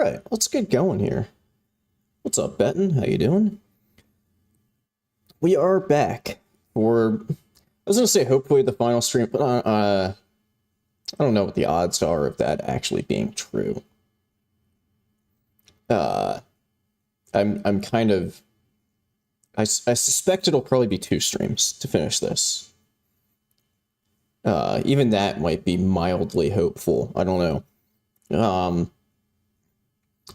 Alright, let's get going here. What's up, Benton? How you doing? We are back for, I was gonna say hopefully the final stream, but I don't know what the odds are of that actually being true. I'm kind of, I suspect it'll probably be 2 streams to finish this. Even that might be mildly hopeful. I don't know.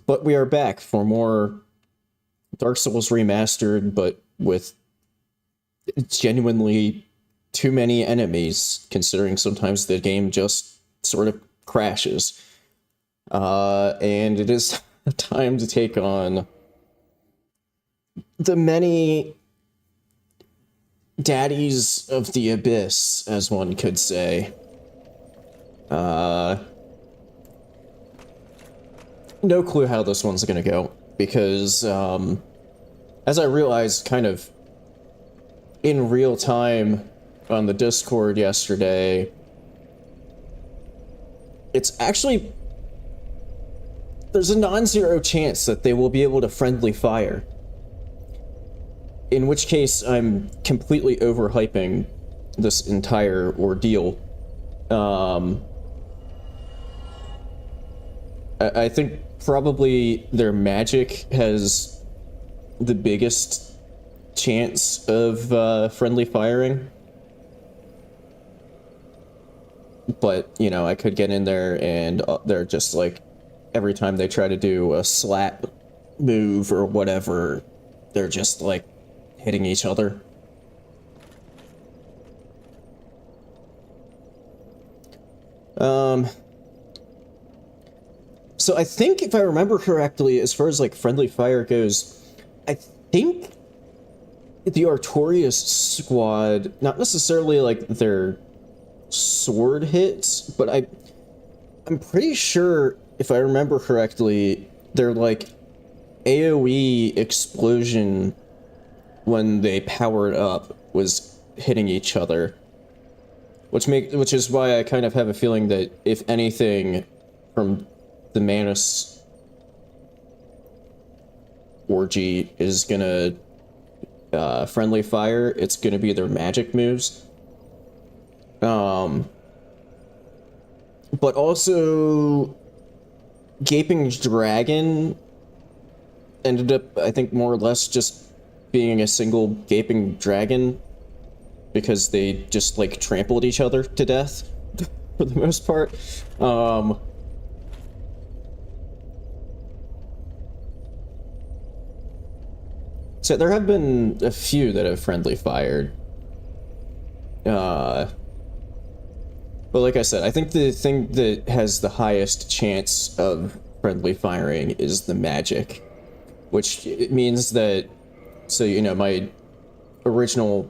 But we are back for more Dark Souls Remastered, but with genuinely too many enemies, considering sometimes the game just sort of crashes. And it is time to take on the many daddies of the abyss, as one could say. No clue how this one's gonna go, because, as I realized kind of in real time on the Discord yesterday, it's actually, there's a non-zero chance that they will be able to friendly fire. In which case, I'm completely overhyping this entire ordeal. I think probably their magic has the biggest chance of friendly firing. But, you know, I could get in there and they're just like, every time they try to do a slap move or whatever, they're just like hitting each other. So I think, if I remember correctly, as far as like friendly fire goes, I think the Artorias squad, not necessarily like their sword hits, but I'm pretty sure, if I remember correctly, they're like AoE explosion when they powered up was hitting each other. Which is why I kind of have a feeling that if anything from the Manus orgy is gonna friendly fire, it's gonna be their magic moves. But also Gaping Dragon ended up, I think, more or less just being a single Gaping Dragon because they just like trampled each other to death for the most part. So there have been a few that have friendly fired. But like I said, I think the thing that has the highest chance of friendly firing is the magic. Which means that, so, you know, my original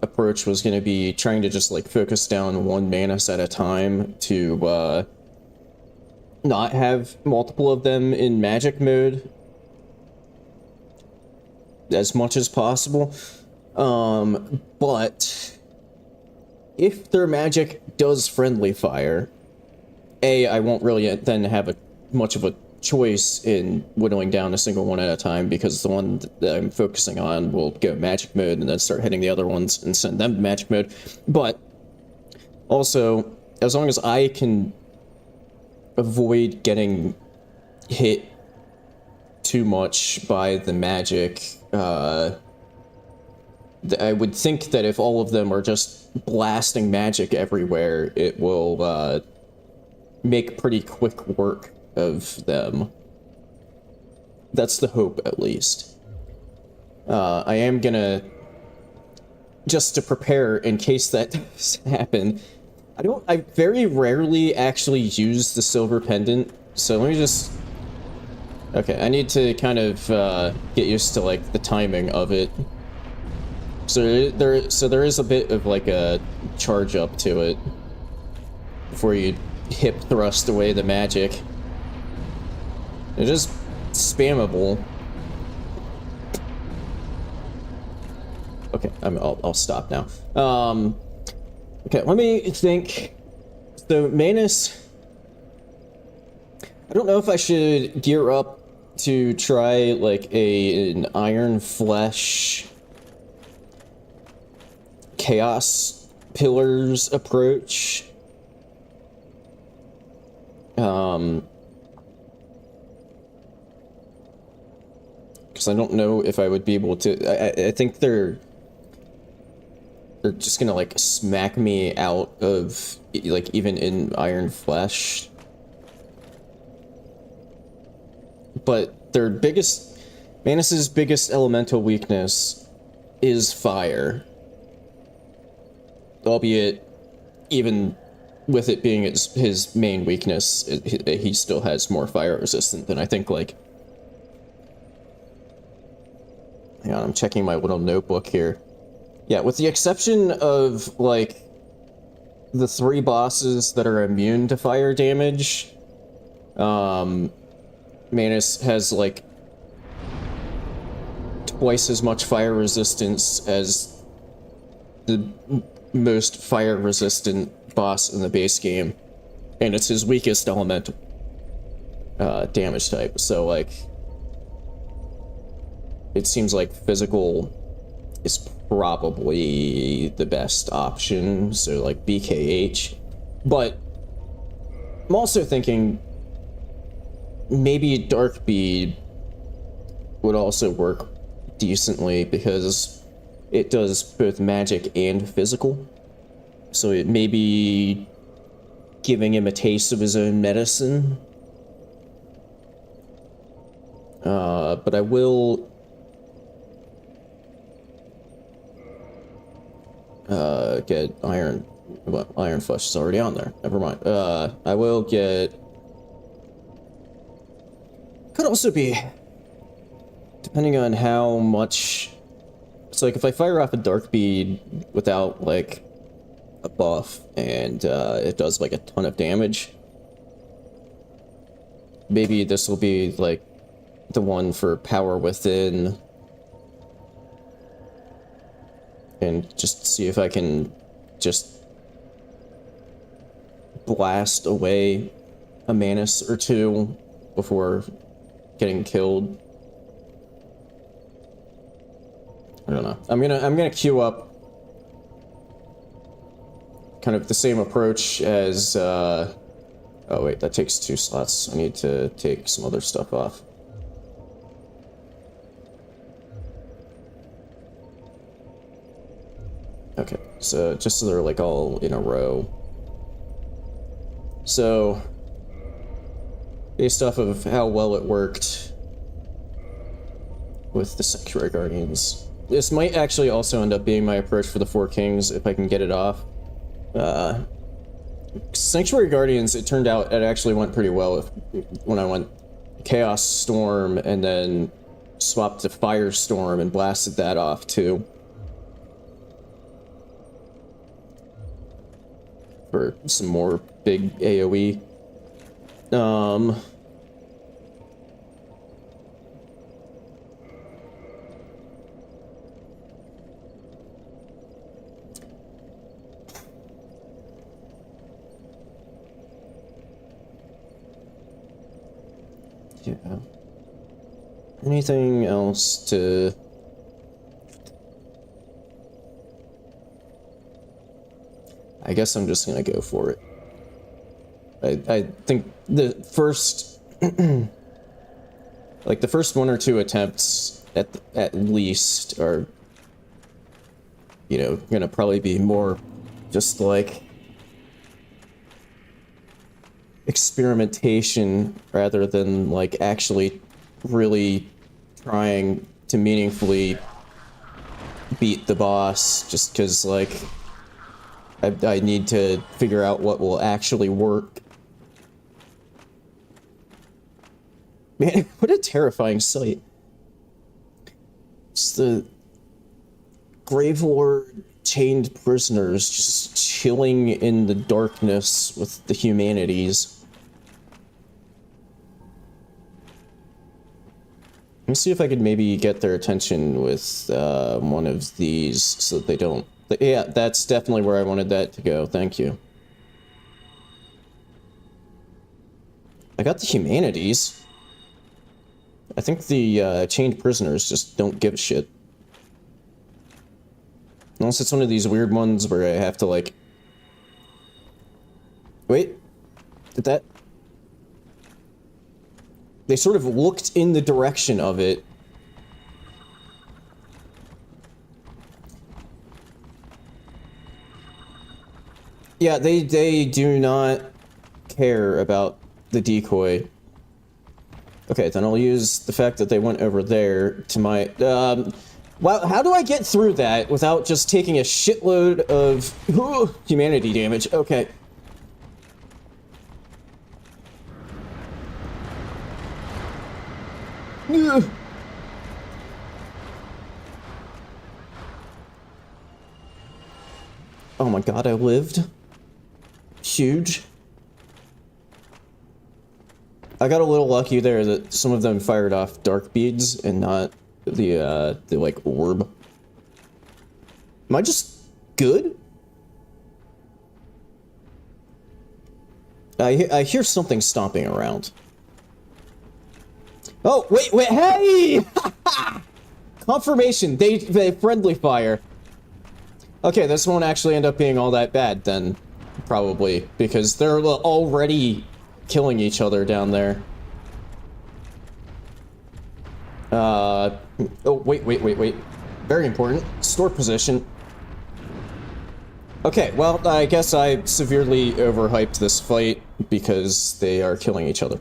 approach was going to be trying to just, like, focus down one Manus at a time to, not have multiple of them in magic mode as much as possible. But if their magic does friendly fire, I won't really then have much of a choice in whittling down a single one at a time, because the one that I'm focusing on will go magic mode and then start hitting the other ones and send them to magic mode. But also, as long as I can avoid getting hit too much by the magic, I would think that if all of them are just blasting magic everywhere, it will make pretty quick work of them. That's the hope, at least. I am gonna, just to prepare in case that does happen, I very rarely actually use the silver pendant, so let me just, okay, I need to kind of get used to like the timing of it. So there is a bit of like a charge up to it before you hip thrust away the magic. It is spammable. Okay, I'll stop now. Okay, let me think. So Manus, I don't know if I should gear up to try like an Iron Flesh Chaos Pillars approach. Because I don't know if I would be able to. I think they're just gonna like smack me out of like even in Iron Flesh. But their Manus's biggest elemental weakness is fire. Albeit, even with it being his main weakness, he still has more fire resistant than I think, like... Hang on, I'm checking my little notebook here. Yeah, with the exception of, like, the 3 bosses that are immune to fire damage, Manus has, like, twice as much fire resistance as the most fire-resistant boss in the base game. And it's his weakest elemental damage type, so, like... It seems like physical is probably the best option, so, like, BKH. But I'm also thinking maybe Dark Bead would also work decently because it does both magic and physical. So it may be giving him a taste of his own medicine. But I will get Iron... Well, Iron Flesh is already on there. Never mind. I will get... Could also be... Depending on how much... So, like, if I fire off a Dark Bead without, like, a buff, and it does, like, a ton of damage, maybe this will be, like, the one for Power Within, and just see if I can just blast away a Manus or two before getting killed. I don't know. I'm gonna queue up kind of the same approach as oh wait, that takes 2 slots. I need to take some other stuff off. Okay, so just so they're like all in a row. So based off of how well it worked with the Sanctuary Guardians, this might actually also end up being my approach for the 4 Kings if I can get it off. Sanctuary Guardians, it turned out it actually went pretty well when I went Chaos Storm and then swapped to Firestorm and blasted that off too. For some more big AoE. Yeah. Anything else to... I guess I'm just gonna go for it. I think the first... like, the first 1 or 2 attempts, at least, are... You know, gonna probably be more just, like... experimentation, rather than, like, actually really trying to meaningfully beat the boss, just because, like... I need to figure out what will actually work. Man, what a terrifying sight. It's the Gravelord chained prisoners just chilling in the darkness with the humanities. Let me see if I could maybe get their attention with one of these so that they don't... Yeah, that's definitely where I wanted that to go. Thank you. I got the humanities. I think the chained prisoners just don't give a shit. Unless it's one of these weird ones where I have to, like... Wait. Did that... They sort of looked in the direction of it. Yeah, they do not care about the decoy. Okay, then I'll use the fact that they went over there to my... Wow, how do I get through that without just taking a shitload of humanity damage? Okay. Ugh. Oh my god, I lived. Huge. I got a little lucky there that some of them fired off dark beads and not the like orb. Am I just good? I hear something stomping around. Oh, wait, hey! Confirmation, they friendly fire. Okay, this won't actually end up being all that bad then, probably, because they're already killing each other down there. Oh, wait. Very important. Store position. Okay, well, I guess I severely overhyped this fight because they are killing each other.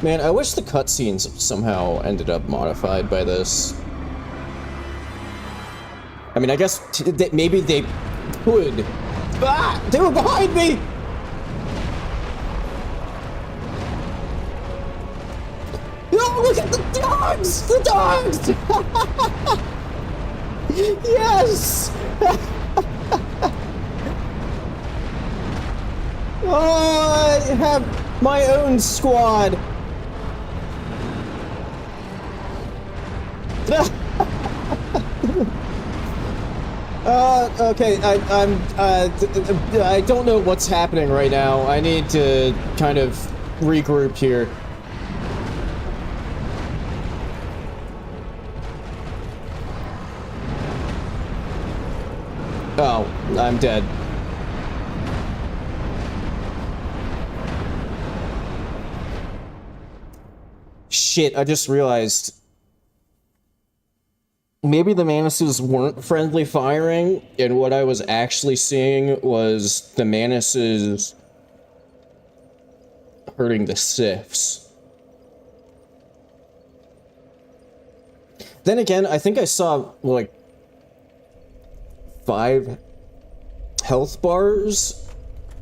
Man, I wish the cutscenes somehow ended up modified by this. I mean, I guess maybe they could. Ah! They were behind me! No, look at the dogs! The dogs! Yes! Oh, I have my own squad. Okay, I don't know what's happening right now. I need to kind of regroup here. Oh, I'm dead. Shit, I just realized... Maybe the Manuses weren't friendly firing, and what I was actually seeing was the Manuses hurting the Sifs. Then again, I think I saw, like, 5 health bars,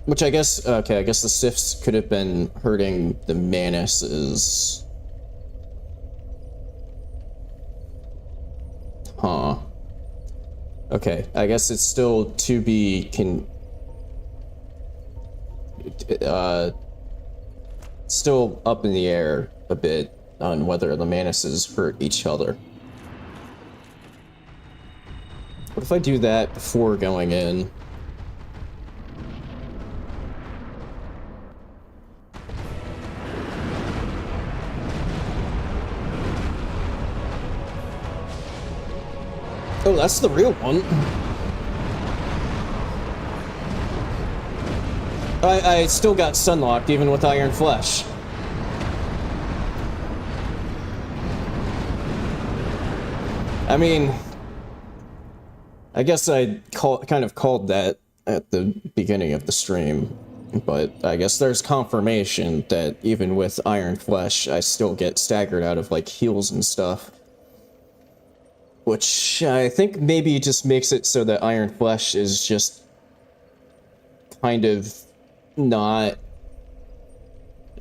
which I guess, okay, I guess the Sifs could have been hurting the Manuses. Huh. Okay, I guess it's still to be still up in the air a bit on whether the Manuses hurt each other. What if I do that before going in? Oh, that's the real one. I still got sunlocked even with Iron Flesh. I mean, I guess I kind of called that at the beginning of the stream, but I guess there's confirmation that even with Iron Flesh, I still get staggered out of, like, heals and stuff. Which I think maybe just makes it so that Iron Flesh is just kind of not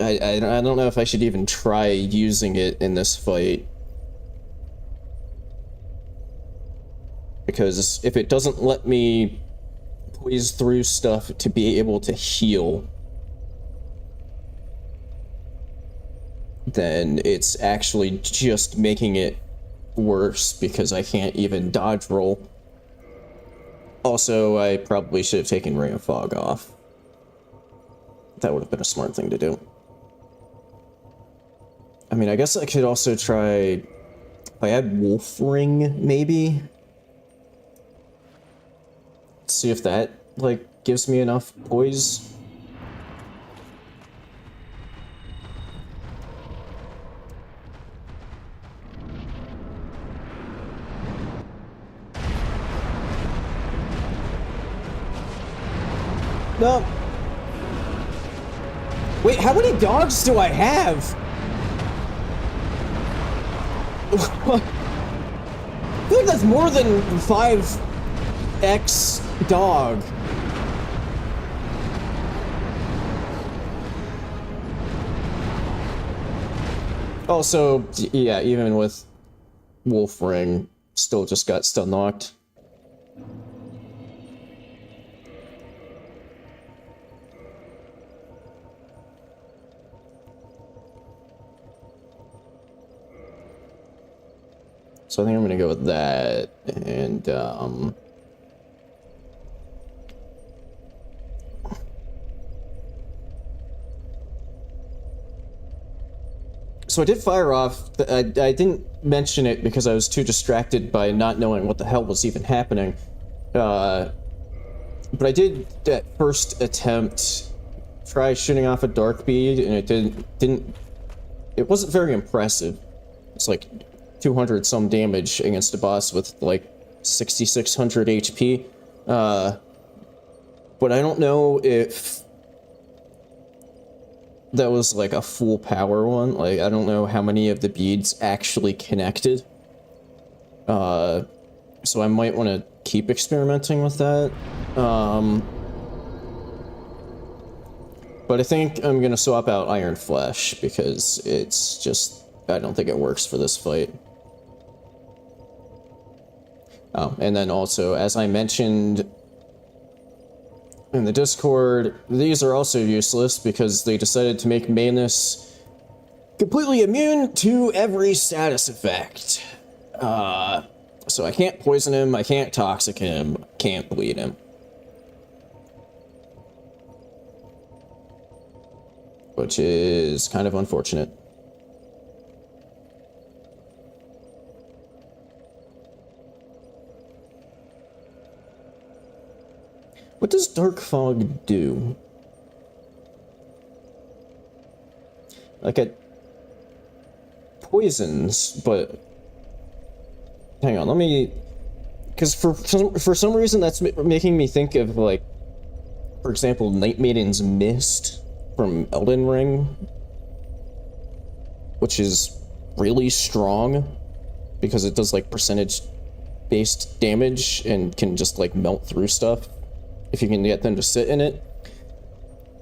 I don't know if I should even try using it in this fight. Because if it doesn't let me poise through stuff to be able to heal, then it's actually just making it worse because I can't even dodge roll. Also, I probably should have taken Ring of Fog off. That would have been a smart thing to do. I mean, I guess I could also try... if I had Wolf Ring, maybe? See if that, like, gives me enough poise. No. Wait, how many dogs do I have? I feel like that's more than 5x dog. Also, yeah, even with Wolf Ring, still just got stun knocked. So I think I'm gonna go with that, and so I did fire off. I didn't mention it because I was too distracted by not knowing what the hell was even happening. But I did that first attempt try shooting off a dark bead, and it wasn't very impressive. It's like 200 some damage against a boss with like 6600 HP. But I don't know if that was like a full power one. Like, I don't know how many of the beads actually connected. So I might want to keep experimenting with that. But I think I'm gonna swap out Iron Flesh because it's just, I don't think it works for this fight. Oh, and then also, as I mentioned in the Discord, these are also useless because they decided to make Manus completely immune to every status effect. So I can't poison him, I can't toxic him, can't bleed him. Which is kind of unfortunate. What does Dark Fog do? Like, it poisons, but... hang on, let me... because for some reason that's making me think of, like, for example, Night Maiden's Mist from Elden Ring, which is really strong because it does, like, percentage-based damage and can just, like, melt through stuff if you can get them to sit in it.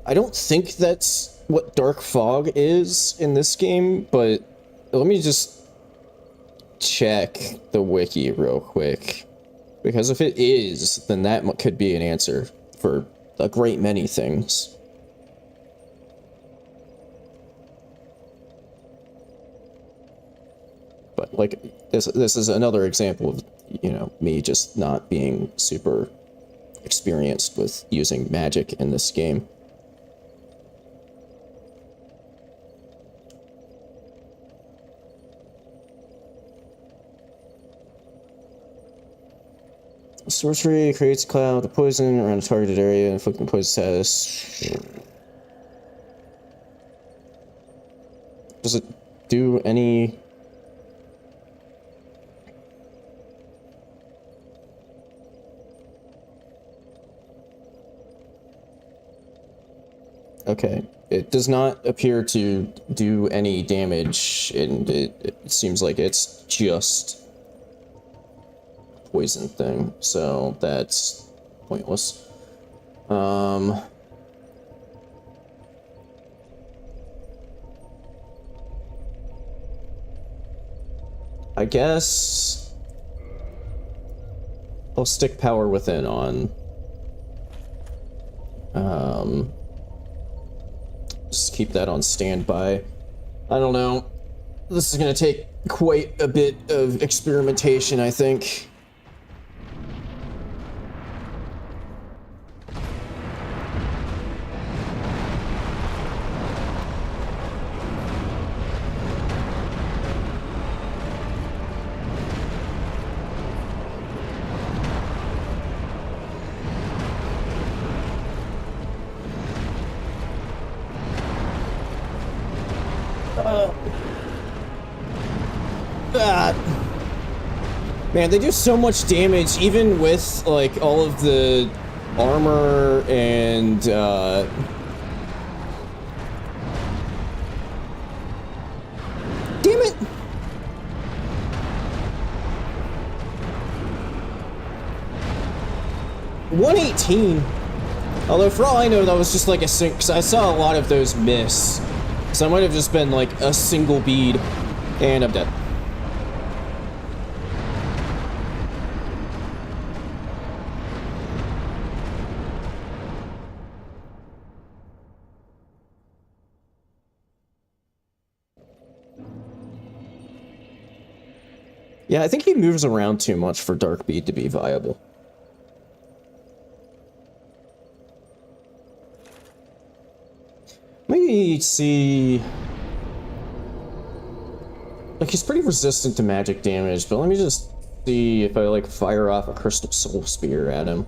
I don't think that's what Dark Fog is in this game, but let me just check the wiki real quick. Because if it is, then that could be an answer for a great many things. But, like, this is another example of, you know, me just not being super experienced with using magic in this game. Sorcery creates a cloud of poison around a targeted area, inflicting poison status. Does it do any... okay, it does not appear to do any damage, and it seems like it's just a poison thing, so that's pointless. I guess I'll stick power within on. Just keep that on standby. I don't know. This is gonna take quite a bit of experimentation, I think. Man, they do so much damage, even with, like, all of the armor and, Damn it! $118. Although, for all I know, that was just like a because I saw a lot of those miss. So it might have just been, like, a single bead, and I'm dead. Yeah, I think he moves around too much for Dark Bead to be viable. Maybe see... Like, he's pretty resistant to magic damage, but let me just see if I, like, fire off a Crystal Soul Spear at him.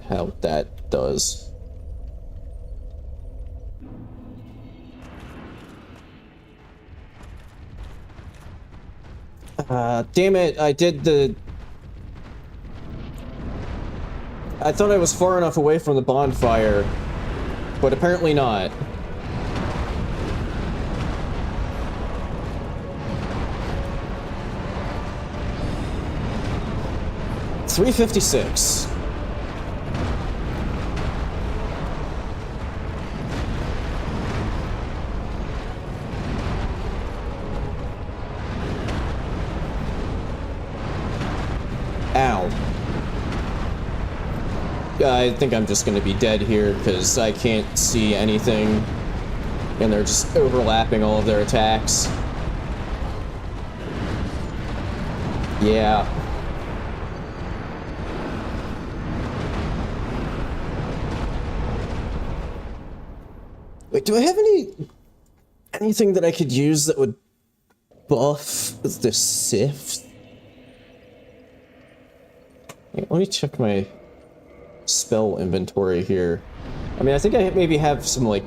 How that does. Damn it, I did the... I thought I was far enough away from the bonfire, but apparently not. $356. Ow. I think I'm just gonna be dead here because I can't see anything and they're just overlapping all of their attacks. Yeah. Wait, do I have anything that I could use that would buff the Sift? Let me check my spell inventory here. I mean, I think I maybe have some, like,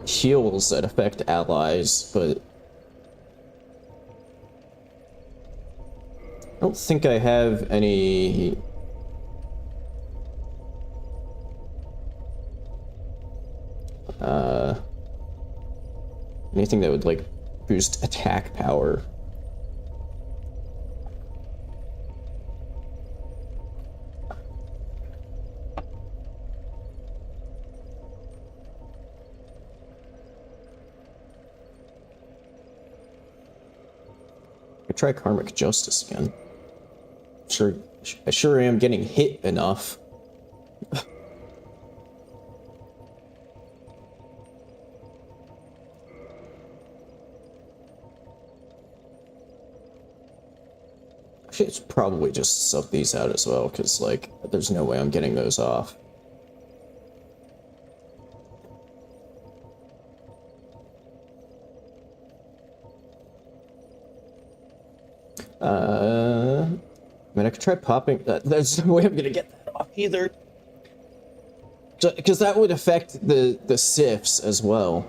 heals that affect allies, but I don't think I have any... anything that would, like, boost attack power. Try Karmic Justice again. I sure am getting hit enough. I should probably just sub these out as well, because, like, there's no way I'm getting those off. I mean, I could try popping... there's no way I'm gonna get that off either. Because that would affect the sifts as well.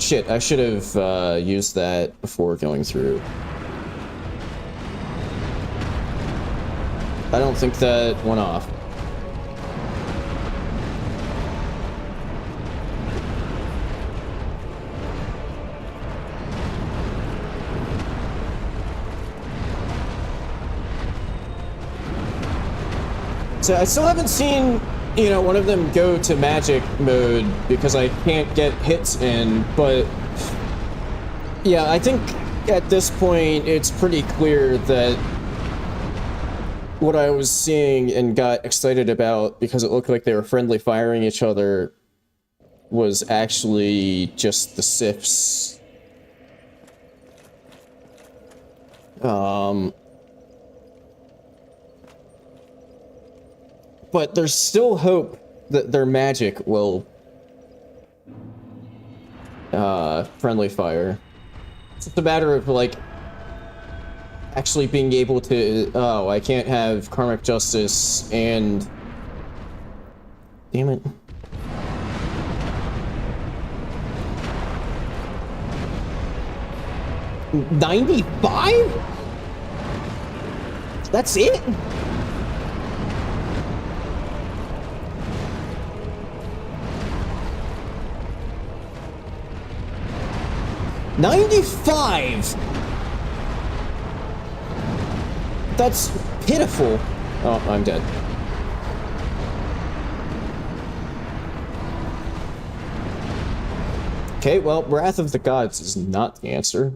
Shit, I should have used that before going through. I don't think that went off. So I still haven't seen, you know, one of them go to magic mode because I can't get hits in, but yeah, I think at this point it's pretty clear that what I was seeing and got excited about because it looked like they were friendly firing each other was actually just the Sifs. But there's still hope that their magic will friendly fire. It's just a matter of like actually being able to I can't have karmic justice and damn it. $95? That's it? $95. That's pitiful. Oh, I'm dead. Okay, well, Wrath of the Gods is not the answer.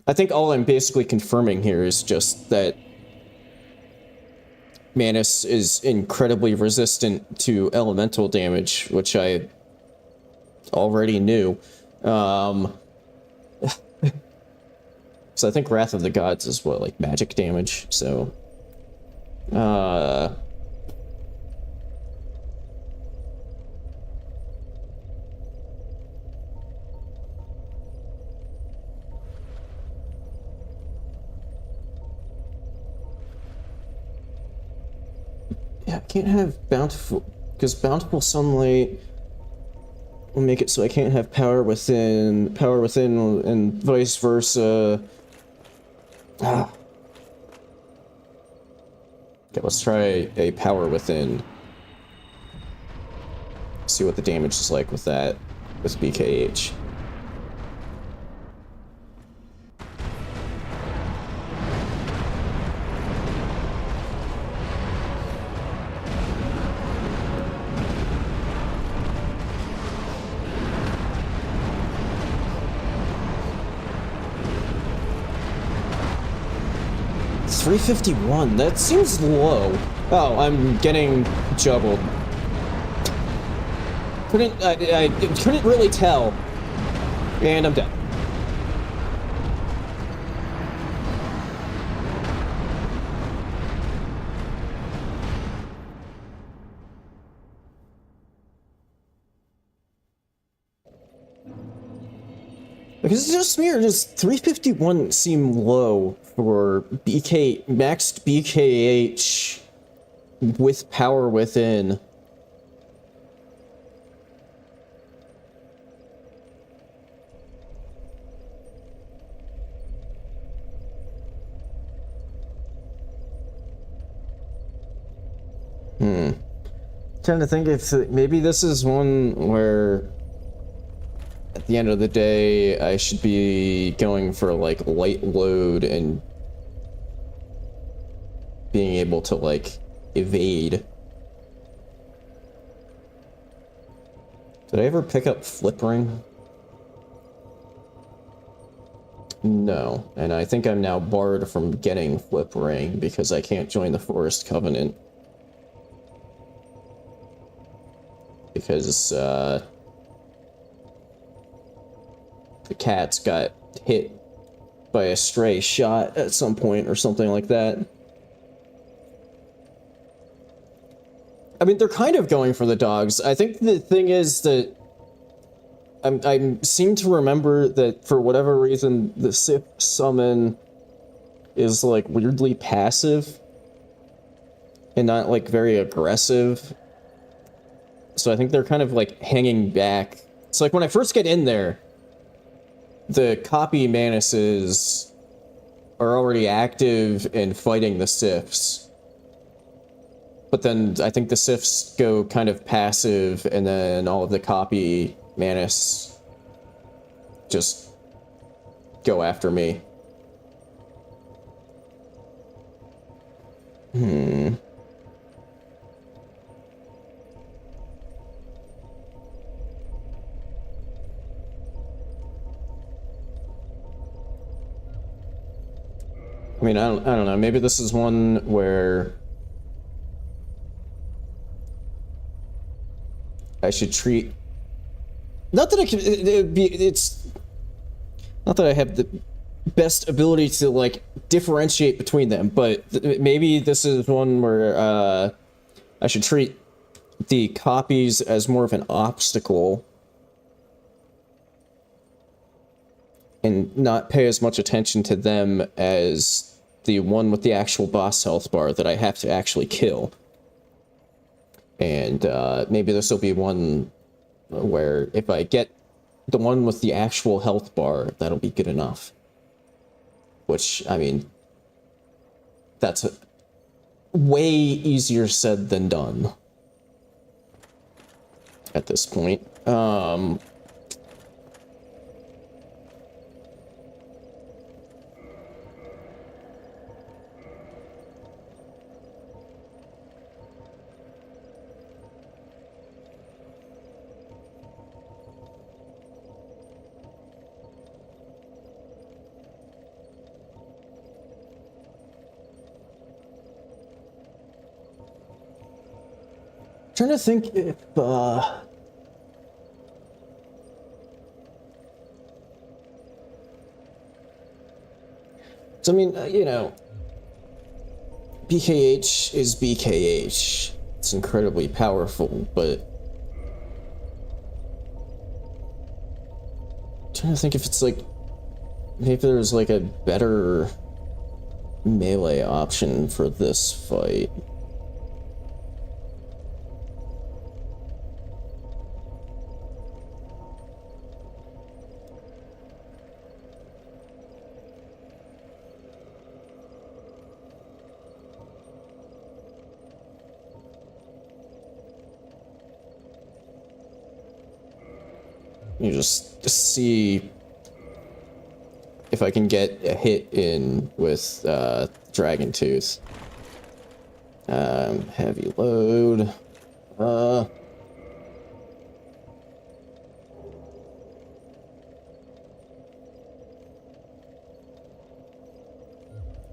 I think all I'm basically confirming here is just that Manus is incredibly resistant to elemental damage, which I already knew. So I think Wrath of the Gods is what, like magic damage, so yeah, I can't have bountiful, because bountiful sunlight will make it so I can't have power within, and vice versa. Ah. Okay, let's try a power within. See what the damage is like with that, with BKH. $351, that seems low. Oh, I'm getting juggled. I couldn't really tell. And I'm dead. Because it's just me, or does 351 seem low for maxed BKH with power within? Trying to think if maybe this is one where at the end of the day I should be going for like light load and being able to like evade. Did I ever pick up Flip Ring? No, and I think I'm now barred from getting Flip Ring because I can't join the Forest Covenant. Because, the cats got hit by a stray shot at some point or something like that. I mean, they're kind of going for the dogs. I think the thing is that I seem to remember that for whatever reason, the Sith summon is, like, weirdly passive and not, like, very aggressive. So I think they're kind of, like, hanging back. So, like, when I first get in there, the copy Manuses are already active and fighting the Siths. But then I think the Siths go kind of passive, and then all of the copy Manus just go after me. I mean, I don't know. Maybe this is one where I should treat. Not that I can. It's not that I have the best ability to like differentiate between them, but maybe this is one where I should treat the copies as more of an obstacle and not pay as much attention to them as the one with the actual boss health bar that I have to actually kill. And maybe this will be one where if I get the one with the actual health bar, that'll be good enough. Which, I mean, that's way easier said than done at this point. Trying to think if, so I mean, you know, BKH is BKH. It's incredibly powerful, but I'm trying to think if it's like, maybe there's like a better melee option for this fight. You just see if I can get a hit in with Dragon Tooth. Heavy load.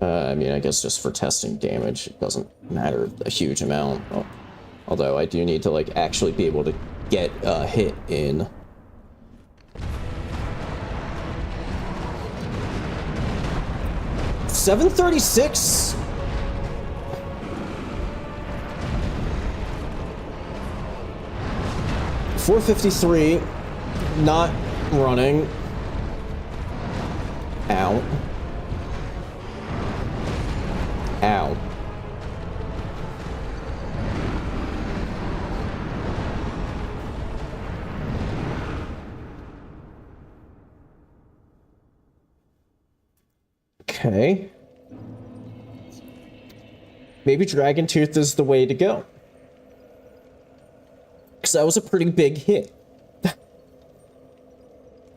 I mean, I guess just for testing damage, it doesn't matter a huge amount. Although I do need to like actually be able to get a hit in. $736. $453. Not running. Ow. Ow. Okay. Maybe Dragon Tooth is the way to go. Because that was a pretty big hit.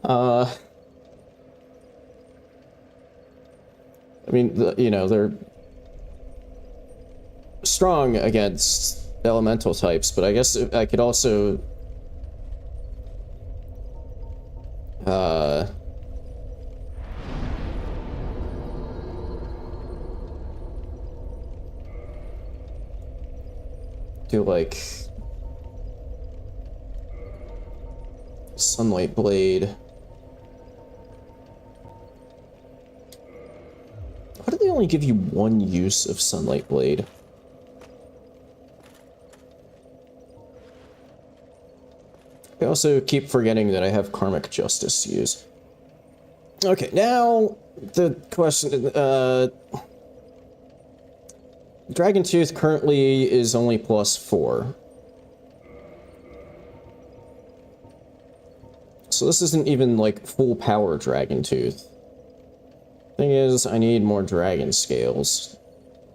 I mean, you know, they're strong against elemental types, but I guess I could also do like Sunlight Blade. Why do they only give you one use of Sunlight Blade? I also keep forgetting that I have Karmic Justice to use. Okay, now the question, Dragon Tooth currently is only +4. So this isn't even like full power Dragon Tooth. Thing is, I need more dragon scales.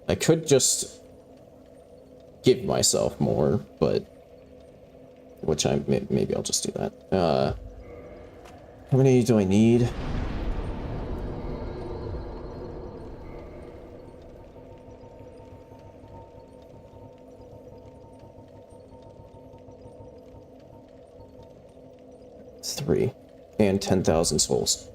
I could just give myself more, but which maybe I'll just do that. How many do I need? Three and 10,000 souls.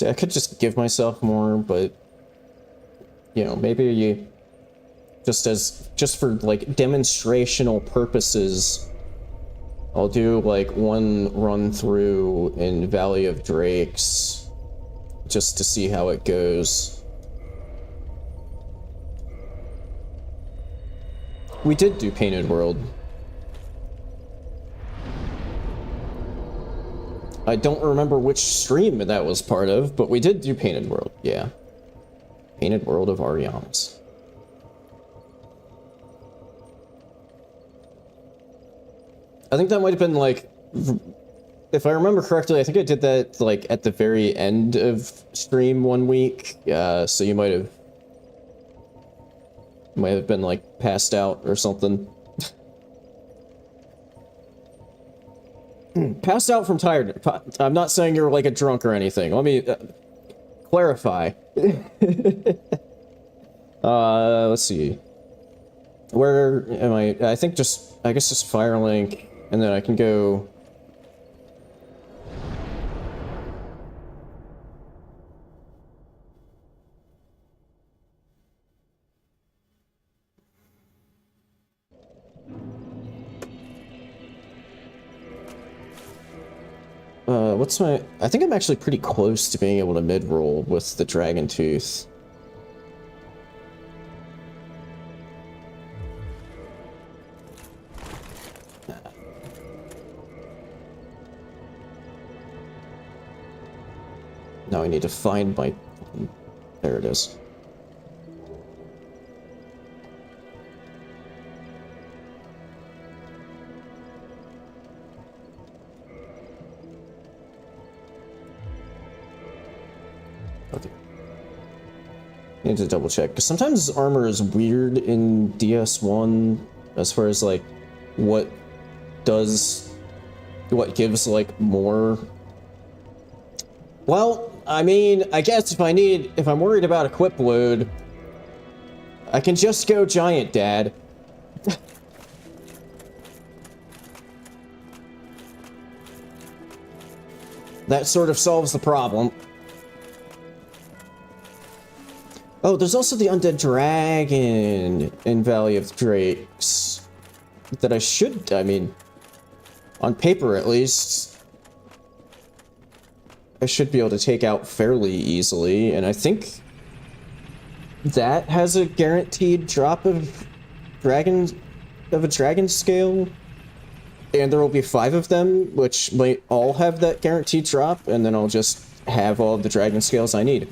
See, I could just give myself more, but you know, maybe you just for like demonstrational purposes, I'll do like one run through in Valley of Drakes just to see how it goes. We did do Painted World. I don't remember which stream that was part of, but we did do Painted World, yeah. Painted World of Arianas. I think that might have been like, if I remember correctly, I think I did that like at the very end of stream one week. So you might have been like passed out or something. Passed out from tired. I'm not saying you're like a drunk or anything. Let me clarify. Let's see. Where am I? I think I guess just Firelink, and then I can go. What's my... I think I'm actually pretty close to being able to mid-roll with the Dragon Tooth. Now I need to find my... There it is. Okay. I need to double check, because sometimes armor is weird in DS1 as far as like what gives like more. Well, I mean, I guess if I'm worried about equip load, I can just go Giant Dad. That sort of solves the problem. Oh, there's also the Undead Dragon in Valley of Drakes that I mean, on paper at least, I should be able to take out fairly easily, and I think that has a guaranteed drop of a dragon scale, and there will be 5 of them, which might all have that guaranteed drop, and then I'll just have all of the dragon scales I need.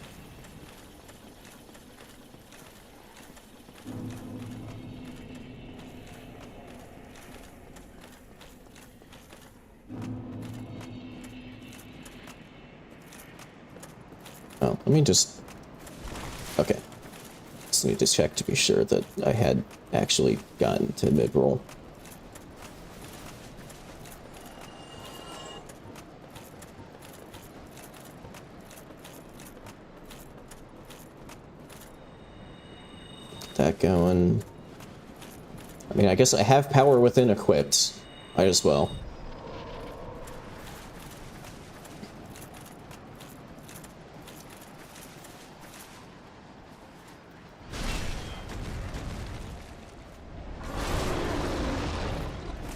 Oh, let me just... Okay. Just need to check to be sure that I had actually gotten to mid-roll. Get that going. I mean, I guess I have power within equipped. Might as well.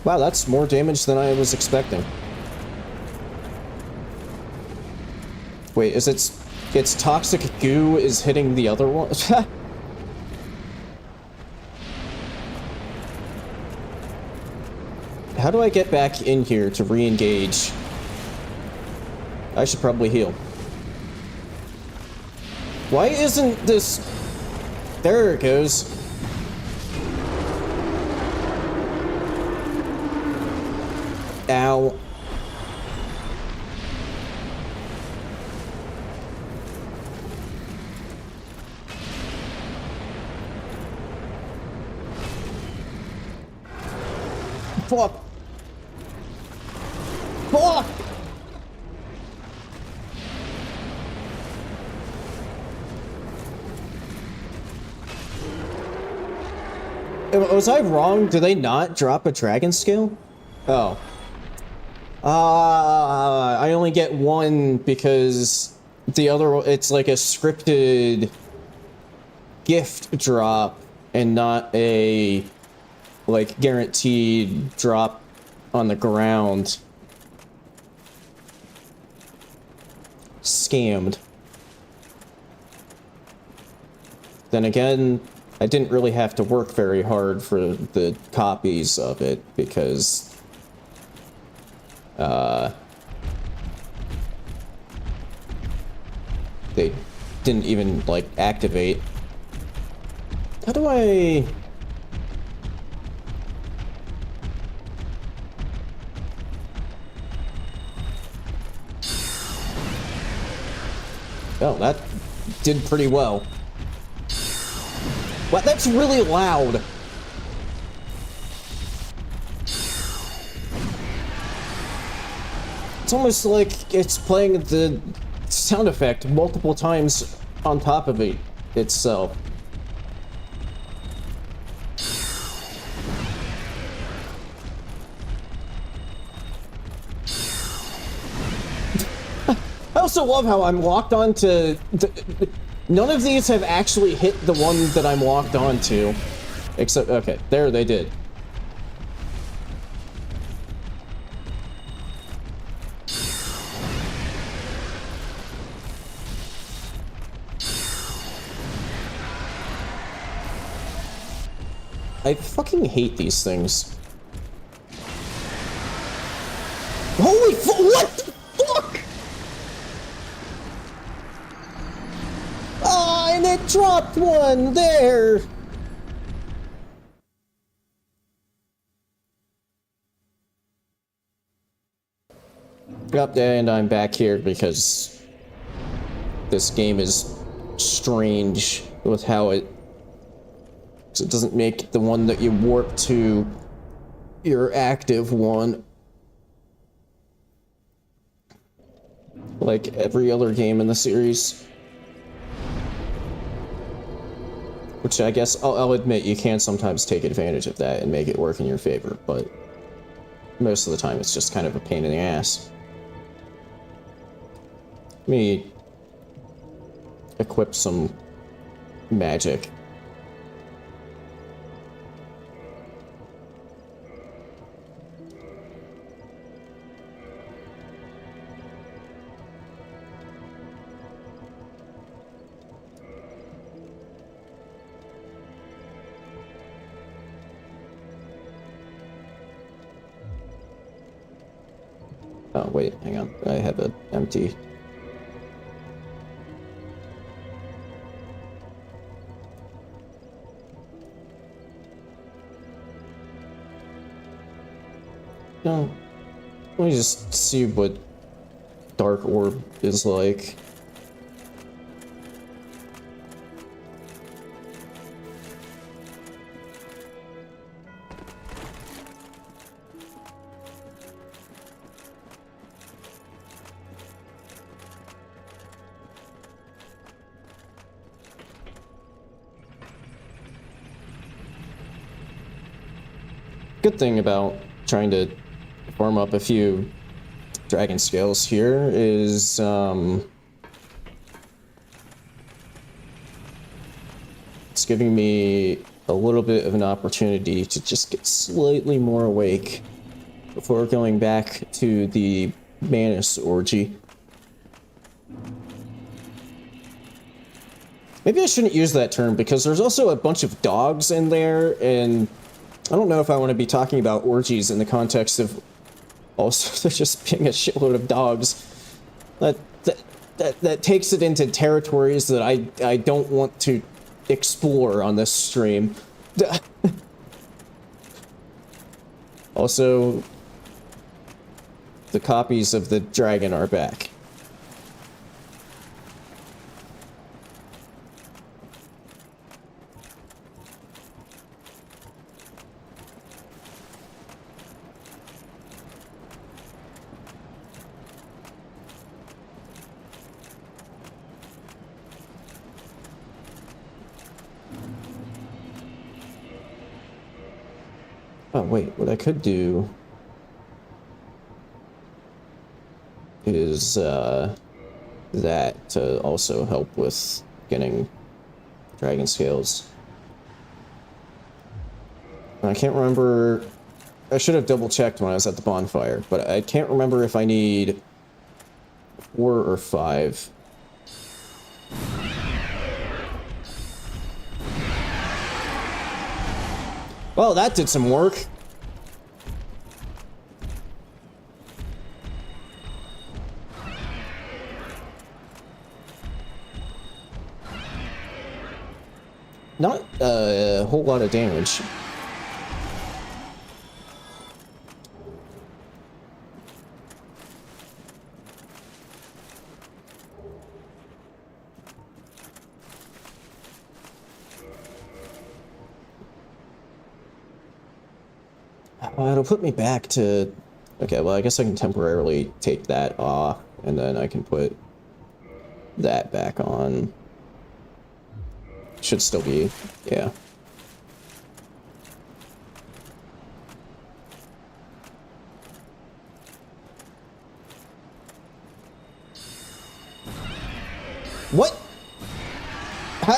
Wow, that's more damage than I was expecting. Wait, is its toxic goo is hitting the other one? How do I get back in here to re-engage? I should probably heal. Why isn't this... There it goes. Ow. Fuck. Fuck. Was I wrong? Do they not drop a dragon scale? Oh. I only get one because the other, it's like a scripted gift drop and not a, like, guaranteed drop on the ground. Scammed. Then again, I didn't really have to work very hard for the copies of it because they didn't even, like, activate. How do I... Oh, that did pretty well. Wow, that's really loud. It's almost like it's playing the sound effect multiple times on top of it itself. I also love how I'm locked onto... None of these have actually hit the one that I'm locked onto. Except, okay, there they did. I fucking hate these things. Holy what the fuck? Ah, and it dropped one there. Yep, and I'm back here because this game is strange with how it doesn't make the one that you warp to your active one. Like every other game in the series. Which I guess, I'll admit, you can sometimes take advantage of that and make it work in your favor, but most of the time it's just kind of a pain in the ass. Let me equip some magic. Oh, wait, hang on. I have an empty. No. Let me just see what Dark Orb is like. Good thing about trying to farm up a few dragon scales here is it's giving me a little bit of an opportunity to just get slightly more awake before going back to the Manus orgy. Maybe I shouldn't use that term because there's also a bunch of dogs in there, and I don't know if I want to be talking about orgies in the context of also there just being a shitload of dogs. That takes it into territories that I don't want to explore on this stream. Also, the copies of the dragon are back. Oh, wait, what I could do is, that to also help with getting dragon scales. I can't remember. I should have double checked when I was at the bonfire, but I can't remember if I need 4 or 5. Well, that did some work. Not a whole lot of damage. It'll put me back to... Okay, well, I guess I can temporarily take that off, and then I can put that back on. Should still be, yeah. What? How?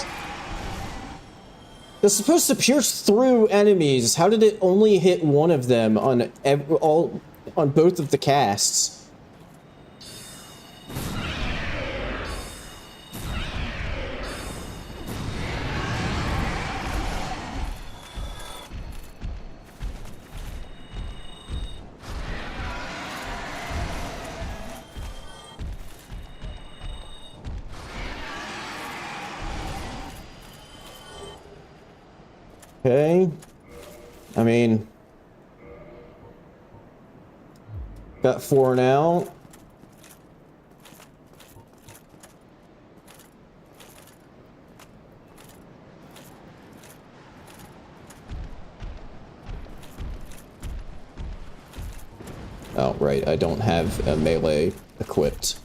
It's supposed to pierce through enemies. How did it only hit one of them on on both of the casts? Okay. I mean, got 4 now. Oh, right, I don't have a melee equipped.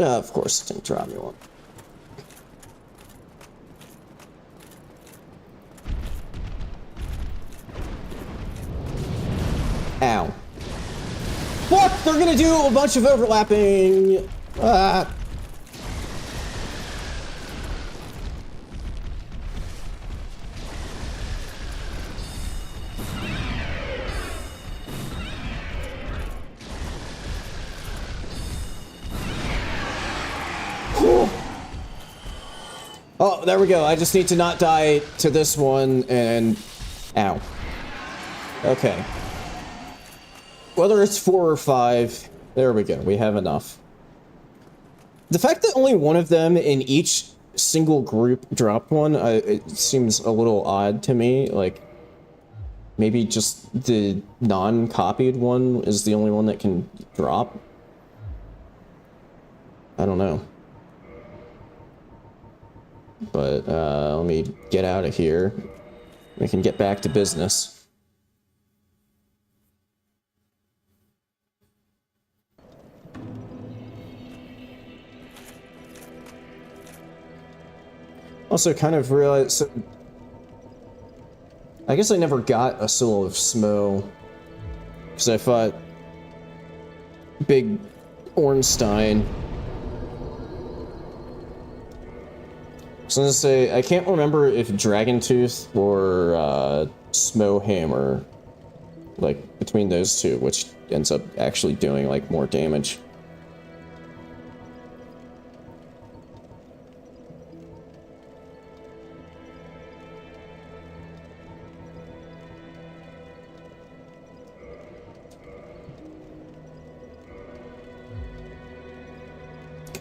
Of course, it didn't drop me one. Ow. What? They're gonna do a bunch of overlapping... Ah. Oh, there we go. I just need to not die to this one and... Ow. Okay. Whether it's 4 or 5, there we go. We have enough. The fact that only one of them in each single group dropped one, it seems a little odd to me. Like, maybe just the non-copied one is the only one that can drop? I don't know. But, let me get out of here. We can get back to business. Also, kind of realized... So, I guess I never got a Soul of Smo. Because I fought... Big Ornstein. So I was gonna say, I can't remember if Dragon Tooth or Smo Hammer, like between those two, which ends up actually doing like more damage.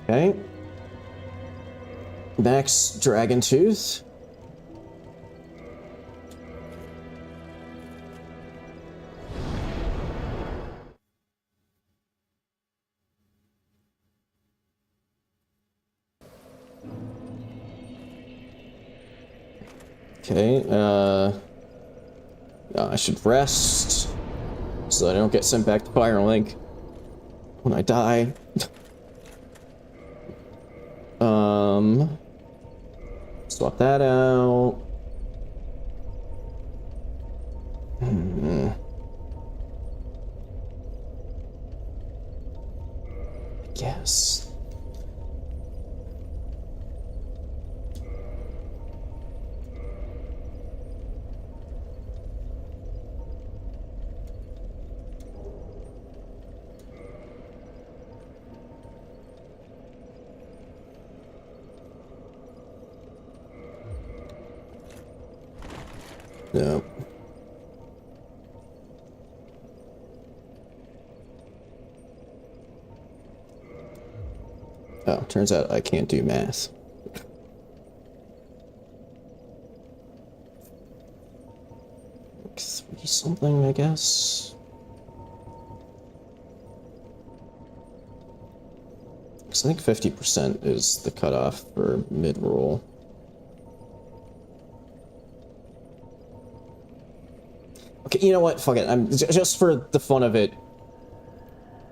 Okay. Max Dragon Tooth. Okay, I should rest so that I don't get sent back to Firelink. when I die. Swap that out. I guess. No. Oh, turns out I can't do math. Like 3 something, I guess. Because I think 50% is the cutoff for mid-roll. Okay, you know what? Fuck it. I'm just for the fun of it.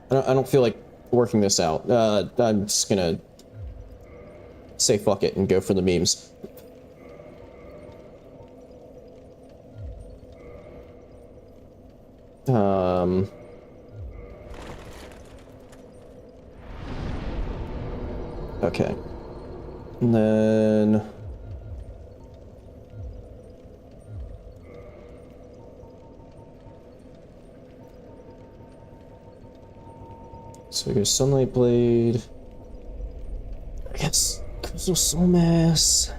I don't feel like working this out. I'm just gonna say fuck it and go for the memes. Okay. And then so here's Sunlight Blade. I guess Crystal Soul Mass.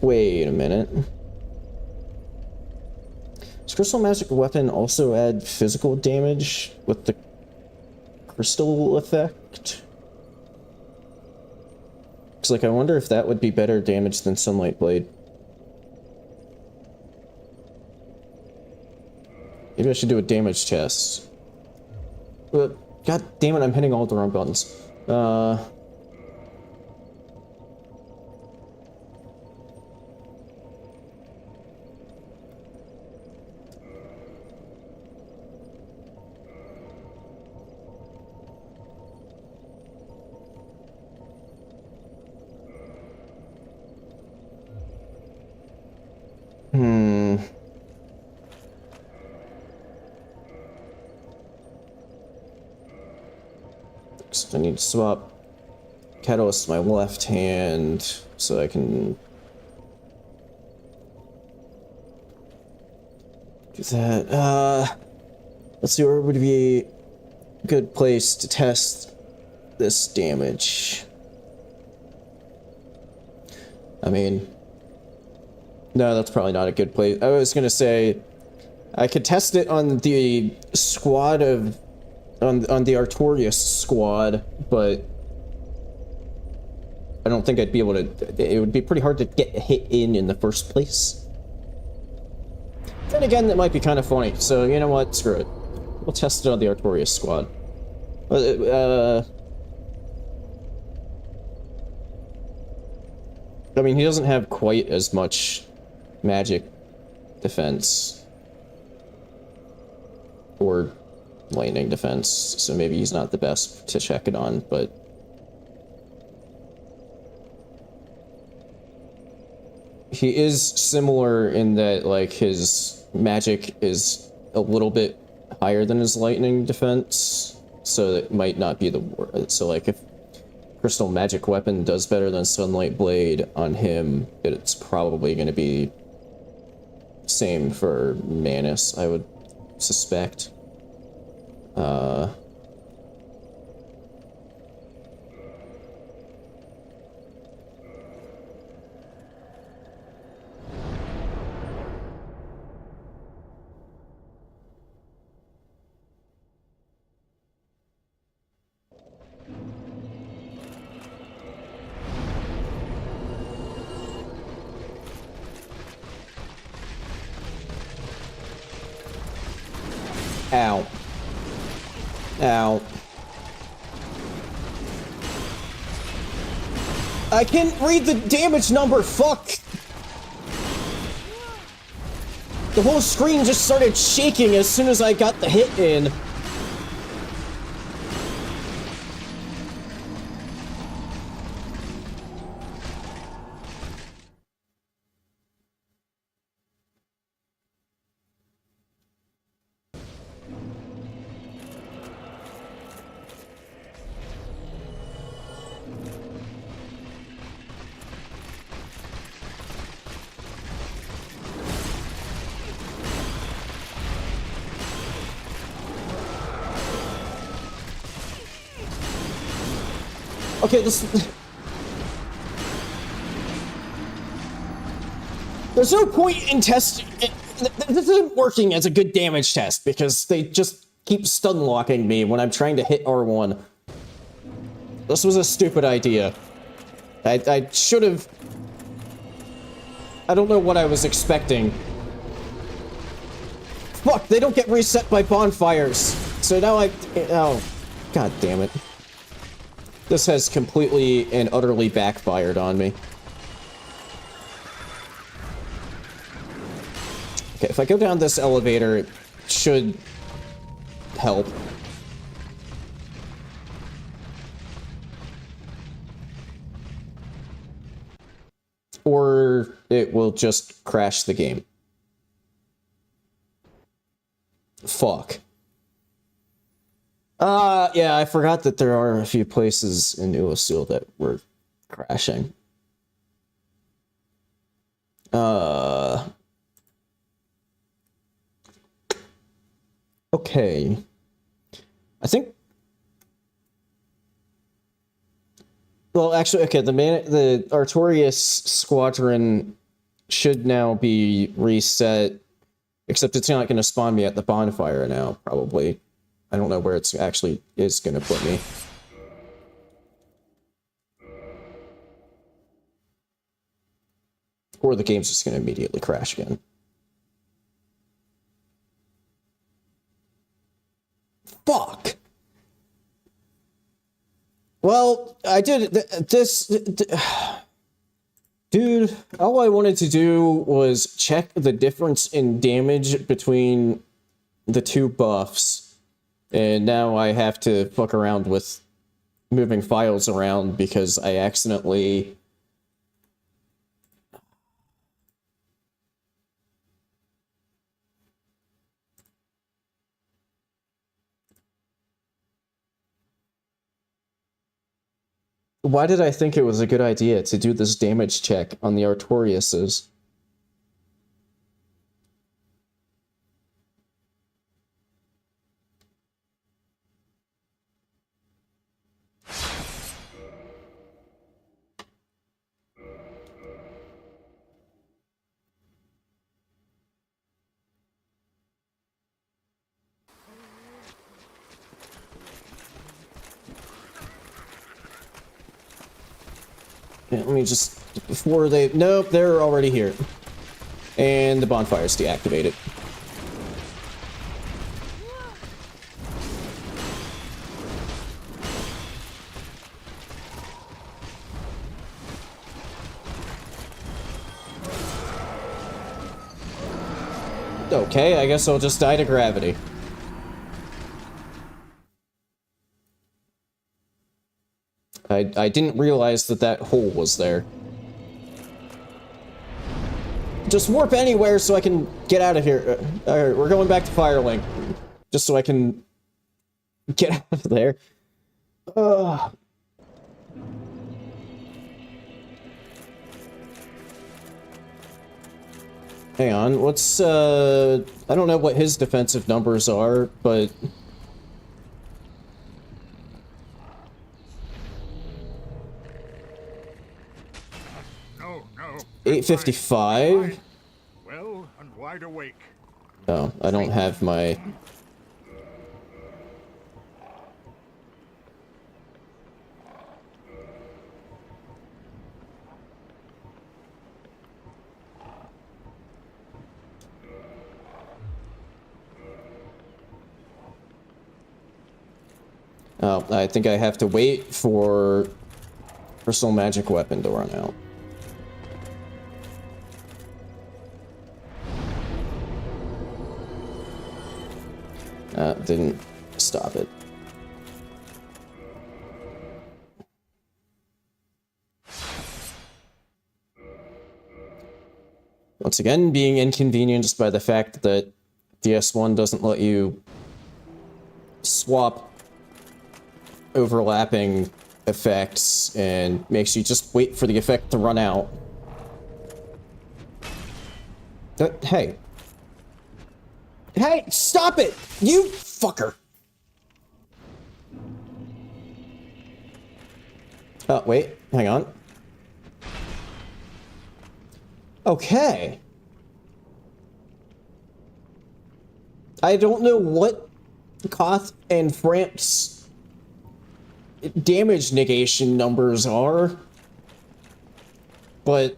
Wait a minute. Does Crystal Magic Weapon also add physical damage with the crystal effect? Because, like, I wonder if that would be better damage than Sunlight Blade. Maybe I should do a damage test. God damn it, I'm hitting all the wrong buttons. I need to swap Catalyst to my left hand so I can do that. Let's see, where would be a good place to test this damage? I mean, no, that's probably not a good place. I was gonna say I could test it on the squad of on the Artorias squad, but I don't think I'd be able to. It would be pretty hard to get hit in the first place. Then again, that might be kind of funny. So you know what? Screw it. We'll test it on the Artorias squad. I mean, he doesn't have quite as much magic defense or lightning defense, so maybe he's not the best to check it on, but he is similar in that, like, his magic is a little bit higher than his lightning defense, so it might not be the worst. So, like, if Crystal Magic Weapon does better than Sunlight Blade on him, it's probably going to be same for Manus, I would suspect. Ow. Ow. I can't read the damage number, fuck! The whole screen just started shaking as soon as I got the hit in. Okay, there's no point in testing. This isn't working as a good damage test because they just keep stun locking me when I'm trying to hit R1. This was a stupid idea. I should have. I don't know what I was expecting. Fuck, they don't get reset by bonfires. So now oh, god damn it. This has completely and utterly backfired on me. Okay, if I go down this elevator, it should help. Or it will just crash the game. Fuck. Yeah, I forgot that there are a few places in Uasul that were crashing. Okay. I think... Well, actually, okay, the Artorias squadron should now be reset, except it's not going to spawn me at the bonfire now, probably. I don't know where it's actually is going to put me. Or the game's just going to immediately crash again. Fuck! Well, I did this... Dude, all I wanted to do was check the difference in damage between the two buffs. And now I have to fuck around with moving files around because I accidentally... Why did I think it was a good idea to do this damage check on the Artoriases? Yeah, let me just... Before they... Nope, they're already here. And the bonfire's deactivated. Okay, I guess I'll just die to gravity. I didn't realize that that hole was there. Just warp anywhere so I can get out of here. Alright, we're going back to Firelink. Just so I can get out of there. Hang on, what's, I don't know what his defensive numbers are, but... No. 855? Well and wide awake. No, I don't have my... Oh, I think I have to wait for Crystal magic weapon to run out. Didn't stop it. Once again, being inconvenienced by the fact that DS1 doesn't let you swap overlapping effects and makes you just wait for the effect to run out. Hey. Hey, stop it! You fucker! Oh, wait, hang on. Okay. I don't know what Koth and Framp's damage negation numbers are, but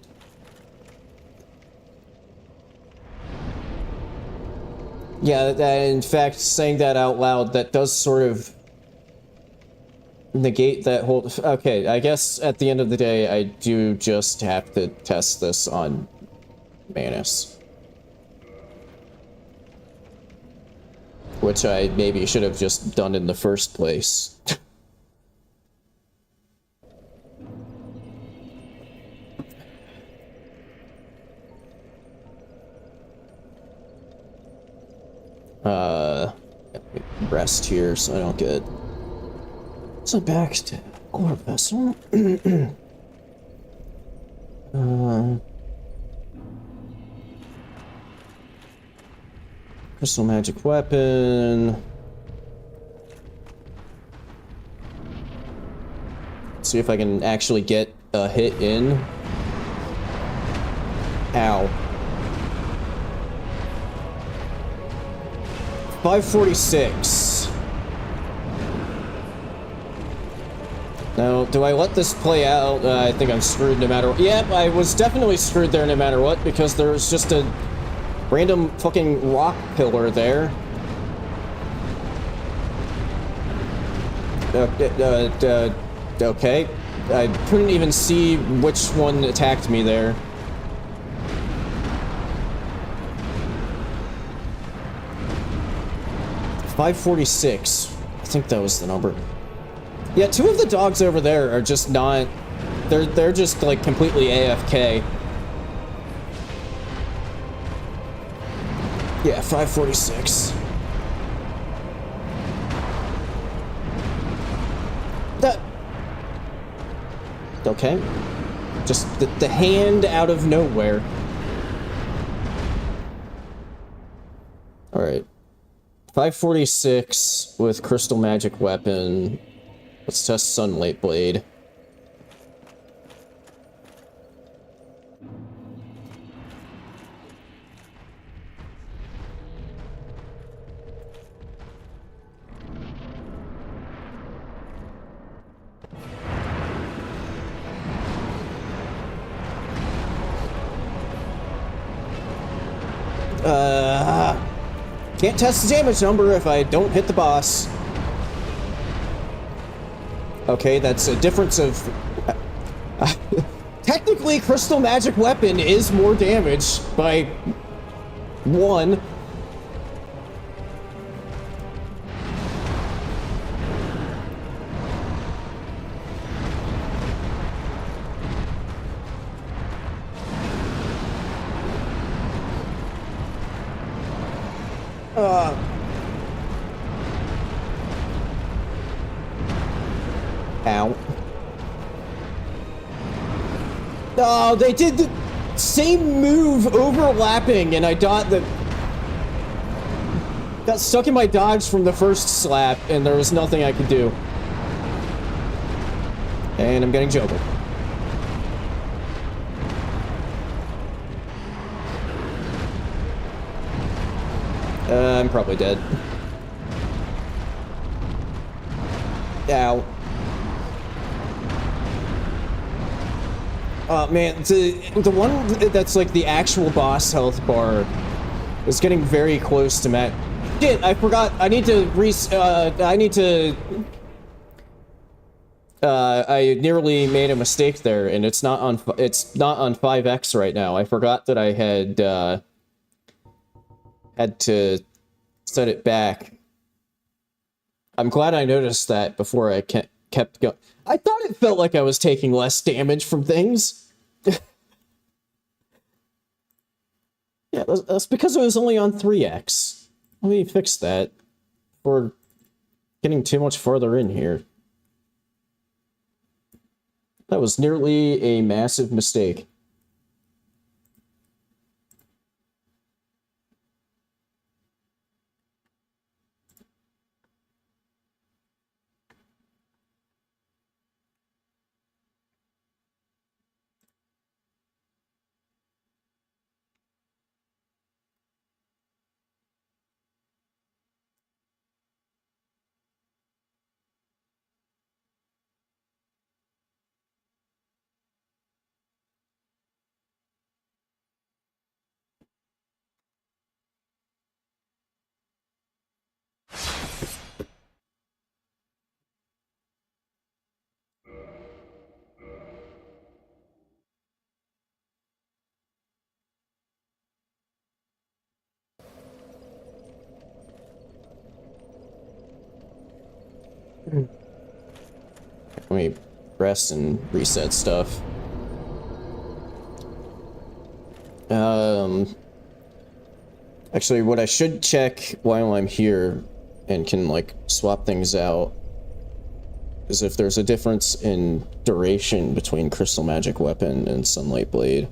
yeah, in fact, saying that out loud, that does sort of negate that whole... Okay, I guess at the end of the day, I do just have to test this on Manus. Which I maybe should have just done in the first place. Rest here so I don't get... So back to core vessel. Crystal magic weapon. See if I can actually get a hit in. Ow. 546. Now, do I let this play out? I think I'm screwed no matter what. Yep, I was definitely screwed there no matter what, because there's just a random fucking rock pillar there. Okay. I couldn't even see which one attacked me there. $546. I think that was the number. Yeah, two of the dogs over there are just not... They're just, like, completely AFK. Yeah, 546. That... Okay. Just the hand out of nowhere. Alright. 546 with Crystal Magic Weapon. Let's test Sunlight Blade. Can't test the damage number if I don't hit the boss. Okay, that's a difference of... Technically, Crystal Magic Weapon is more damage by 1. Ow. Oh, they did the same move overlapping, and I got stuck in my dodge from the first slap, and there was nothing I could do. And I'm getting juggled. I'm probably dead. Ow. Oh man, the one that's like the actual boss health bar is getting very close to Matt. Shit, I forgot. I need to I nearly made a mistake there, and it's not on 5x right now. I forgot that I had to set it back. I'm glad I noticed that before I kept going. I thought it felt like I was taking less damage from things. Yeah, that's because it was only on 3x. Let me fix that. We're getting too much farther in here. That was nearly a massive mistake. Let me rest and reset stuff. Actually, what I should check while I'm here and can, like, swap things out is if there's a difference in duration between Crystal Magic Weapon and Sunlight Blade.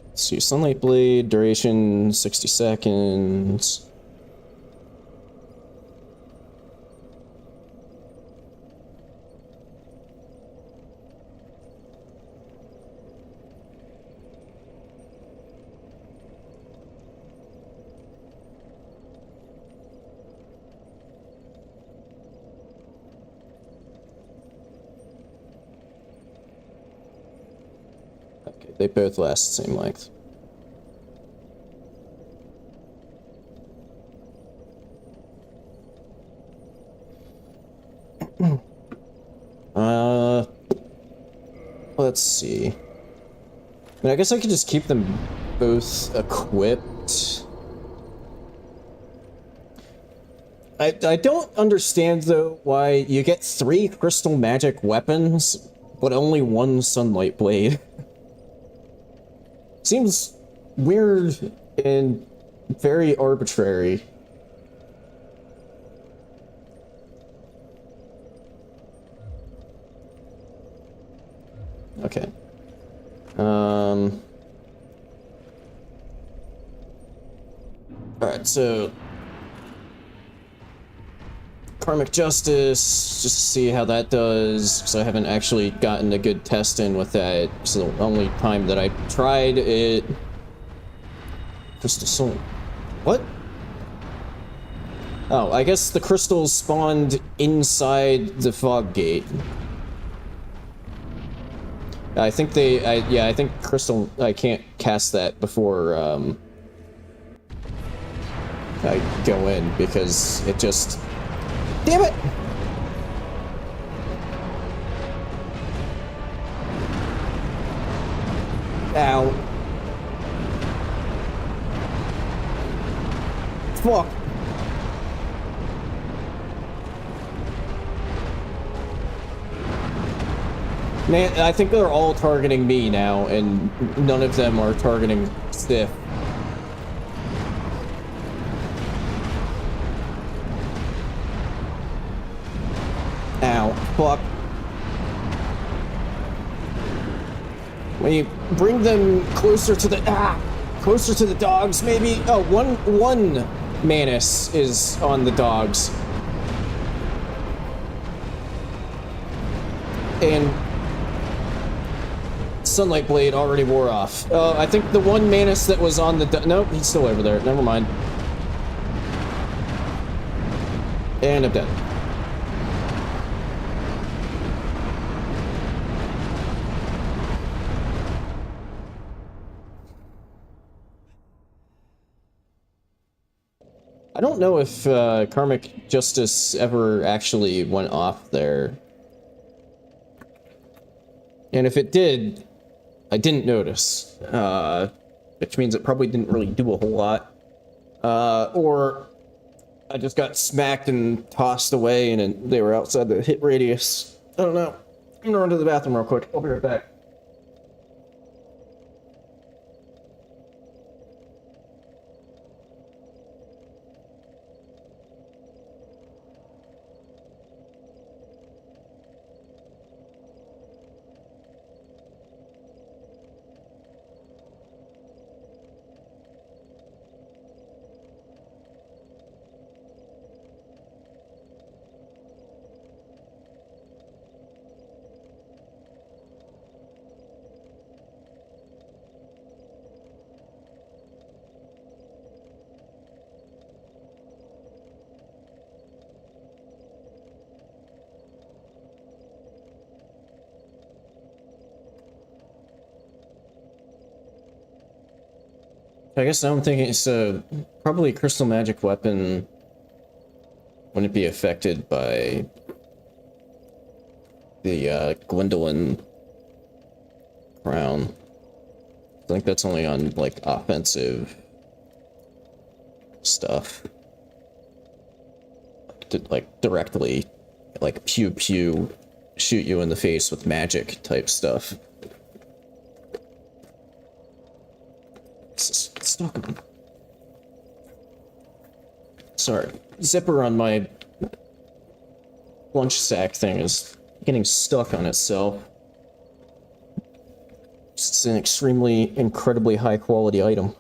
Let's see, Sunlight Blade, duration 60 seconds. Okay, they both last the same length. Let's see. I mean, I guess I could just keep them both equipped. I don't understand, though, why you get 3 crystal magic weapons, but only 1 sunlight blade. Seems weird and very arbitrary. Okay. Alright, so Karmic Justice, just to see how that does, because I haven't actually gotten a good test in with that. So the only time that I tried it... Crystal Soul. What? Oh, I guess the crystals spawned inside the fog gate. I think yeah, I think crystal, I can't cast that before, I go in, because it just... Damn it! Ow. Fuck. Man, I think they're all targeting me now, and none of them are targeting Stiff. Ow. Fuck. When you bring them closer to the... closer to the dogs, maybe? Oh, one Manus is on the dogs. And... Sunlight Blade already wore off. I think the one Manus that was on the... Nope, he's still over there. Never mind. And I'm dead. I don't know if Karmic Justice ever actually went off there. And if it did, I didn't notice. Which means it probably didn't really do a whole lot. Or I just got smacked and tossed away and they were outside the hit radius. I don't know. I'm gonna run to the bathroom real quick. I'll be right back. I guess now I'm thinking it's probably a crystal magic weapon wouldn't be affected by the Gwendolyn crown. I think that's only on like offensive stuff. To, like directly like pew pew shoot you in the face with magic type stuff. Stuck on. Sorry, zipper on my lunch sack thing is getting stuck on itself. It's an extremely, incredibly high quality item.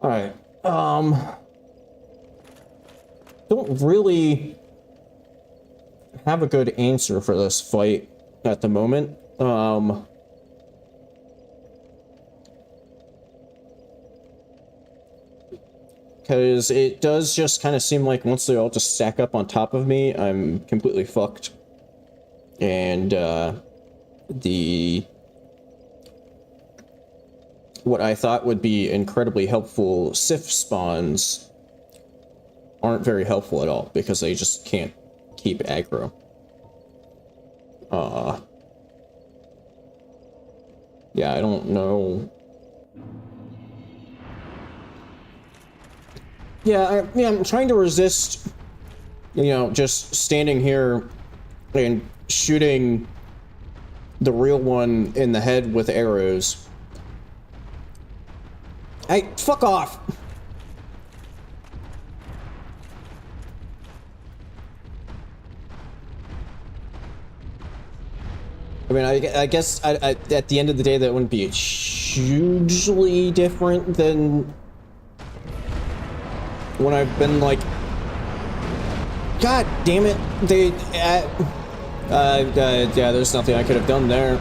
Alright, don't really have a good answer for this fight at the moment. Because it does just kind of seem like once they all just stack up on top of me, I'm completely fucked. And, what I thought would be incredibly helpful Sif spawns aren't very helpful at all, because they just can't keep aggro. Yeah, I don't know. Yeah, I'm trying to resist, you know, just standing here and shooting the real one in the head with arrows. Hey, fuck off! I mean, I guess at the end of the day, that wouldn't be hugely different than when I've been like, God damn it, they, yeah, there's nothing I could have done there.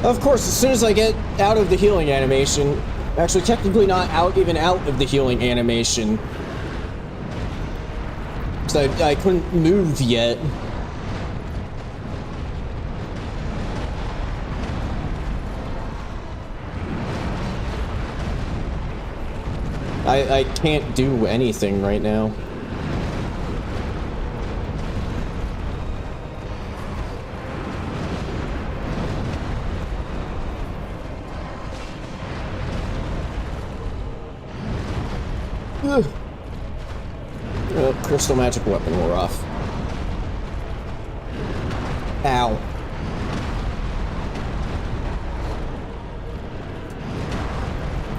Of course, as soon as I get out of the healing animation, actually technically not even out of the healing animation, because I couldn't move yet. I can't do anything right now. Crystal magic weapon wore off. Ow.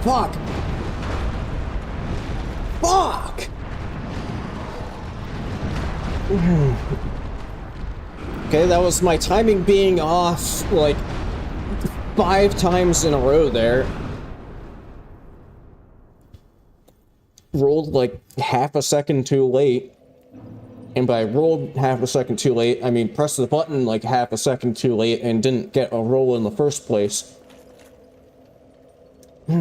Fuck! Fuck! Okay, that was my timing being off, like, 5 times in a row there. Rolled like half a second too late. And by rolled half a second too late, I mean pressed the button like half a second too late and didn't get a roll in the first place. But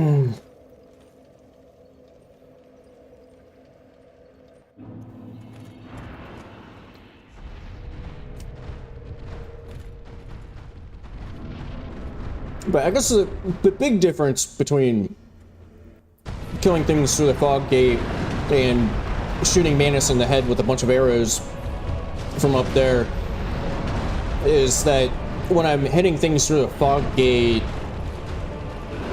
I guess the big difference between killing things through the fog gate and shooting Manus in the head with a bunch of arrows from up there is that when I'm hitting things through the fog gate,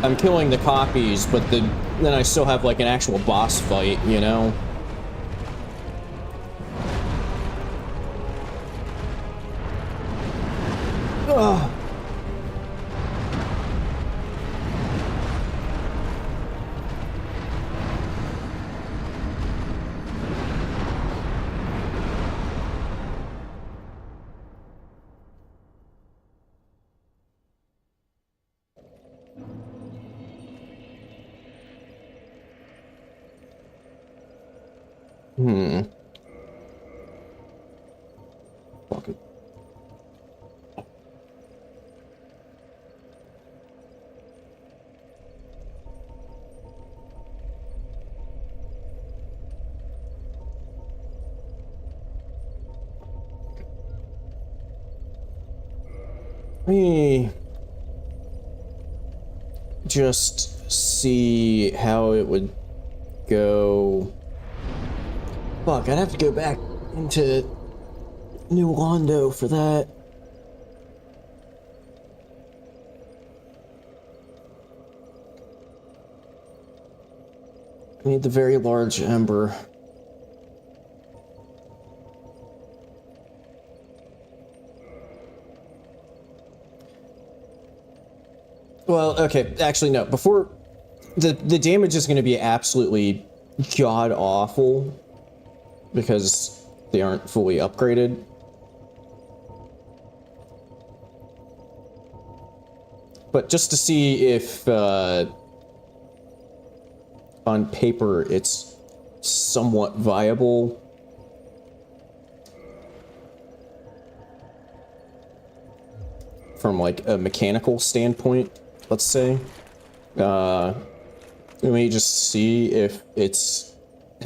I'm killing the copies, but then I still have like an actual boss fight, you know? Ugh. Fuck it. Let me just see how it would go. Fuck, I'd have to go back into New Londo for that. I need the very large ember. Well, okay, actually no, before the damage is going to be absolutely god awful because they aren't fully upgraded. But just to see if on paper it's somewhat viable. From like a mechanical standpoint, let's say. Let me just see if it's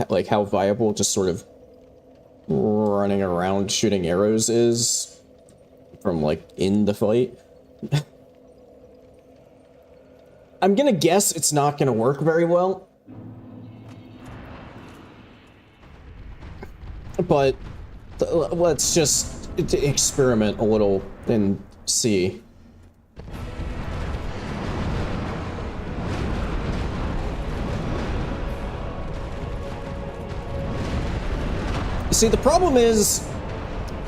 like how viable just sort of running around shooting arrows is from like in the fight. I'm gonna guess it's not gonna work very well. But let's just experiment a little and see. See, the problem is,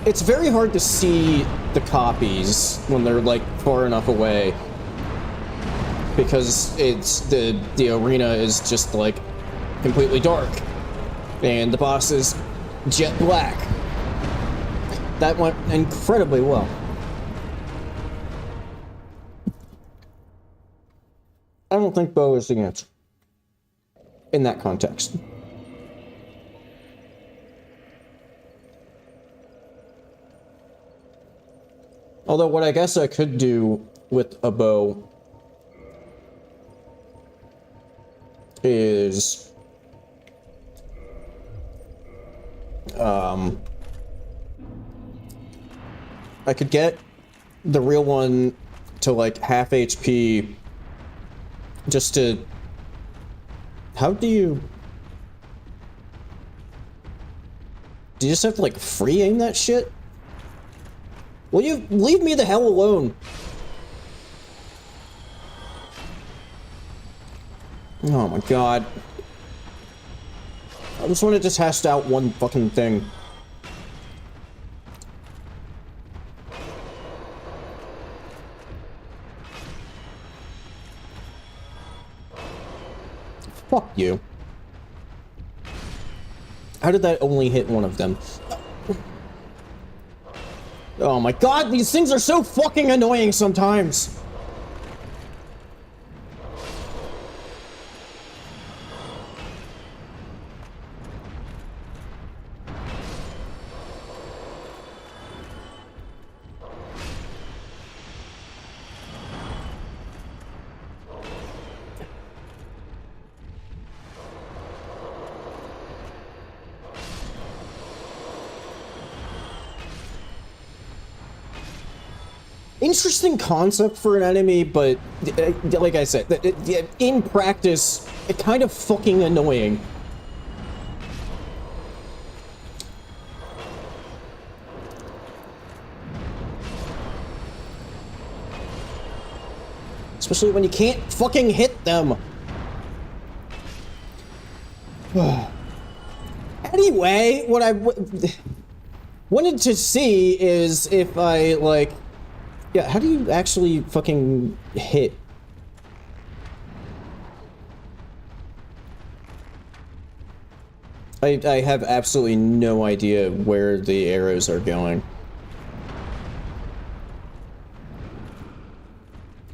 it's very hard to see the copies when they're like far enough away. Because it's the arena is just like completely dark. And the boss is jet black. That went incredibly well. I don't think bow is the answer in that context. Although what I guess I could do with a bow is I could get the real one to like half HP just to... How do you... Do you just have to like free aim that shit? Will you leave me the hell alone? Oh my god. I just wanted to test out one fucking thing. Fuck you. How did that only hit one of them? Oh my god, these things are so fucking annoying sometimes! Interesting concept for an enemy, but like I said, in practice, it kind of fucking annoying. Especially when you can't fucking hit them. Anyway, what I wanted to see is if I, like... Yeah, how do you actually fucking hit? I have absolutely no idea where the arrows are going.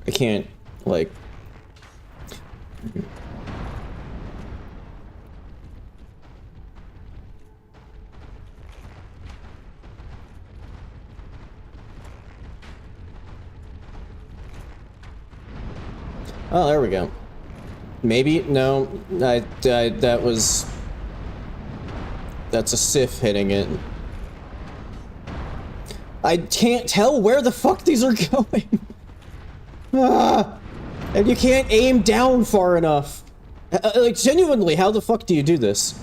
I can't, like... Oh, there we go. Maybe? No. That was... That's a Sif hitting it. I can't tell where the fuck these are going. Ah, and you can't aim down far enough. Like, genuinely, how the fuck do you do this?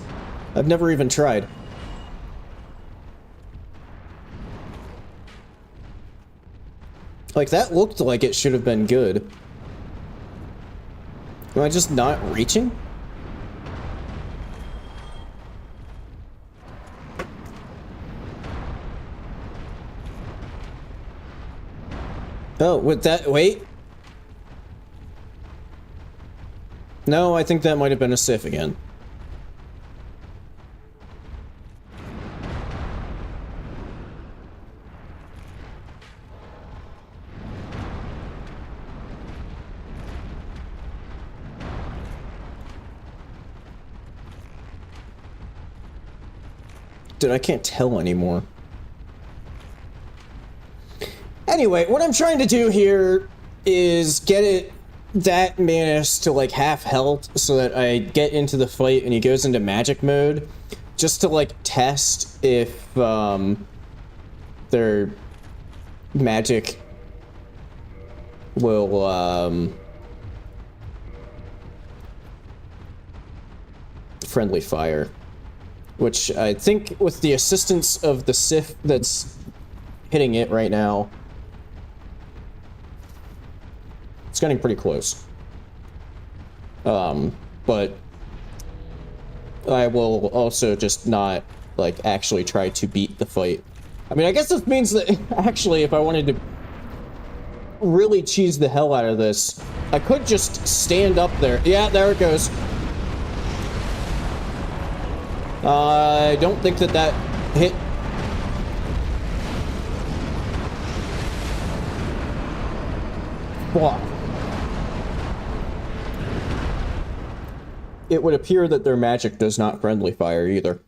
I've never even tried. Like, that looked like it should have been good. Am I just not reaching? Oh, with that, wait. No, I think that might have been a Sif again. Dude, I can't tell anymore. Anyway, what I'm trying to do here is get that Manus to like half health so that I get into the fight and he goes into magic mode, just to like test if their magic will friendly fire. Which I think with the assistance of the Sif that's hitting it right now, it's getting pretty close. But I will also just not, like, actually try to beat the fight. I mean, I guess this means that, actually, if I wanted to really cheese the hell out of this, I could just stand up there. Yeah, there it goes. I don't think that hit. Fuck. It would appear that their magic does not friendly fire either.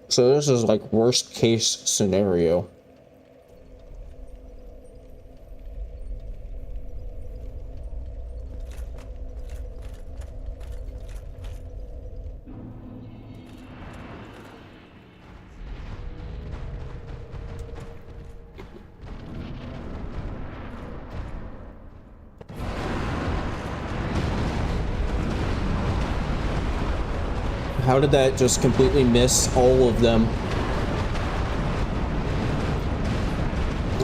So this is like worst case scenario. How did that just completely miss all of them?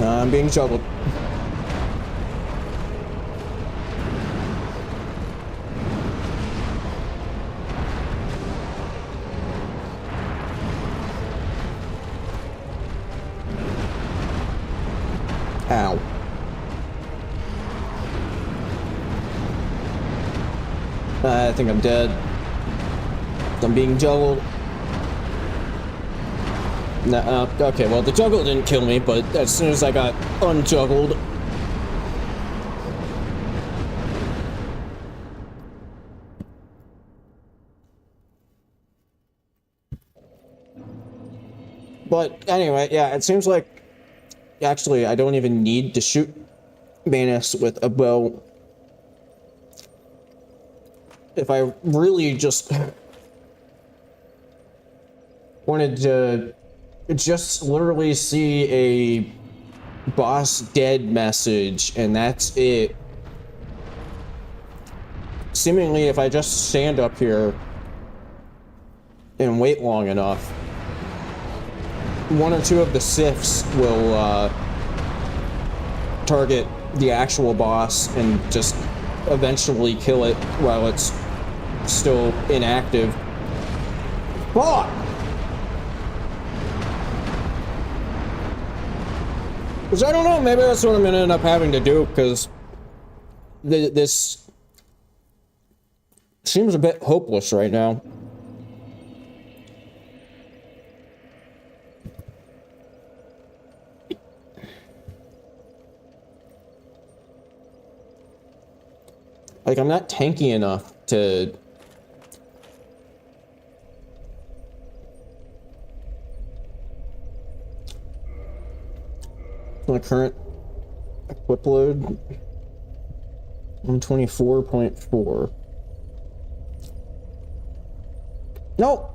I'm being juggled. Ow. I think I'm dead. I'm being juggled. Nah, okay, well, the juggle didn't kill me, but as soon as I got unjuggled... But anyway, yeah, it seems like... Actually, I don't even need to shoot Manus with a bow. If I really just wanted to just literally see a boss dead message and that's it. Seemingly, if I just stand up here and wait long enough, one or two of the Sifs will target the actual boss and just eventually kill it while it's still inactive. Fuck! Which I don't know, maybe that's what I'm gonna end up having to do, because this seems a bit hopeless right now. Like, I'm not tanky enough to... My current equip load... 124.4. No!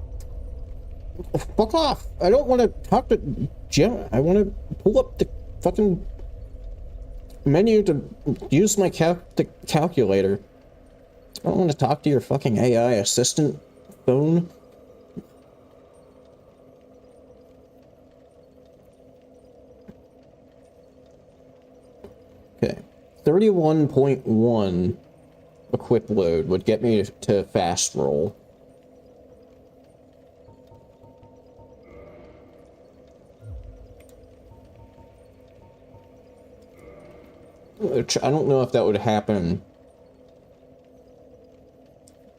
Fuck off! I don't want to talk to Jim. I want to pull up the fucking menu to use my calculator. I don't want to talk to your fucking AI assistant phone. Okay. 31.1 equip load would get me to fast roll. Which I don't know if that would happen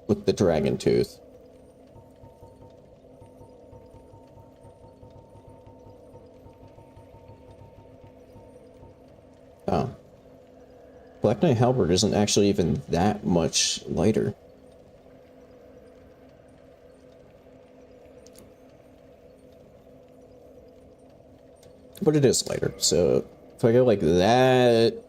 with the Dragon Tooth. Oh. Black Knight Halberd isn't actually even that much lighter. But it is lighter, so if I go like that...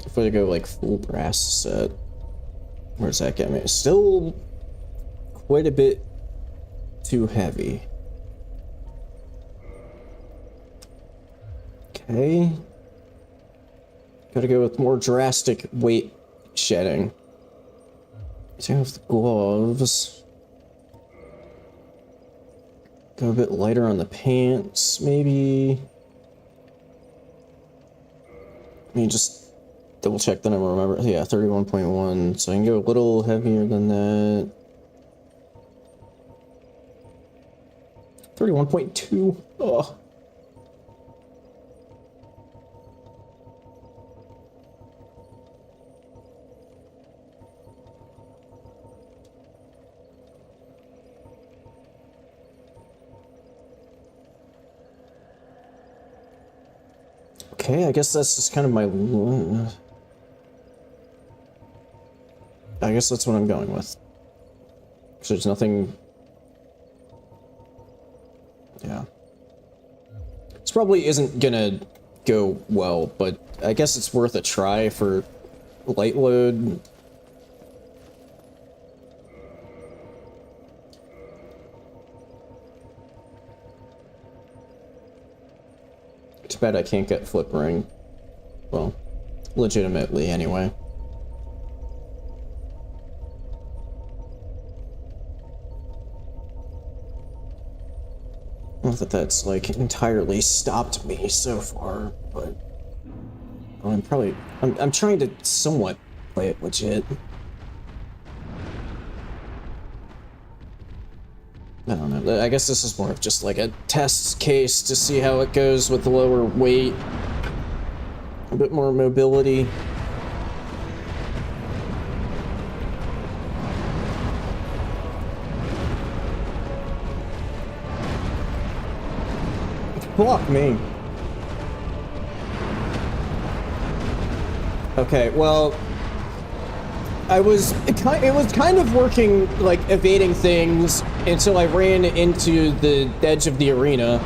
If I go like full brass set, where's that get me? It's still quite a bit too heavy. Okay. Gotta go with more drastic weight shedding. Same with the gloves. Go a bit lighter on the pants, maybe. I mean, just double check that I remember. Yeah, 31.1. So I can go a little heavier than that. 31.2. Oh. Okay, I guess that's just kind of my... I guess that's what I'm going with. Because there's nothing... Yeah. This probably isn't gonna go well, but I guess it's worth a try for light load. Too bad I can't get flip ring. Well, legitimately anyway. Not that that's like entirely stopped me so far, but well, I'm trying to somewhat play it legit. I don't know. I guess this is more of just like a test case to see how it goes with the lower weight. A bit more mobility. Fuck me. Okay, well, it was kind of working, like, evading things until I ran into the edge of the arena.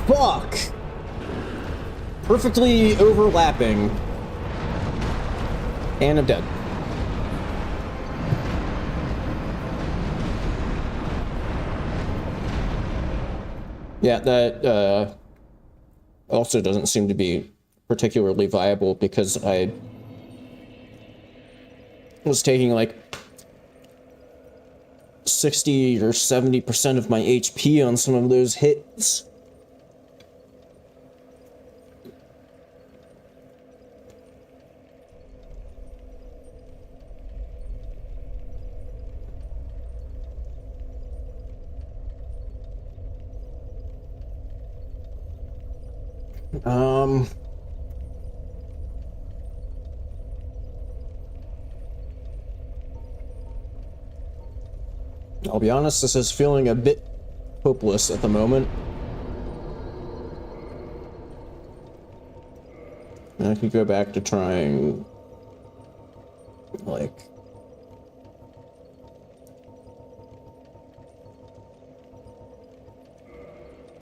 Fuck! Perfectly overlapping. And I'm dead. Yeah, that also doesn't seem to be particularly viable because I was taking like 60 or 70% of my HP on some of those hits. I'll be honest, this is feeling a bit hopeless at the moment. I could go back to trying, like...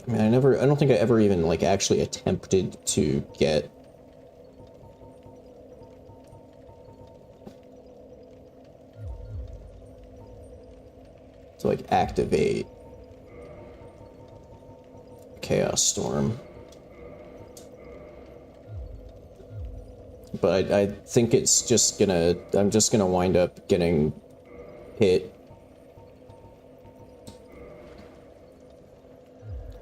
I mean, I don't think I ever even, like, actually attempted to get... to, like, activate Chaos Storm. But I think it's just gonna... I'm just gonna wind up getting hit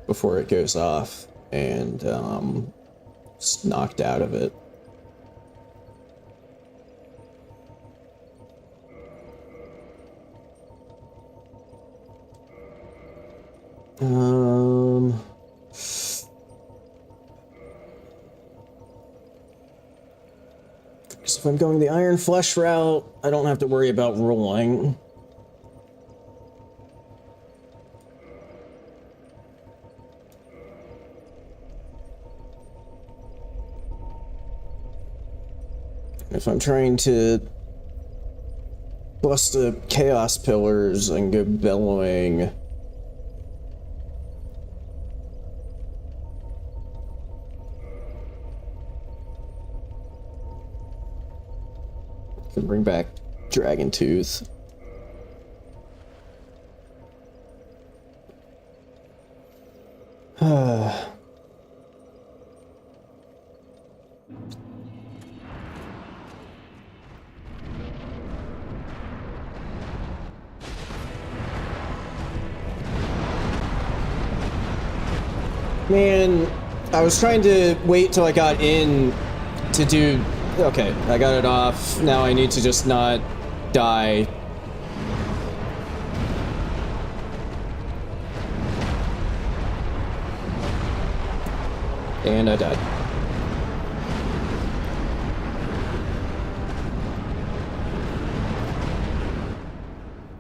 before it goes off, and just knocked out of it. If I'm going the Iron Flesh route, I don't have to worry about rolling. If I'm trying to bust the Chaos Pillars and go bellowing, I can bring back Dragon Tooth. Man, I was trying to wait till I got in to do... Okay, I got it off. Now I need to just not die. And I died.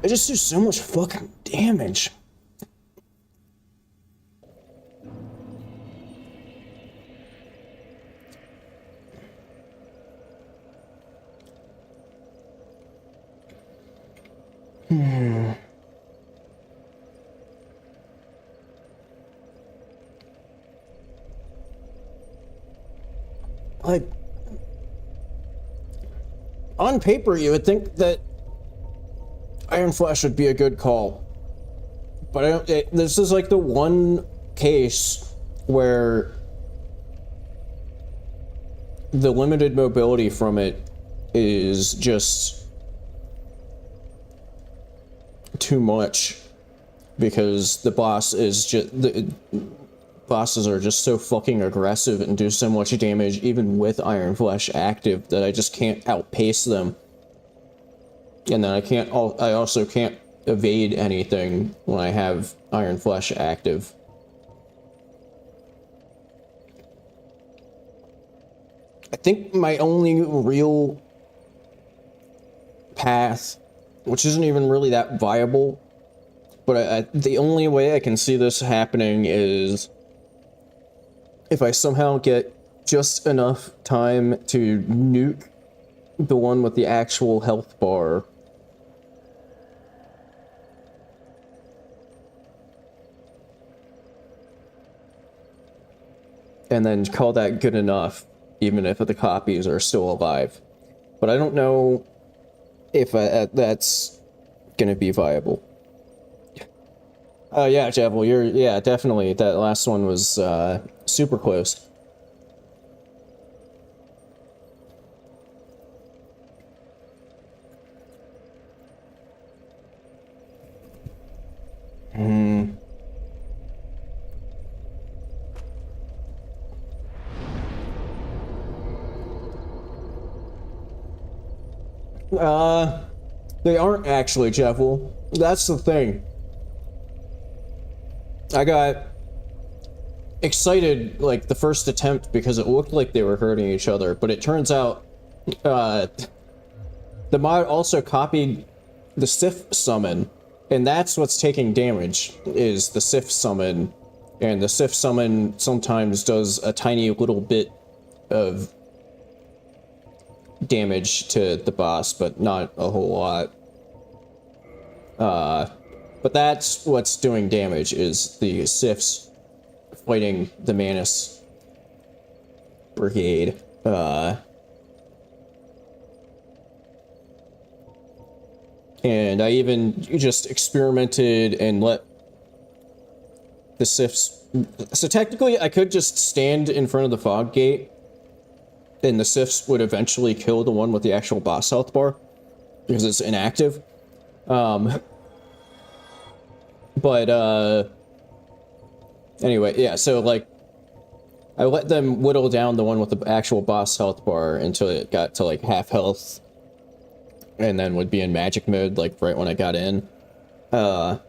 I just do so much fucking damage. Like, on paper, you would think that Iron Flesh would be a good call. But I don't, this is like the one case where the limited mobility from it is just too much, because the boss is just bosses are just so fucking aggressive and do so much damage even with Iron Flesh active that I just can't outpace them. And then I also can't evade anything when I have Iron Flesh active. I think my only real path, which isn't even really that viable, but the only way I can see this happening is if I somehow get just enough time to nuke the one with the actual health bar. And then call that good enough, even if the copies are still alive. But I don't know if that's gonna be viable. Yeah, Javel, yeah, definitely. That last one was, super close. They aren't actually, Javel. That's the thing. I got excited, like, the first attempt because it looked like they were hurting each other, but it turns out, the mod also copied the Sif summon, and that's what's taking damage, is the Sif summon, and the Sif summon sometimes does a tiny little bit of damage to the boss, but not a whole lot. But that's what's doing damage, is the Sifs fighting the Manus brigade. And I even just experimented and let the Sifs... So technically, I could just stand in front of the fog gate, and the Sifs would eventually kill the one with the actual boss health bar, because it's inactive. Anyway, yeah, so, like, I let them whittle down the one with the actual boss health bar until it got to, like, half health, and then would be in magic mode, like, right when I got in. And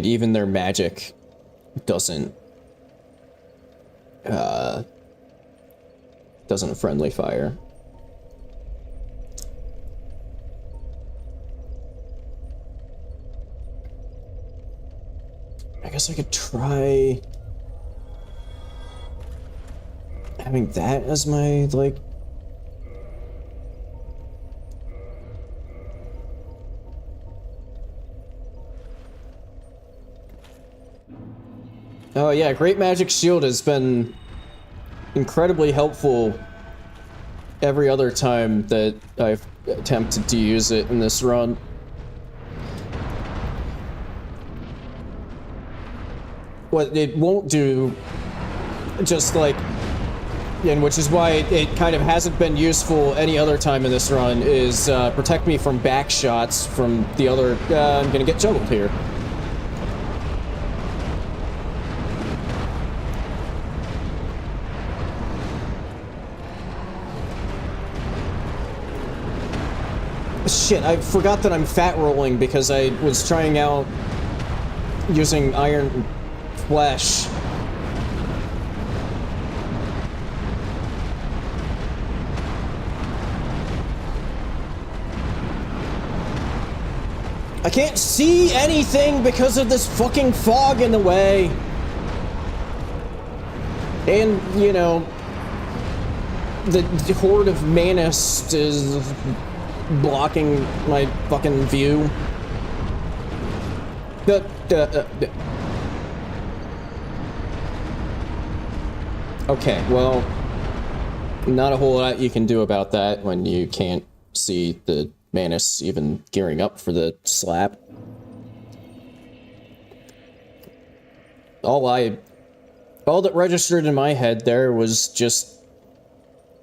even their magic doesn't friendly fire. I guess I could try having that as my, like... Oh yeah, Great Magic Shield has been incredibly helpful every other time that I've attempted to use it in this run. What it won't do, just like, and which is why it kind of hasn't been useful any other time in this run, is protect me from back shots from the other... I'm gonna get juggled here. Shit, I forgot that I'm fat rolling because I was trying out using Iron Flesh. I can't see anything because of this fucking fog in the way. And, you know, the horde of Manus is blocking my fucking view. Okay, well, not a whole lot you can do about that when you can't see the Manus even gearing up for the slap. All that registered in my head there was just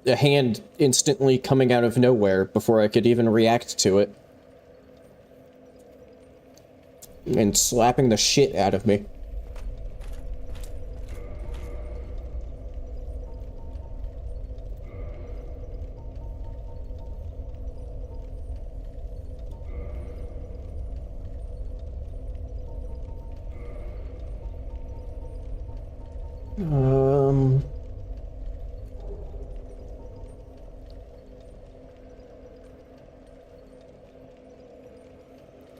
a hand instantly coming out of nowhere before I could even react to it. and slapping the shit out of me.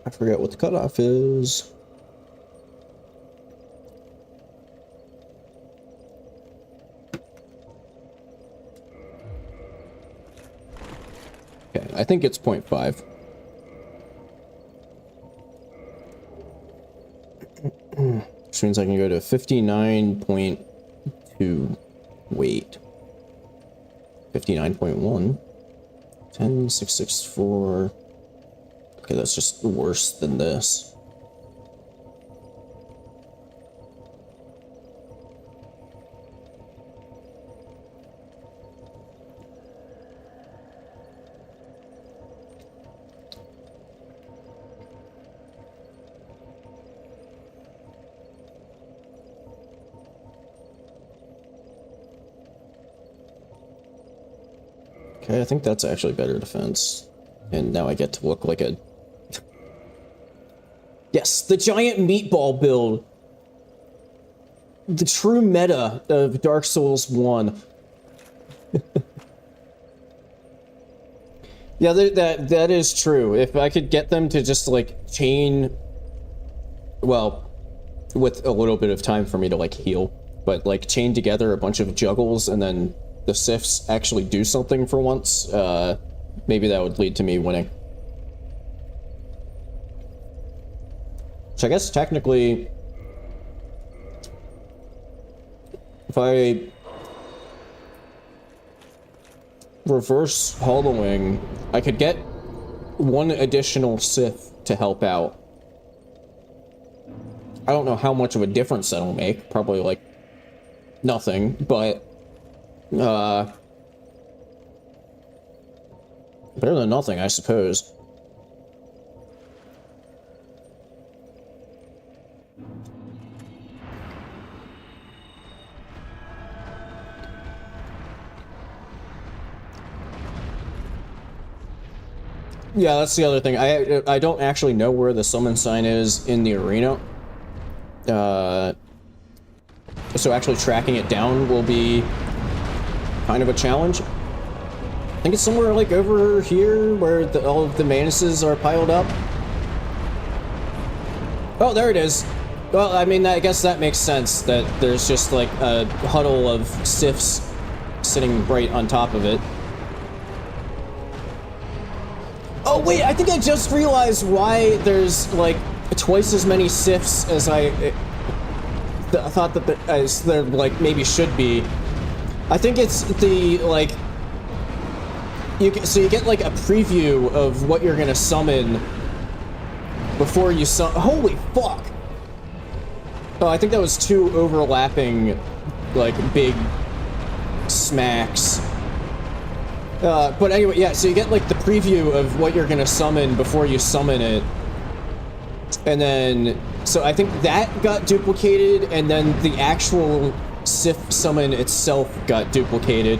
I forget what the cutoff is. Okay, I think it's 0.5. Which means I can go to 59.2. Wait. 59.1. 10,664. Okay, that's just worse than this. Okay, I think that's actually better defense. And now I get to look like a... Yes, the giant meatball build. The true meta of Dark Souls 1. Yeah, that is true. If I could get them to just, like, chain... Well, with a little bit of time for me to, like, heal. But, like, chain together a bunch of juggles and then the sifs actually do something for once, maybe that would lead to me winning. So I guess technically, if I reverse hollowing, I could get one additional sif to help out. I don't know how much of a difference that'll make, probably like nothing, but better than nothing, I suppose. Yeah, that's the other thing. I don't actually know where the summon sign is in the arena. So actually tracking it down will be kind of a challenge. I think it's somewhere like over here where all of the Manuses are piled up. Oh, there it is. Well, I mean, I guess that makes sense that there's just like a huddle of sifs sitting right on top of it. Oh wait, I think I just realized why there's like twice as many sifs as I thought that there like maybe should be. I think it's the like so you get like a preview of what you're gonna summon before you holy fuck! Oh, I think that was two overlapping like big smacks. But anyway, yeah, so you get like the preview of what you're gonna summon before you summon it. And then, so I think that got duplicated, and then the actual Sif summon itself got duplicated.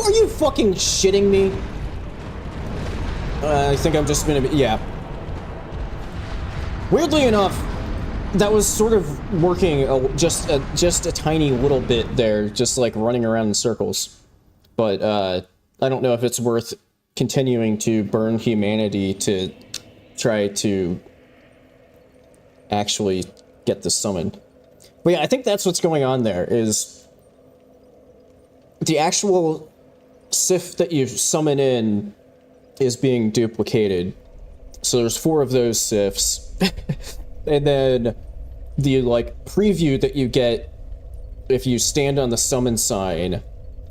Are you fucking shitting me? I think I'm just gonna be, yeah. Weirdly enough, that was sort of working just a tiny little bit there, just like running around in circles. But, I don't know if it's worth continuing to burn humanity to try to actually get this summoned. But yeah, I think that's what's going on there, is the actual Sif that you summon in is being duplicated. So there's 4 of those Sifs. And then the, like, preview that you get if you stand on the summon sign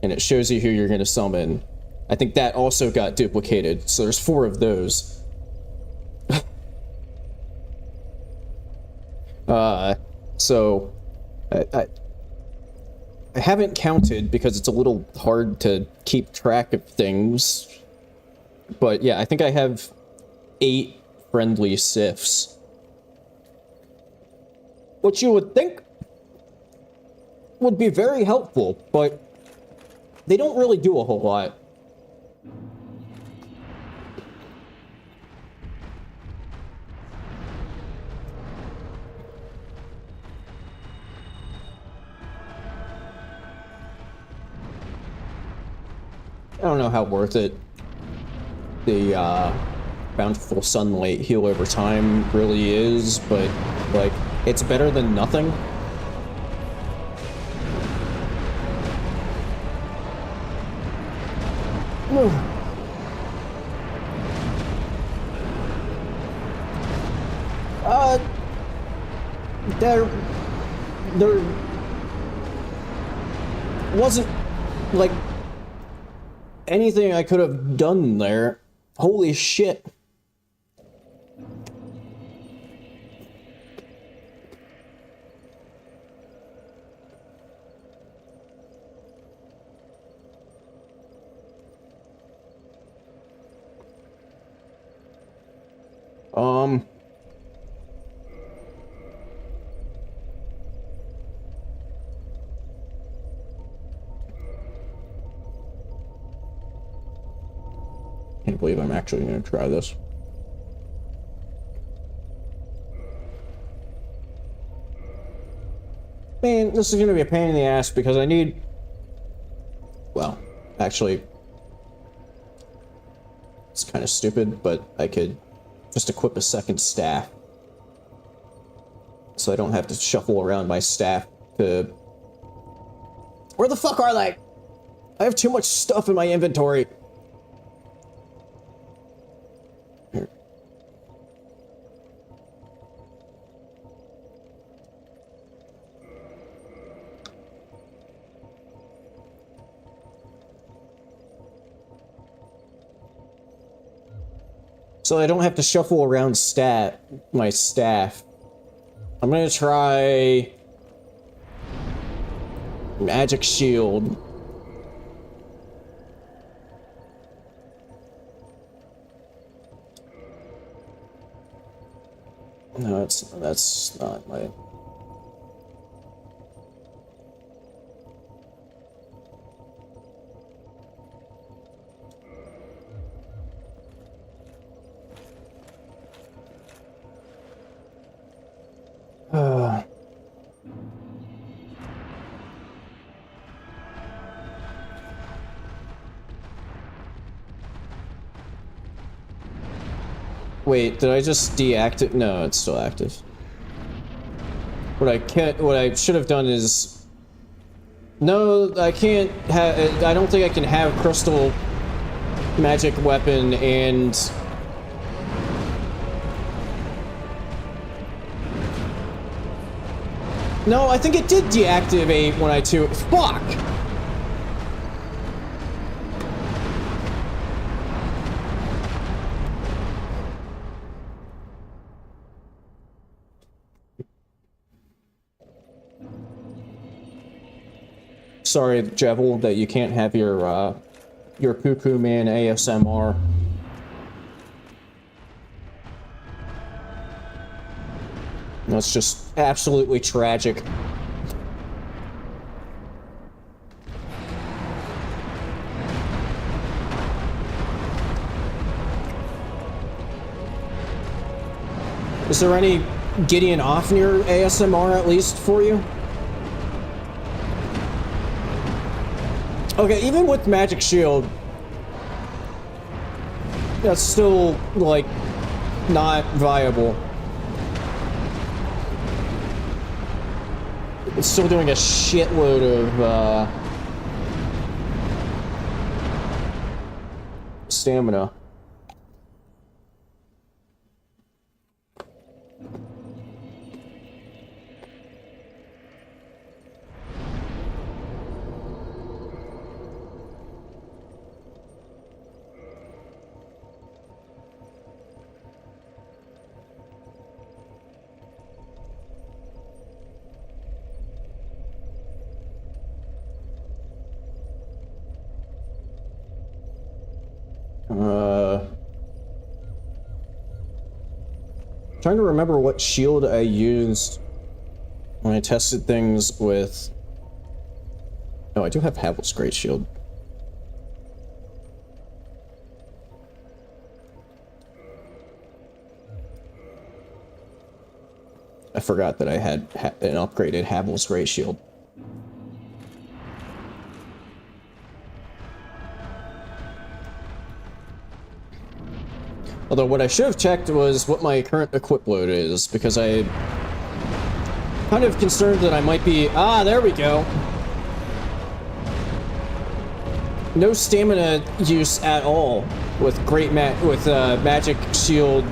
and it shows you who you're going to summon, I think that also got duplicated. So there's 4 of those. So I haven't counted because it's a little hard to keep track of things. But yeah, I think I have 8 friendly Sifs. which you would think would be very helpful, but they don't really do a whole lot. I don't know how worth it the bountiful sunlight heal over time really is, but like it's better than nothing. There wasn't like anything I could have done there. Holy shit. Can't believe I'm actually going to try this. Man, this is going to be a pain in the ass because I need... Well, actually... It's kind of stupid, but I could just equip a second staff. So I don't have to shuffle around my staff to... Where the fuck are they? I have too much stuff in my inventory. Here. So I don't have to shuffle around my staff. I'm gonna try magic shield. No, that's not my... Wait, did I just deactivate? No, it's still active. What I should have done is... No, I can't have... I don't think I can have crystal magic weapon and... No, I think it did deactivate when I Fuck! Sorry, Jevil, that you can't have your Poo-Poo Man ASMR. That's just absolutely tragic. Is there any Gideon Ofnir ASMR at least for you? Okay, even with Magic Shield, that's still, like, not viable. It's still doing a shitload of, stamina. Trying to remember what shield I used when I tested things with... Oh, I do have Havel's Great Shield. I forgot that I had an upgraded Havel's Great Shield. Although what I should have checked was what my current equip load is, because I'm kind of concerned that I might be... Ah, there we go! No stamina use at all with Magic Shield...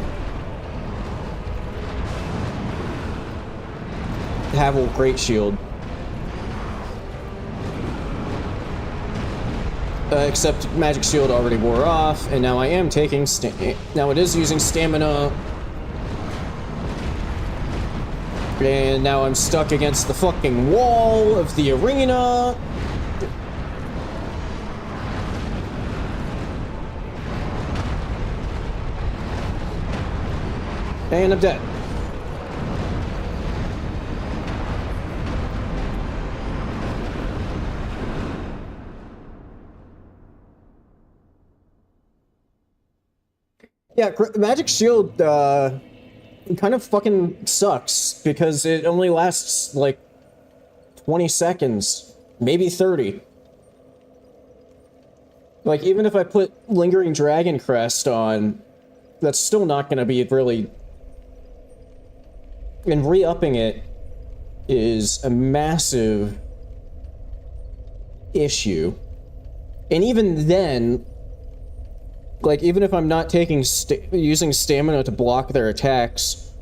Havel Great Shield. Except Magic Shield already wore off, and now I am taking now it is using stamina. And now I'm stuck against the fucking wall of the arena. And I'm dead. Yeah, Magic Shield, kind of fucking sucks, because it only lasts, like, 20 seconds, maybe 30. Like, even if I put Lingering Dragon Crest on, that's still not gonna be really... And re-upping it is a massive issue. And even then... Like, even if I'm not taking using stamina to block their attacks,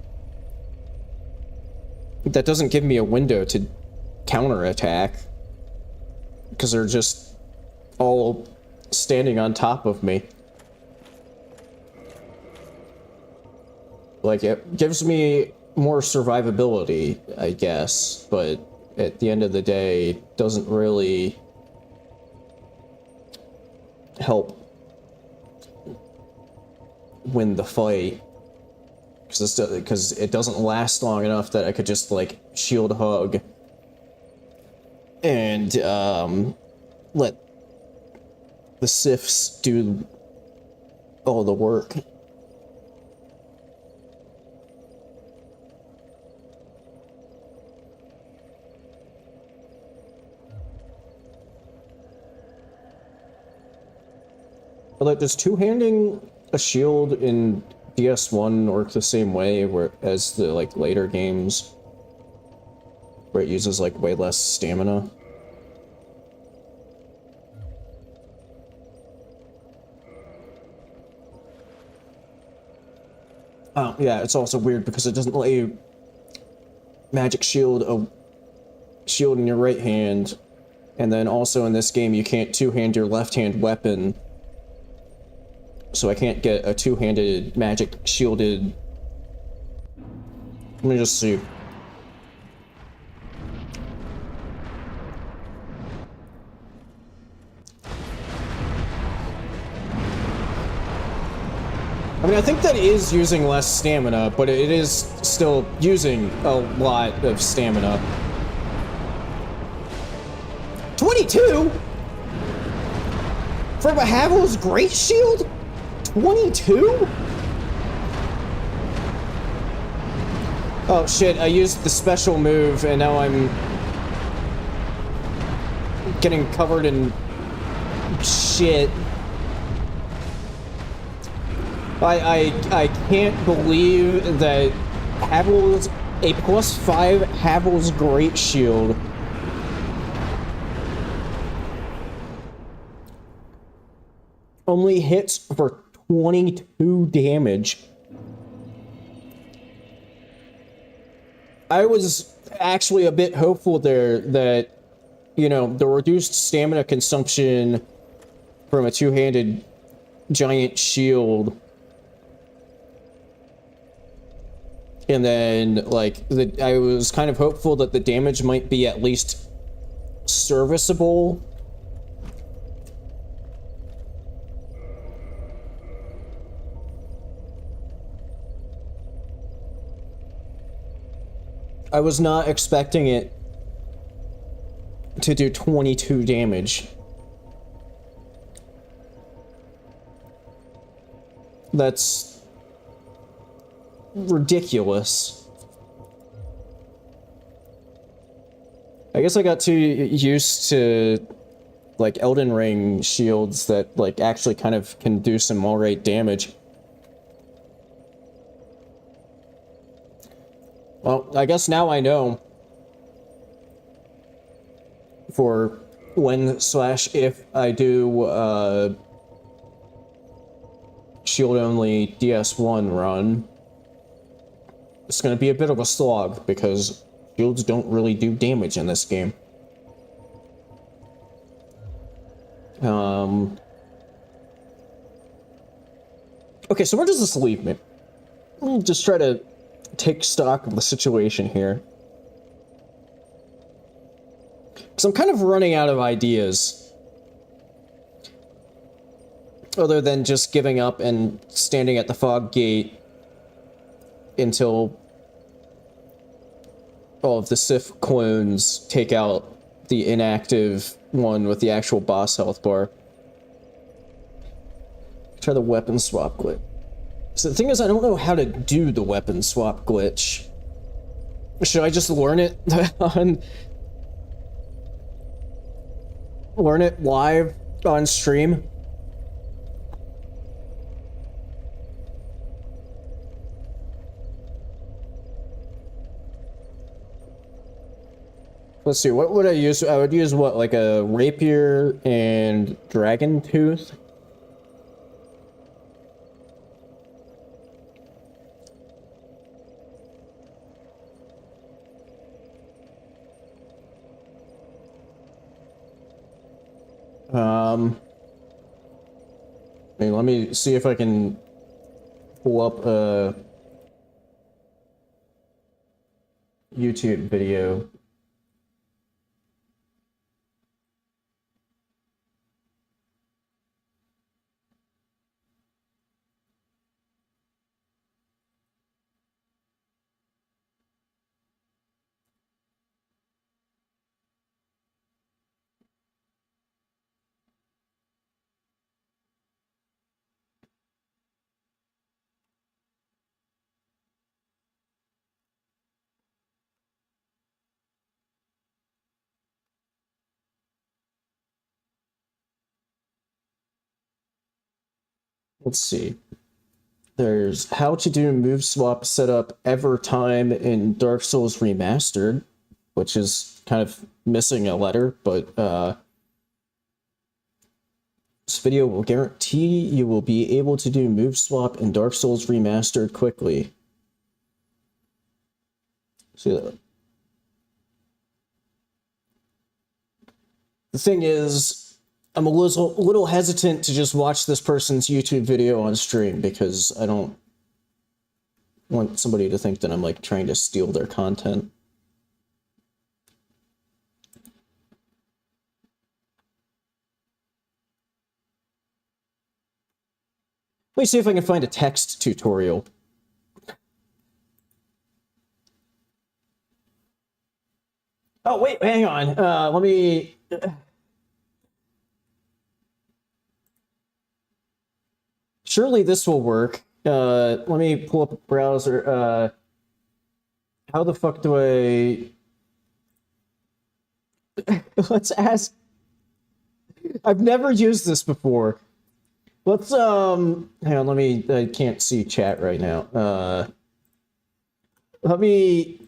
that doesn't give me a window to counterattack, because they're just all standing on top of me. Like, it gives me more survivability, I guess, but at the end of the day, it doesn't really help win the fight, because it doesn't last long enough that I could just, like, shield hug and let the Sifs do all the work. But, like, does two-handing a shield in DS1 work the same way as the, like, later games, where it uses, like, way less stamina? Oh, yeah, it's also weird because it doesn't let you Magic Shield a shield in your right hand, and then also in this game you can't two-hand your left-hand weapon. So I can't get a two-handed magic shielded... Let me just see. I mean, I think that is using less stamina, but it is still using a lot of stamina. 22? From a Havel's Great Shield? 22? Oh shit, I used the special move and now I'm getting covered in shit. I can't believe that Havel's, a +5 Havel's Great Shield only hits for 22 damage. I was actually a bit hopeful there that, you know, the reduced stamina consumption from a two-handed giant shield, and then, like, I was kind of hopeful that the damage might be at least serviceable. I was not expecting it to do 22 damage. That's ridiculous. I guess I got too used to like Elden Ring shields that like actually kind of can do some alright damage. Well, I guess now I know for when/if I do shield only DS1 run, it's gonna be a bit of a slog because shields don't really do damage in this game. Okay, so where does this leave me? Let me just try to take stock of the situation here. Because I'm kind of running out of ideas. Other than just giving up and standing at the fog gate until all of the Sith clones take out the inactive one with the actual boss health bar. Try the weapon swap glitch. So the thing is, I don't know how to do the weapon swap glitch. Should I just learn it learn it live on stream? Let's see, what would I use? I would use what, like a rapier and dragon tooth? I mean, let me see if I can pull up a YouTube video. Let's see. There's how to do move swap setup ever time in Dark Souls Remastered, which is kind of missing a letter, but this video will guarantee you will be able to do move swap in Dark Souls Remastered quickly. See that? The thing is, I'm a little hesitant to just watch this person's YouTube video on stream because I don't want somebody to think that I'm like trying to steal their content. Let me see if I can find a text tutorial. Oh, wait, hang on. Let me... Surely this will work. Let me pull up a browser. How the fuck do I... Let's ask... I've never used this before. Let's, hang on, let me... I can't see chat right now. Let me...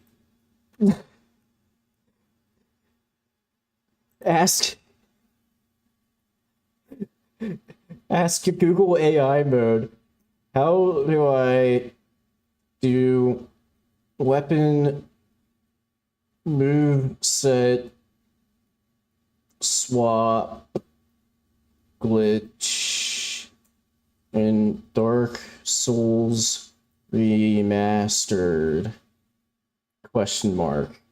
Ask Google AI mode, how do I do weapon move set swap glitch in Dark Souls Remastered? Question mark.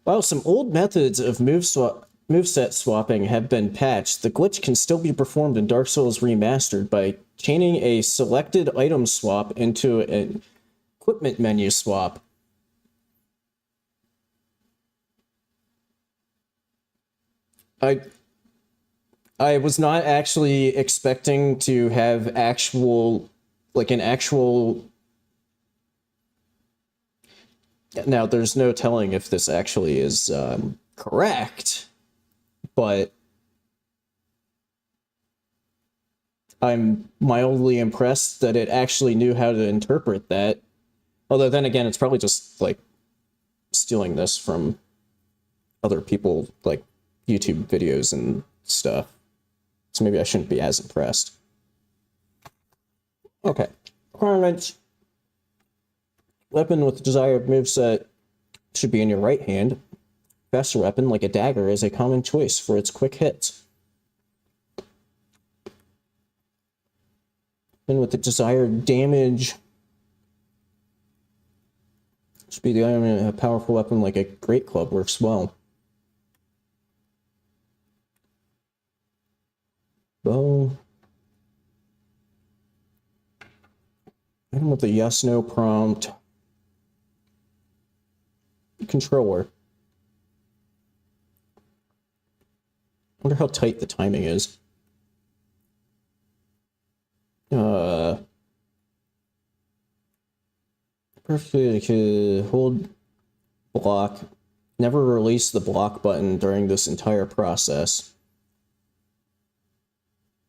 While some old methods of moveset swapping have been patched, the glitch can still be performed in Dark Souls Remastered by chaining a selected item swap into an equipment menu swap. I was not actually expecting to have actual, like an actual... Now, there's no telling if this actually is correct, but I'm mildly impressed that it actually knew how to interpret that. Although then again, it's probably just, like, stealing this from other people, like, YouTube videos and stuff. So maybe I shouldn't be as impressed. Okay. Requirements. Weapon with desired moveset should be in your right hand. Faster weapon, like a dagger, is a common choice for its quick hits. And with the desired damage should be the item. A powerful weapon like a great club works well. Bow. Item with the yes/no prompt. Controller. Wonder how tight the timing is. Perfectly hold block. Never release the block button during this entire process.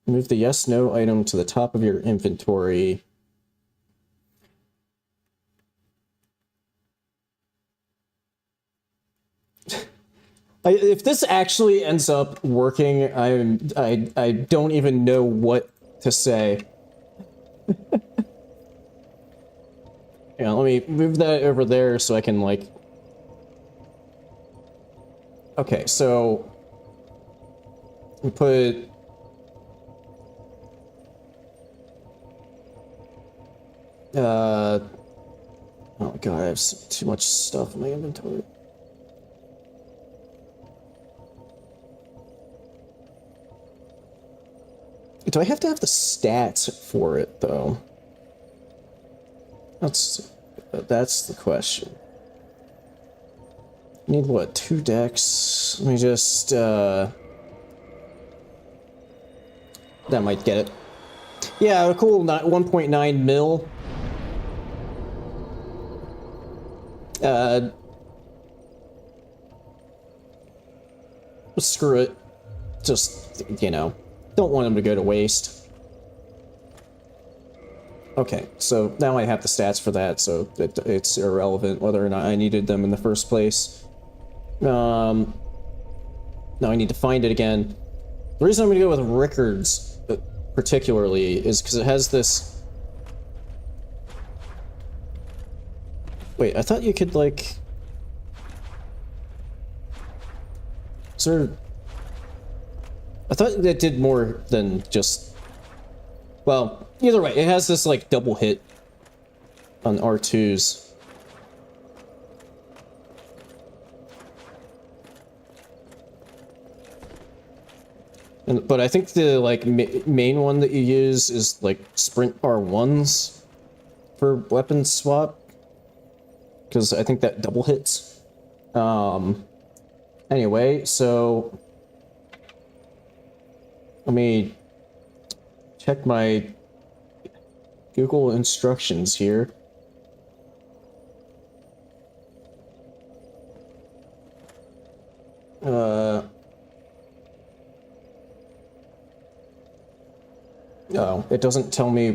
Move the yes/no item to the top of your inventory. If this actually ends up working, I don't even know what to say. Yeah, let me move that over there so I can, like... Okay, so... we put... oh god, I have too much stuff in my inventory. Do I have to have the stats for it, though? That's the question. Need what? 2 decks? Let me just, that might get it. Yeah, cool, 1.9 mil. Screw it. Just, you know, don't want them to go to waste. Okay, so now I have the stats for that, so it's irrelevant whether or not I needed them in the first place. Now I need to find it again. The reason I'm going to go with Rickards, particularly, is because it has this... Wait, I thought you could, like... Is there... I thought that did more than just... Well, either way, it has this, like, double hit on R2s. But I think the, like, main one that you use is, like, sprint R1s for weapon swap. Because I think that double hits. Anyway, so... Let me check my Google instructions here. Oh, it doesn't tell me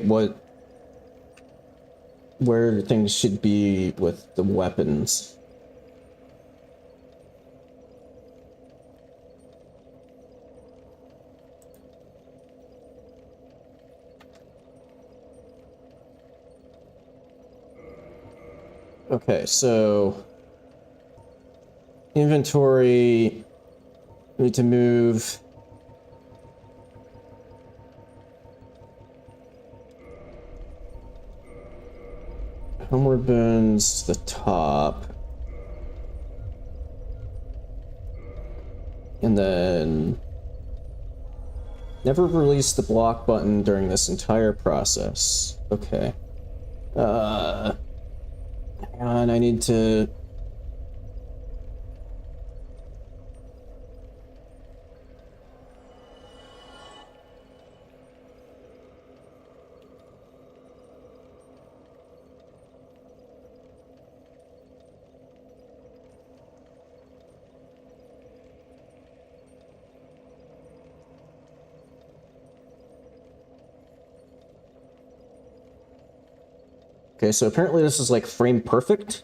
where things should be with the weapons. Okay, so inventory, need to move homeward bones to the top, and then never release the block button during this entire process. Okay. And I need to... Okay, so apparently this is like frame perfect.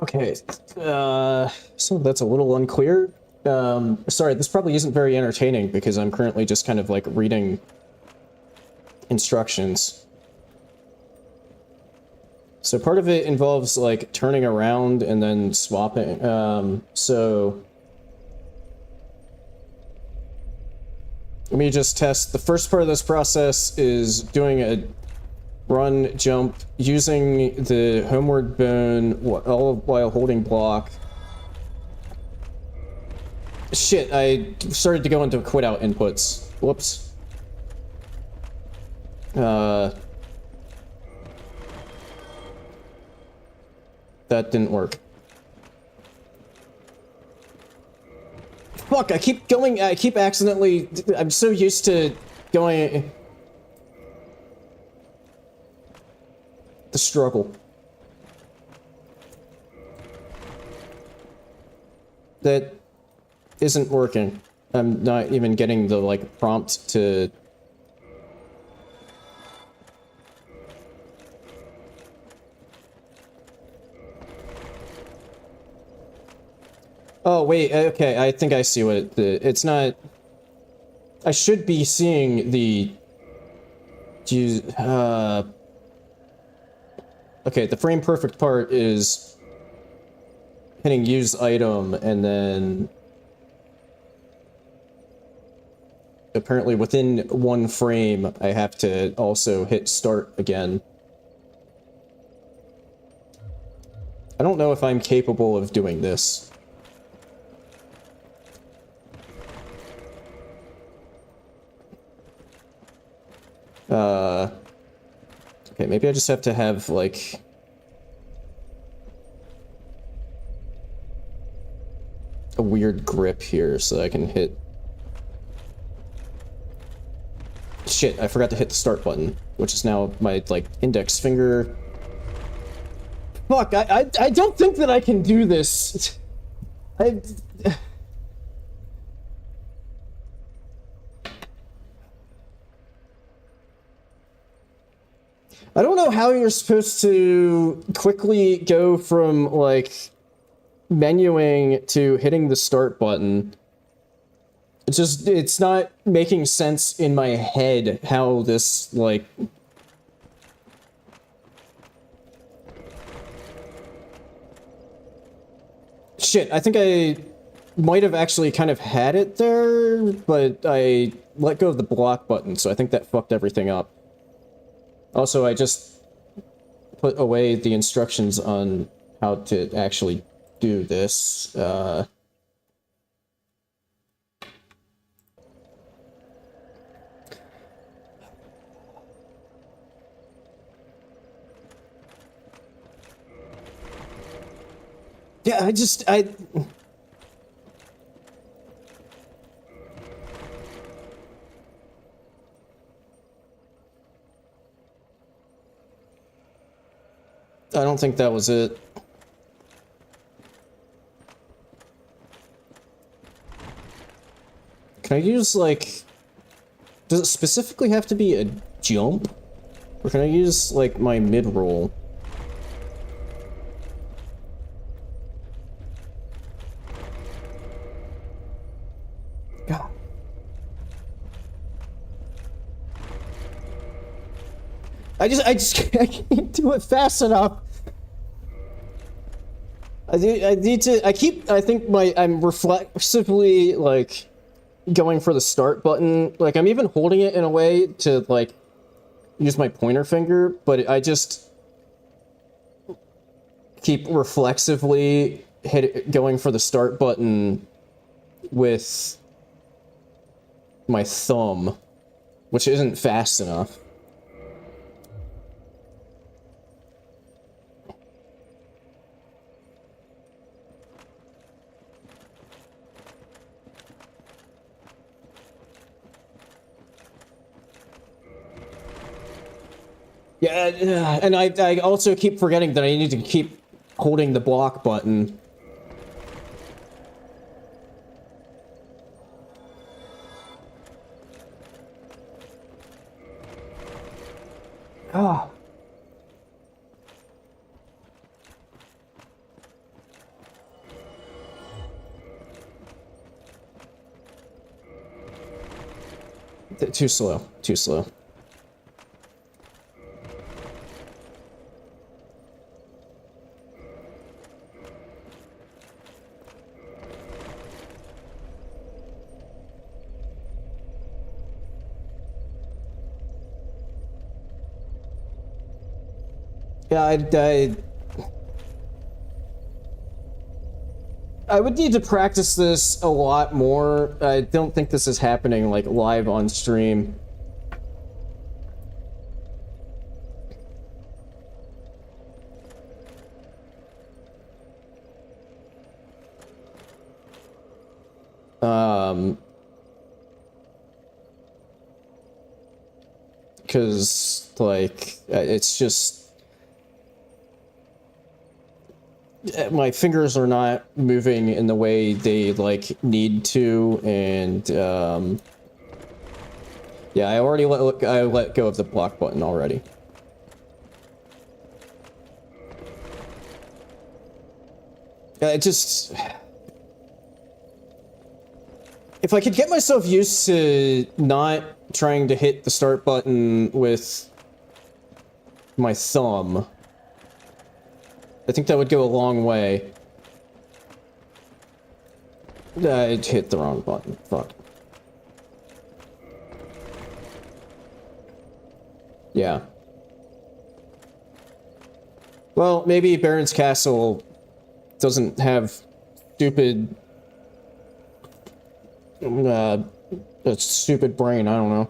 Okay, so that's a little unclear. Sorry, this probably isn't very entertaining because I'm currently just kind of like reading instructions. So part of it involves like turning around and then swapping. So let me just test. The first part of this process is doing a run, jump, using the homeward bone, all while holding block. Shit, I started to go into quit out inputs. Whoops. That didn't work. Fuck, I keep accidentally, I'm so used to going... The struggle. That isn't working. I'm not even getting the, like, prompt to... Oh, wait, okay, I think I see what it's not... I should be seeing the... Okay, the frame perfect part is hitting use item, and then apparently within one frame I have to also hit start again. I don't know if I'm capable of doing this. Okay, maybe I just have to have, like... a weird grip here so that I can hit... Shit, I forgot to hit the start button, which is now my, like, index finger. Fuck, I don't think that I can do this. I don't know how you're supposed to quickly go from, like, menuing to hitting the start button. It's not making sense in my head how this, like... Shit, I think I might have actually kind of had it there, but I let go of the block button, so I think that fucked everything up. Also, I just put away the instructions on how to actually do this. Yeah, I don't think that was it. Can I use, like... Does it specifically have to be a jump? Or can I use, like, my mid-roll? God. I can't do it fast enough. I need to, I think I'm reflexively, like, going for the start button. Like, I'm even holding it in a way to, like, use my pointer finger, but I just keep reflexively going for the start button with my thumb, which isn't fast enough. Yeah, and I also keep forgetting that I need to keep holding the block button. Ah. Too slow, too slow. Yeah, I would need to practice this a lot more. I don't think this is happening, like, live on stream. Because, like, it's just... my fingers are not moving in the way they, like, need to, and, yeah, I let go of the block button already. It just... if I could get myself used to not trying to hit the start button with my thumb, I think that would go a long way. I hit the wrong button. Fuck. Yeah. Well, maybe Baron's Castle doesn't have stupid... a stupid brain, I don't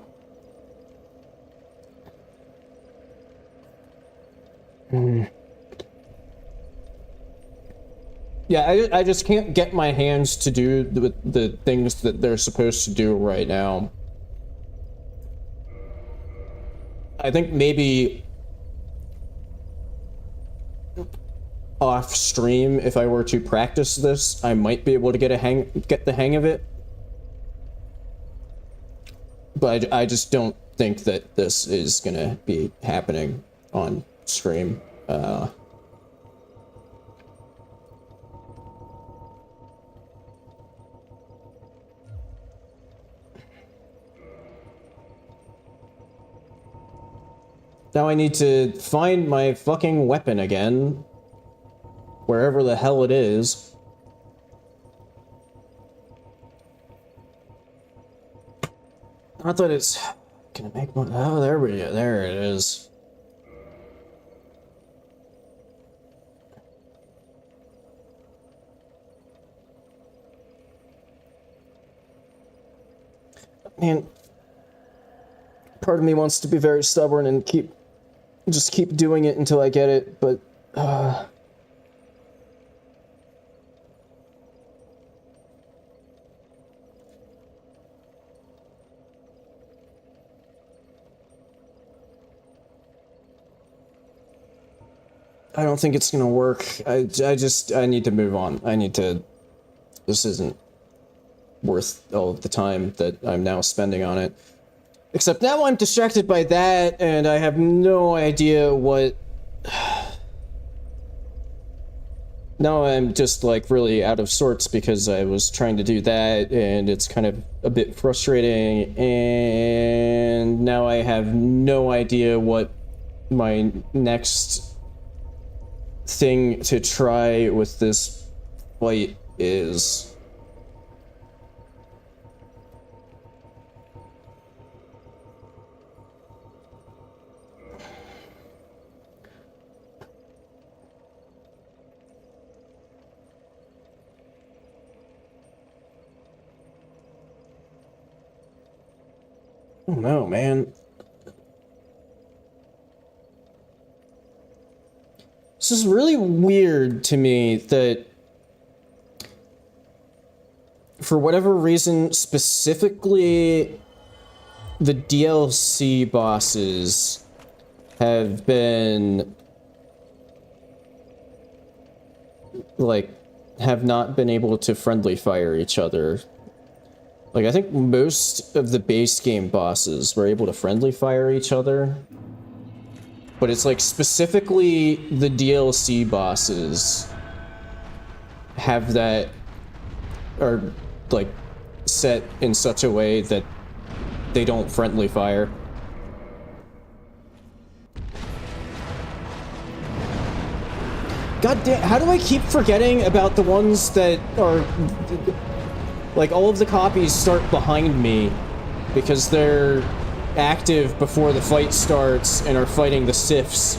know. Yeah, I just can't get my hands to do the things that they're supposed to do right now. I think maybe off stream, if I were to practice this, I might be able to get the hang of it. But I just don't think that this is gonna be happening on stream. Now I need to find my fucking weapon again. Wherever the hell it is. I thought it's gonna make one. Oh, there we go. There it is. Man, part of me wants to be very stubborn and just keep doing it until I get it, but I don't think it's gonna work. I need to move on. This isn't worth all of the time that I'm now spending on it. Except now I'm distracted by that, and I have no idea what... Now I'm just, like, really out of sorts because I was trying to do that, and it's kind of a bit frustrating, and now I have no idea what my next thing to try with this fight is. Oh no, man. This is really weird to me that for whatever reason, specifically the DLC bosses have been like have not been able to friendly fire each other. Like, I think most of the base game bosses were able to friendly fire each other. But it's like specifically the DLC bosses have that, are like set in such a way that they don't friendly fire. God damn, how do I keep forgetting about the ones that are... Like, all of the copies start behind me because they're active before the fight starts and are fighting the Sifs.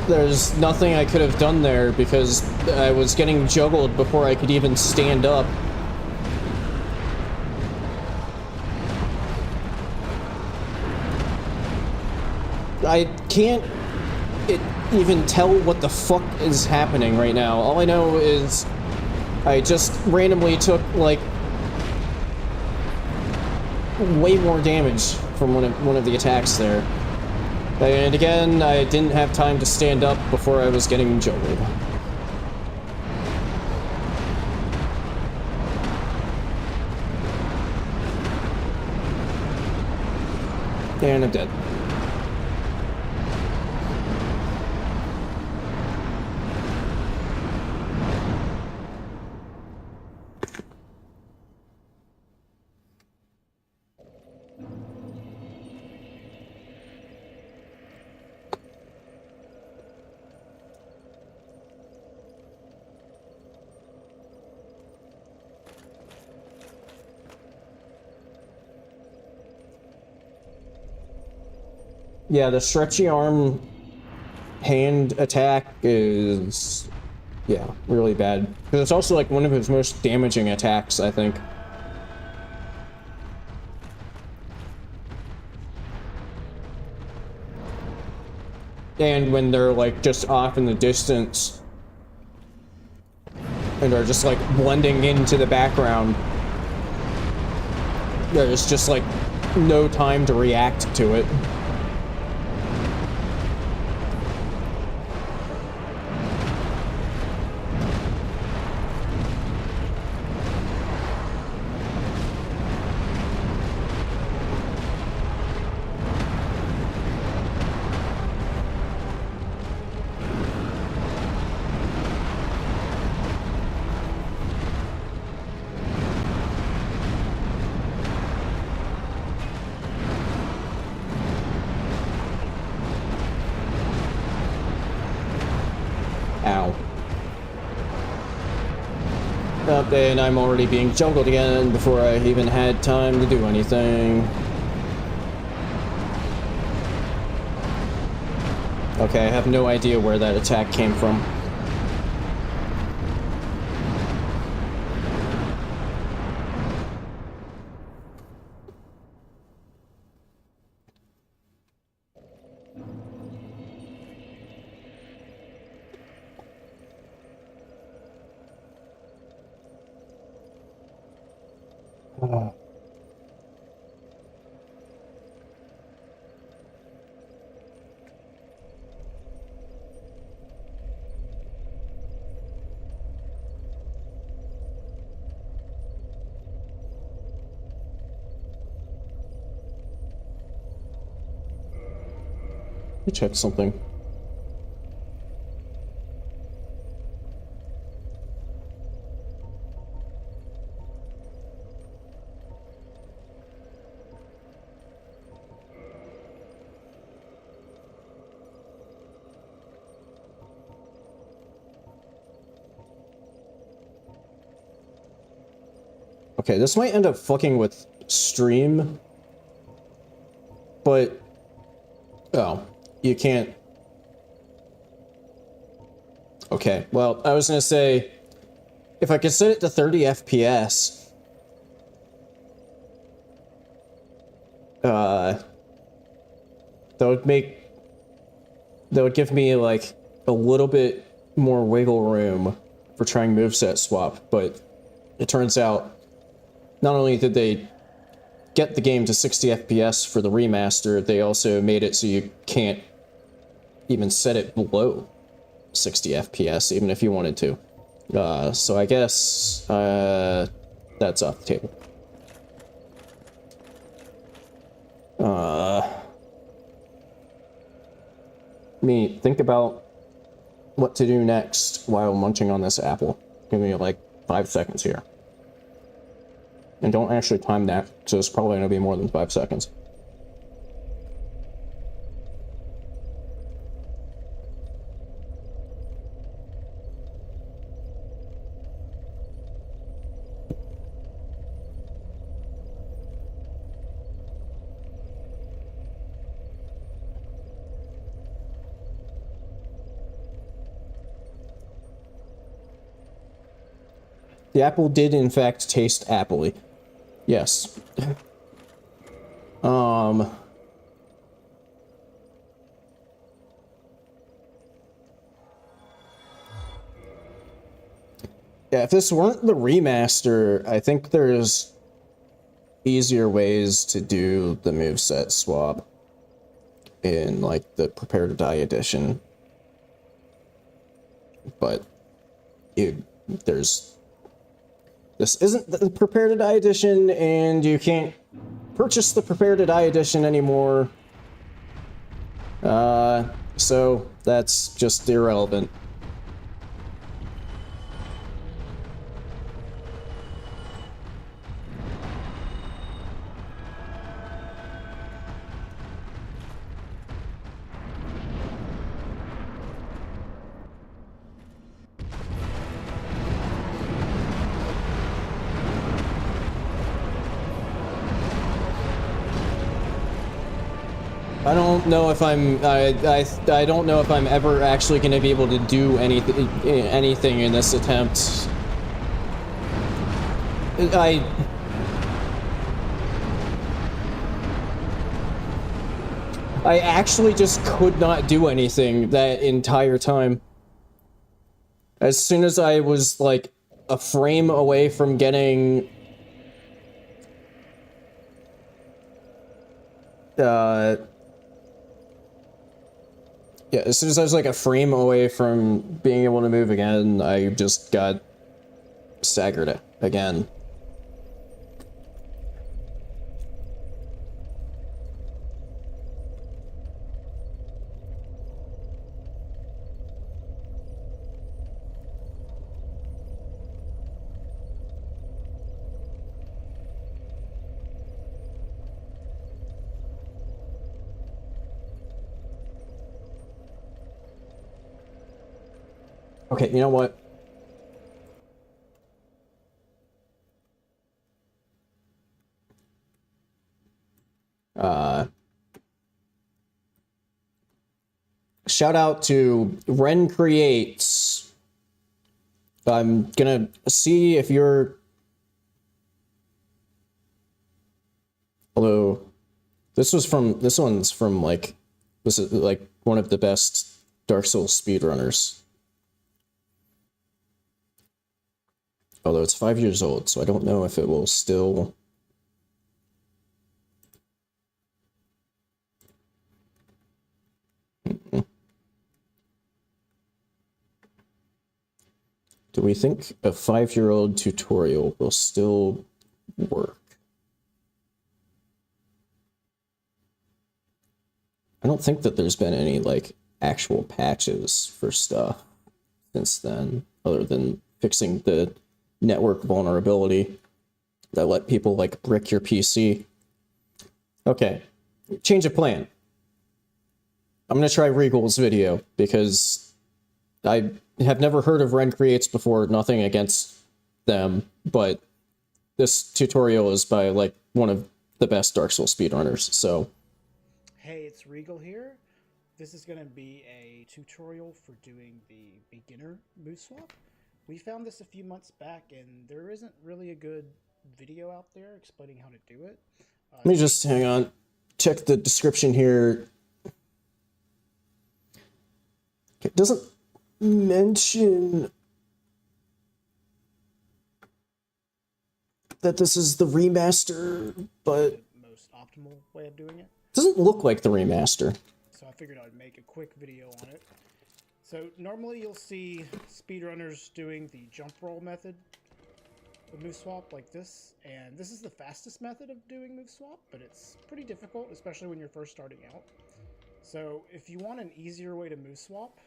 There's nothing I could have done there because I was getting juggled before I could even stand up. I can't even tell what the fuck is happening right now. All I know is I just randomly took, like, way more damage from one of the attacks there. And again, I didn't have time to stand up before I was getting juggled. And I'm dead. Yeah, the stretchy arm hand attack is, yeah, really bad. Because it's also like one of his most damaging attacks, I think. And when they're like just off in the distance and are just like blending into the background, there's just like no time to react to it. Ow. Up, and I'm already being juggled again before I even had time to do anything. Okay, I have no idea where that attack came from. Let me check something. Okay, this might end up fucking with stream, but... Oh, you can't... Okay, well, I was gonna say, if I could set it to 30 FPS, that would give me, like, a little bit more wiggle room for trying moveset swap, but it turns out not only did they get the game to 60 FPS for the remaster, they also made it so you can't even set it below 60 FPS, even if you wanted to. So I guess, that's off the table. Me think about what to do next while munching on this apple. Give me like 5 seconds here. And don't actually time that, so it's probably gonna be more than 5 seconds. The apple did in fact taste appley. Yes. Yeah, if this weren't the remaster, I think there's easier ways to do the moveset swap in, like, the Prepare to Die edition. But this isn't the Prepare to Die edition, and you can't purchase the Prepare to Die edition anymore. So that's just irrelevant. I don't know if I don't know if I'm ever actually going to be able to do anything in this attempt. I actually just could not do anything that entire time. As soon as I was like a frame away from getting yeah, as soon as I was like a frame away from being able to move again, I just got staggered again. Okay, you know what? Shout out to Ren Creates. I'm gonna see if you're... Although, this one's from, like, this is, like, one of the best Dark Souls speedrunners. Although it's 5 years old, so I don't know if it will still... Do we think a 5-year-old tutorial will still work? I don't think that there's been any, like, actual patches for stuff since then, other than fixing the network vulnerability that let people, like, brick your PC. Okay, change of plan. I'm gonna try Regal's video, because I have never heard of Ren Creates before, nothing against them, but this tutorial is by like one of the best Dark Souls speedrunners. So, hey, it's Regal here. This is going to be a tutorial for doing the beginner move swap. We found this a few months back, and there isn't really a good video out there explaining how to do it. let me just hang on. Check the description here. It doesn't mention that this is the remaster, but The most optimal way of doing it. doesn't look like the remaster. So I figured I'd make a quick video on it. So normally you'll see speedrunners doing the jump roll method of move swap like this, and this is the fastest method of doing move swap, but it's pretty difficult, especially when you're first starting out. So if you want an easier way to move swap,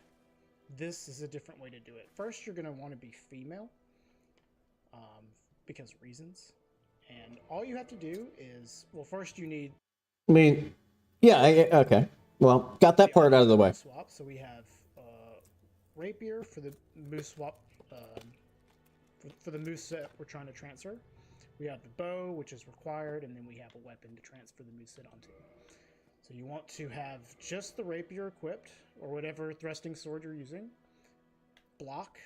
this is a different way to do it. First, you're going to want to be female, because reasons. And all you have to do is, well, first you need... I mean, yeah, okay. Well, got that part out of the way. Swap. So we have rapier for the moose swap, for the moose set we're trying to transfer. We have the bow, which is required, and then we have a weapon to transfer the moose set onto. So you want to have just the rapier equipped, or whatever thrusting sword you're using. Block.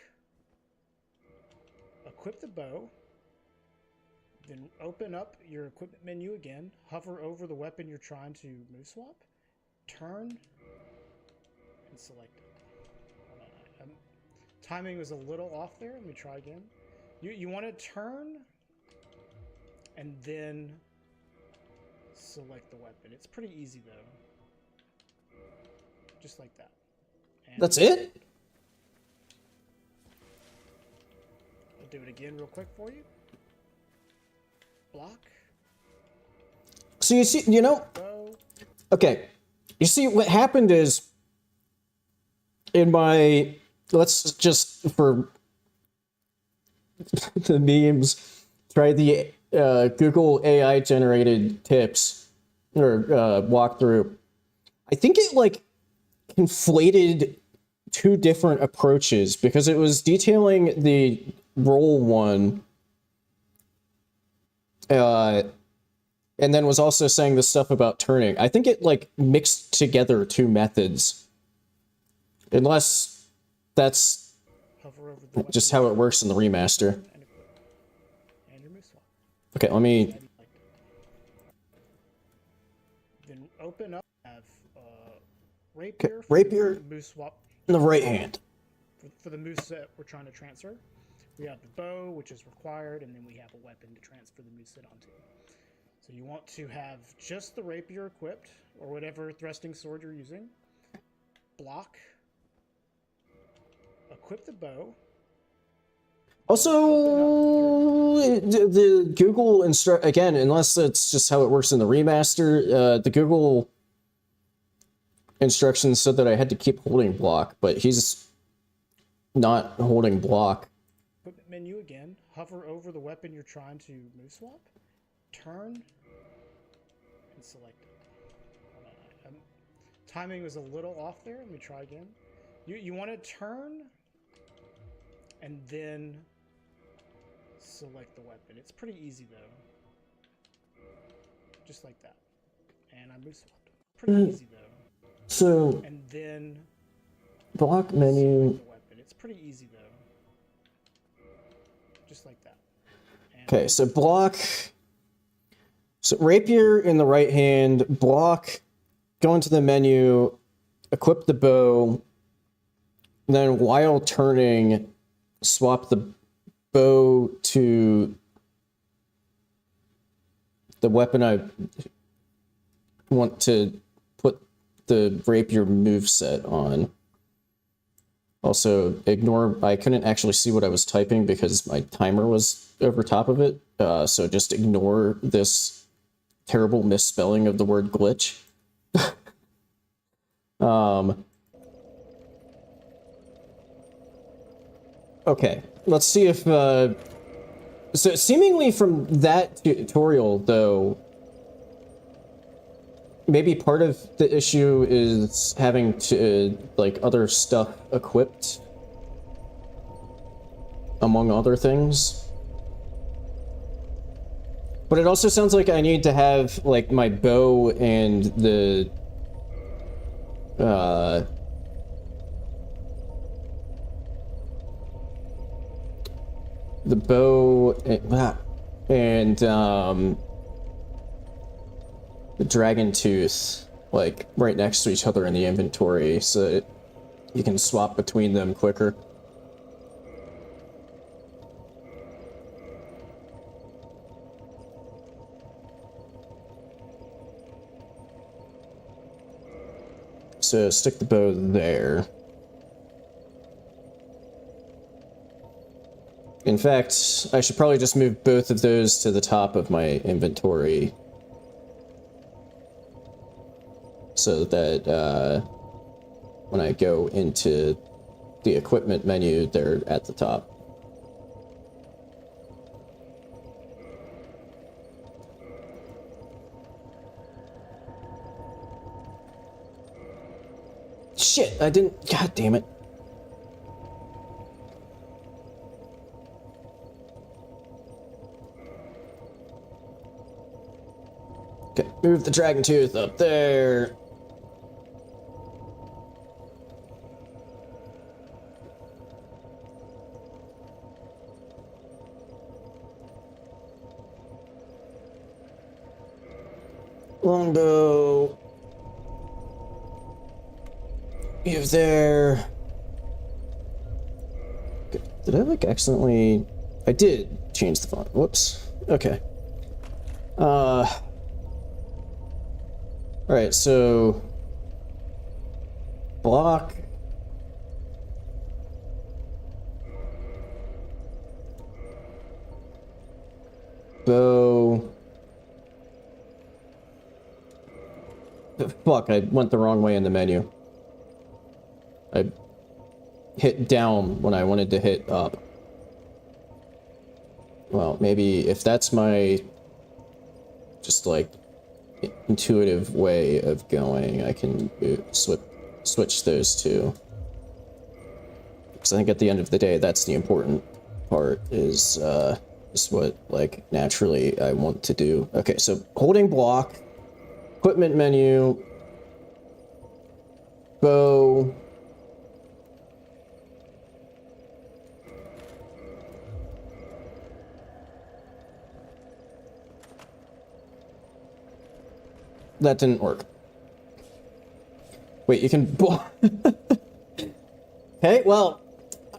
Equip the bow. Then open up your equipment menu again. Hover over the weapon you're trying to move swap. Turn. And select it. Hold on. Timing was a little off there. Let me try again. You want to turn. And then select the weapon. It's pretty easy though. Just like that. And That's it? I'll do it again real quick for you. Block. So you see, you know, Bow. okay. You see, what happened is, in my, let's just, for the memes, try the Google AI generated tips, or walkthrough. I think it, like, conflated two different approaches, because it was detailing the roll one, and then was also saying the stuff about turning. I think it, like, mixed together two methods. Unless that's Hover over the just weapon how it works in the remaster. and equip. And your move swap. Okay, let me... Then open up. Have rapier. Okay, rapier. For the move swap. in the right hand. For the moose set we're trying to transfer. We have the bow, which is required, and then we have a weapon to transfer the moose set onto. So you want to have just the rapier equipped, or whatever thrusting sword you're using. Block. Equip the bow. Also, the Google again, unless it's just how it works in the remaster, the Google instructions said that I had to keep holding block, but he's not holding block. Equipment menu again. Hover over the weapon you're trying to move swap. Turn. And select it. Hold on. Timing was a little off there. Let me try again. You want to turn. And then select the weapon. It's pretty easy though. Just like that. And I move swapped. Pretty easy though. So, And then block menu. the weapon. It's pretty easy though. Just like that. And Okay, so block. So rapier in the right hand, block, go into the menu, equip the bow, then while turning, swap the bow to the weapon I want to put the rapier moveset on. Also, ignore, I couldn't actually see what I was typing because my timer was over top of it, so just ignore this terrible misspelling of the word glitch. Okay, let's see if, so seemingly from that tutorial, though, maybe part of the issue is having to, like, other stuff equipped, among other things. But it also sounds like I need to have, like, my bow and the bow and the dragon tooth, like, right next to each other in the inventory, so that you can swap between them quicker. So stick the bow there. In fact, I should probably just move both of those to the top of my inventory. So that when I go into the equipment menu, they're at the top. Shit, I didn't... God damn it. Okay, move the dragon tooth up there. Longbow. Move there. Okay. Did I, like, accidentally... I did change the font. Whoops. Okay. Alright, so... block... bow... Fuck, I went the wrong way in the menu. I hit down when I wanted to hit up. Well, maybe if that's my just like intuitive way of going, I can switch those two. Because I think at the end of the day, that's the important part, is what, like, naturally I want to do. Okay, so holding block, equipment menu, bow, that didn't work. Wait, you can... Okay, well,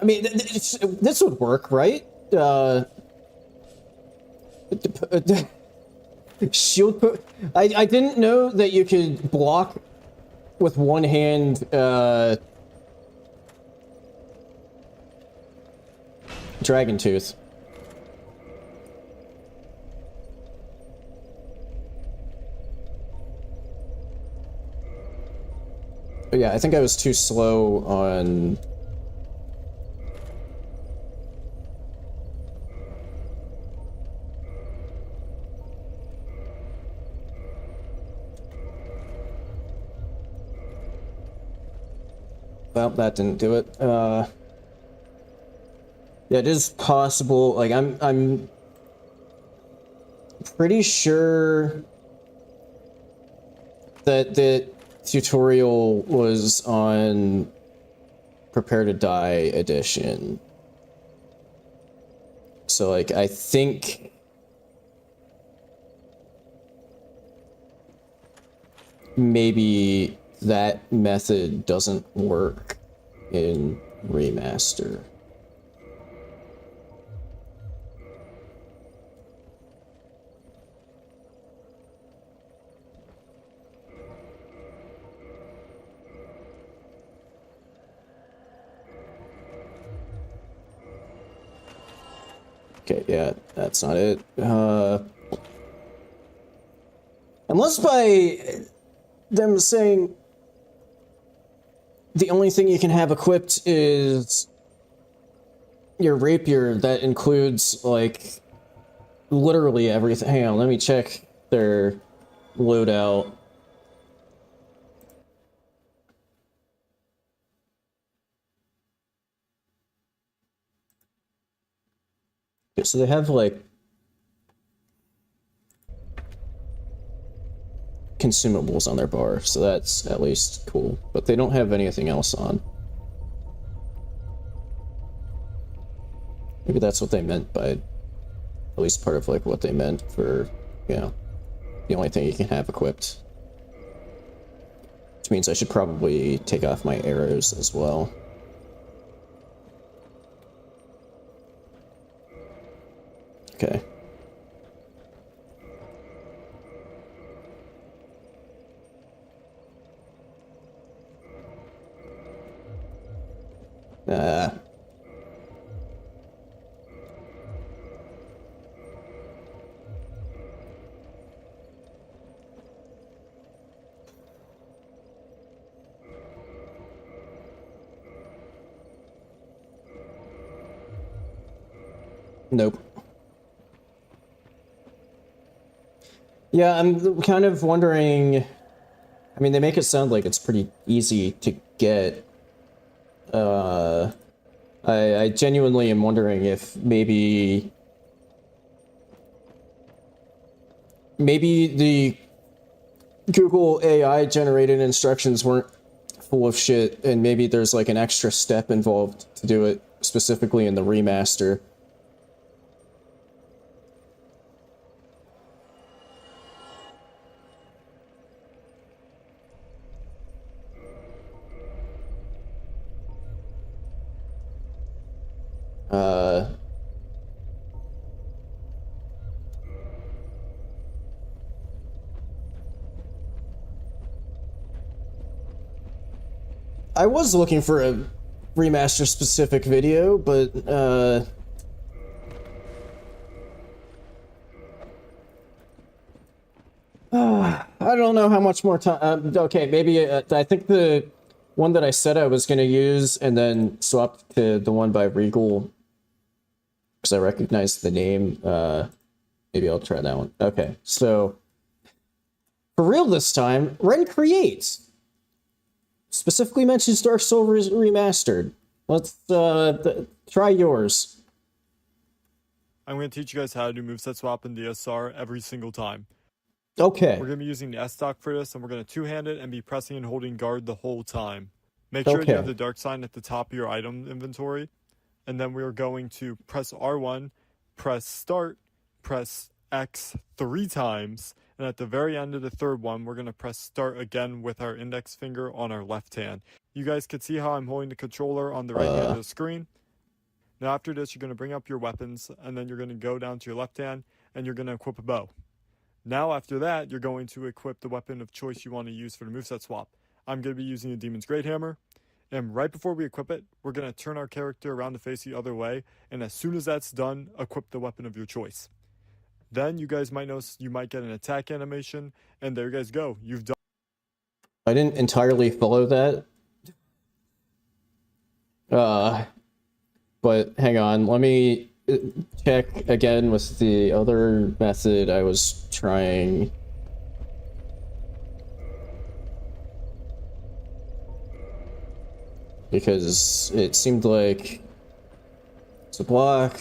I mean, this would work, right? Shield... I didn't know that you could block with one hand, Dragon Tooth. But yeah, I think I was too slow on... Well, that didn't do it. Yeah, it is possible. Like, I'm pretty sure that the tutorial was on Prepare to Die edition. So, like, I think maybe that method doesn't work in remaster. Okay, yeah, that's not it. Unless by them saying the only thing you can have equipped is your rapier, that includes, like, literally everything. Hang on, let me check their loadout. Okay, so they have, like, consumables on their bar, so that's at least cool. But they don't have anything else on. Maybe that's what they meant by, at least part of like what they meant for, you know, the only thing you can have equipped. Which means I should probably take off my arrows as well. Okay. Nope. Yeah, I'm kind of wondering. I mean, they make it sound like it's pretty easy to get. I genuinely am wondering if maybe the Google AI generated instructions weren't full of shit, and maybe there's like an extra step involved to do it specifically in the remaster. I was looking for a remaster specific video, but I don't know how much more time. Okay, maybe I think the one that I said I was going to use and then swap to the one by Regal because I recognized the name. Maybe I'll try that one. Okay, so for real this time, Ren Creates specifically mentions Dark Souls Remastered. Let's try yours. I'm going to teach you guys how to do moveset swap in DSR every single time. Okay. We're going to be using the S-Stock for this, and we're going to two-hand it and be pressing and holding guard the whole time. Make sure you have the dark sign at the top of your item inventory, and then we're going to press R1, press start, press X 3 times, and at the very end of the third one, we're going to press start again with our index finger on our left hand. You guys can see how I'm holding the controller on the right hand of the screen. Now after this, you're going to bring up your weapons, and then you're going to go down to your left hand, and you're going to equip a bow. Now after that, you're going to equip the weapon of choice you want to use for the moveset swap. I'm going to be using the Demon's Great Hammer, and right before we equip it, we're going to turn our character around to face the other way, and as soon as that's done, equip the weapon of your choice. Then you guys might notice you might get an attack animation, and there you guys go. You've done. I didn't entirely follow that. But hang on, let me check again with the other method I was trying. Because it seemed like it's a block.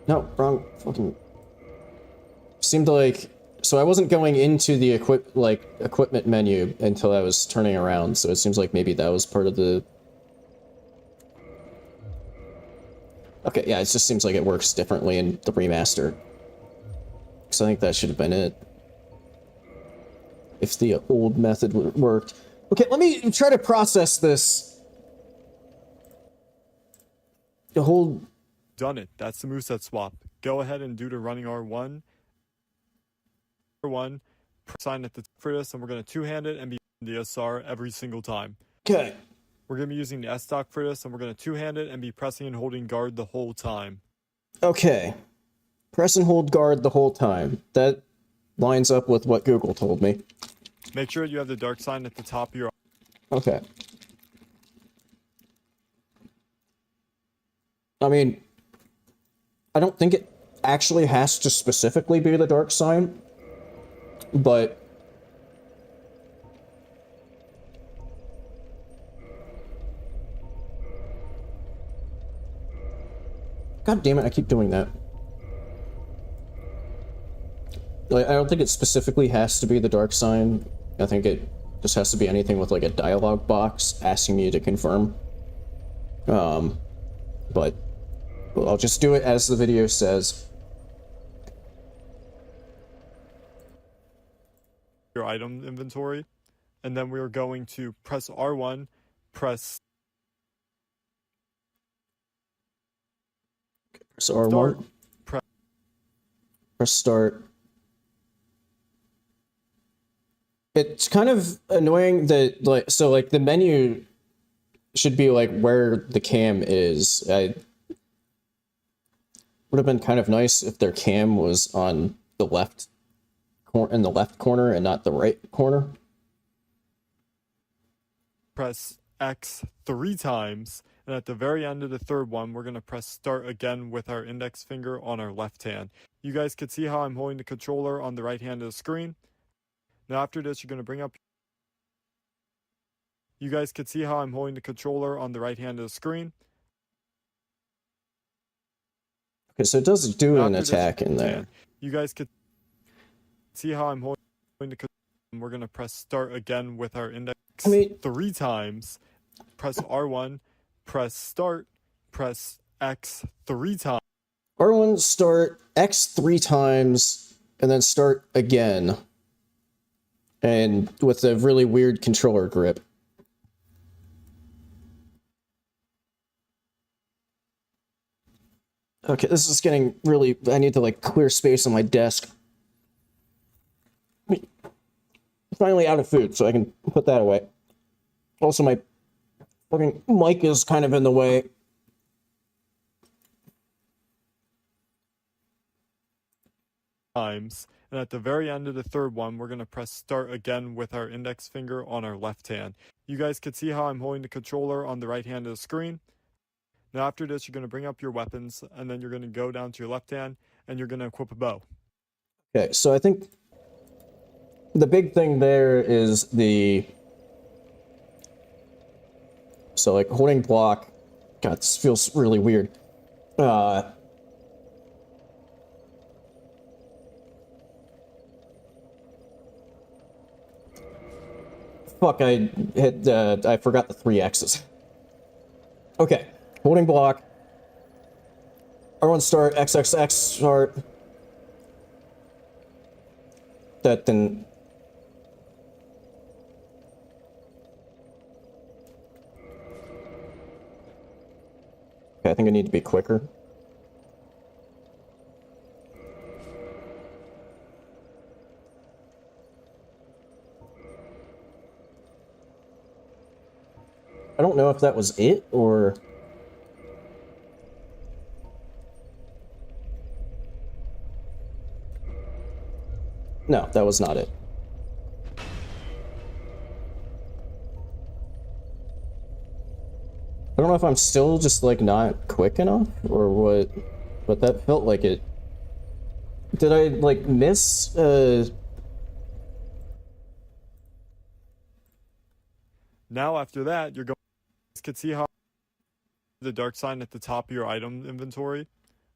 No, wrong fucking. Seemed like, so I wasn't going into the equipment menu until I was turning around, so it seems like maybe that was part of the. Okay, yeah, it just seems like it works differently in the remaster. So I think that should have been it. If the old method worked. Okay, let me try to process this. The whole. Done it. That's the moveset swap. Go ahead and do the running R1. R1, sign at the for this, and we're going to two-hand it and be DSR every single time. Okay. We're going to be using the S-Stock for this, and we're going to two-hand it and be pressing and holding guard the whole time. Okay. Press and hold guard the whole time. That lines up with what Google told me. Make sure you have the dark sign at the top of your. Okay. I mean, I don't think it actually has to specifically be the dark sign, but God damn it, I keep doing that. Like, I don't think it specifically has to be the dark sign. I think it just has to be anything with like a dialogue box asking you to confirm. But I'll just do it as the video says. Your item inventory, and then we are going to press R1, press R1. start, Press start. It's kind of annoying that, like, so like the menu should be like where the cam is. I would have been kind of nice if their cam was on the left in the left corner and not the right corner. press X 3 times, and at the very end of the third one, we're going to press start again with our index finger on our left hand. You guys can see how I'm holding the controller on the right hand of the screen. Now after this, you're going to bring up... You guys can see how I'm holding the controller on the right hand of the screen. Okay, so it does do an attack in there. You guys could see how I'm holding the controller. We're going to press start again with our index 3 times. Press R1, press start, press X 3 times. R1, start, X 3 times, and then start again. And with a really weird controller grip. Okay, this is getting really... I need to, like, clear space on my desk. Finally out of food, so I can put that away. Also, my fucking mic is kind of in the way. Times, and at the very end of the third one, we're going to press start again with our index finger on our left hand. You guys can see how I'm holding the controller on the right hand of the screen. Now after this, you're going to bring up your weapons, and then you're going to go down to your left hand, and you're going to equip a bow. Okay, so I think the big thing there is the... So, like, holding block... God, this feels really weird. Fuck, I hit, I forgot the 3 X's. Okay, holding block. R1 start, XXX start. That then... Okay, I think I need to be quicker. I don't know if that was it, or... No, that was not it. I don't know if I'm still just, like, not quick enough, or what, but that felt like it. Did I, like, miss, Now after that, you're going... You can see how the dark sign at the top of your item inventory,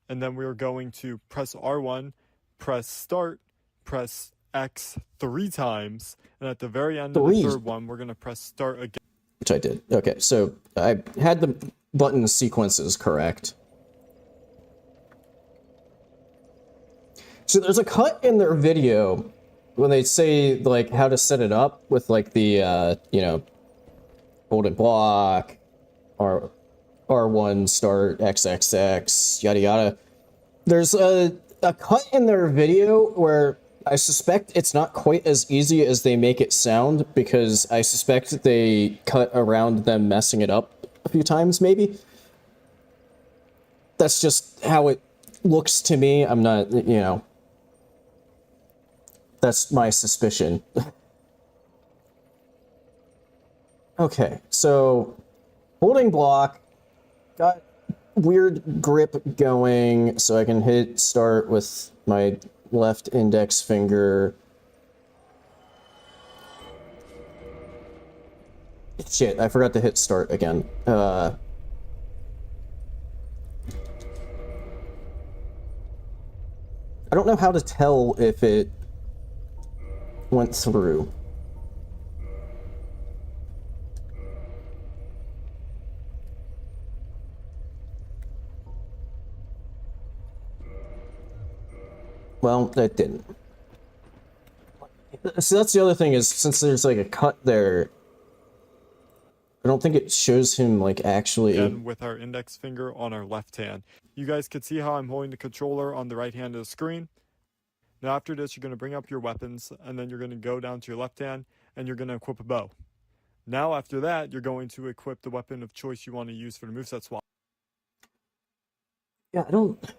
and then we are going to press R1, press start, press X 3 times, and at the very end of the third one, we're going to press start again. Which I did. Okay, so I had the button sequences correct. So there's a cut in their video when they say, like, how to set it up with, like, the, you know, hold and block, R1, start, XXX, yada yada. There's a cut in their video where I suspect it's not quite as easy as they make it sound, because I suspect they cut around them messing it up a few times, maybe. That's just how it looks to me. I'm not, you know... That's my suspicion. Okay, so... Holding block. Got weird grip going, so I can hit start with my left index finger. Shit, I forgot to hit start again. I don't know how to tell if it went through. Well, that didn't. So that's the other thing is, since there's like a cut there, I don't think it shows him like actually. Again, with our index finger on our left hand. You guys can see how I'm holding the controller on the right hand of the screen. Now after this, you're going to bring up your weapons, and then you're going to go down to your left hand, and you're going to equip a bow. Now after that, you're going to equip the weapon of choice you want to use for the moveset swap. Yeah, I don't.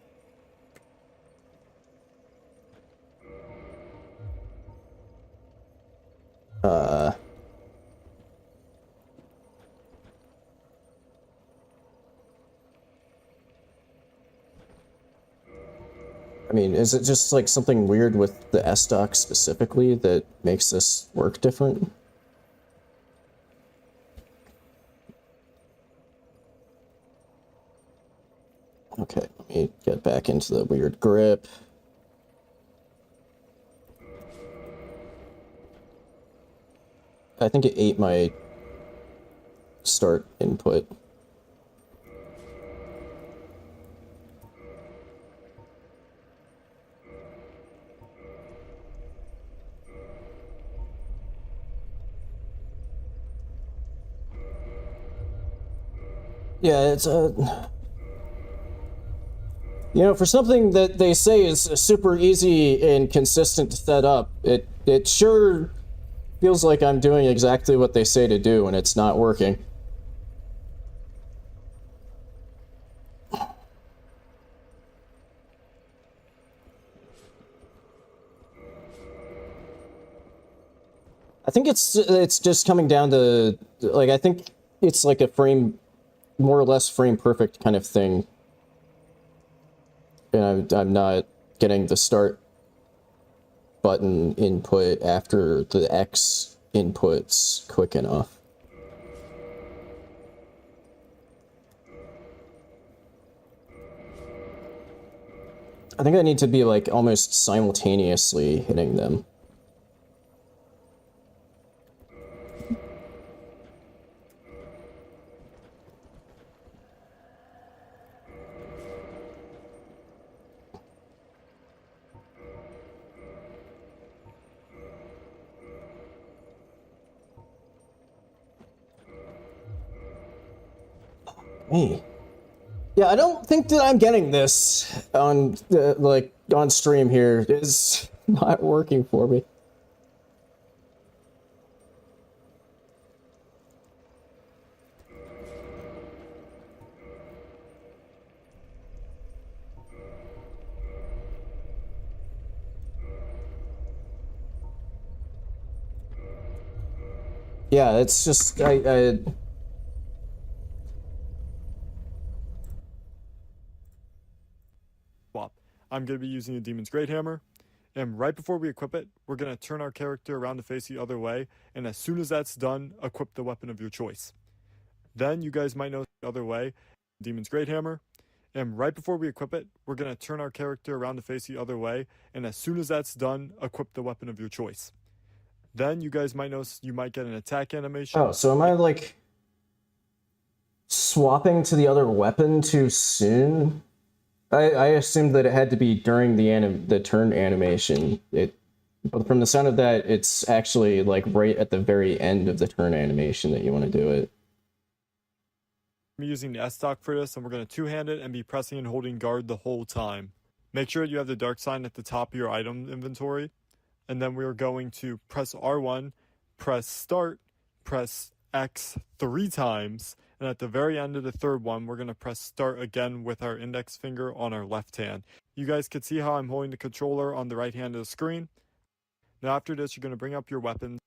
I mean, is it just like something weird with the S-Dock specifically that makes this work different? Okay, let me get back into the weird grip. I think it ate my start input. Yeah, it's a... You know, for something that they say is super easy and consistent to set up, it sure feels like I'm doing exactly what they say to do, and it's not working. I think it's just coming down to, like, I think it's like a frame, more or less frame perfect kind of thing. And I'm not getting the start button input after the X inputs quick enough. I think I need to be like almost simultaneously hitting them. Hey. Yeah, I don't think that I'm getting this on like on stream here. It's not working for me. Yeah, it's just I I'm going to be using a Demon's Great Hammer, and right before we equip it, we're going to turn our character around to face the other way, and as soon as that's done, equip the weapon of your choice. Then you guys might know the other way, Demon's Great Hammer, and right before we equip it, we're going to turn our character around to face the other way, and as soon as that's done, equip the weapon of your choice. Then you guys might notice you might get an attack animation. Oh, so am I like swapping to the other weapon too soon? I assumed that it had to be during the turn animation. But from the sound of that, it's actually like right at the very end of the turn animation that you want to do it. I'm using the S-Dock for this, and we're going to two-hand it and be pressing and holding guard the whole time. Make sure you have the dark sign at the top of your item inventory, and then we are going to press R1, press start, press X 3 times, and at the very end of the third one, we're going to press start again with our index finger on our left hand. You guys can see how I'm holding the controller on the right hand of the screen. Now after this, you're going to bring up your weapons.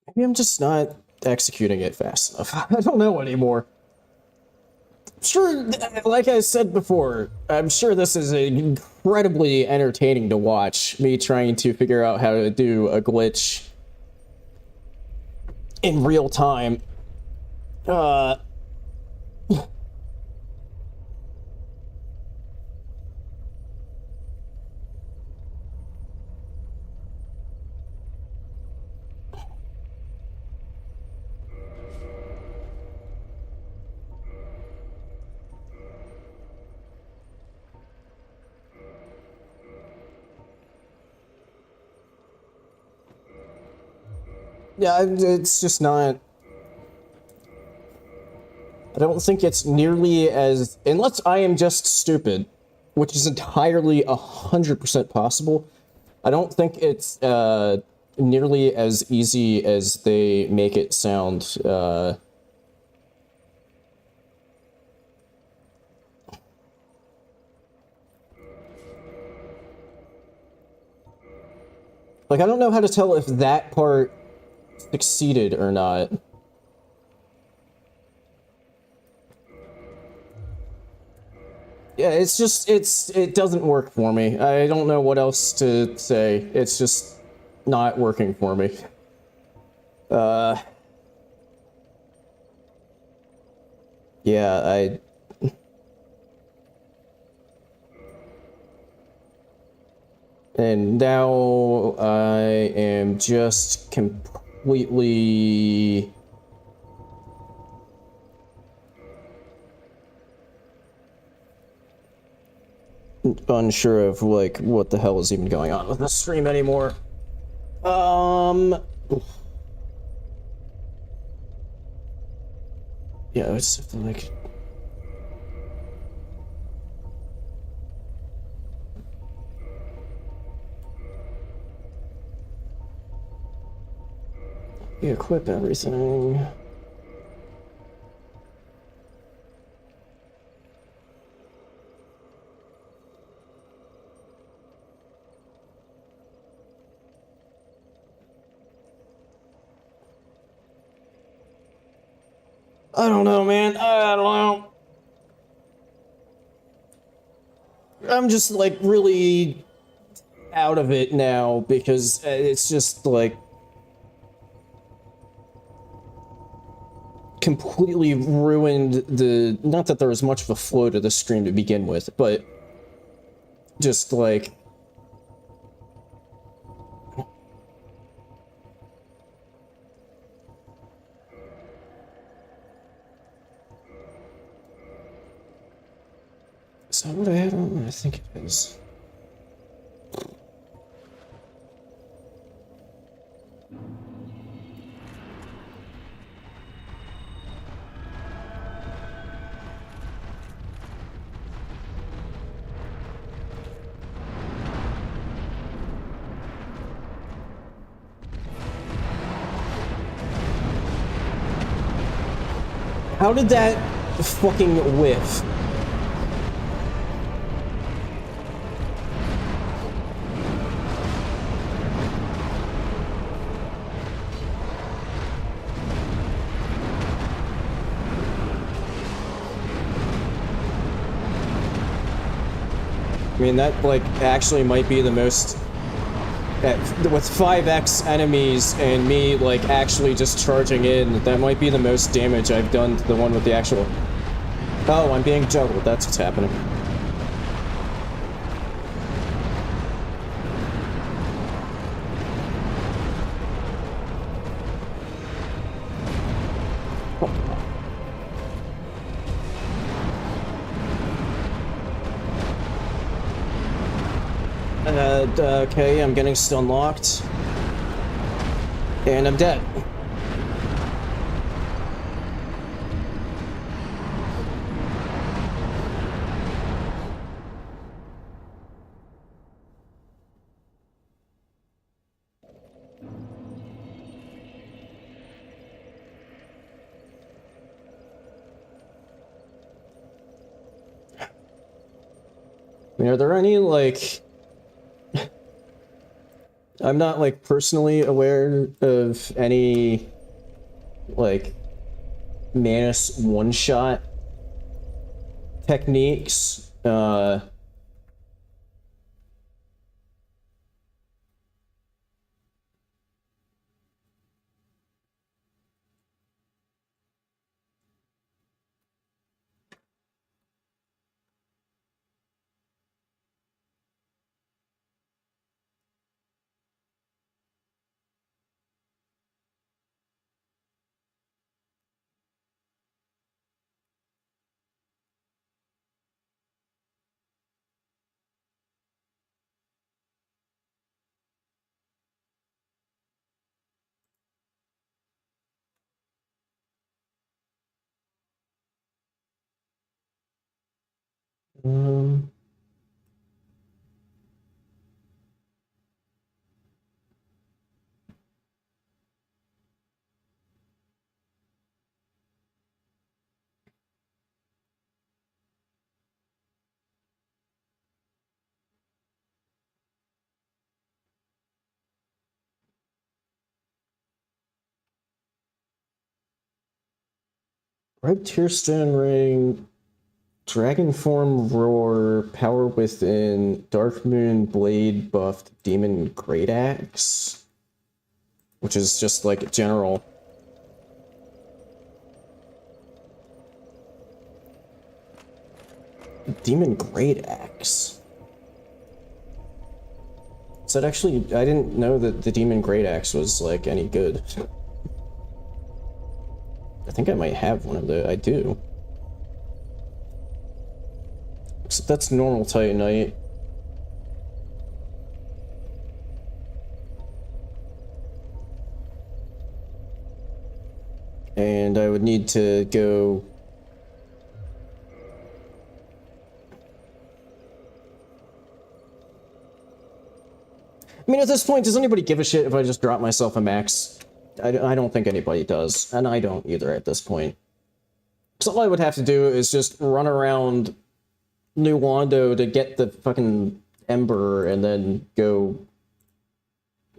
Maybe I'm just not executing it fast enough. I don't know anymore. Sure, like I said before, I'm sure this is incredibly entertaining to watch, me trying to figure out how to do a glitch in real time. Yeah, it's just not... I don't think it's nearly as... Unless I am just stupid, which is entirely 100% possible, I don't think it's nearly as easy as they make it sound. Like, I don't know how to tell if that part succeeded or not. Yeah, it's just, it doesn't work for me. I don't know what else to say. It's just not working for me. Yeah, and now I am just completely... unsure of, like, what the hell is even going on with the stream anymore. Yeah, it's like... We equip everything. I don't know, man. I don't know. I'm just, like, really out of it now because it's just, like, completely ruined the... Not that there was much of a flow to the stream to begin with, but just, like... Is that what I had on? I think it is. How did that fucking whiff? I mean, that, like, actually might be the most... with 5x enemies and me, like, actually just charging in, that might be the most damage I've done to the one with the actual... Oh, I'm being juggled. That's what's happening. Okay, I'm getting stun locked. And I'm dead. I mean, are there any, like... I'm not, like, personally aware of any, like, Manus one-shot techniques. Um, Red Tearstone Ring, Dragon Form Roar, Power Within, Dark Moon Blade buffed Demon Great Axe, which is just like general. Demon Great Axe. Is that actually? I didn't know that the Demon Great Axe was like any good. I think I might have one of the. I do. Except that's normal Titanite. And I would need to go. I mean, at this point, does anybody give a shit if I just drop myself a max? I don't think anybody does, and I don't either at this point. So all I would have to do is just run around New Wando to get the fucking Ember and then go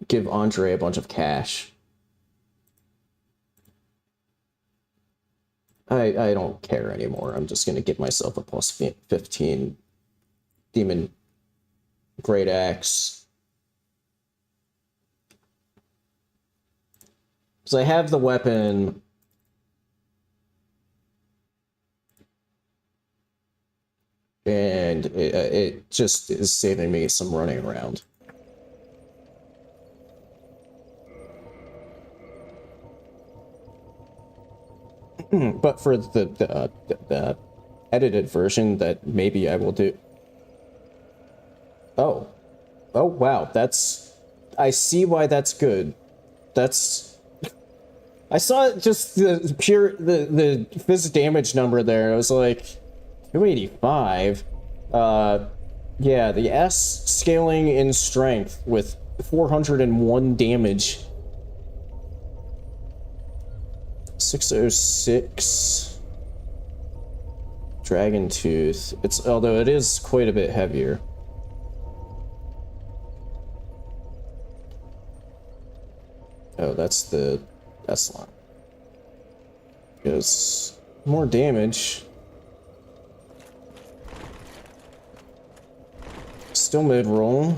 give Andre a bunch of cash. I don't care anymore. I'm just gonna give myself a plus 15 Demon Great Axe. So I have the weapon. And it just is saving me some running around. But for the edited version that maybe I will do. Oh. Oh, wow. That's... I see why that's good. That's... I saw just the pure... the phys damage number there. I was like... 285? Yeah, the S scaling in strength with 401 damage. 606. Dragon Tooth. It's... although it is quite a bit heavier. Oh, that's the S-line. Because more damage. Still mid-roll.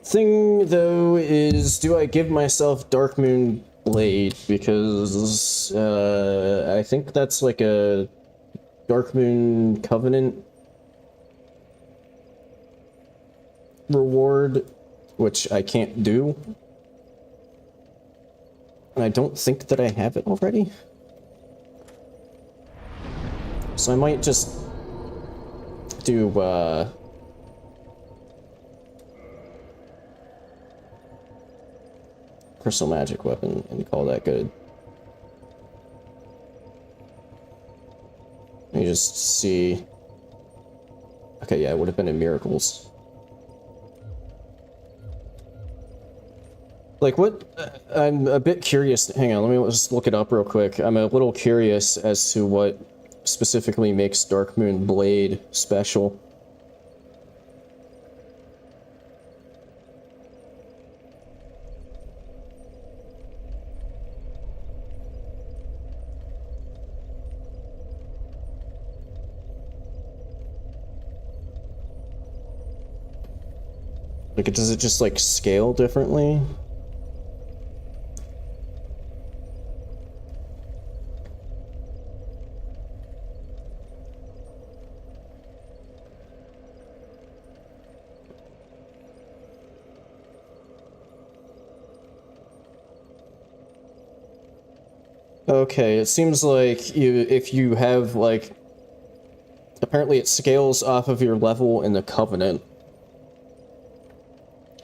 Thing, though, is do I give myself Dark Moon Blade? Because, I think that's like a Dark Moon Covenant reward, which I can't do. And I don't think that I have it already. So I might just do, Crystal Magic Weapon and call that good. Let me just see. Okay, yeah, it would have been in Miracles. Like, what? I'm a bit curious. Hang on, let me just look it up real quick. I'm a little curious as to what specifically makes Dark Moon Blade special. Like, does it just, like, scale differently? Okay, it seems like if you have, like... apparently it scales off of your level in the Covenant.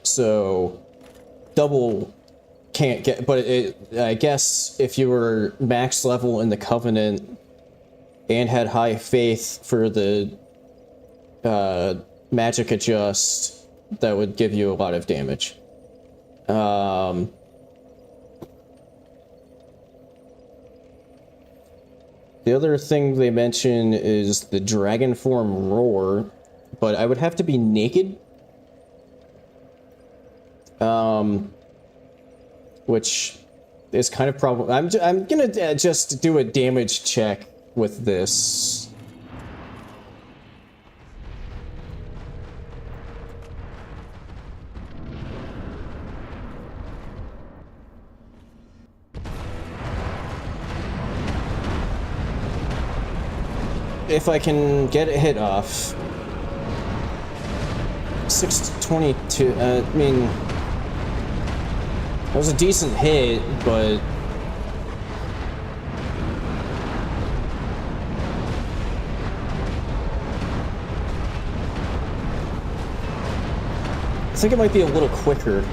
So... double can't get... but I guess if you were max level in the Covenant... and had high faith for the magic adjust, that would give you a lot of damage. The other thing they mention is the dragon form roar, but I would have to be naked. Which is kind of I'm gonna just do a damage check with this. If I can get a hit off. 622, I mean, that was a decent hit, but I think it might be a little quicker.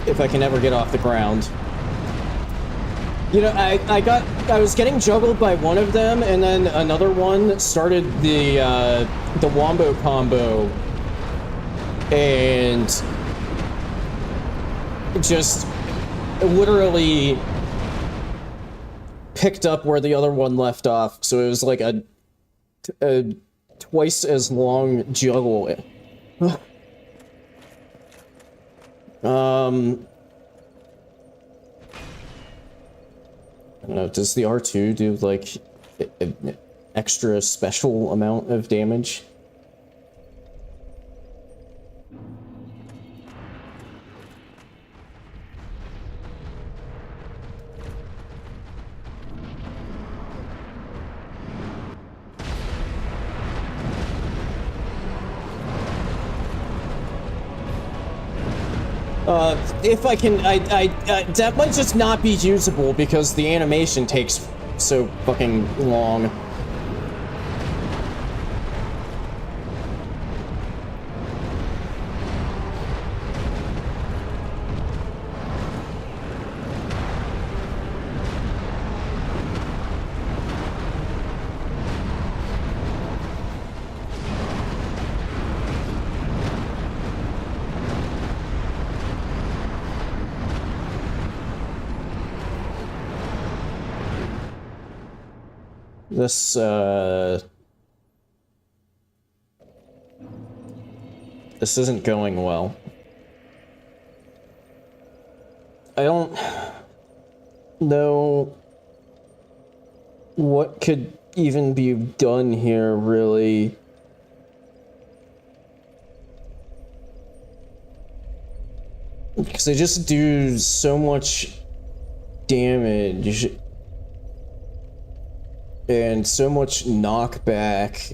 If I can ever get off the ground. You know, I was getting juggled by one of them, and then another one started the wombo combo, and just literally picked up where the other one left off. So it was like a twice as long juggle. I don't know, does the R2 do, like, an extra special amount of damage? If I can, that might just not be usable because the animation takes so fucking long. This isn't going well. I don't know what could even be done here, really. Because they just do so much damage and so much knockback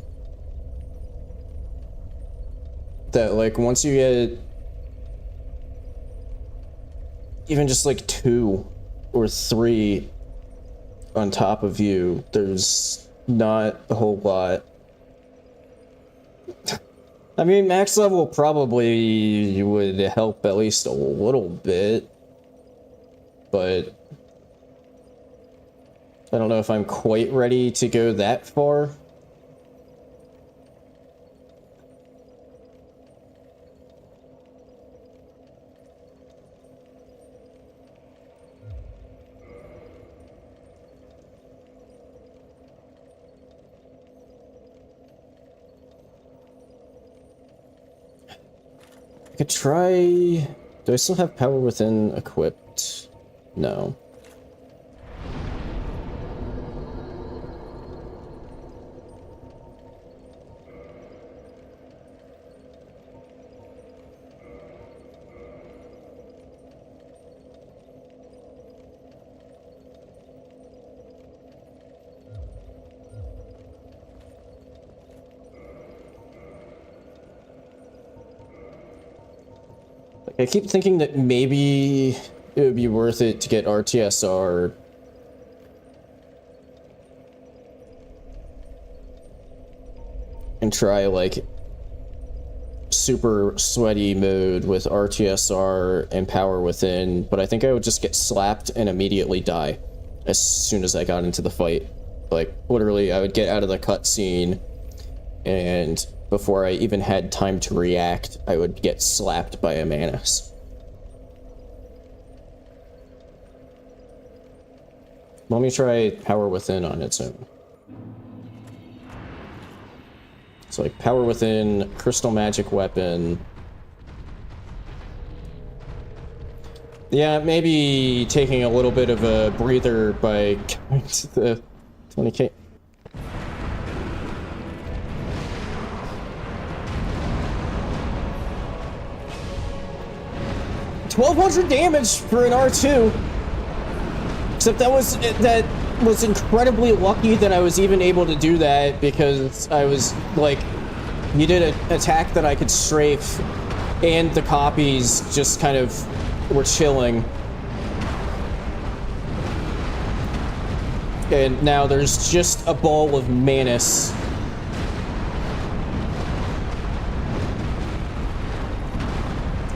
that, like, once you get even just like 2 or 3 on top of you, there's not a whole lot. I mean, max level probably would help at least a little bit, but I don't know if I'm quite ready to go that far. I could try... Do I still have power within equipped? No. I keep thinking that maybe it would be worth it to get RTSR. And try, like, super sweaty mode with RTSR and Power Within, but I think I would just get slapped and immediately die as soon as I got into the fight. Like, literally, I would get out of the cutscene, and before I even had time to react, I would get slapped by a Manus. Let me try Power Within on its own. So like Power Within, Crystal Magic Weapon. Yeah, maybe taking a little bit of a breather by going to the 20k. $1,200 damage for an R2. Except that was incredibly lucky that I was even able to do that, because I was like, you did an attack that I could strafe, and the copies just kind of were chilling. And now there's just a ball of Manus.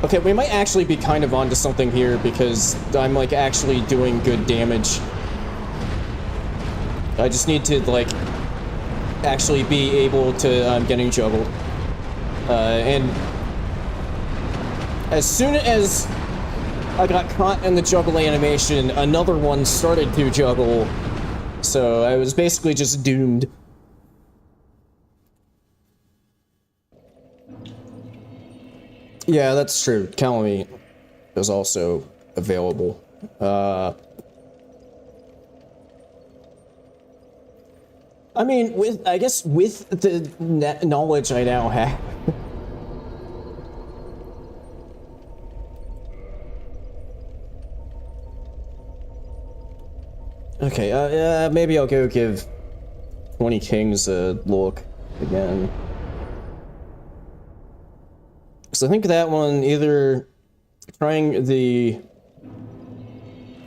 Okay, we might actually be kind of onto something here, because I'm like actually doing good damage. I just need to like actually be able to getting juggled. And as soon as I got caught in the juggle animation, another one started to juggle. So I was basically just doomed. Yeah, that's true. Calamite is also available. I mean, I guess with the knowledge I now have. Okay, maybe I'll go give 20 Kings a look again. So I think that one, either trying the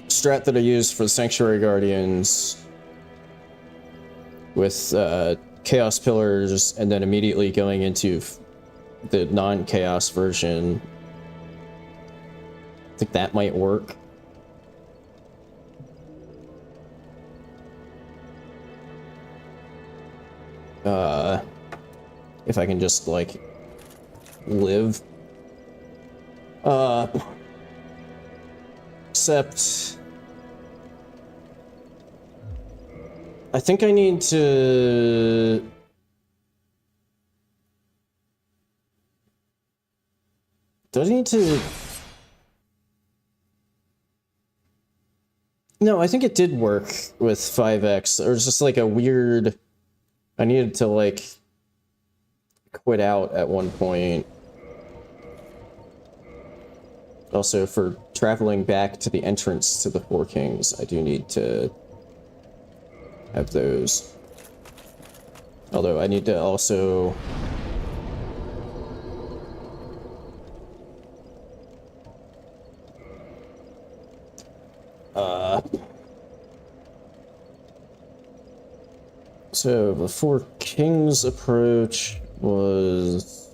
strat that I used for the Sanctuary Guardians with Chaos Pillars, and then immediately going into the non-Chaos version. I think that might work. If I can just, like, live. Except I think I need to do I need to No, I think it did work with 5X. There was just like a weird I needed to like quit out at one point. Also, for traveling back to the entrance to the Four Kings, I do need to have those. Although I need to also so the Four Kings approach was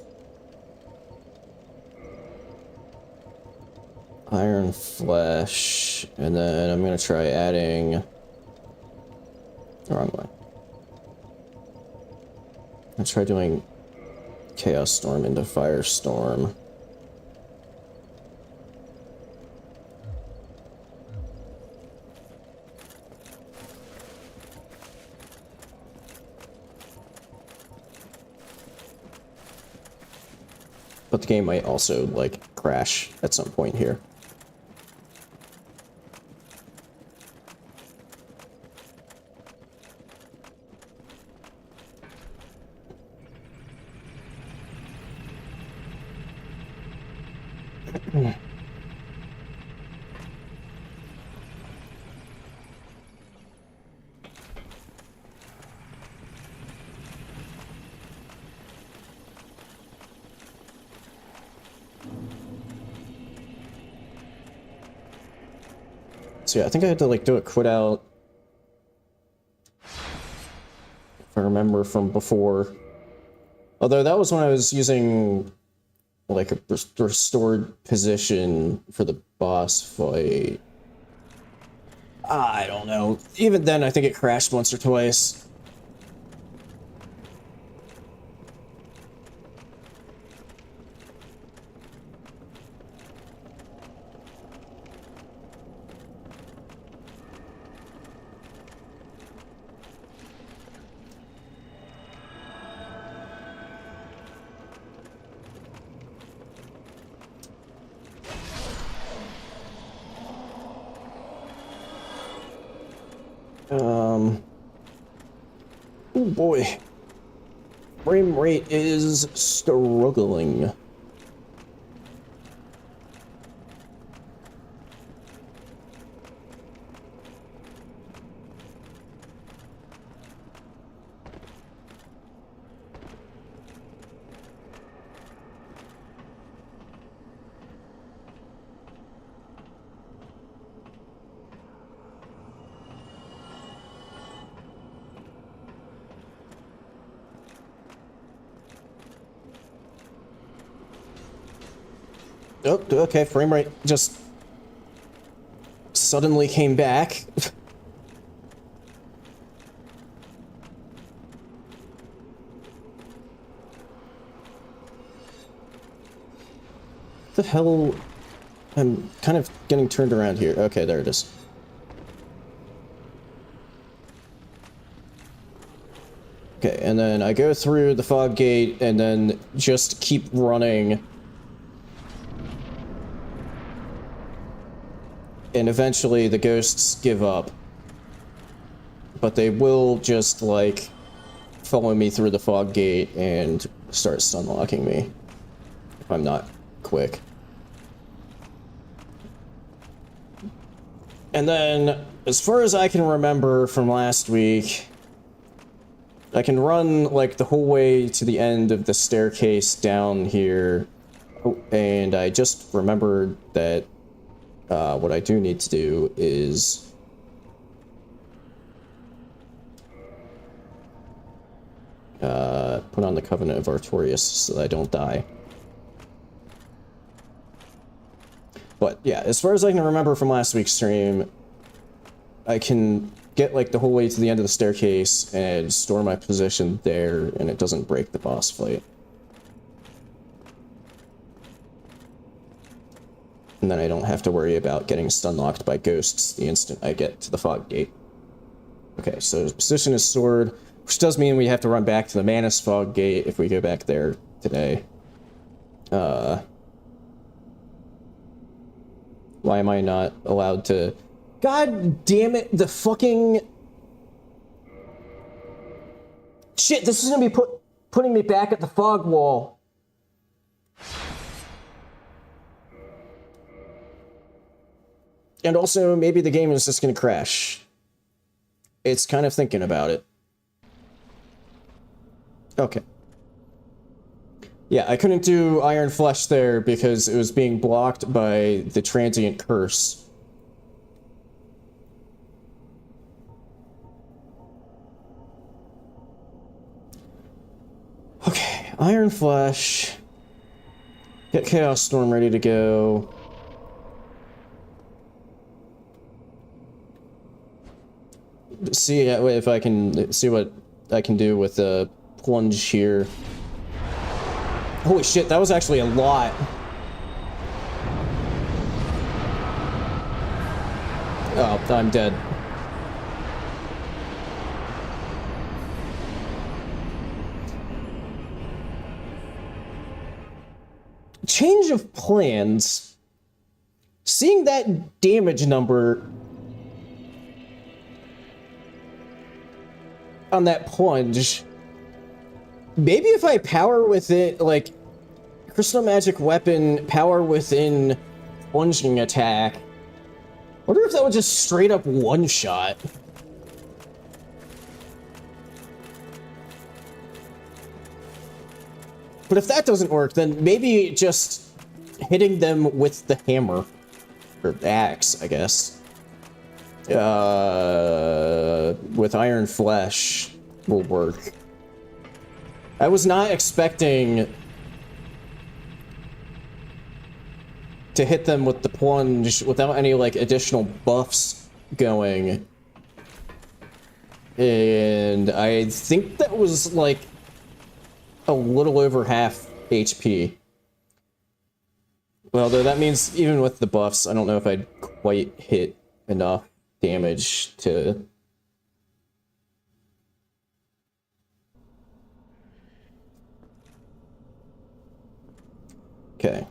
Iron Flesh, and then I'm gonna try adding the wrong way. I'll try doing Chaos Storm into Firestorm. But the game might also, like, crash at some point here. So yeah, I think I had to like do a quit out, if I remember from before. Although that was when I was using like a restored position for the boss fight. I don't know. Even then, I think it crashed once or twice. Oh boy. Frame rate is struggling. Oh, okay, frame rate just suddenly came back. The hell? I'm kind of getting turned around here. Okay, there it is. Okay, and then I go through the fog gate and then just keep running. And eventually the ghosts give up. But they will just, like, follow me through the fog gate and start stun-locking me. If I'm not quick. And then, as far as I can remember from last week, I can run, like, the whole way to the end of the staircase down here. Oh, and I just remembered that what I do need to do is put on the Covenant of Artorias so that I don't die. But yeah, as far as I can remember from last week's stream, I can get like the whole way to the end of the staircase and store my position there, and it doesn't break the boss fight. And then I don't have to worry about getting stun-locked by ghosts the instant I get to the fog gate. Okay, so position is stored, which does mean we have to run back to the Manus fog gate if we go back there today. Why am I not allowed to... God damn it, the fucking... Shit, this is gonna be putting me back at the fog wall. And also, maybe the game is just gonna crash. It's kind of thinking about it. Okay. Yeah, I couldn't do Iron Flesh there because it was being blocked by the transient curse. Okay, Iron Flesh. Get Chaos Storm ready to go. See if I can see what I can do with the plunge here. Holy shit, that was actually a lot. Oh, I'm dead. Change of plans. Seeing that damage number on that plunge, maybe if I power with it, like, Crystal Magic Weapon, power within plunging attack, wonder if that would just straight up one-shot. But if that doesn't work, then maybe just hitting them with the hammer, or the axe, I guess. With Iron Flesh will work. I was not expecting to hit them with the plunge without any, like, additional buffs going. And I think that was, like, a little over half HP. Well, though that means even with the buffs, I don't know if I'd quite hit enough damage to... Okay.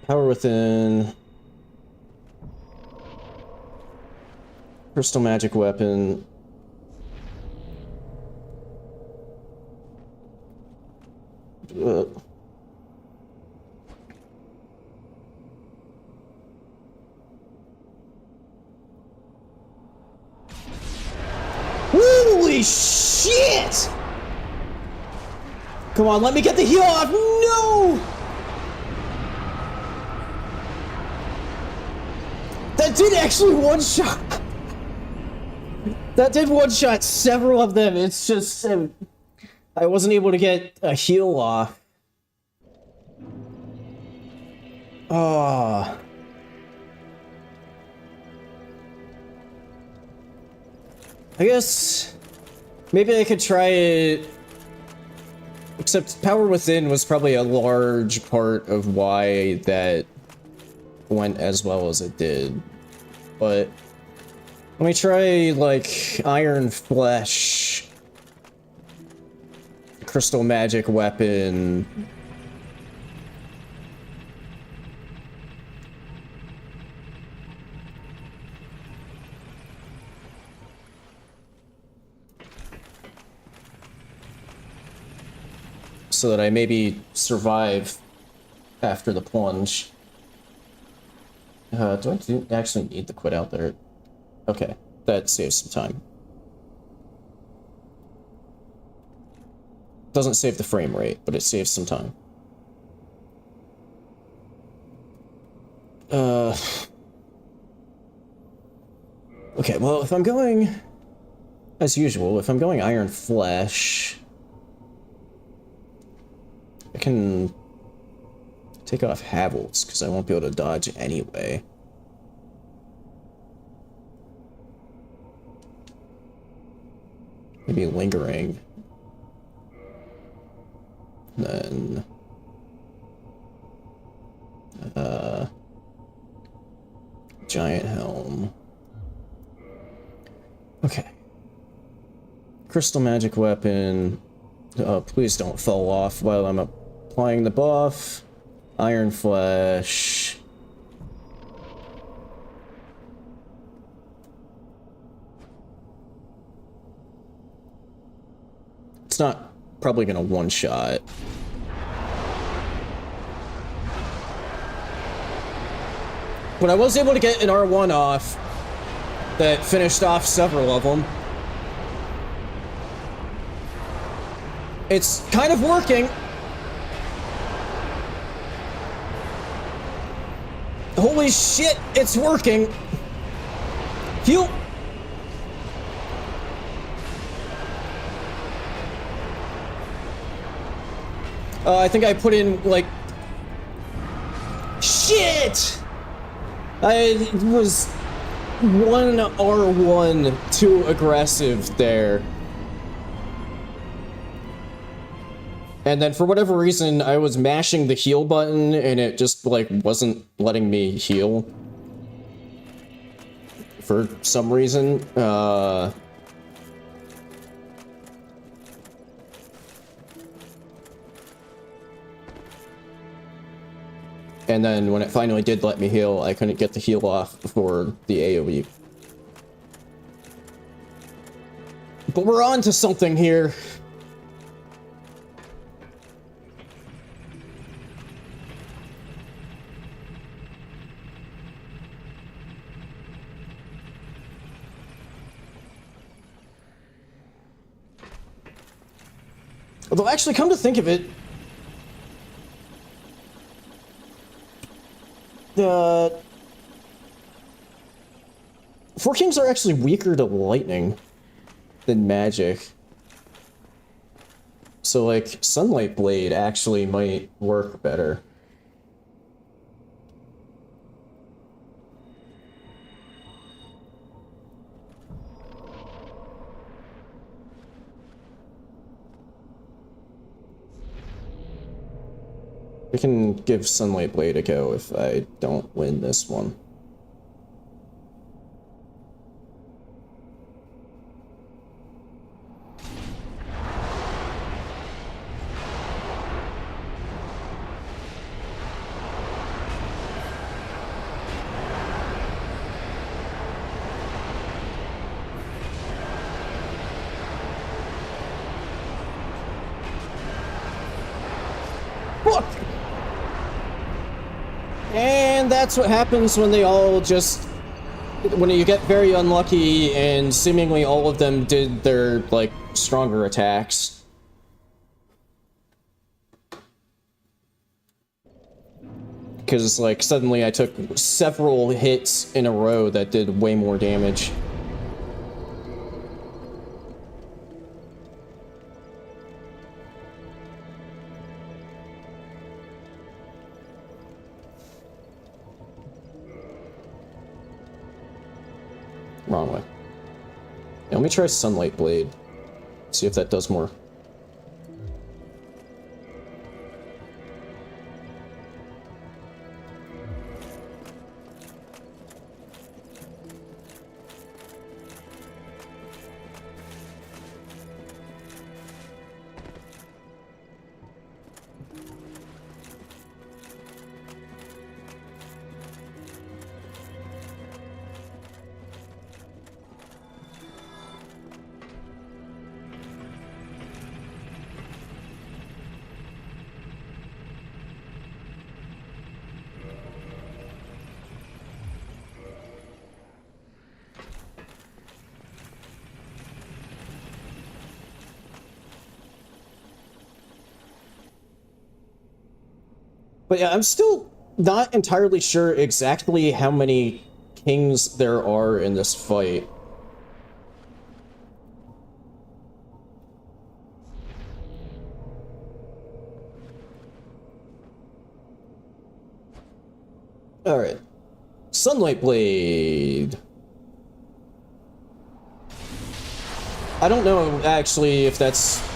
Power within. Crystal magic weapon. Holy shit! Come on, let me get the heal off. No! That did actually one-shot. That did one-shot several of them. It's just... I wasn't able to get a heal off. Oh. I guess... maybe I could try it... Except Power Within was probably a large part of why that went as well as it did. But... let me try, like, Iron Flesh... Crystal Magic Weapon... so that I maybe survive after the plunge. Do I actually need to quit out there? Okay, that saves some time. Doesn't save the frame rate, but it saves some time. Okay, well, if I'm going... as usual, if I'm going Iron Flesh... I can take off Havel's, because I won't be able to dodge anyway. Maybe Lingering. Then... Giant Helm. Okay. Crystal Magic Weapon. Please don't fall off while I'm applying the buff. Iron Flesh. It's not probably gonna one-shot. But I was able to get an R1 off that finished off several of them. It's kind of working. Holy shit, it's working. Heal. I think I put in, like... shit! I was 1 R1 too aggressive there. And then for whatever reason, I was mashing the heal button and it just, like, wasn't letting me heal. For some reason. And then when it finally did let me heal, I couldn't get the heal off before the AoE. But we're on to something here. Although, actually, come to think of it, Four Kings are actually weaker to lightning than magic. So, like, Sunlight Blade actually might work better. We can give Sunlight Blade a go if I don't win this one. Fuck! And that's what happens when they all just... when you get very unlucky and seemingly all of them did their, like, stronger attacks. Because, like, suddenly I took several hits in a row that did way more damage. Wrong way. Yeah, let me try Sunlight Blade. See if that does more. But yeah, I'm still not entirely sure exactly how many kings there are in this fight. Alright. Sunlight Blade. I don't know actually if that's...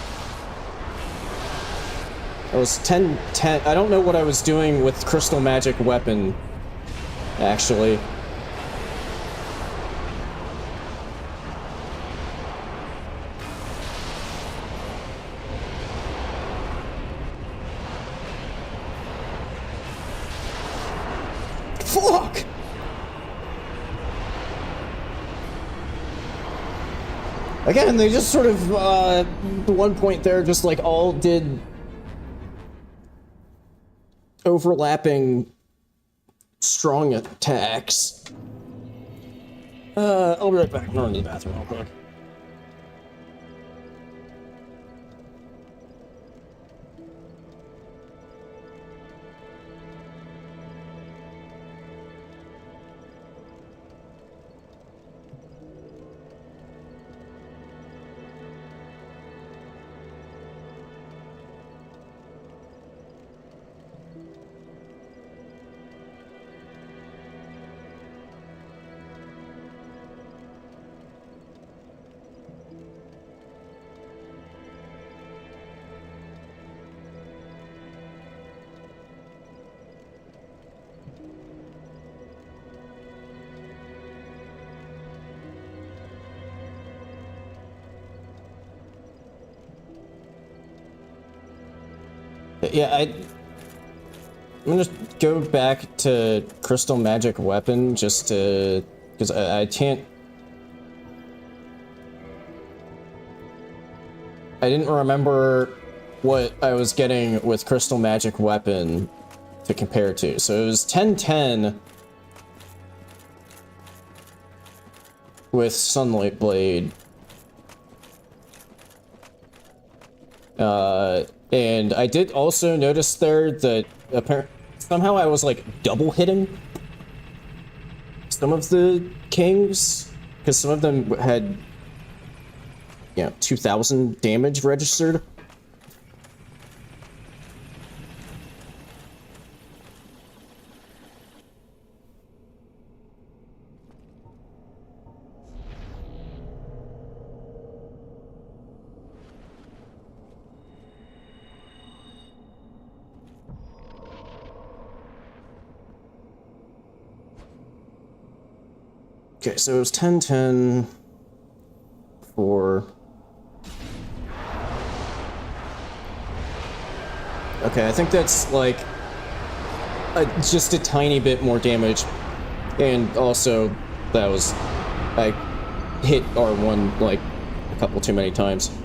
It was 10-10. I don't know what I was doing with Crystal Magic Weapon, actually. Fuck! Again, they just sort of, at one point there, just like all did overlapping strong attacks. I'll be right back. I'm going to the bathroom real quick. Yeah, I'm gonna go back to Crystal Magic Weapon just to... because I can't... I didn't remember what I was getting with Crystal Magic Weapon to compare to. So it was 10-10 with Sunlight Blade. And I did also notice there that somehow I was like double hitting some of the kings, because some of them had, 2,000 damage registered. Okay, so it was 10, 10, 4. Okay, I think that's like just a tiny bit more damage. And also, that was... I hit R1 like a couple too many times.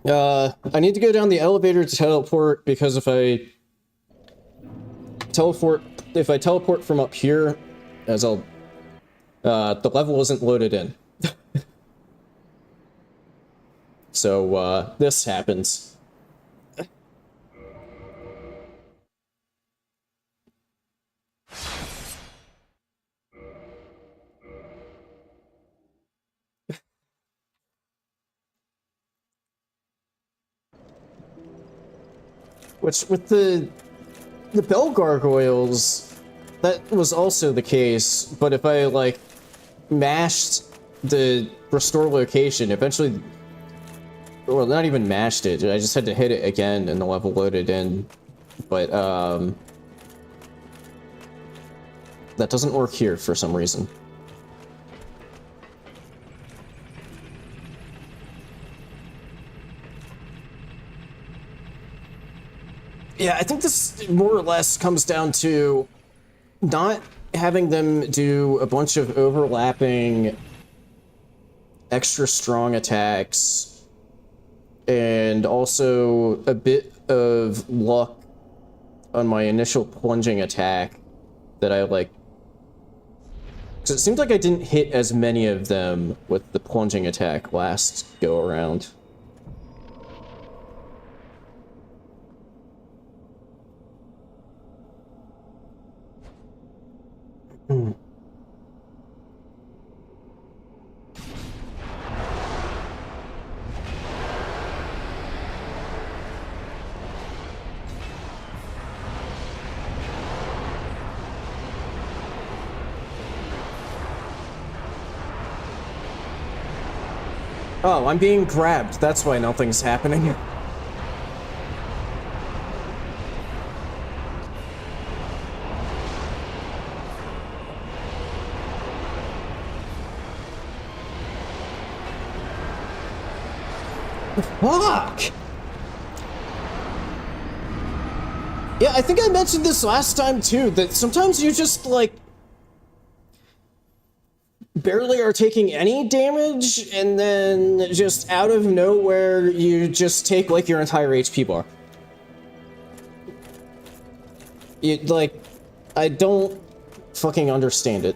I need to go down the elevator to teleport, because if I teleport from up here, as I'll... the level isn't loaded in. So, this happens. Which, with the bell gargoyles, that was also the case, but if I, like, mashed the restore location, eventually... Well, not even mashed it, I just had to hit it again and the level loaded in. But, that doesn't work here for some reason. Yeah, I think this more or less comes down to not having them do a bunch of overlapping extra strong attacks, and also a bit of luck on my initial plunging attack that I like. So it seems like I didn't hit as many of them with the plunging attack last go around. Oh, I'm being grabbed. That's why nothing's happening. Fuck! Yeah, I think I mentioned this last time too, that sometimes you just, like, barely are taking any damage, and then just out of nowhere, you just take, like, your entire HP bar. Like, I don't fucking understand it.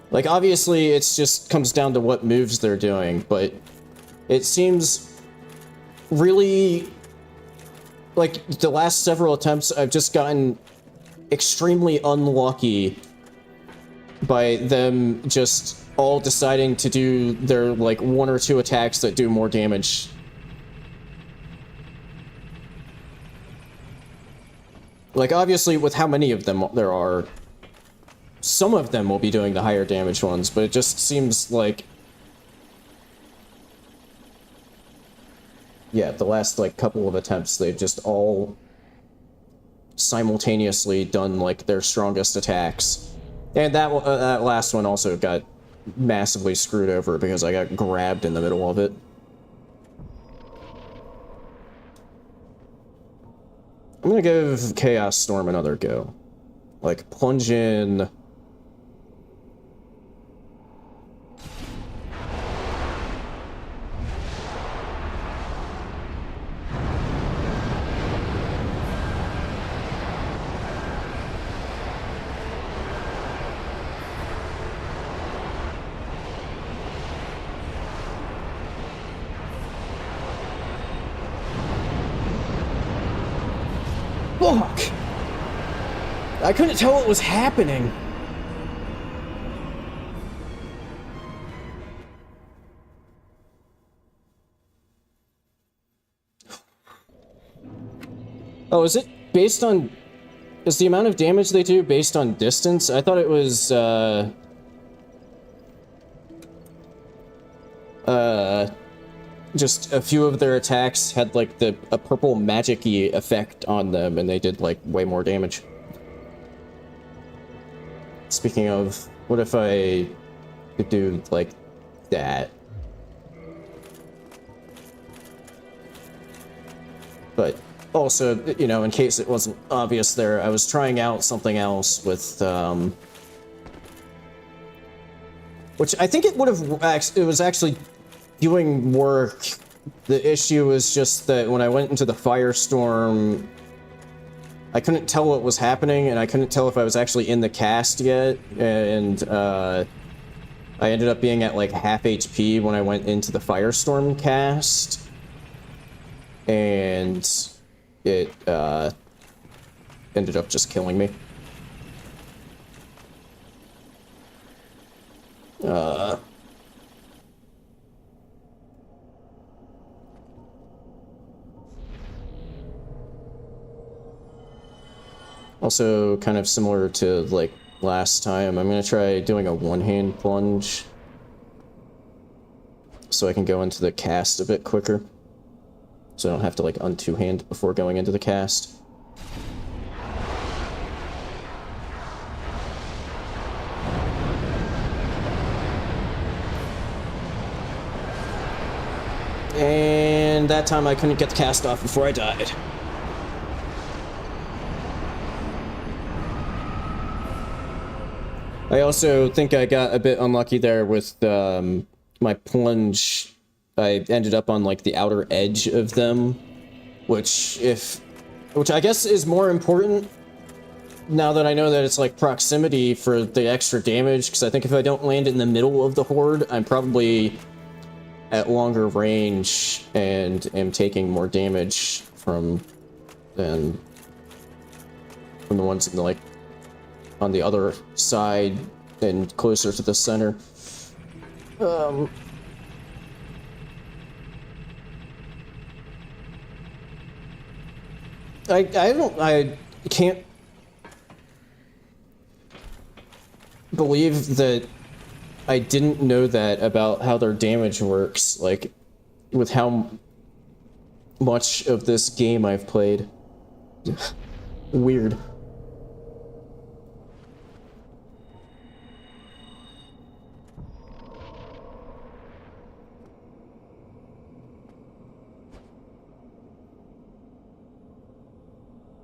Like, obviously, it's just comes down to what moves they're doing, but it seems really... Like, the last several attempts, I've just gotten extremely unlucky by them just all deciding to do their, like, 1 or 2 attacks that do more damage. Like, obviously, with how many of them there are, some of them will be doing the higher damage ones, but it just seems like... Yeah, the last, like, couple of attempts, they've just all simultaneously done, like, their strongest attacks. And that last one also got massively screwed over because I got grabbed in the middle of it. I'm gonna give Chaos Storm another go. Like, plunge in... Fuck! I couldn't tell what was happening. Oh, is it based on... Is the amount of damage they do based on distance? I thought it was, just a few of their attacks had like a purple magic-y effect on them, and they did like way more damage. Speaking of, what if I could do like that? But also, you know, in case it wasn't obvious there, I was trying out something else with, which I think it would have, it was actually doing work. The issue was just that when I went into the firestorm, I couldn't tell what was happening, and I couldn't tell if I was actually in the cast yet, and, I ended up being at like half HP when I went into the firestorm cast. And it ended up just killing me. Also, kind of similar to like last time, I'm gonna try doing a one-hand plunge so I can go into the cast a bit quicker. So I don't have to like un-two-hand before going into the cast. And that time I couldn't get the cast off before I died. I also think I got a bit unlucky there with my plunge. I ended up on like the outer edge of them, which I guess is more important now that I know that it's like proximity for the extra damage, because I think if I don't land in the middle of the horde, I'm probably at longer range and am taking more damage from the ones in the, like, on the other side and closer to the center. I can't believe that I didn't know that about how their damage works, like, with how much of this game I've played. Weird.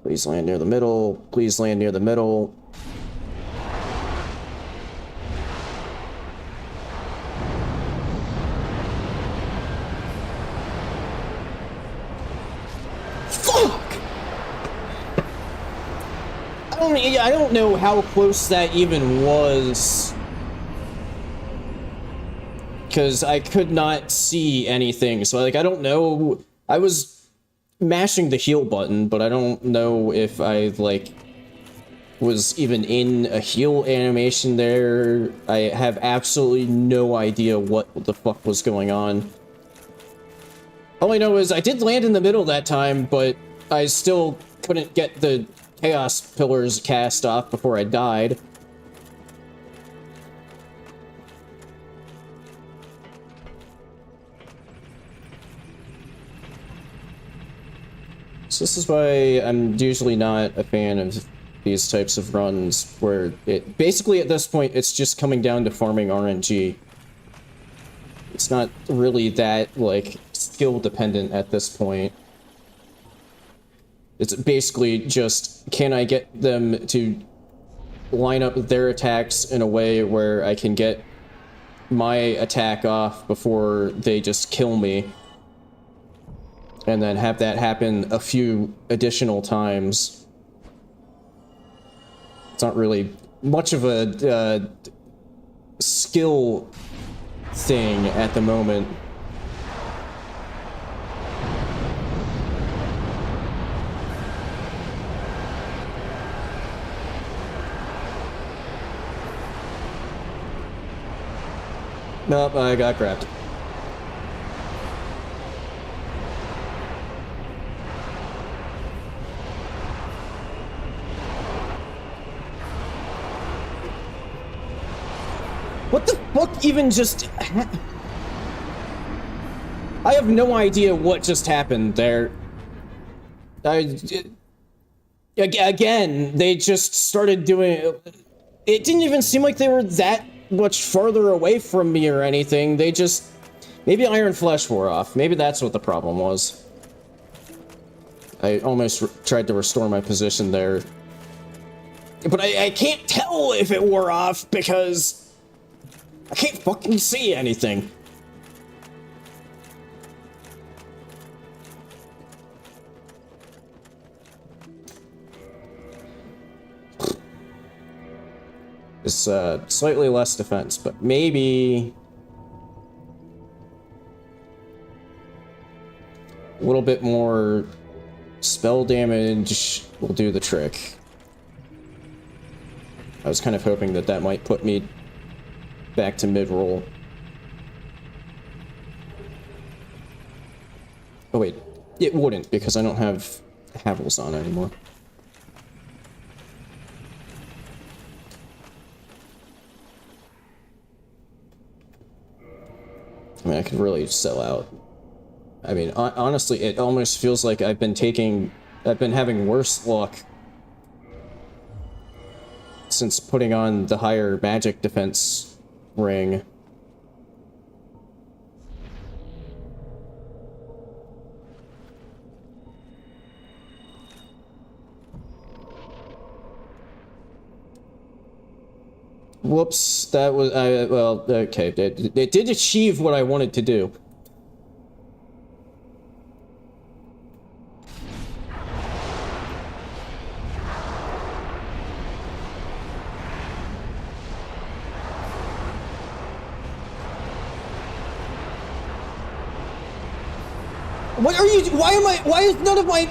Please land near the middle. Please land near the middle. Fuck! I don't know how close that even was. Because I could not see anything. So, like, I don't know. I was mashing the heal button, but I don't know if I, like, was even in a heal animation there. I have absolutely no idea what the fuck was going on. All I know is I did land in the middle that time, but I still couldn't get the Chaos Pillars cast off before I died. So this is why I'm usually not a fan of these types of runs, where it basically at this point it's just coming down to farming RNG. It's not really that, like, skill dependent at this point. It's basically just, can I get them to line up their attacks in a way where I can get my attack off before they just kill me? And then have that happen a few additional times. It's not really much of a skill thing at the moment. Nope, I got grabbed. What the fuck even just I have no idea what just happened there. Again, they just started doing... It didn't even seem like they were that much farther away from me or anything. They just... Maybe Iron Flesh wore off. Maybe that's what the problem was. I almost tried to restore my position there. But I can't tell if it wore off because... I can't fucking see anything. It's slightly less defense, but maybe a little bit more spell damage will do the trick. I was kind of hoping that that might put me back to mid-roll. Oh wait, it wouldn't because I don't have Havels on anymore. I mean, I could really sell out. I mean, honestly, it almost feels like I've been having worse luck since putting on the higher magic defense ring. Whoops, that was, well, okay, it did achieve what I wanted to do. What are you, why is none of my...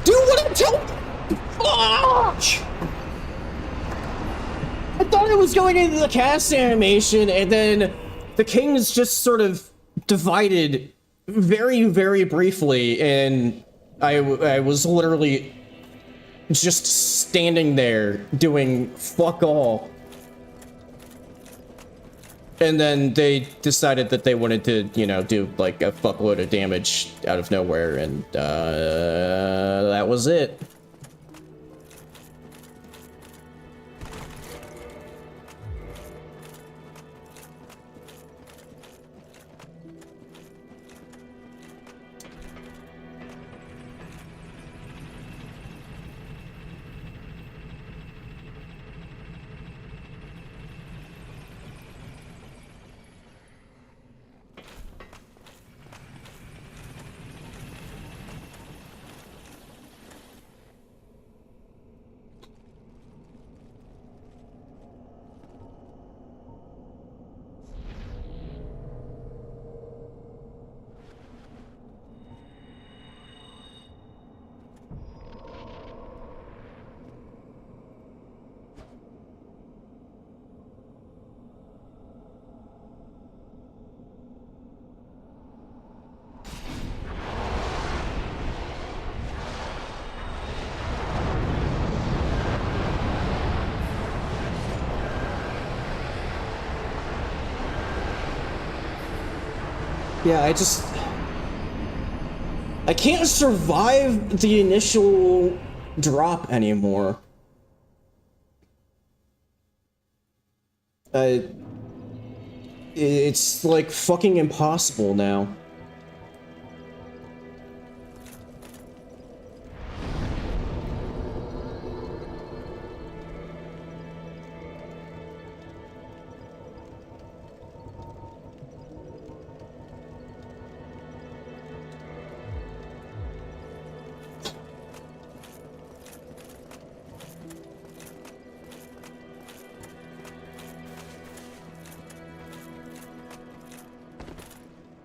Do what I'm telling... Fuck! I thought it was going into the cast animation, and then the kings just sort of divided very, very briefly, and I was literally just standing there doing fuck all. And then they decided that they wanted to, you know, do like a fuckload of damage out of nowhere, and that was it. Yeah, I can't survive the initial drop anymore. It's like fucking impossible now.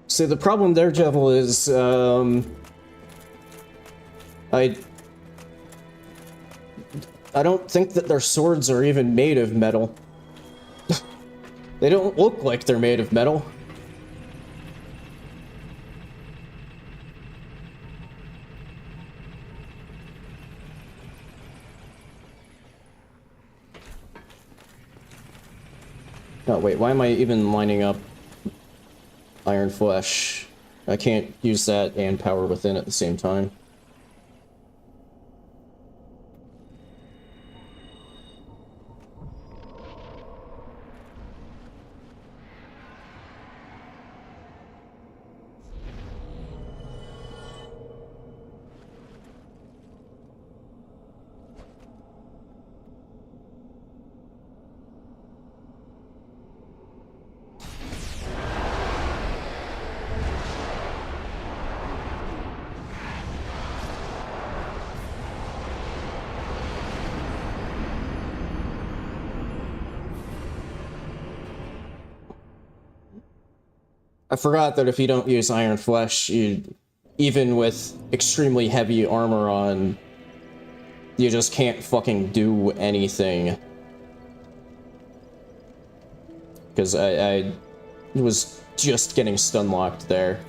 See, the problem there, Jevil, is, I don't think that their swords are even made of metal. They don't look like they're made of metal. Oh, wait, why am I even lining up Iron Flesh? I can't use that and Power Within at the same time. I forgot that if you don't use Iron Flesh, even with extremely heavy armor on, you just can't fucking do anything. Because I was just getting stun locked there.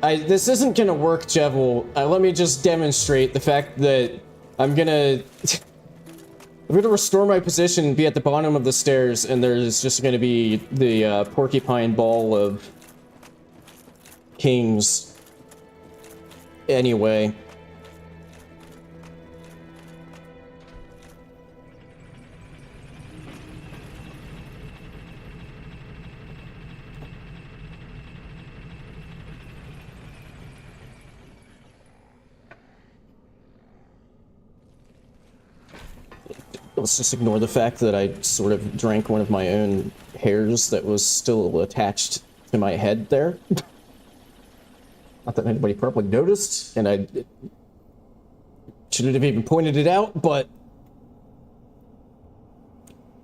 This isn't gonna work, Jevil. Let me just demonstrate the fact that I'm gonna restore my position and be at the bottom of the stairs, and there's just gonna be the porcupine ball of kings. Anyway. Let's just ignore the fact that I sort of drank one of my own hairs that was still attached to my head there. Not that anybody probably noticed, and I shouldn't have even pointed it out, but...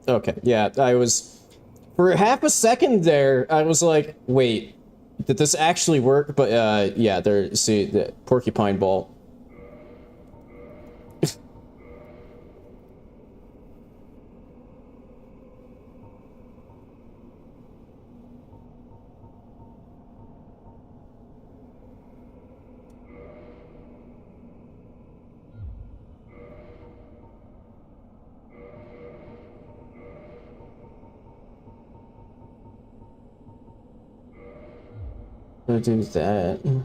Okay, yeah, I was... For half a second there, I was like, wait, did this actually work? But, yeah, there, see, the porcupine ball. I'll do that.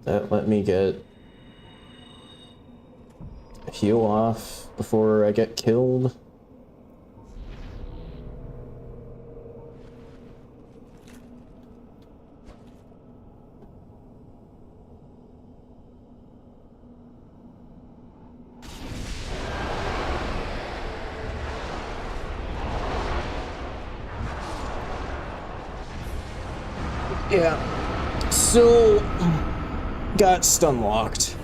That let me get a heal off before I get killed. Yeah, still got stun locked.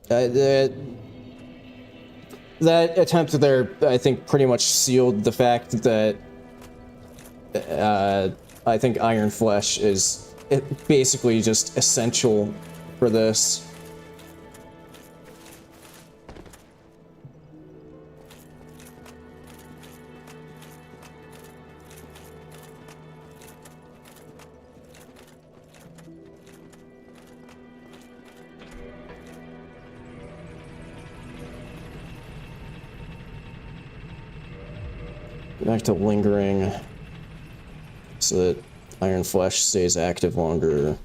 That attempt there, I think, pretty much sealed the fact that I think Iron Flesh is basically just essential for this. Back to lingering, so that Iron Flesh stays active longer.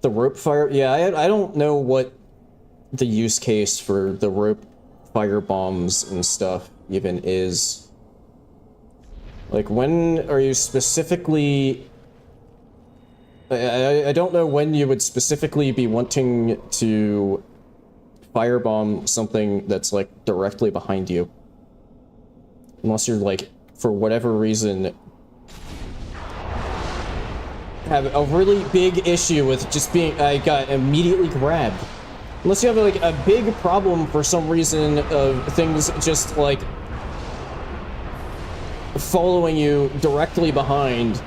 The rope fire, yeah, I don't know what the use case for the rope fire bombs and stuff even is. Like, when are you specifically... I don't know when you would specifically be wanting to firebomb something that's, like, directly behind you. Unless you're, like, for whatever reason, have a really big issue with just being, I got immediately grabbed. Unless you have, like, a big problem for some reason of things just, like, following you directly behind.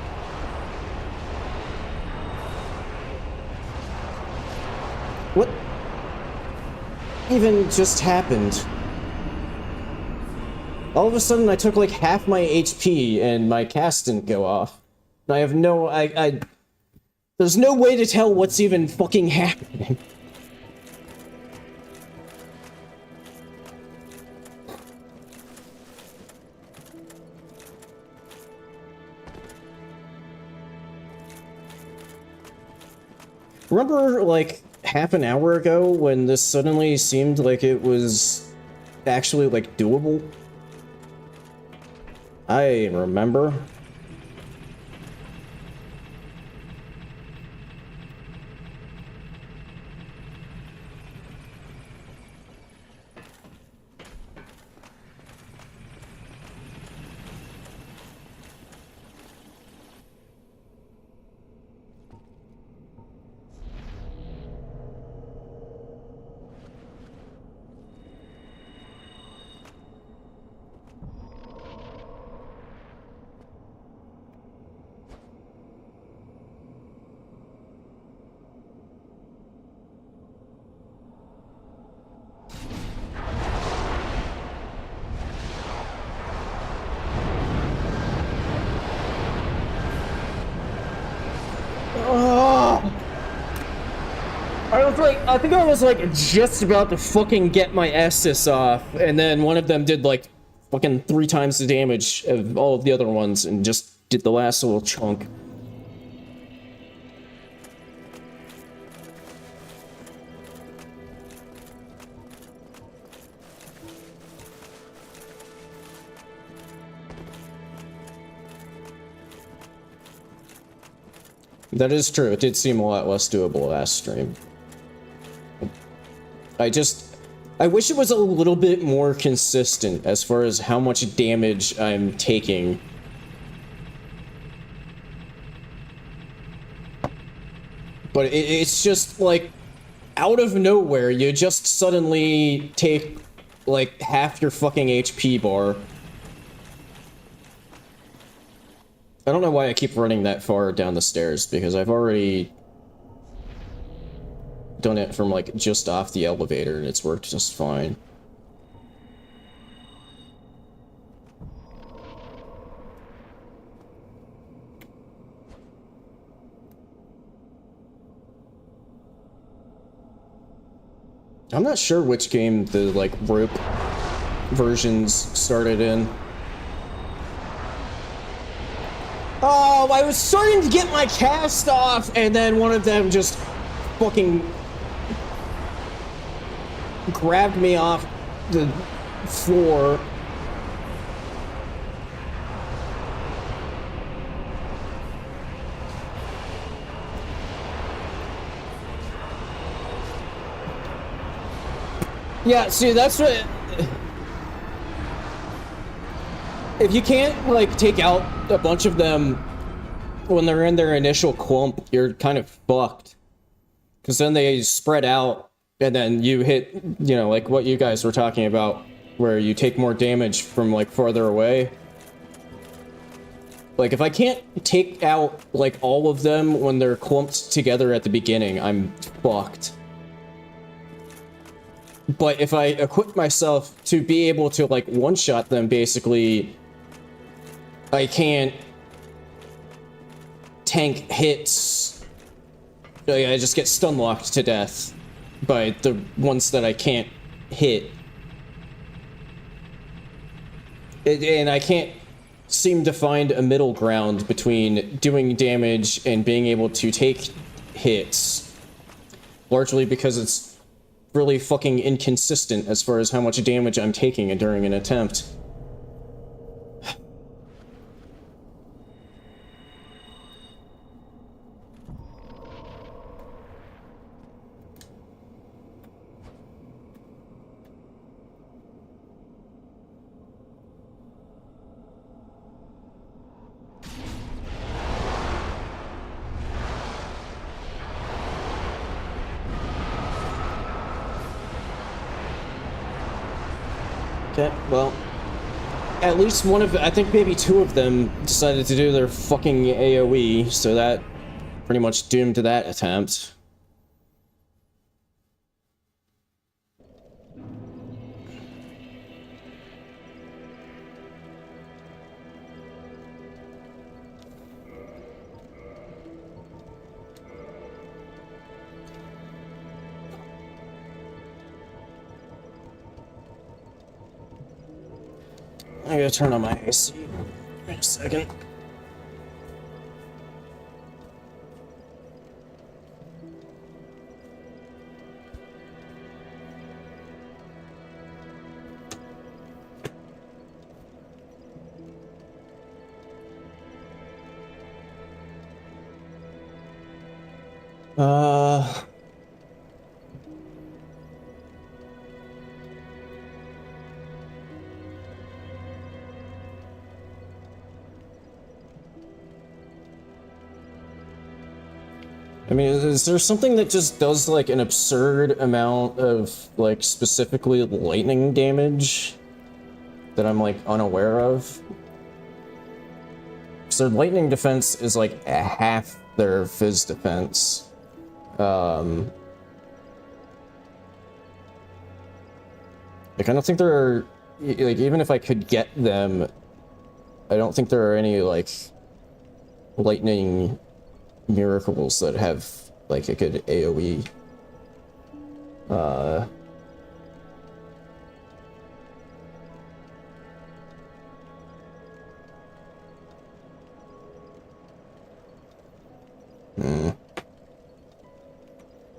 What even just happened? All of a sudden I took like half my HP and my cast didn't go off. And I have no, there's no way to tell what's even fucking happening. Remember, like, half an hour ago when this suddenly seemed like it was actually, like, doable? I remember. I think I was like just about to fucking get my Estus off, and then one of them did like fucking 3 times the damage of all of the other ones and just did the last little chunk. That is true, it did seem a lot less doable last stream. I wish it was a little bit more consistent as far as how much damage I'm taking. But it's just like, out of nowhere, you just suddenly take like half your fucking HP bar. I don't know why I keep running that far down the stairs, because I've already done it from like just off the elevator and it's worked just fine. I'm not sure which game the like rope versions started in. Oh, I was starting to get my cast off and then one of them just fucking grabbed me off the floor. Yeah, see, that's what... If you can't, like, take out a bunch of them when they're in their initial clump, you're kind of fucked. Because then they spread out, and then you hit, you know, like what you guys were talking about, where you take more damage from, like, farther away. Like, if I can't take out, like, all of them when they're clumped together at the beginning, I'm fucked. But if I equip myself to be able to, like, one-shot them, basically, I can't tank hits. I just get stun-locked to death by the ones that I can't hit. And I can't seem to find a middle ground between doing damage and being able to take hits. Largely because it's really fucking inconsistent as far as how much damage I'm taking during an attempt. Okay, well, at least one of, I think maybe 2 of them decided to do their fucking AoE, so that pretty much doomed that attempt. I gotta turn on my AC. Wait a second. I mean, is there something that just does like an absurd amount of like specifically lightning damage that I'm like unaware of? So lightning defense is like a half their fizz defense. Like I don't think there are, like, even if I could get them, I don't think there are any like lightning miracles that have like a good AoE.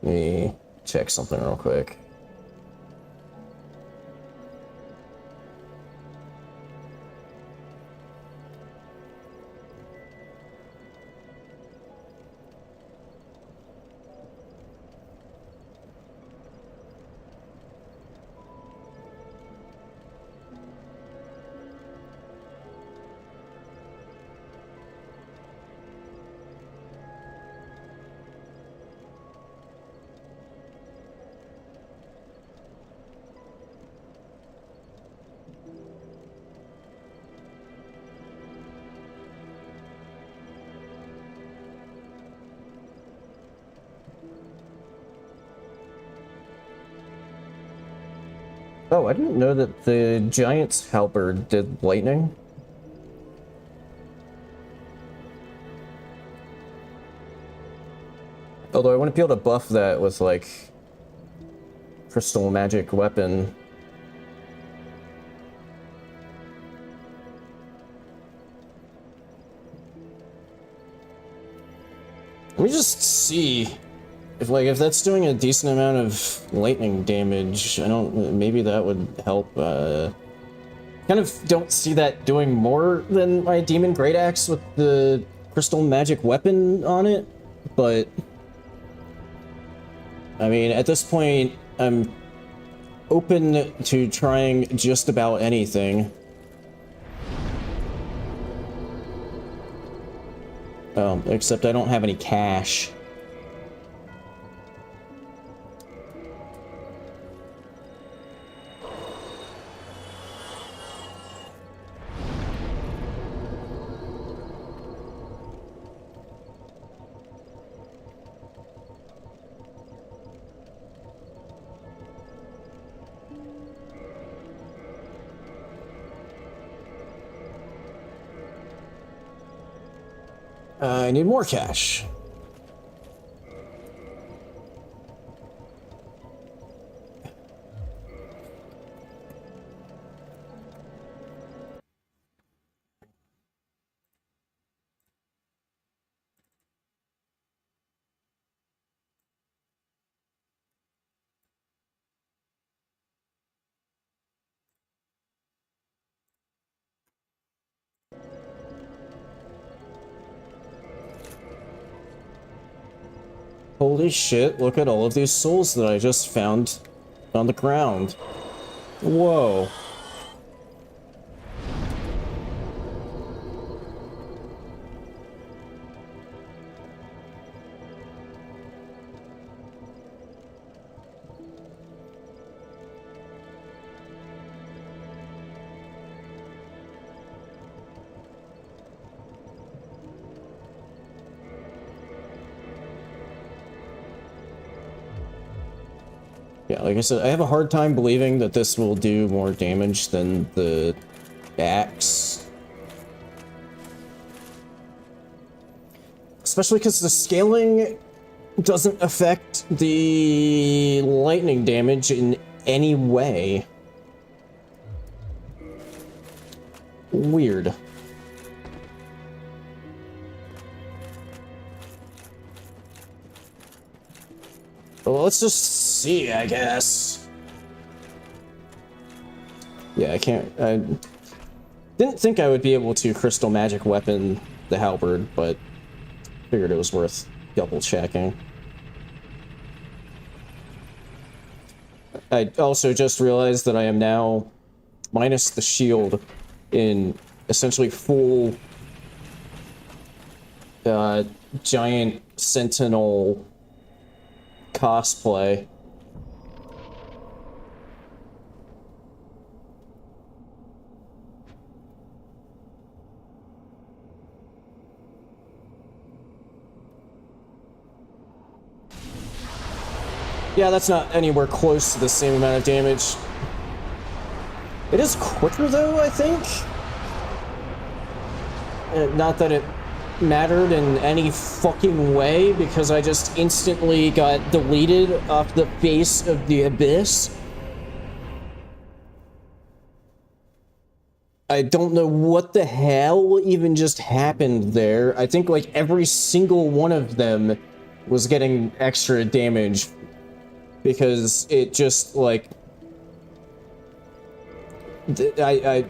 Let me check something real quick. Oh, I didn't know that the Giant's Halberd did lightning. Although I wouldn't be able to buff that with, like, Crystal Magic Weapon. Let me just see if that's doing a decent amount of lightning damage. Maybe that would help. Kind of don't see that doing more than my Demon Great Axe with the Crystal Magic Weapon on it, but I mean, at this point, I'm open to trying just about anything. Except I don't have any cash. I need more cash. Holy shit, look at all of these souls that I just found on the ground. Whoa. Yeah, like I said, I have a hard time believing that this will do more damage than the axe. Especially because the scaling doesn't affect the lightning damage in any way. Weird. Well, let's just see, I guess. Yeah, I didn't think I would be able to crystal magic weapon the halberd, but figured it was worth double checking. I also just realized that I am now, minus the shield, in essentially full giant sentinel cosplay. Yeah, that's not anywhere close to the same amount of damage. It is quicker though, I think. Not that it mattered in any fucking way, because I just instantly got deleted off the face of the abyss. I don't know what the hell even just happened there. I think like every single one of them was getting extra damage, because it just like I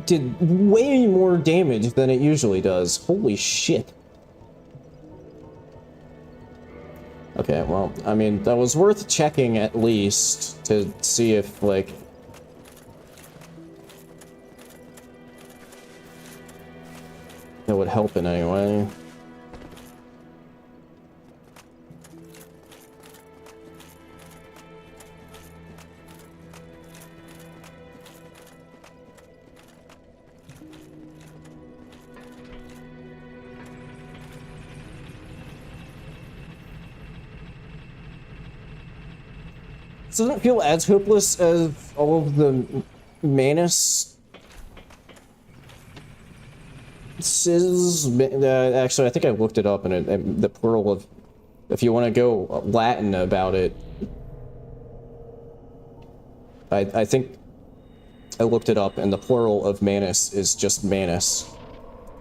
did way more damage than it usually does. Holy shit. Okay, well, I mean, that was worth checking at least to see if, like, that would help in any way. Doesn't it feel as hopeless as all of the Manus? Actually, I think I looked it up, and the plural of, if you want to go Latin about it, I think I looked it up, and the plural of Manus is just Manus.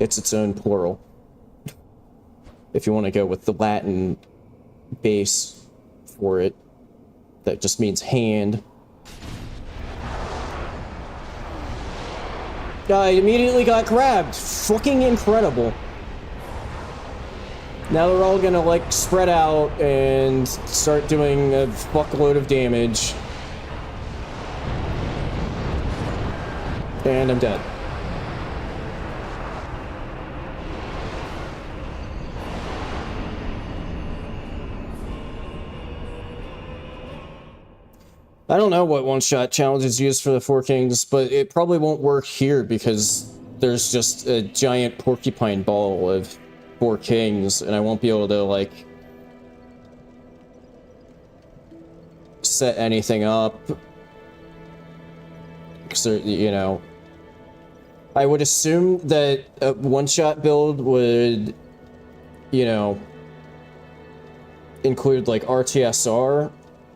It's its own plural. If you want to go with the Latin base for it, that just means hand. I immediately got grabbed. Fucking incredible. Now they're all gonna, like, spread out and start doing a fuckload of damage. And I'm dead. I don't know what one-shot challenge is used for the Four Kings, but it probably won't work here because there's just a giant porcupine ball of Four Kings, and I won't be able to, like, set anything up. Because, you know, I would assume that a one-shot build would, you know, include, like, RTSR,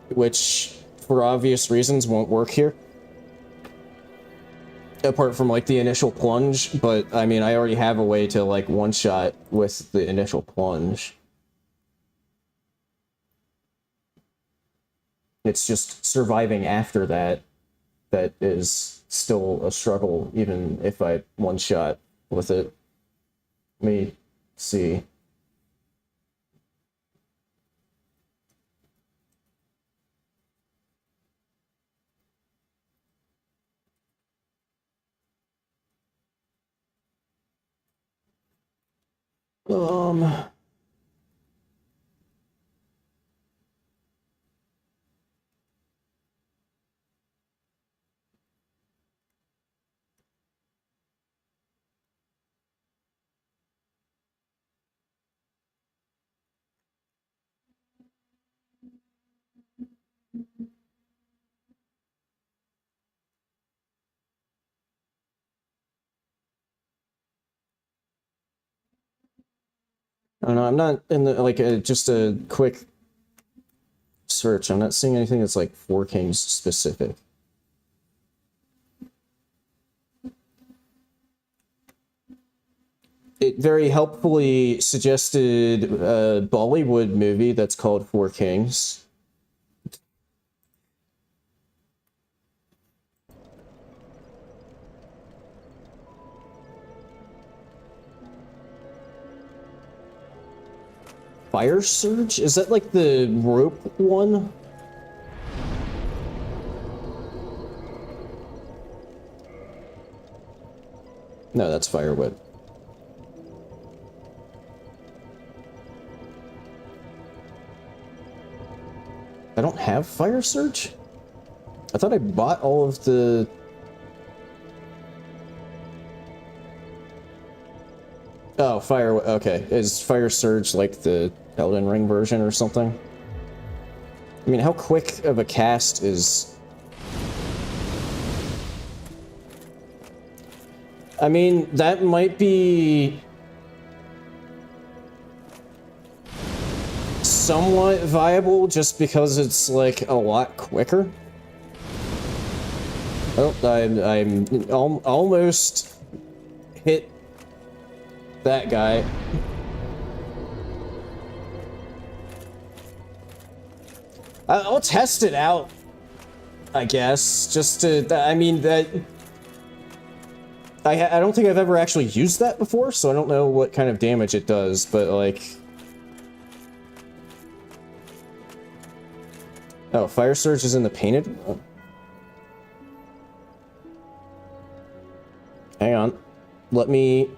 which, for obvious reasons, won't work here. Apart from, like, the initial plunge, but, I mean, I already have a way to, like, one-shot with the initial plunge. It's just surviving after that that is still a struggle, even if I one-shot with it. Let me see. I don't know, I'm not in the, like, just a quick search. I'm not seeing anything that's, like, Four Kings specific. it very helpfully suggested a Bollywood movie that's called Four Kings. Fire Surge? Is that like the rope one? No, that's Fire Whip. I don't have Fire Surge? I thought I bought all of the... Oh, Fire... Okay. Is Fire Surge like the Elden Ring version or something? I mean, how quick of a cast is... I mean, that might be... somewhat viable just because it's like a lot quicker. Oh, I'm almost hit that guy. I'll test it out, I guess, just to, I mean, that... I don't think I've ever actually used that before, so I don't know what kind of damage it does, but like... Oh, Fire Surge is in the painted? Oh. Hang on. Let me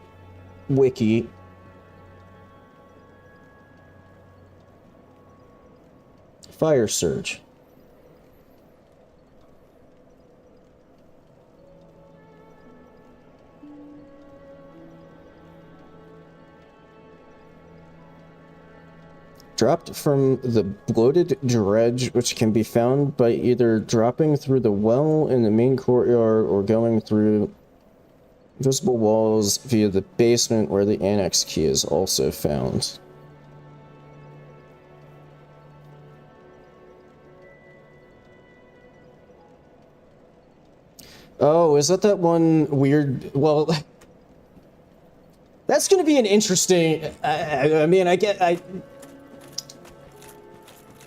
wiki. Fire Surge. Dropped from the bloated dredge, which can be found by either dropping through the well in the main courtyard or going through invisible walls via the basement where the annex key is also found. Oh, is that one weird... Well, that's gonna be an interesting... I mean,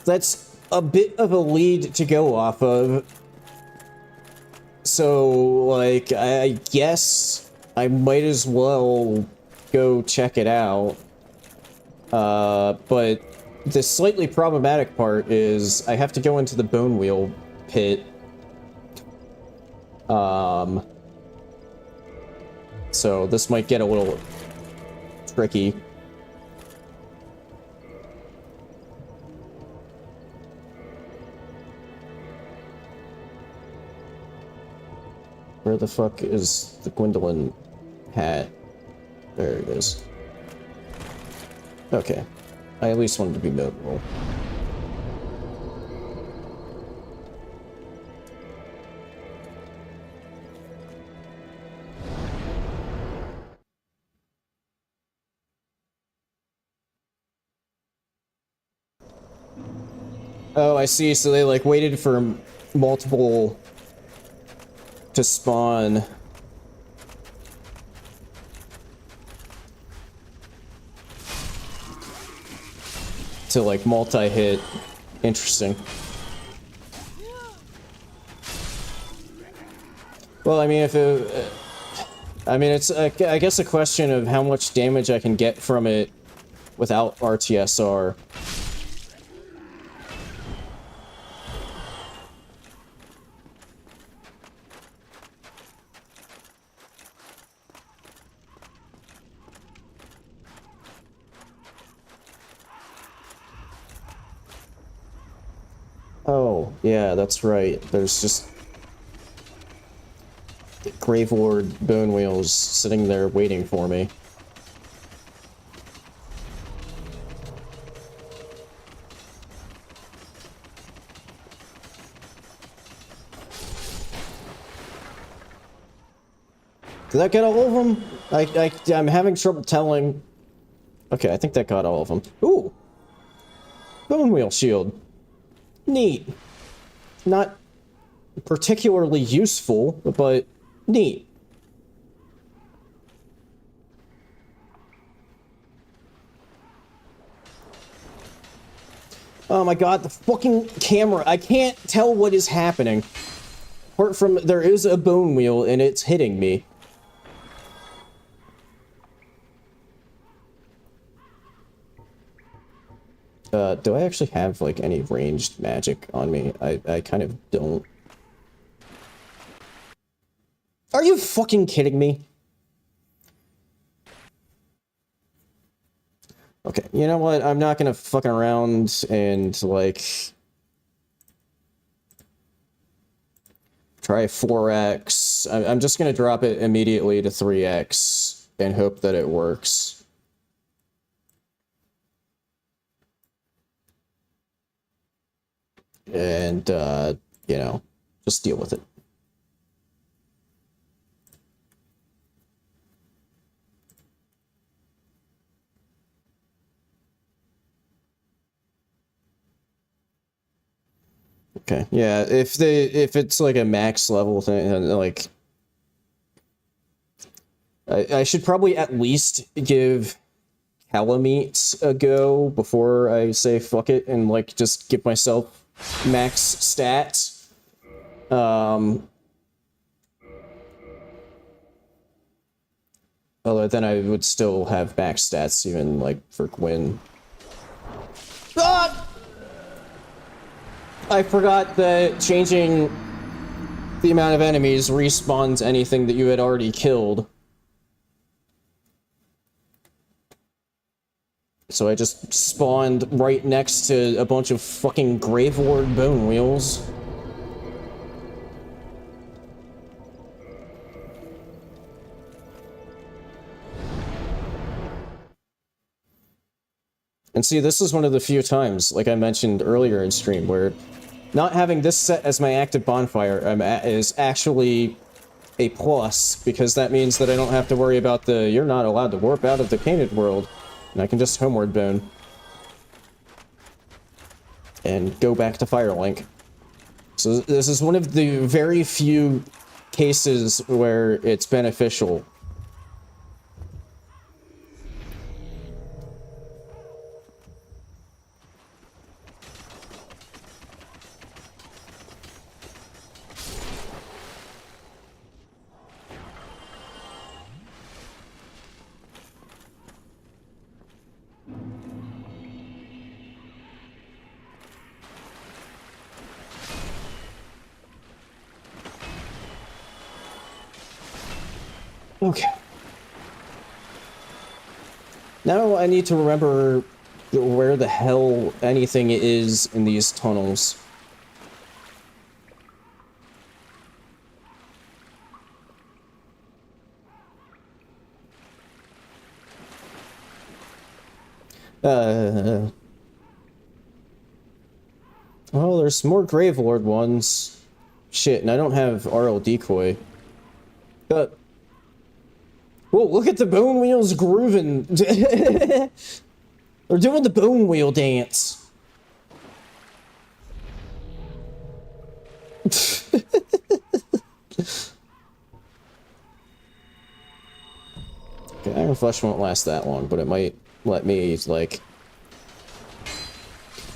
that's a bit of a lead to go off of. So, like, I guess I might as well go check it out. But the slightly problematic part is I have to go into the bone wheel pit. So this might get a little tricky. Where the fuck is the Gwendolyn hat? There it is. Okay. I at least wanted to be notable. Oh, I see. So they, like, waited for multiple to spawn. To, like, multi-hit. Interesting. Well, I mean, if it... I mean, it's, I guess, a question of how much damage I can get from it without RTSR. Oh, yeah, that's right. There's just Grave Lord Bone Wheels sitting there waiting for me. Did that get all of them? I'm having trouble telling. Okay, I think that got all of them. Ooh! Bone Wheel Shield. Neat. Not particularly useful, but neat. Oh my god, the fucking camera. I can't tell what is happening. Apart from, there is a bone wheel and it's hitting me. Do I actually have, like, any ranged magic on me? I kind of don't. Are you fucking kidding me? Okay, you know what? I'm not gonna fucking around and, like... try 4x. I'm just gonna drop it immediately to 3x and hope that it works. And, you know, just deal with it. Okay, yeah, if it's like a max level thing, like, I should probably at least give Calamite a go before I say fuck it and, like, just give myself max stats. Although then I would still have max stats even, like, for Gwyn. Ah! I forgot that changing the amount of enemies respawns anything that you had already killed. So I just spawned right next to a bunch of fucking Gravelord bone wheels. And see, this is one of the few times, like I mentioned earlier in stream, where not having this set as my active bonfire is actually a plus, because that means that I don't have to worry about the you're not allowed to warp out of the painted world, and I can just homeward bone. And go back to Firelink. So this is one of the very few cases where it's beneficial. Okay. Now I need to remember where the hell anything is in these tunnels. Well, there's more Gravelord ones. Shit, and I don't have RL Decoy. But... whoa, look at the bone wheels grooving. They're doing the bone wheel dance. Okay, Iron Flesh won't last that long, but it might let me, like...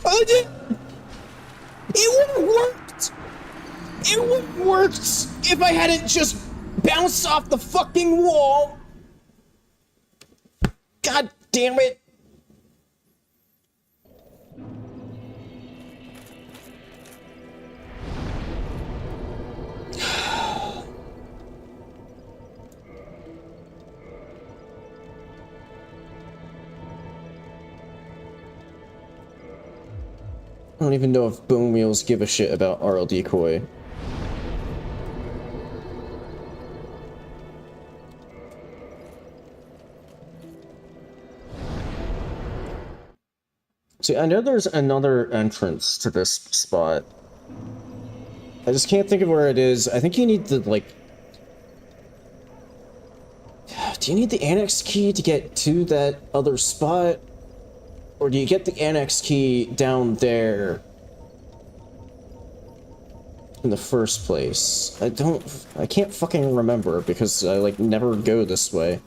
oh, it would have worked! It would have worked if I hadn't just bounced off the fucking wall! God damn it! I don't even know if Bone Wheels give a shit about RL Decoy. See, I know there's another entrance to this spot. I just can't think of where it is. I think you need the, like... do you need the annex key to get to that other spot? Or do you get the annex key down there in the first place? I can't fucking remember because I, like, never go this way.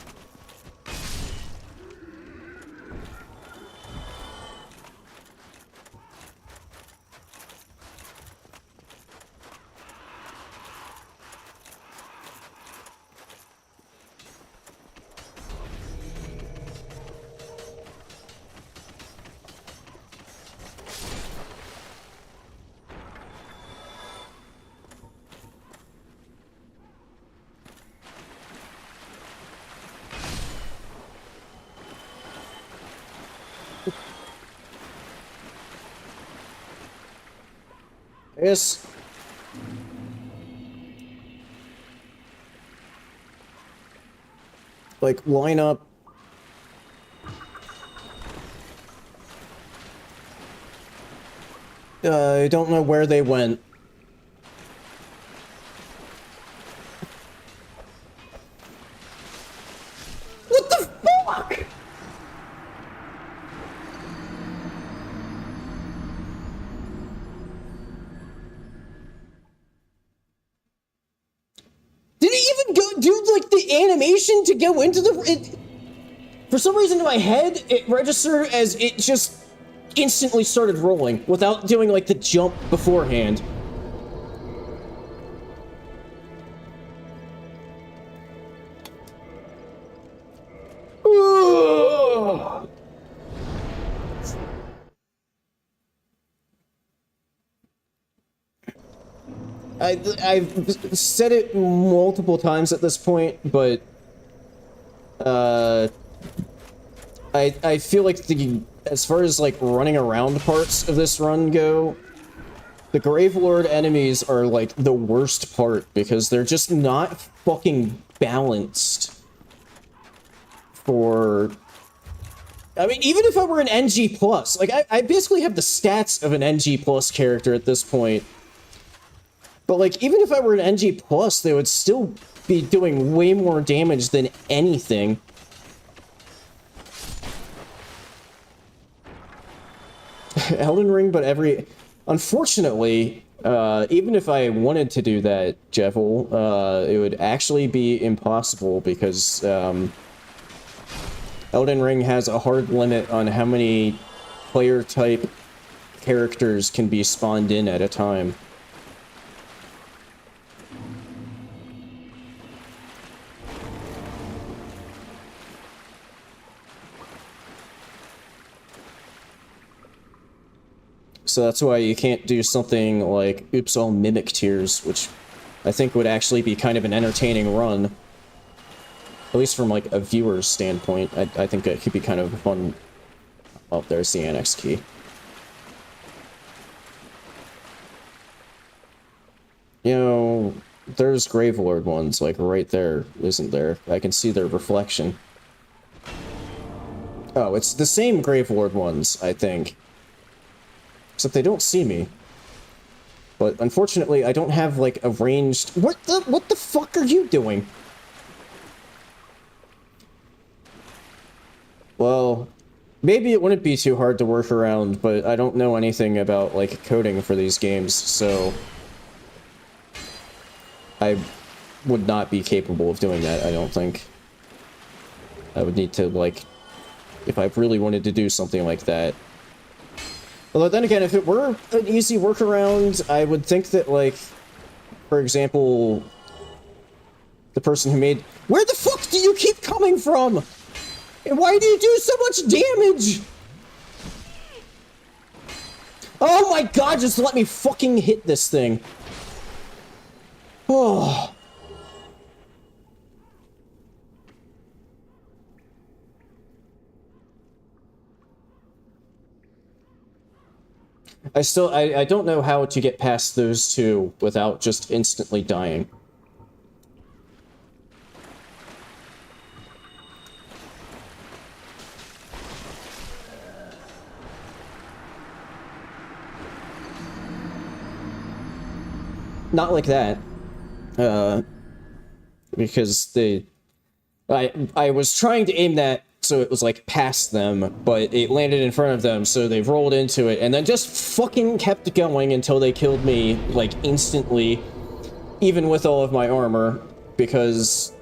Yes. Like, line up. I don't know where they went. What the fuck? Did it even go do, like, the animation to go into the... For some reason in my head, it registered as it just instantly started rolling without doing, like, the jump beforehand. I've said it multiple times at this point, but I feel like as far as like running around parts of this run go, the Gravelord enemies are like the worst part because they're just not fucking balanced for... I mean, even if I were an NG+, like I basically have the stats of an NG+ character at this point. But like, even if I were an NG+, they would still be doing way more damage than anything. Elden Ring, but unfortunately, even if I wanted to do that, Jevil, it would actually be impossible because, Elden Ring has a hard limit on how many player-type characters can be spawned in at a time. So that's why you can't do something like Oops All Mimic Tears, which I think would actually be kind of an entertaining run. At least from like a viewer's standpoint, I think it could be kind of fun. Oh, there's the annex key. You know, there's Gravelord ones, like right there, isn't there? I can see their reflection. Oh, it's the same Gravelord ones, I think. Except they don't see me. But unfortunately, I don't have like a ranged... What the fuck are you doing? Well, maybe it wouldn't be too hard to work around, but I don't know anything about like coding for these games, so I would not be capable of doing that, I don't think. I would need to like, if I really wanted to do something like that. Although then again, if it were an easy workaround, I would think that, like, for example, the person who made... Where the fuck do you keep coming from? And why do you do so much damage? Oh my god, just let me fucking hit this thing. Oh... I don't know how to get past those two without just instantly dying. Not like that. Because I was trying to aim that so it was like past them, but it landed in front of them, so they rolled into it, and then just fucking kept going until they killed me, like, instantly, even with all of my armor, because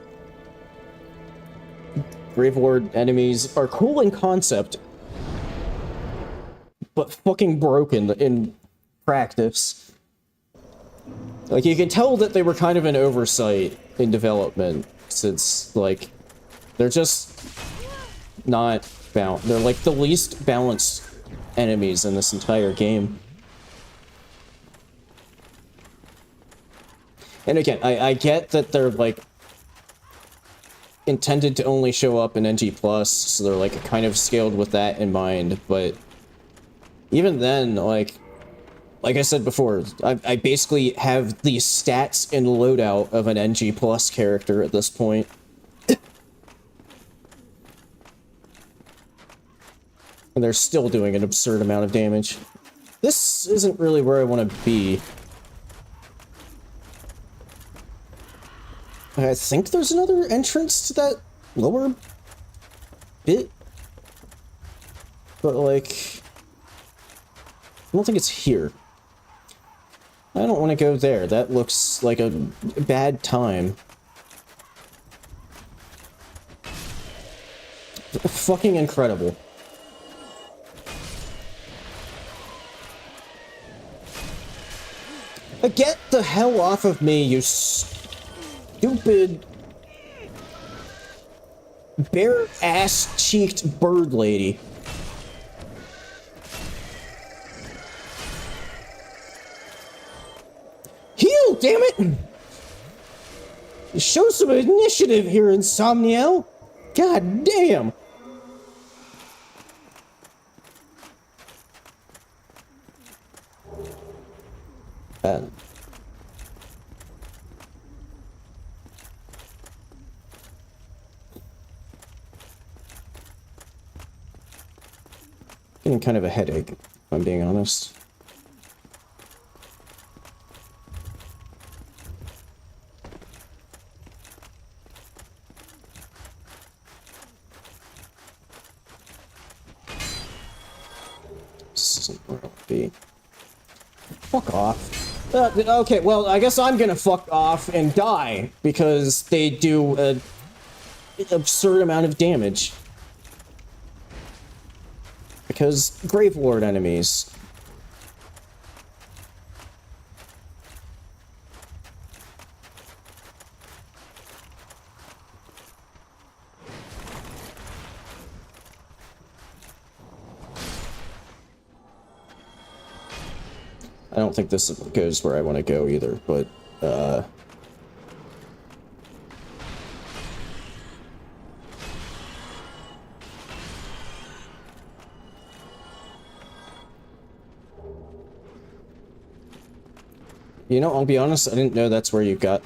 Gravelord enemies are cool in concept, but fucking broken in practice. Like, you can tell that they were kind of an oversight in development, since, like, they're just not balanced. They're, like, the least balanced enemies in this entire game. And again, I get that they're, like, intended to only show up in NG+, so they're like kind of scaled with that in mind, but even then, like I said before, I basically have the stats and loadout of an NG+ character at this point. And they're still doing an absurd amount of damage. This isn't really where I want to be. I think there's another entrance to that lower bit. But, like, I don't think it's here. I don't want to go there. That looks like a bad time. Fucking incredible. Get the hell off of me, you stupid bare-ass-cheeked bird lady. Heal, damn it! Show some initiative here, Insomniel. God damn. Getting kind of a headache, if I'm being honest. This isn't where I'll be. Fuck off. Okay, well, I guess I'm gonna fuck off and die, because they do an absurd amount of damage. Because Gravelord enemies. I don't think this goes where I want to go either, but, you know, I'll be honest, I didn't know that's where you got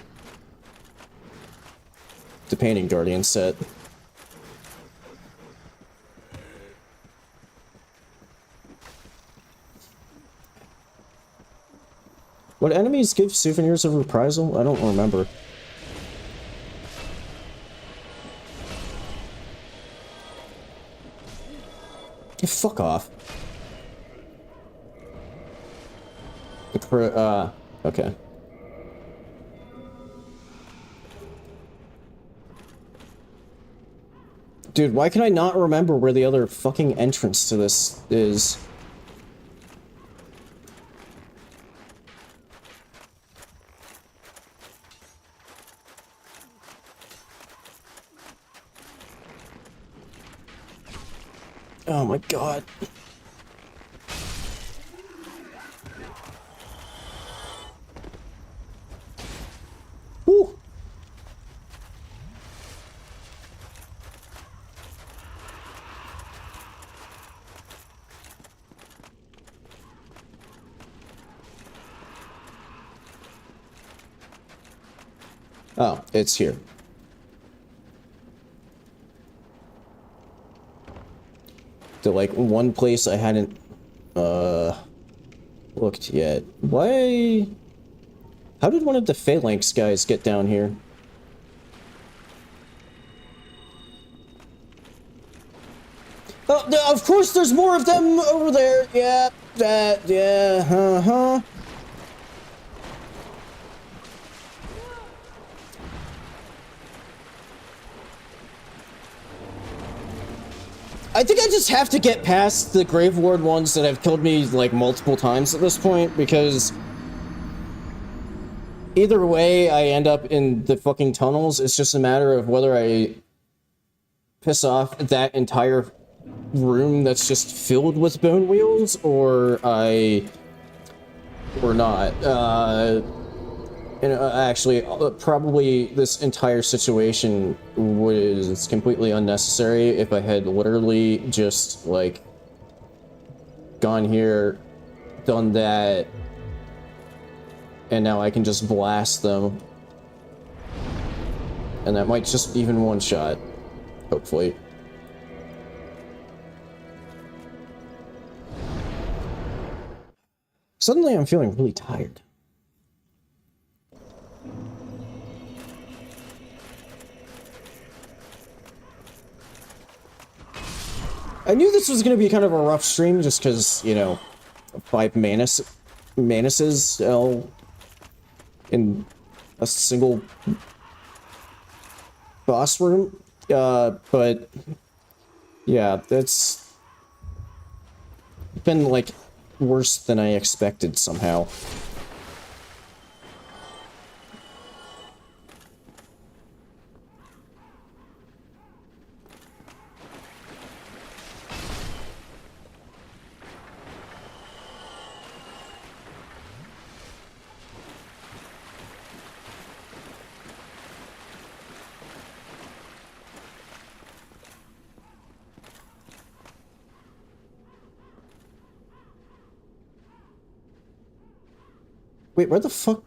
the Painting Guardian set. What enemies give souvenirs of reprisal? I don't remember. Fuck off. Okay. Dude, why can I not remember where the other fucking entrance to this is? Oh my god. Woo! Oh, it's here. The, like, one place I hadn't, looked yet. Why? How did one of the Phalanx guys get down here? Oh, of course there's more of them over there! Yeah, yeah, uh-huh. I think I just have to get past the Gravelord ones that have killed me, like, multiple times at this point, because either way I end up in the fucking tunnels. It's just a matter of whether I piss off that entire room that's just filled with bone wheels, or not. And actually, probably this entire situation was completely unnecessary if I had literally just, like, gone here, done that, and now I can just blast them. And that might just even one shot, hopefully. Suddenly I'm feeling really tired. I knew this was going to be kind of a rough stream just because, you know, 5 Manuses all in a single boss room. But yeah, that's been like worse than I expected somehow. Wait, where the fuck?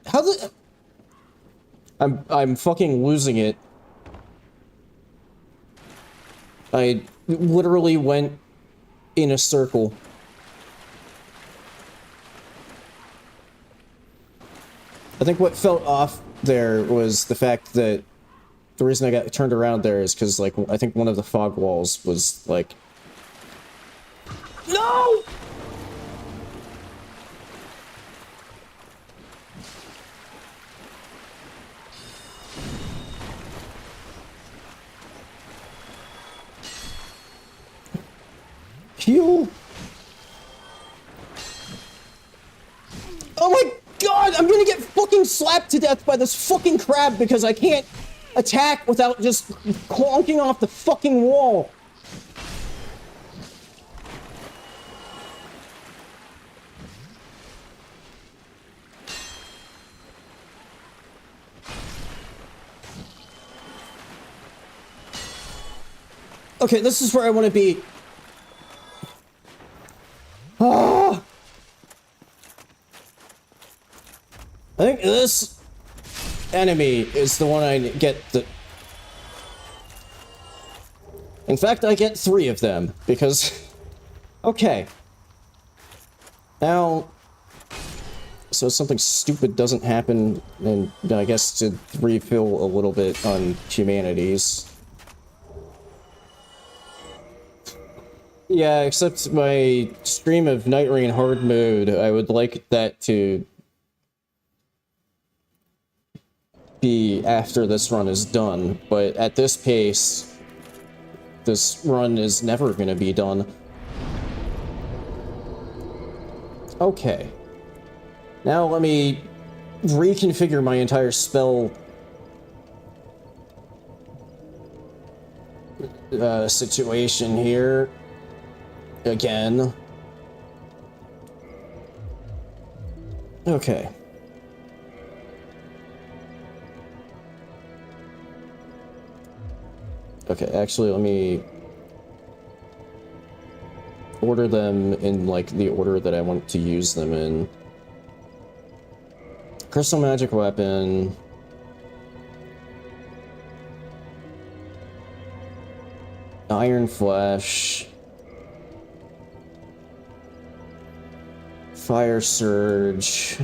How the... I'm fucking losing it. I literally went in a circle. I think what felt off there was the fact that the reason I got turned around there is because, like, I think one of the fog walls was, like... No! Heal! Oh my god! I'm gonna get fucking slapped to death by this fucking crab because I can't attack without just clonking off the fucking wall. Okay, this is where I want to be. Ah! I think this enemy is the one I get the... In fact, I get 3 of them, because... Okay. Now... So something stupid doesn't happen, and I guess to refill a little bit on humanities. Yeah, except my stream of Night Rain hard mode, I would like that to be after this run is done, but at this pace, this run is never gonna be done. Okay. Now let me reconfigure my entire spell situation here. Again. Okay. Okay, actually, let me order them in, like, the order that I want to use them in. Crystal Magic Weapon. Iron Flesh. Fire Surge.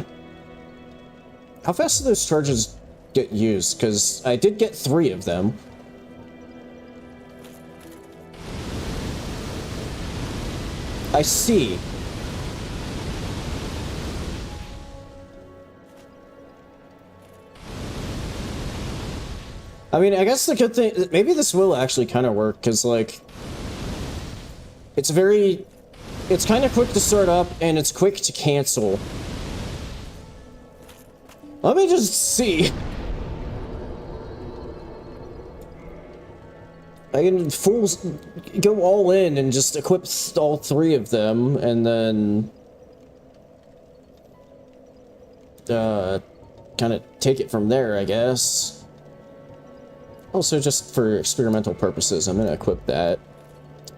How fast do those charges get used? Because I did get 3 of them. I see. I mean, I guess the good thing... Maybe this will actually kind of work, because, like... It's very... It's kind of quick to start up, and it's quick to cancel. Let me just see. I can go all in and just equip all 3 of them, and then kind of take it from there, I guess. Also, just for experimental purposes, I'm gonna equip that,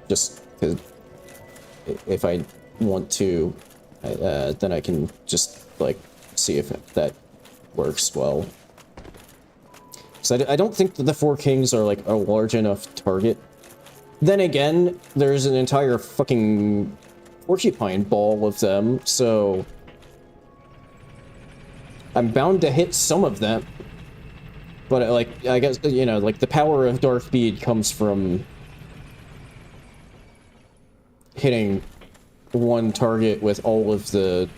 just because if I want to, then I can just, like, see if that works well. So I don't think that the 4 kings are, like, a large enough target. Then again, there's an entire fucking porcupine ball of them, so I'm bound to hit some of them. But, like, I guess, you know, like, the power of Dark Bead comes from hitting one target with all of the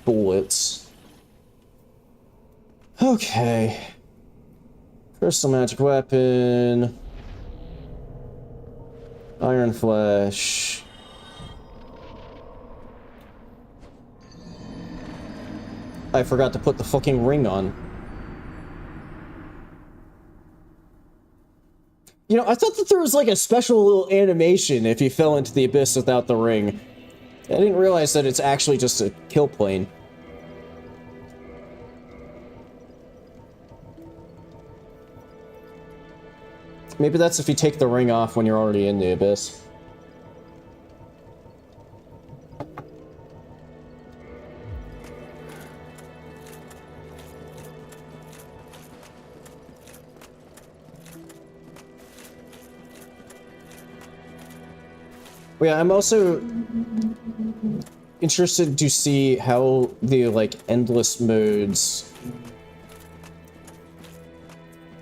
bullets. Okay. Crystal Magic Weapon. Iron Flesh. I forgot to put the fucking ring on. You know, I thought that there was like a special little animation if you fell into the abyss without the ring. I didn't realize that it's actually just a kill plane. Maybe that's if you take the ring off when you're already in the abyss. Yeah, I'm also interested to see how the, like, endless modes...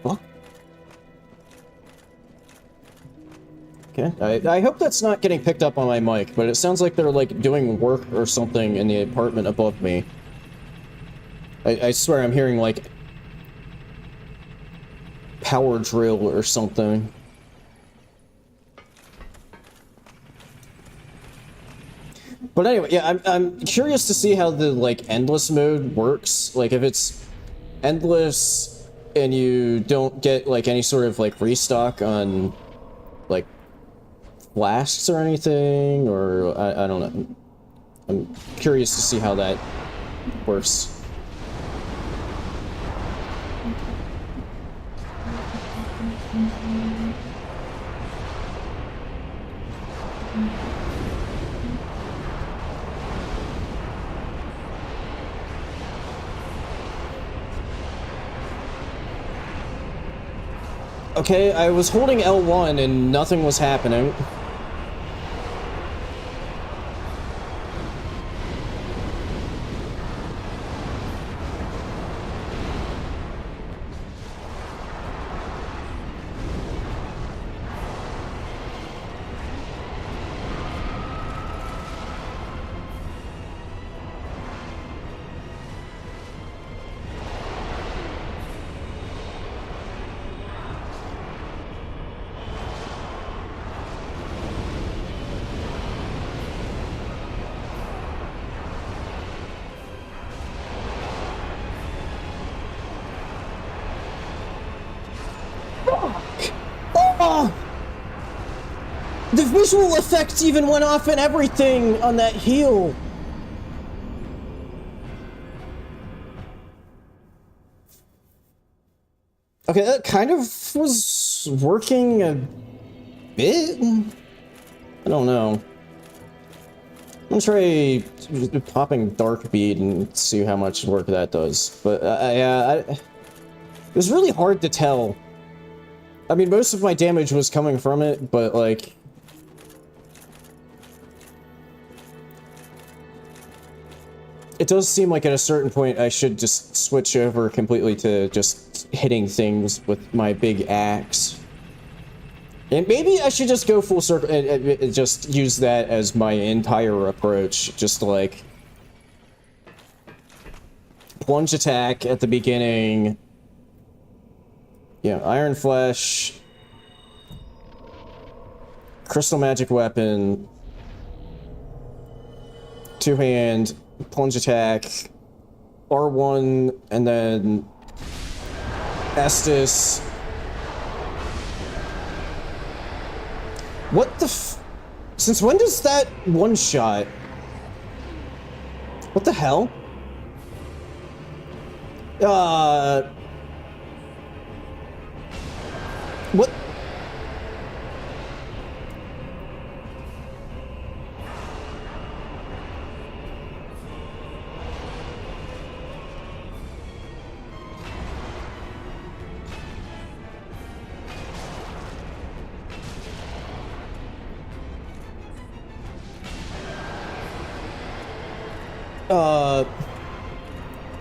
What? Okay, I hope that's not getting picked up on my mic, but it sounds like they're, like, doing work or something in the apartment above me. I swear I'm hearing, like, power drill or something. But anyway, yeah, I'm curious to see how the, like, endless mode works. Like, if it's endless and you don't get, like, any sort of, like, restock on, like, flasks or anything, or I don't know. I'm curious to see how that works. Okay, I was holding L1 and nothing was happening. Oh! The visual effects even went off and everything on that heal. Okay, that kind of was working a bit? I don't know. I'm gonna try popping Dark Bead and see how much work that does. But, yeah, it was really hard to tell. I mean, most of my damage was coming from it, but, like... It does seem like at a certain point I should just switch over completely to just hitting things with my big axe. And maybe I should just go full circle and just use that as my entire approach. Just like... plunge attack at the beginning. Yeah, Iron Flesh. Crystal Magic Weapon. Two-hand. Plunge attack. R1. And then... Estus. What the Since when does that one-shot? What the hell? What?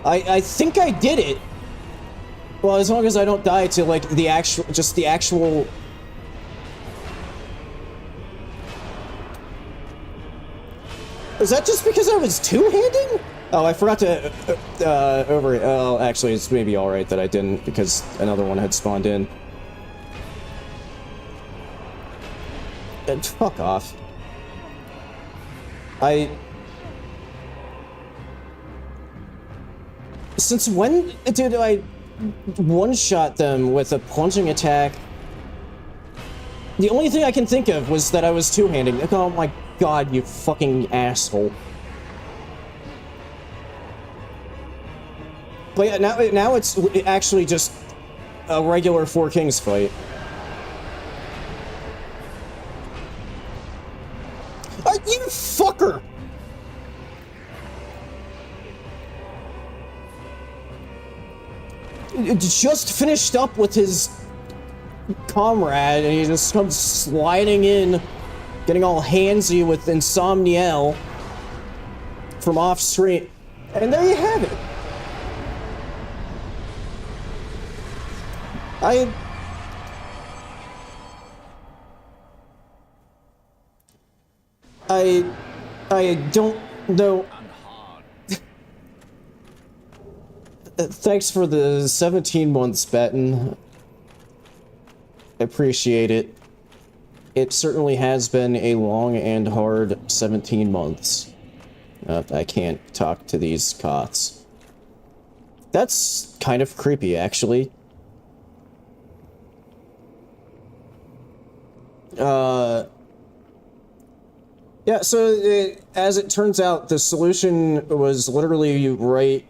I think I did it. Well, as long as I don't die to, like, the actual, just the actual... Is that just because I was two-handing? Oh, I forgot to, oh, actually, it's maybe alright that I didn't, because another one had spawned in. Fuck off. Since when did I one-shot them with a plunging attack? The only thing I can think of was that I was two-handing. Oh my god, you fucking asshole. But yeah, now it's actually just a regular Four Kings fight. You fucker! Just finished up with his comrade, and he just comes sliding in, getting all handsy with Insomniel from off-screen. And there you have it. I don't know. Thanks for the 17 months, Batten. I appreciate it. It certainly has been a long and hard 17 months. I can't talk to these cots. That's kind of creepy, actually. Yeah, so as it turns out, the solution was literally right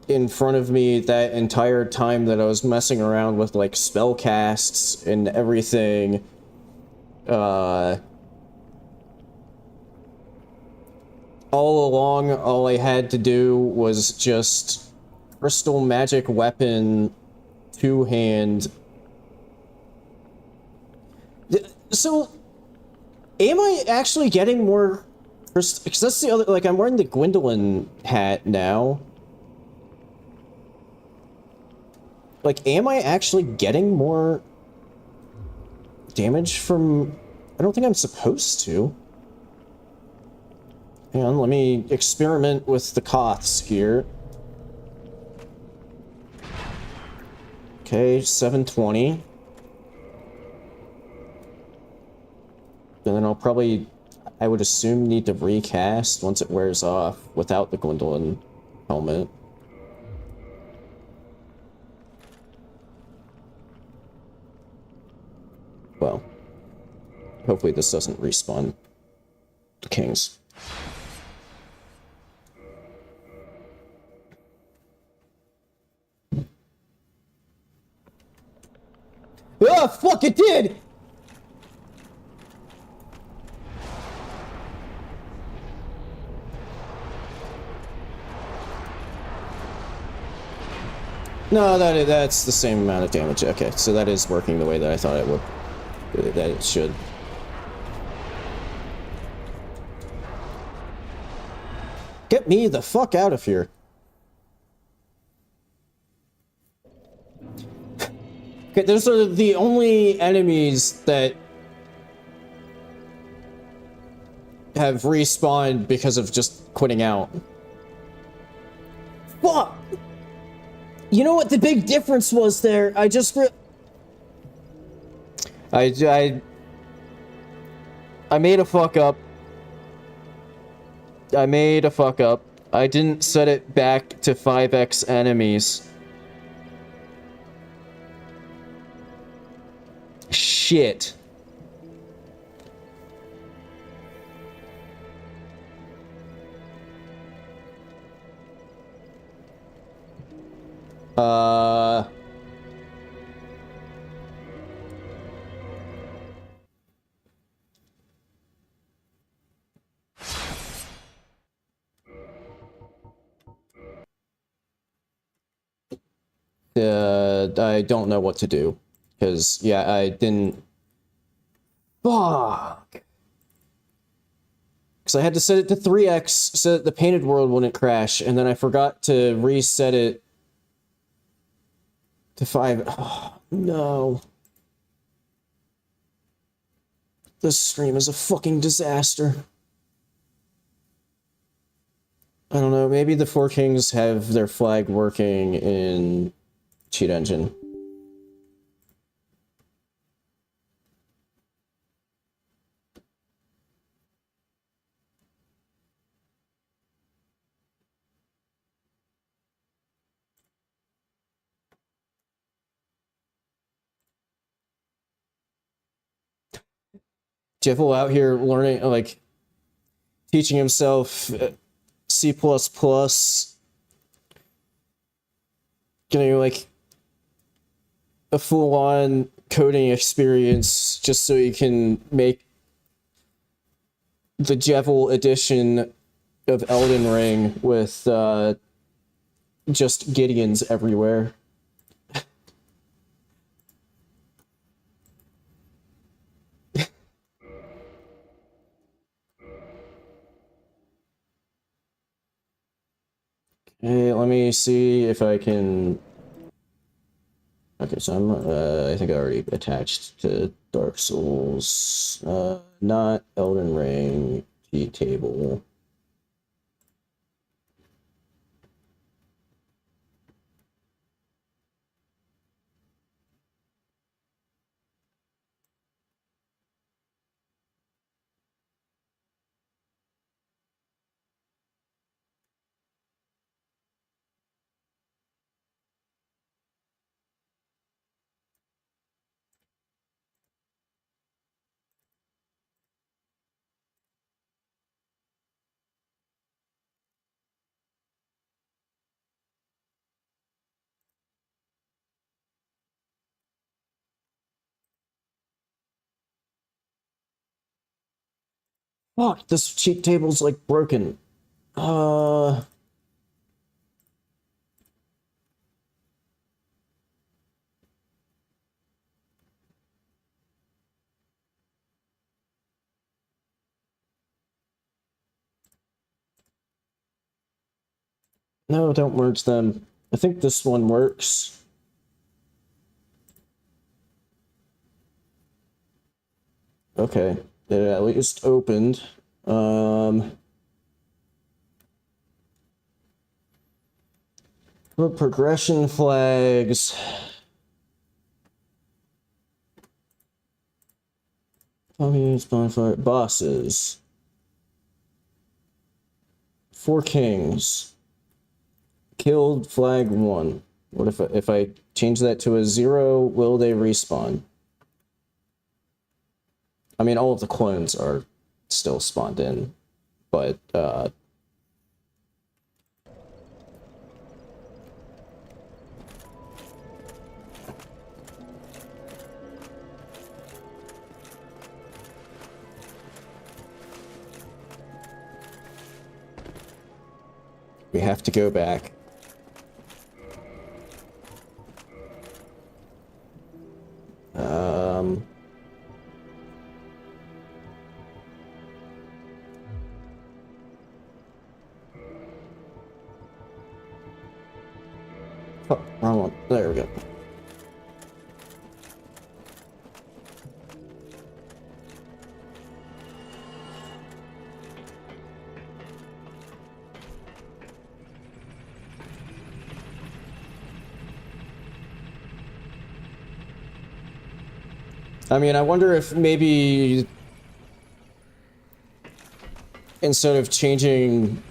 in front of me that entire time that I was messing around with, like, spell casts and everything. All along, all I had to do was just crystal magic weapon, two-hand. So, am I actually getting more... Because that's the other... Like, I'm wearing the Gwendolyn hat now. Like, am I actually getting more damage from... I don't think I'm supposed to. Hang on, let me experiment with the Koths here. Okay, 720. And then I'll probably, I would assume, need to recast once it wears off without the Gwendolyn helmet. Well, hopefully this doesn't respawn the Kings. Oh, fuck, it did! No, that's the same amount of damage. Okay, so that is working the way that I thought it would. That it should. Get me the fuck out of here. Okay, those are the only enemies that have respawned because of just quitting out. Fuck! You know what the big difference was there? I just I made a fuck up. I made a fuck up. I didn't set it back to 5x enemies. Shit. Uh... I don't know what to do. Because, yeah, I didn't... Fuck! Because I had to set it to 3x so that the painted world wouldn't crash, and then I forgot to reset it to 5. Oh, no. This stream is a fucking disaster. I don't know, maybe the Four Kings have their flag working in Cheat Engine. Jeffel out here learning, like, teaching himself C++, getting, like, a full-on coding experience just so he can make the Jeffel edition of Elden Ring with just Gideons everywhere. Hey, let me see if I can... Okay, so I think I already attached to Dark Souls. Not Elden Ring, T-Table. Fuck, this cheat table's like broken. No, don't merge them. I think this one works. Okay, it at least opened. For progression flags. Bonfire bosses. Four Kings. Killed flag 1. What if I change that to a 0, will they respawn? I mean, all of the clones are still spawned in, but we have to go back. Oh, wrong one. There we go. I mean, I wonder if maybe instead of changing...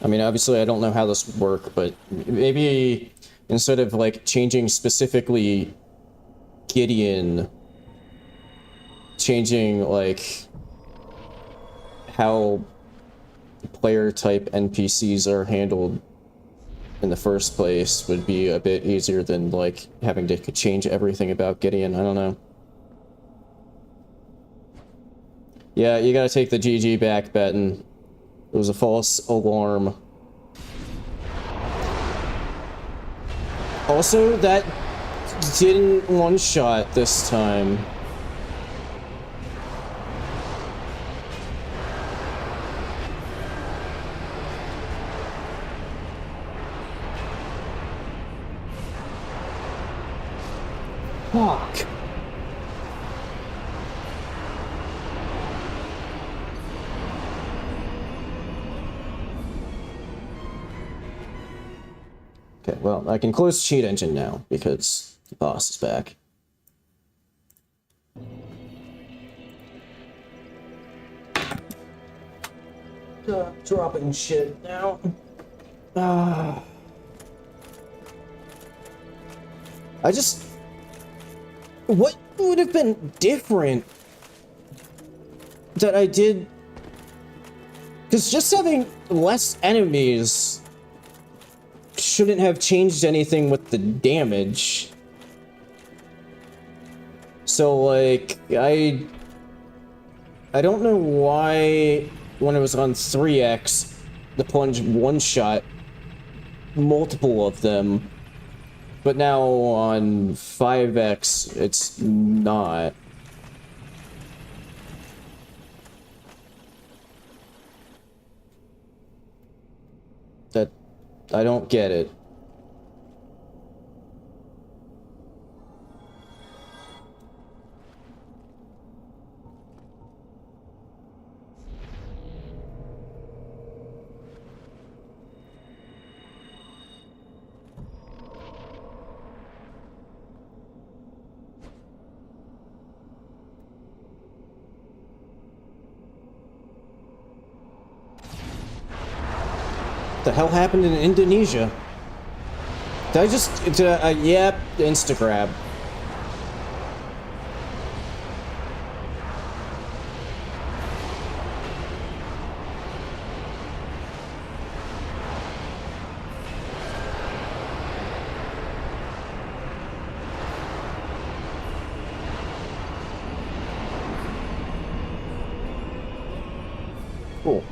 I mean, obviously I don't know how this would work, but maybe instead of, like, changing specifically Gideon, changing, like, how player-type NPCs are handled in the first place would be a bit easier than, like, having to change everything about Gideon. I don't know. Yeah, you gotta take the GG back, Benton. It was a false alarm. Also, that didn't one-shot this time. Fuck. Okay, well, I can close cheat engine now because the boss is back. Dropping shit now. I just... What would have been different that I did? Because just having less enemies shouldn't have changed anything with the damage. So, like, I don't know why when it was on 3x, the plunge one-shot multiple of them, but now on 5x, it's not. That, I don't get it. The hell happened in Indonesia? Yep, Instagrab. Cool.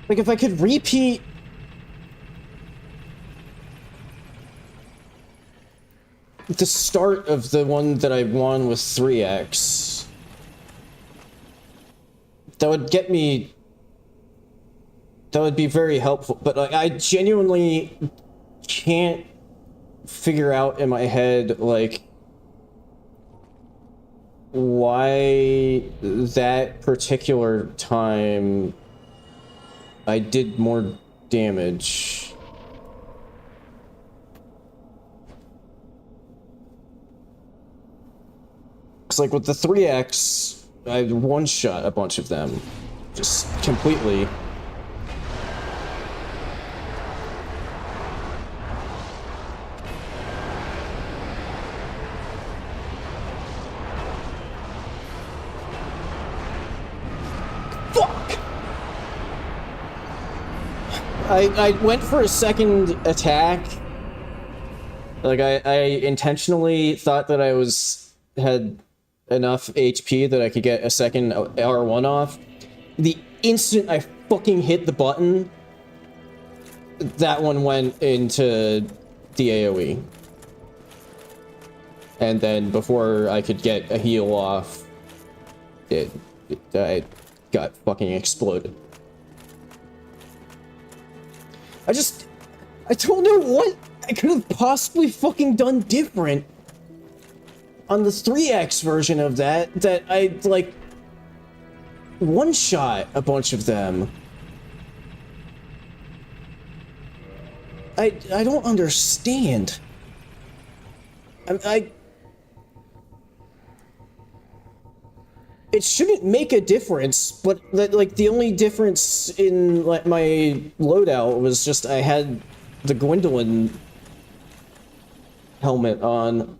Like, if I could repeat... the start of the one that I won with 3x, that would get me... that would be very helpful, but like, I genuinely can't figure out in my head, like, why that particular time I did more damage. It's like with the 3x, I one-shot a bunch of them. Just completely. I went for a second attack. Like, I intentionally thought that I had enough HP that I could get a second R1 off. The instant I fucking hit the button, that one went into the AoE. And then before I could get a heal off, I got fucking exploded. I don't know what I could have possibly fucking done different on the 3x version of that I, like, one-shot a bunch of them. I don't understand. It shouldn't make a difference, but like the only difference in like my loadout was just I had the Gwendolyn helmet on.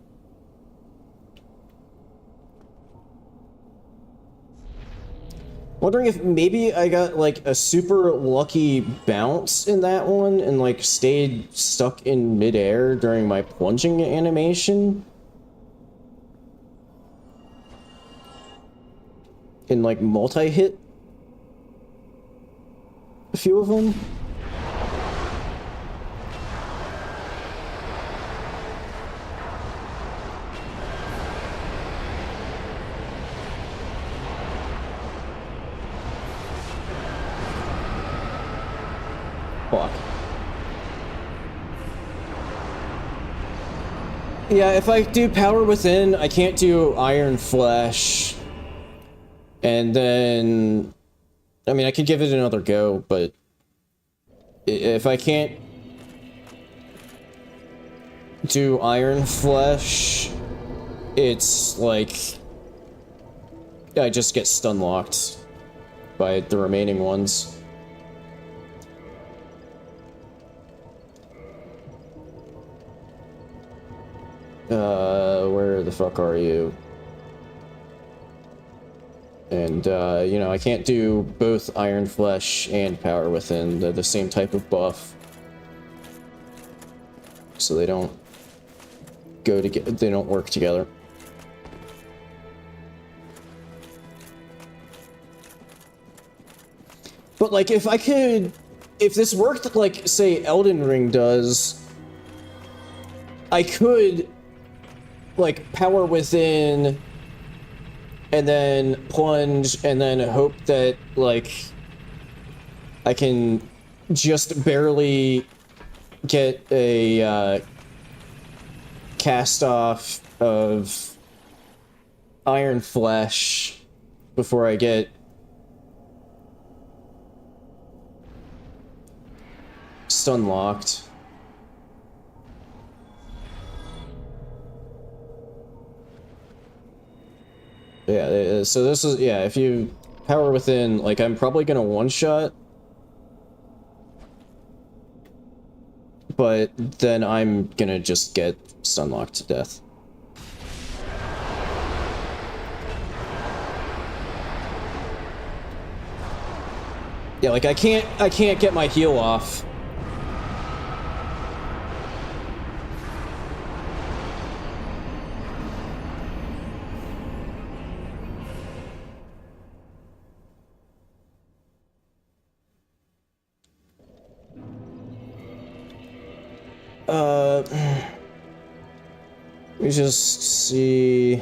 Wondering if maybe I got like a super lucky bounce in that one and like stayed stuck in midair during my plunging animation. And like multi-hit a few of them. Fuck. Yeah, if I do Power Within, I can't do Iron Flesh. And then, I mean, I could give it another go, but if I can't do Iron Flesh, it's like I just get stun locked by the remaining ones. Where the fuck are you? And, you know, I can't do both Iron Flesh and Power Within. They're the same type of buff. So they don't go together, they don't work together. But, like, if I could... If this worked like, say, Elden Ring does, I could, like, Power Within... and then plunge, and then hope that, like, I can just barely get a, cast off of Iron Flesh before I get stun locked. Yeah, so this is, yeah, if you Power Within, like, I'm probably gonna one-shot, but then I'm gonna just get stun-locked to death. Yeah, like, I can't get my heal off. Let me just see.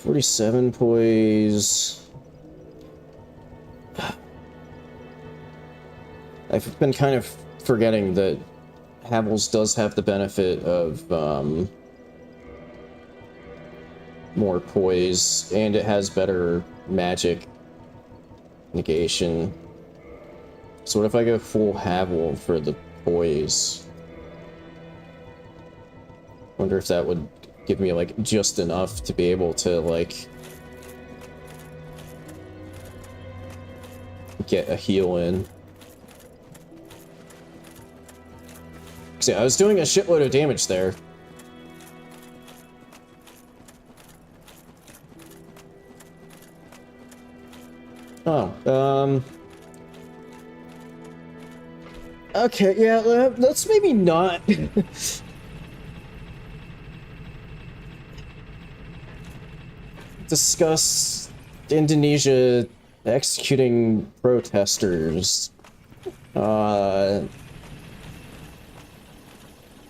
$47 poise. I've been kind of forgetting that Havels does have the benefit of more poise, and it has better magic negation. So what if I go full Havel for the poise? Wonder if that would give me, like, just enough to be able to, like, get a heal in. See, I was doing a shitload of damage there. Oh, okay, yeah, let's maybe not discuss Indonesia executing protesters.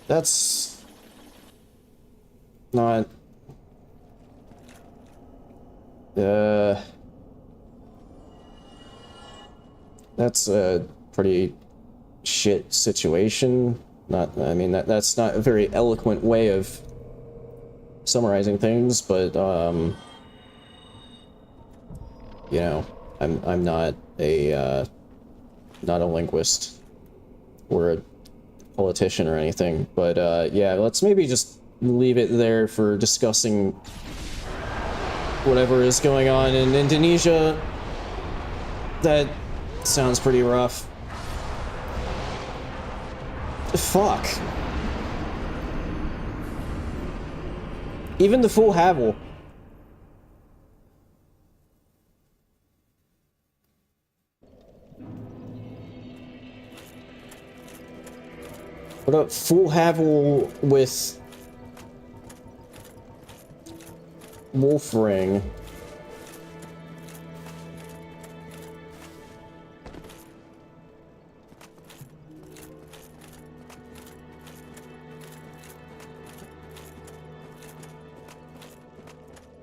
That's not... That's a pretty shit situation. I mean, that's not a very eloquent way of summarizing things, but, you know, I'm not a linguist or a politician or anything, but yeah, let's maybe just leave it there for discussing whatever is going on in Indonesia. That sounds pretty rough. Fuck. Even the full Havel. What about full Havel with Wolf Ring?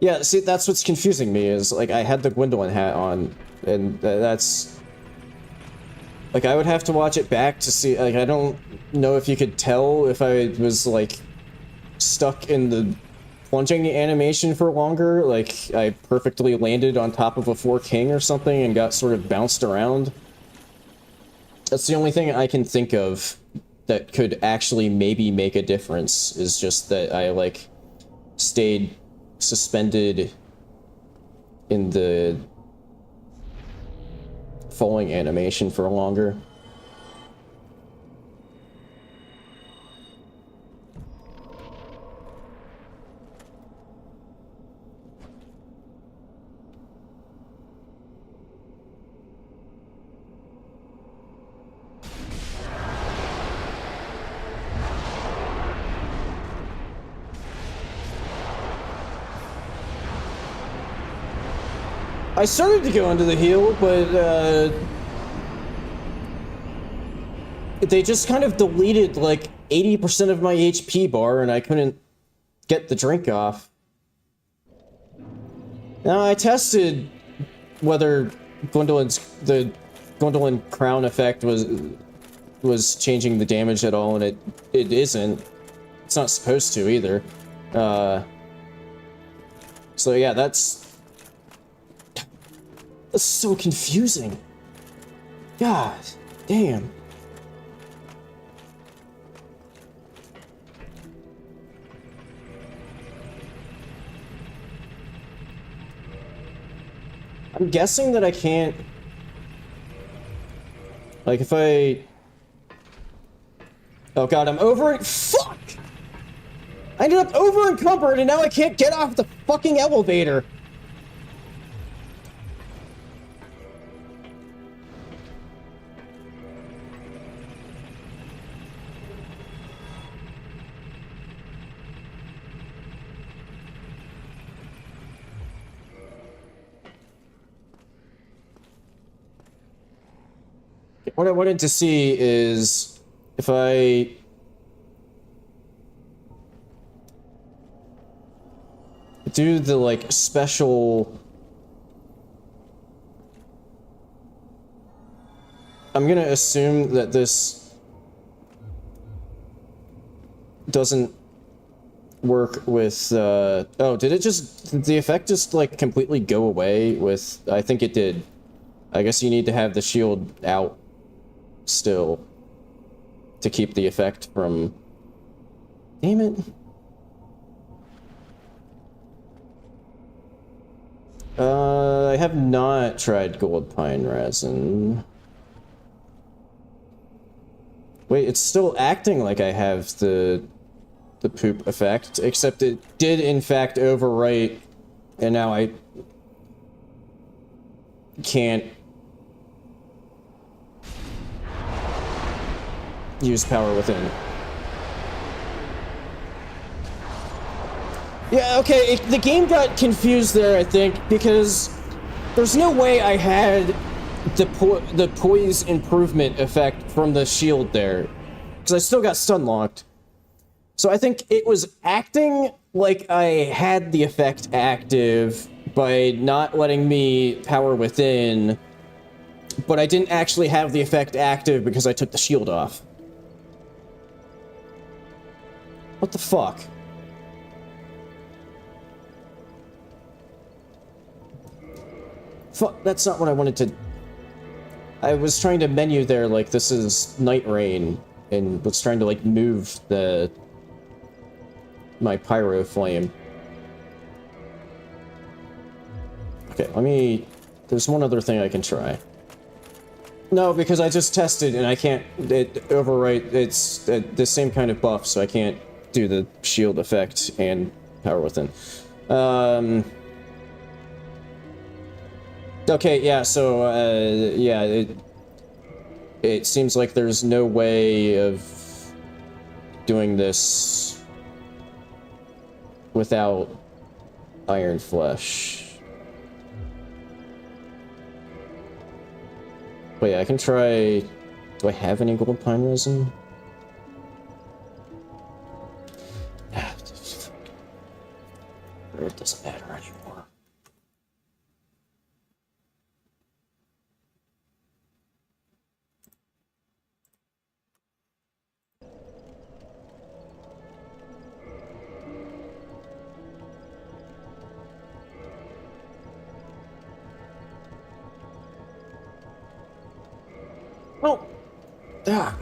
Yeah, see, that's what's confusing me, is, like, I had the Gwendolyn hat on, and that's... Like, I would have to watch it back to see, like, I don't know if you could tell if I was, like, stuck in the plunging animation for longer, like, I perfectly landed on top of a 4 king or something and got sort of bounced around. That's the only thing I can think of that could actually maybe make a difference, is just that I, like, stayed suspended in the falling animation for longer. I started to go into the heal, but they just kind of deleted like 80% of my HP bar, and I couldn't get the drink off. Now, I tested whether the Gwendolyn crown effect was changing the damage at all, and it isn't. It's not supposed to either. So yeah, that's so confusing. God damn. I'm guessing that I can't... Like, if I... Oh god, I'm over it. Fuck! I ended up over encumbered and now I can't get off the fucking elevator. What I wanted to see is if I do the, like, special... I'm gonna assume that this doesn't work with, oh, did the effect just, like, completely go away with... I think it did. I guess you need to have the shield out still to keep the effect from... Damn it. I have not tried gold pine resin. Wait, it's still acting like I have the poop effect, except it did in fact overwrite, and now I can't use power within. Yeah, okay, the game got confused there, I think, because there's no way I had the poise improvement effect from the shield there, because I still got stun locked. So I think it was acting like I had the effect active by not letting me power within, but I didn't actually have the effect active because I took the shield off. What the fuck? Fuck, that's not what I wanted to... I was trying to menu there like this is Night Rain, and was trying to like move my pyro flame. Okay, let me... There's one other thing I can try. No, because I just tested and I can't overwrite... It's the same kind of buff, so I can't do the shield effect and power within. Okay, yeah, so, yeah, it seems like there's no way of doing this without Iron Flesh. Wait, I can try... Do I have any gold pine resin? It doesn't matter anymore. Well, ah.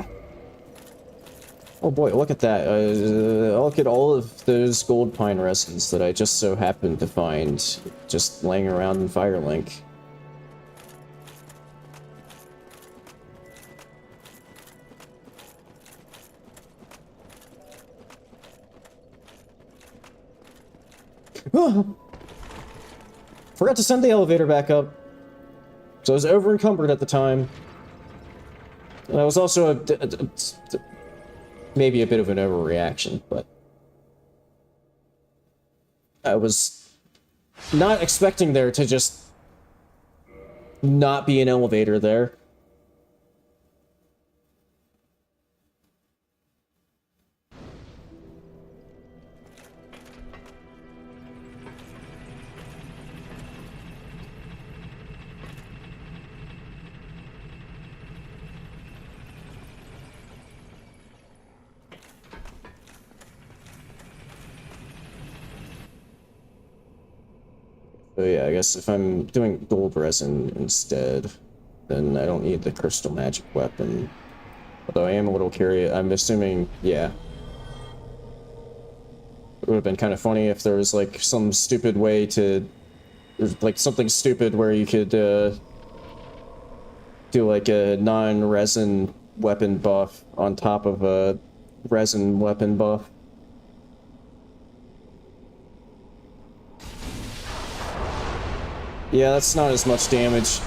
Oh boy, look at that. Look at all of those gold pine resins that I just so happened to find just laying around in Firelink. Forgot to send the elevator back up. So I was over encumbered at the time. And I was also maybe a bit of an overreaction, but I was not expecting there to just not be an elevator there. So yeah, I guess if I'm doing gold resin instead, then I don't need the crystal magic weapon. Although I am a little curious, I'm assuming, yeah. It would have been kind of funny if there was like some stupid way to, like something stupid where you could do like a non-resin weapon buff on top of a resin weapon buff. Yeah, that's not as much damage.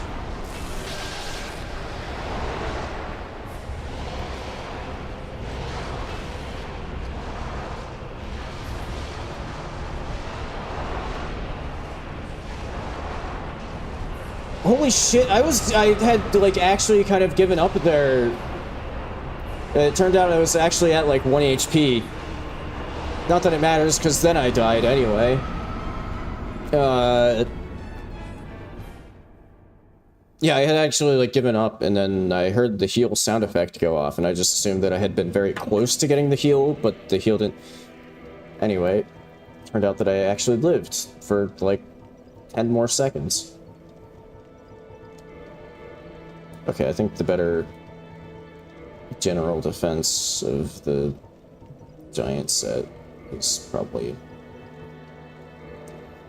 Holy shit, I had like actually kind of given up there. It turned out I was actually at like 1 HP. Not that it matters, because then I died anyway. Yeah, I had actually, like, given up, and then I heard the heal sound effect go off, and I just assumed that I had been very close to getting the heal, but the heal didn't... Anyway, turned out that I actually lived for, like, 10 more seconds. Okay, I think the better general defense of the giant set is probably...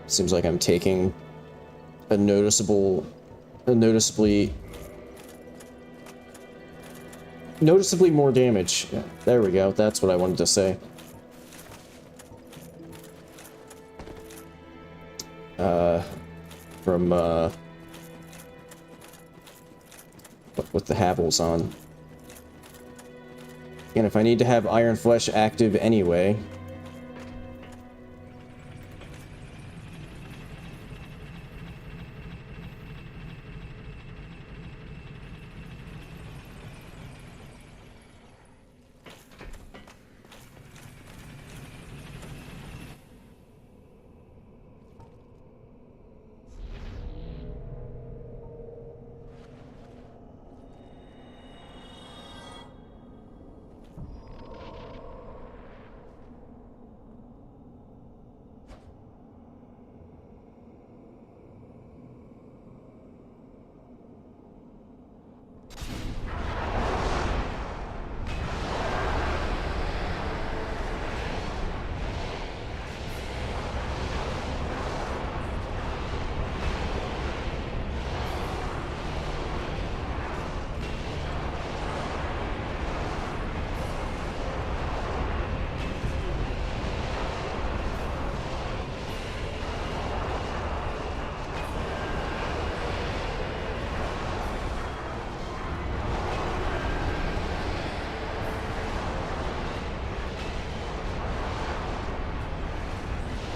Seems like I'm taking a noticeably more damage. Yeah, there we go. That's what I wanted to say. From with the Havels on. And if I need to have Iron Flesh active anyway,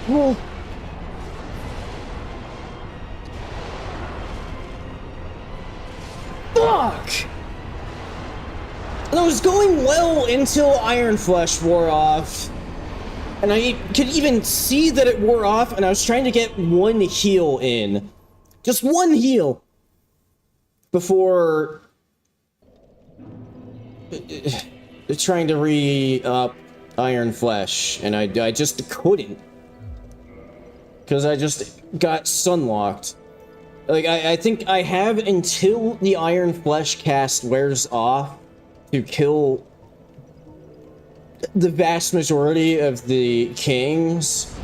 Well... Fuck! And it was going well until Iron Flesh wore off. And I could even see that it wore off, and I was trying to get one heal in. Just one heal! Before... trying to re-up Iron Flesh, and I just couldn't. Because I just got sunlocked. Like, I think I have until the Iron Flesh cast wears off to kill the vast majority of the kings.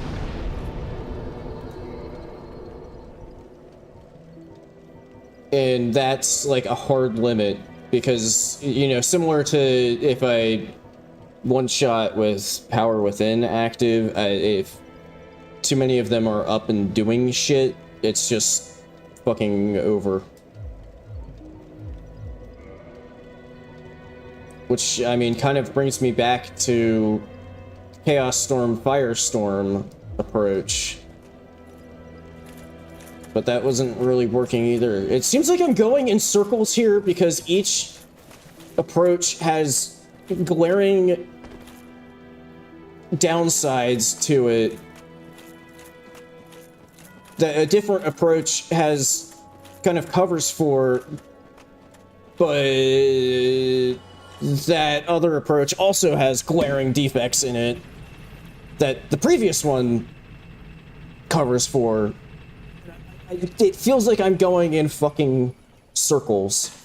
And that's like a hard limit because, you know, similar to if I one-shot with Power Within active, if too many of them are up and doing shit, it's just fucking over. Which, I mean, kind of brings me back to Chaos Storm, Firestorm approach. But that wasn't really working either. It seems like I'm going in circles here because each approach has glaring downsides to it. That a different approach has kind of covers for, but that other approach also has glaring defects in it that the previous one covers for. It feels like I'm going in fucking circles.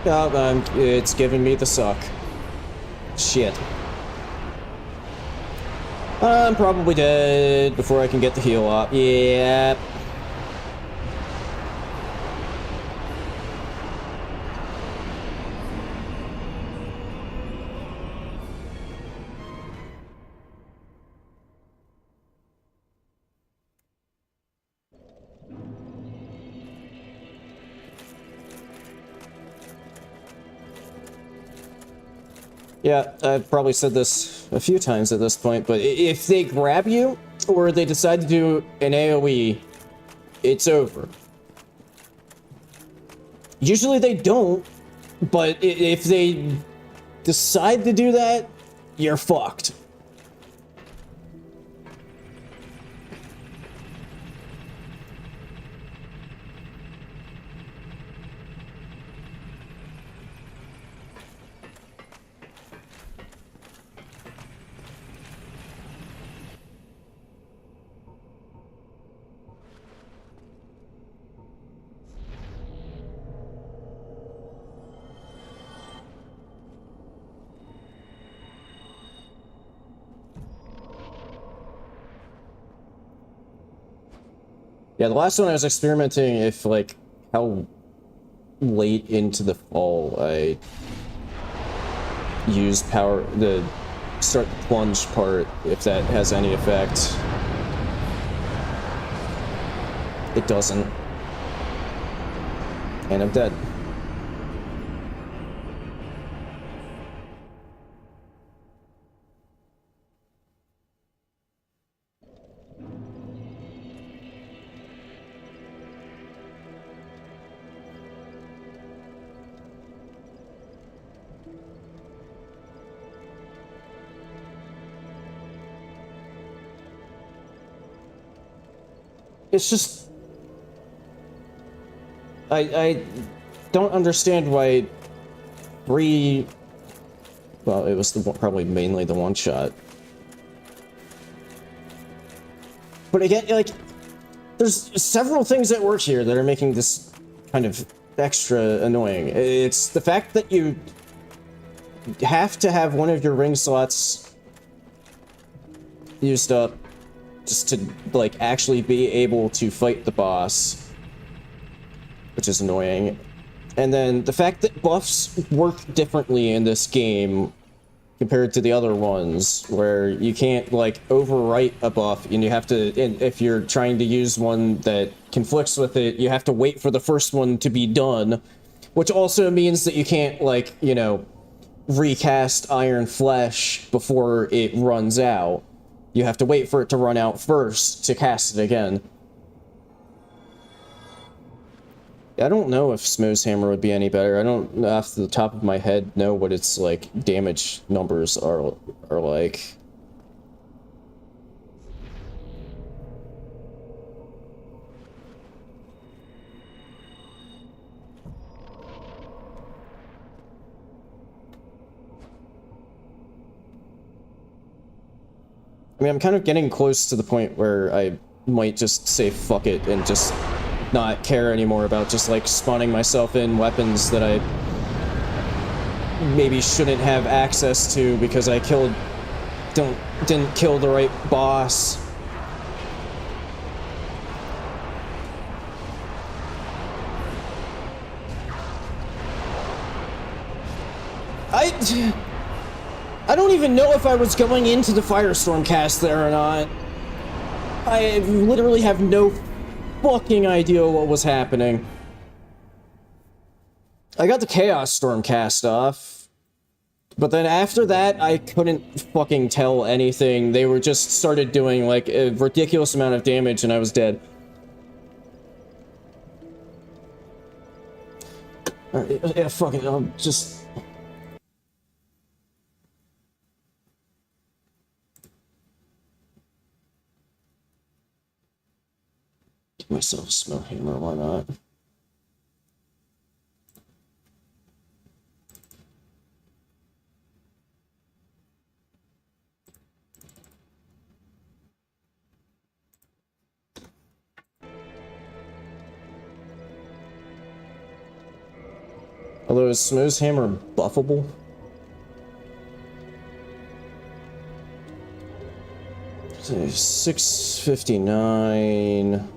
Oh, it's giving me the suck. Shit. I'm probably dead before I can get the heal up. Yep. Yeah, I've probably said this a few times at this point, but if they grab you, or they decide to do an AoE, it's over. Usually they don't, but if they decide to do that, you're fucked. Yeah, the last one I was experimenting if, like, how late into the fall I used power, the start the plunge part, if that has any effect. It doesn't. And I'm dead. It's just... I don't understand why well, it was probably mainly the one shot. But again, like, there's several things at work here that are making this kind of extra annoying. It's the fact that you have to have one of your ring slots used up just to, like, actually be able to fight the boss, which is annoying. And then the fact that buffs work differently in this game compared to the other ones, where you can't, like, overwrite a buff, and you have to, and if you're trying to use one that conflicts with it, you have to wait for the first one to be done, which also means that you can't, like, you know, recast Iron Flesh before it runs out. You have to wait for it to run out first to cast it again. I don't know if Smooth's Hammer would be any better. I don't, off the top of my head, know what its, like, damage numbers are like. I mean, I'm kind of getting close to the point where I might just say fuck it and just not care anymore about just, like, spawning myself in weapons that I maybe shouldn't have access to because I didn't kill the right boss. I don't even know if I was going into the Firestorm cast there or not. I literally have no fucking idea what was happening. I got the Chaos Storm cast off, but then after that, I couldn't fucking tell anything. They were just started doing, like, a ridiculous amount of damage and I was dead. Yeah, fuck it, I'll just... Give myself a smoke hammer, why not? Although, is Smooth's Hammer buffable? So, 659...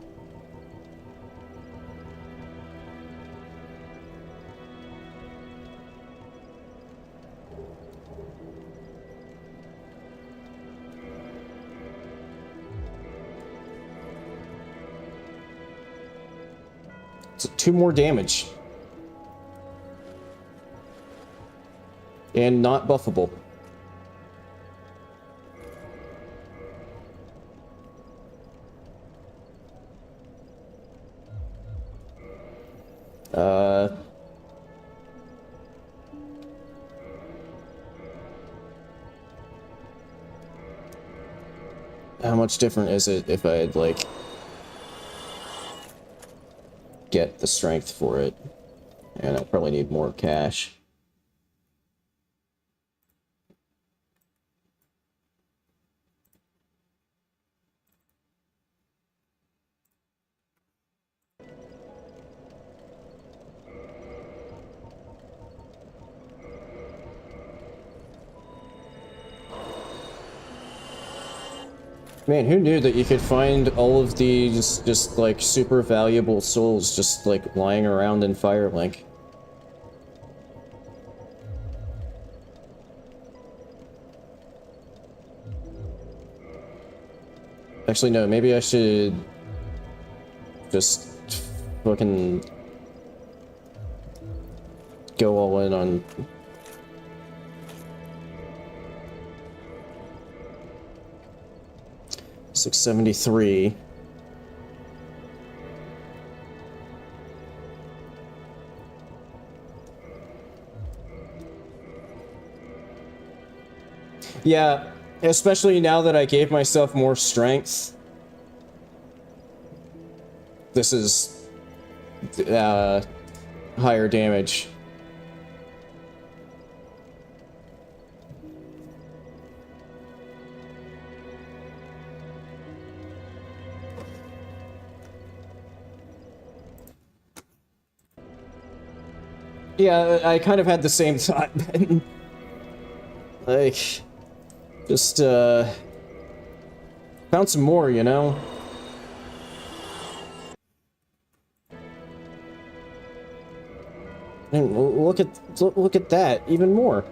So 2 more damage. And not buffable. How much different is it if I'd, like, get the strength for it? And I probably need more cash. Man, who knew that you could find all of these just, like, super valuable souls just, like, lying around in Firelink? Actually, no, maybe I should just fucking go all in on... $673. Yeah, especially now that I gave myself more strength. This is higher damage. Yeah, I kind of had the same thought. Like, just, found some more, you know? And look at that, even more.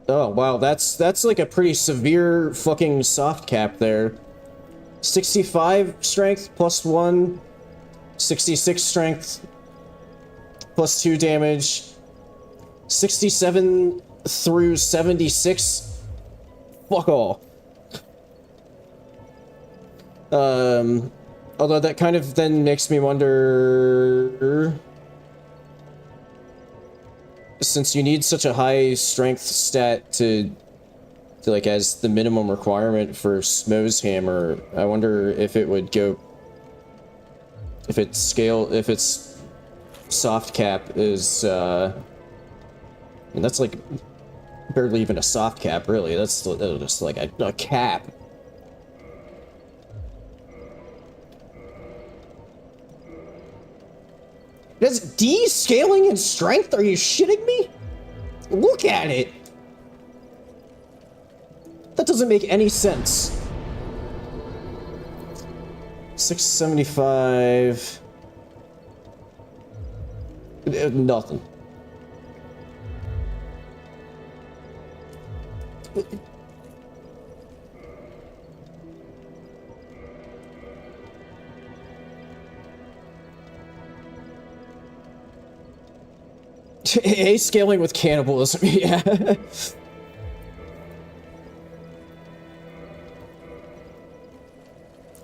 Oh, wow, that's like a pretty severe fucking soft cap there. 65 strength plus 1, 66 strength plus 2 damage, 67 through 76. Fuck all. Although that kind of then makes me wonder, since you need such a high strength stat to like as the minimum requirement for Smo's hammer, I wonder if it would go, if its soft cap is and that's like barely even a soft cap, really. That's just like a cap. Does D scaling in strength? Are you shitting me? Look at it. That doesn't make any sense. 675. Nothing. A scaling with cannibalism, yeah.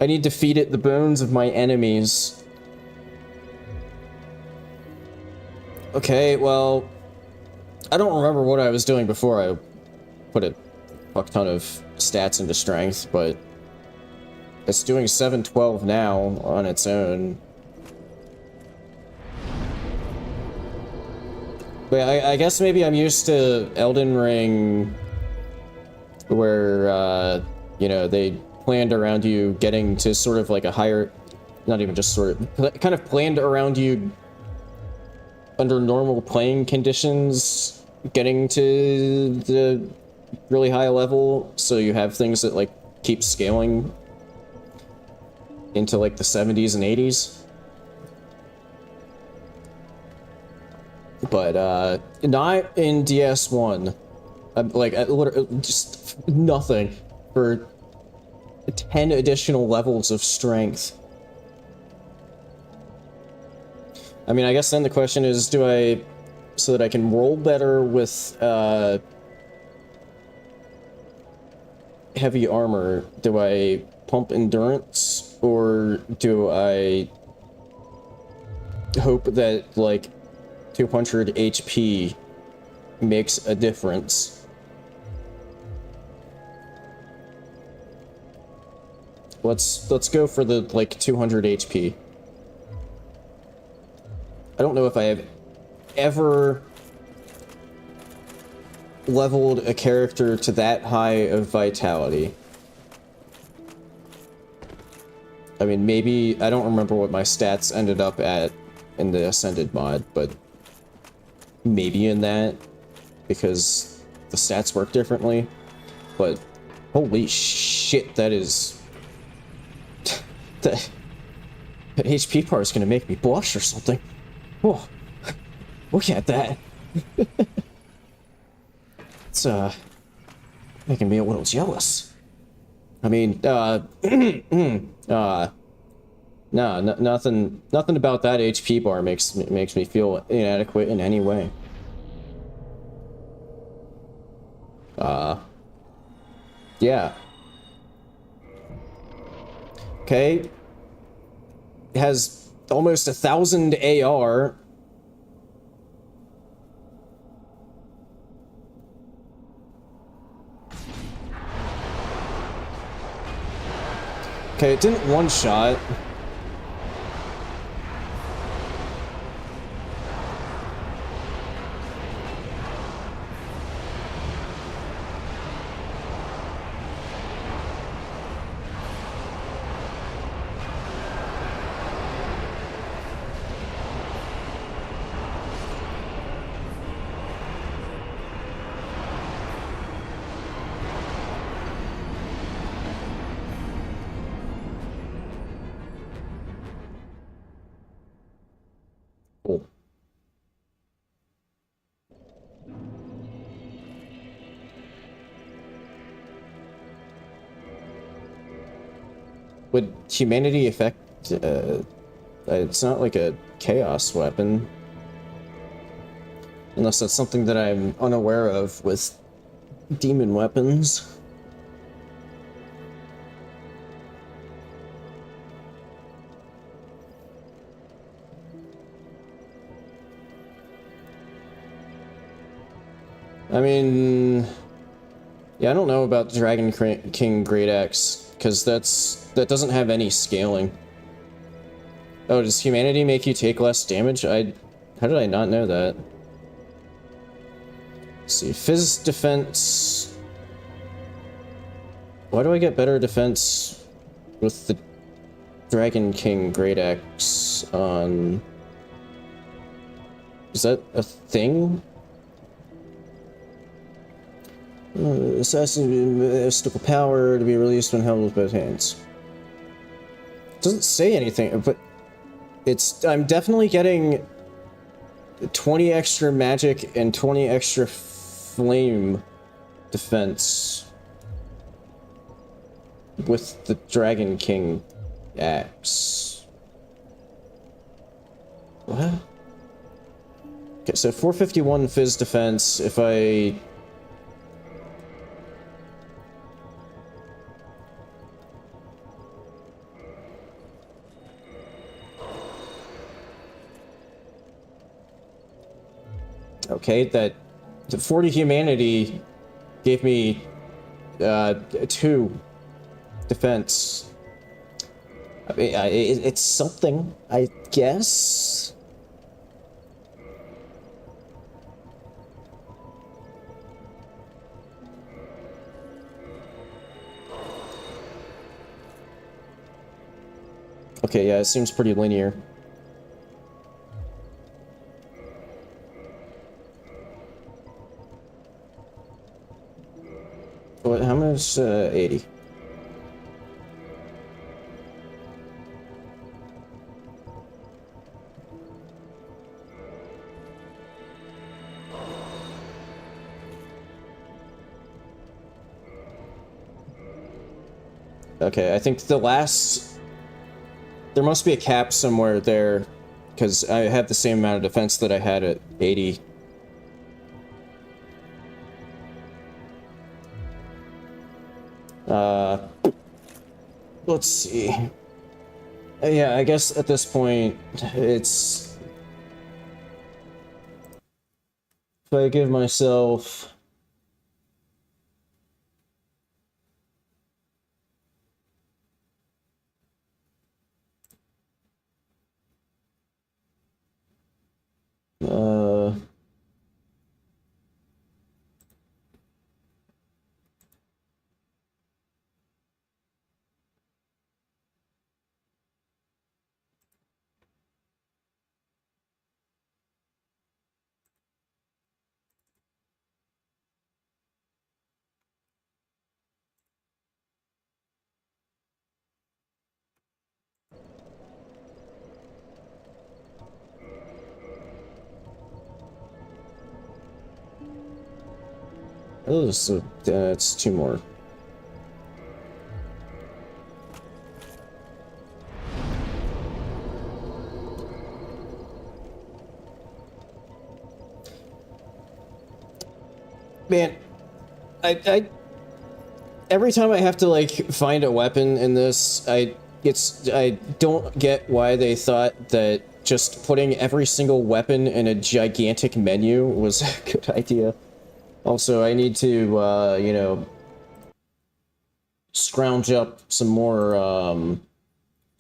I need to feed it the bones of my enemies. Okay, well, I don't remember what I was doing before I put a fuck ton of stats into strength, but it's doing 712 now on its own. But I guess maybe I'm used to Elden Ring, where, you know, they planned around you getting to sort of like a higher, not even just sort of, kind of planned around you under normal playing conditions, getting to the really high level, so you have things that like keep scaling into like the 70s and 80s. But not in DS1. Like literally just nothing for 10 additional levels of strength. I mean, I guess then the question is, do I, so that I can roll better with heavy armor, do I pump endurance, or do I hope that like 200 HP makes a difference? Let's go for the like 200 HP. I don't know if I have ever leveled a character to that high of vitality. I mean, maybe, I don't remember what my stats ended up at in the Ascended mod, but maybe in that, because the stats work differently. But holy shit, that is... that HP bar is gonna make me blush or something. Oh, look at that. It's making me a little jealous. I mean, no, nothing about that HP bar makes me feel inadequate in any way. Yeah. Okay. It has almost 1,000 AR. Okay, it didn't one-shot. would humanity affect, it's not like a chaos weapon. Unless that's something that I'm unaware of with demon weapons. I mean, yeah, I don't know about Dragon King Great Axe, because that doesn't have any scaling. Oh, does humanity make you take less damage? How did I not know that? Let's see, Fizz defense. Why do I get better defense with the Dragon King Great Axe on? Is that a thing? Assassin mystical power to be released when held with both hands. Doesn't say anything, but I'm definitely getting 20 extra magic and 20 extra flame defense with the Dragon King axe. What? Okay, so 451 Fizz defense if I... Okay, that the 40 humanity gave me 2 defense. I mean, it's something, I guess. Okay, yeah, it seems pretty linear. What, how much? 80. Okay, I think the last... There must be a cap somewhere there, because I have the same amount of defense that I had at 80. Let's see. Yeah, I guess at this point, it's... If I give myself... Oh, so that's 2 more. Man, I every time I have to like find a weapon in this, I don't get why they thought that just putting every single weapon in a gigantic menu was a good idea. Also, I need to, you know, scrounge up some more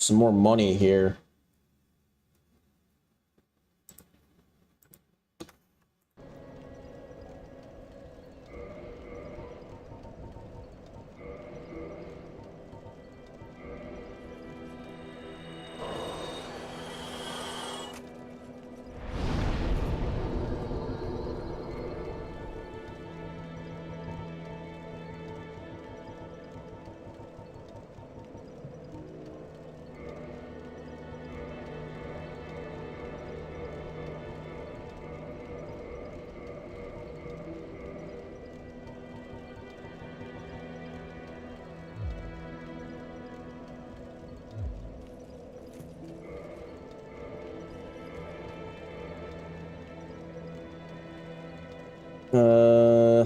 money here.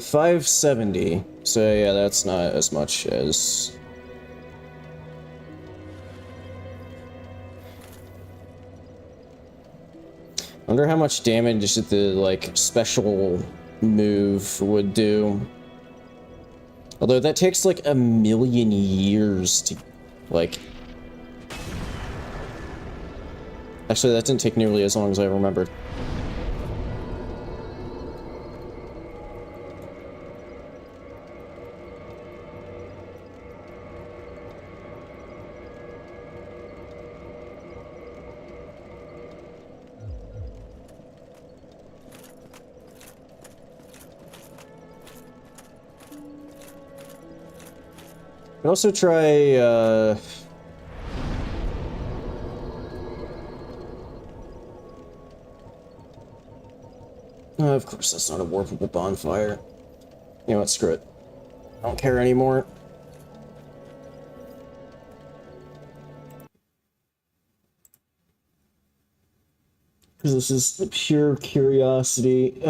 570. So yeah, that's not as much as... Wonder how much damage the, like, special move would do. Although that takes, like, 1,000,000 years to, like... Actually, that didn't take nearly as long as I remembered. I'd also try, of course, that's not a warpable bonfire. You know what, screw it. I don't care anymore. Because this is pure curiosity.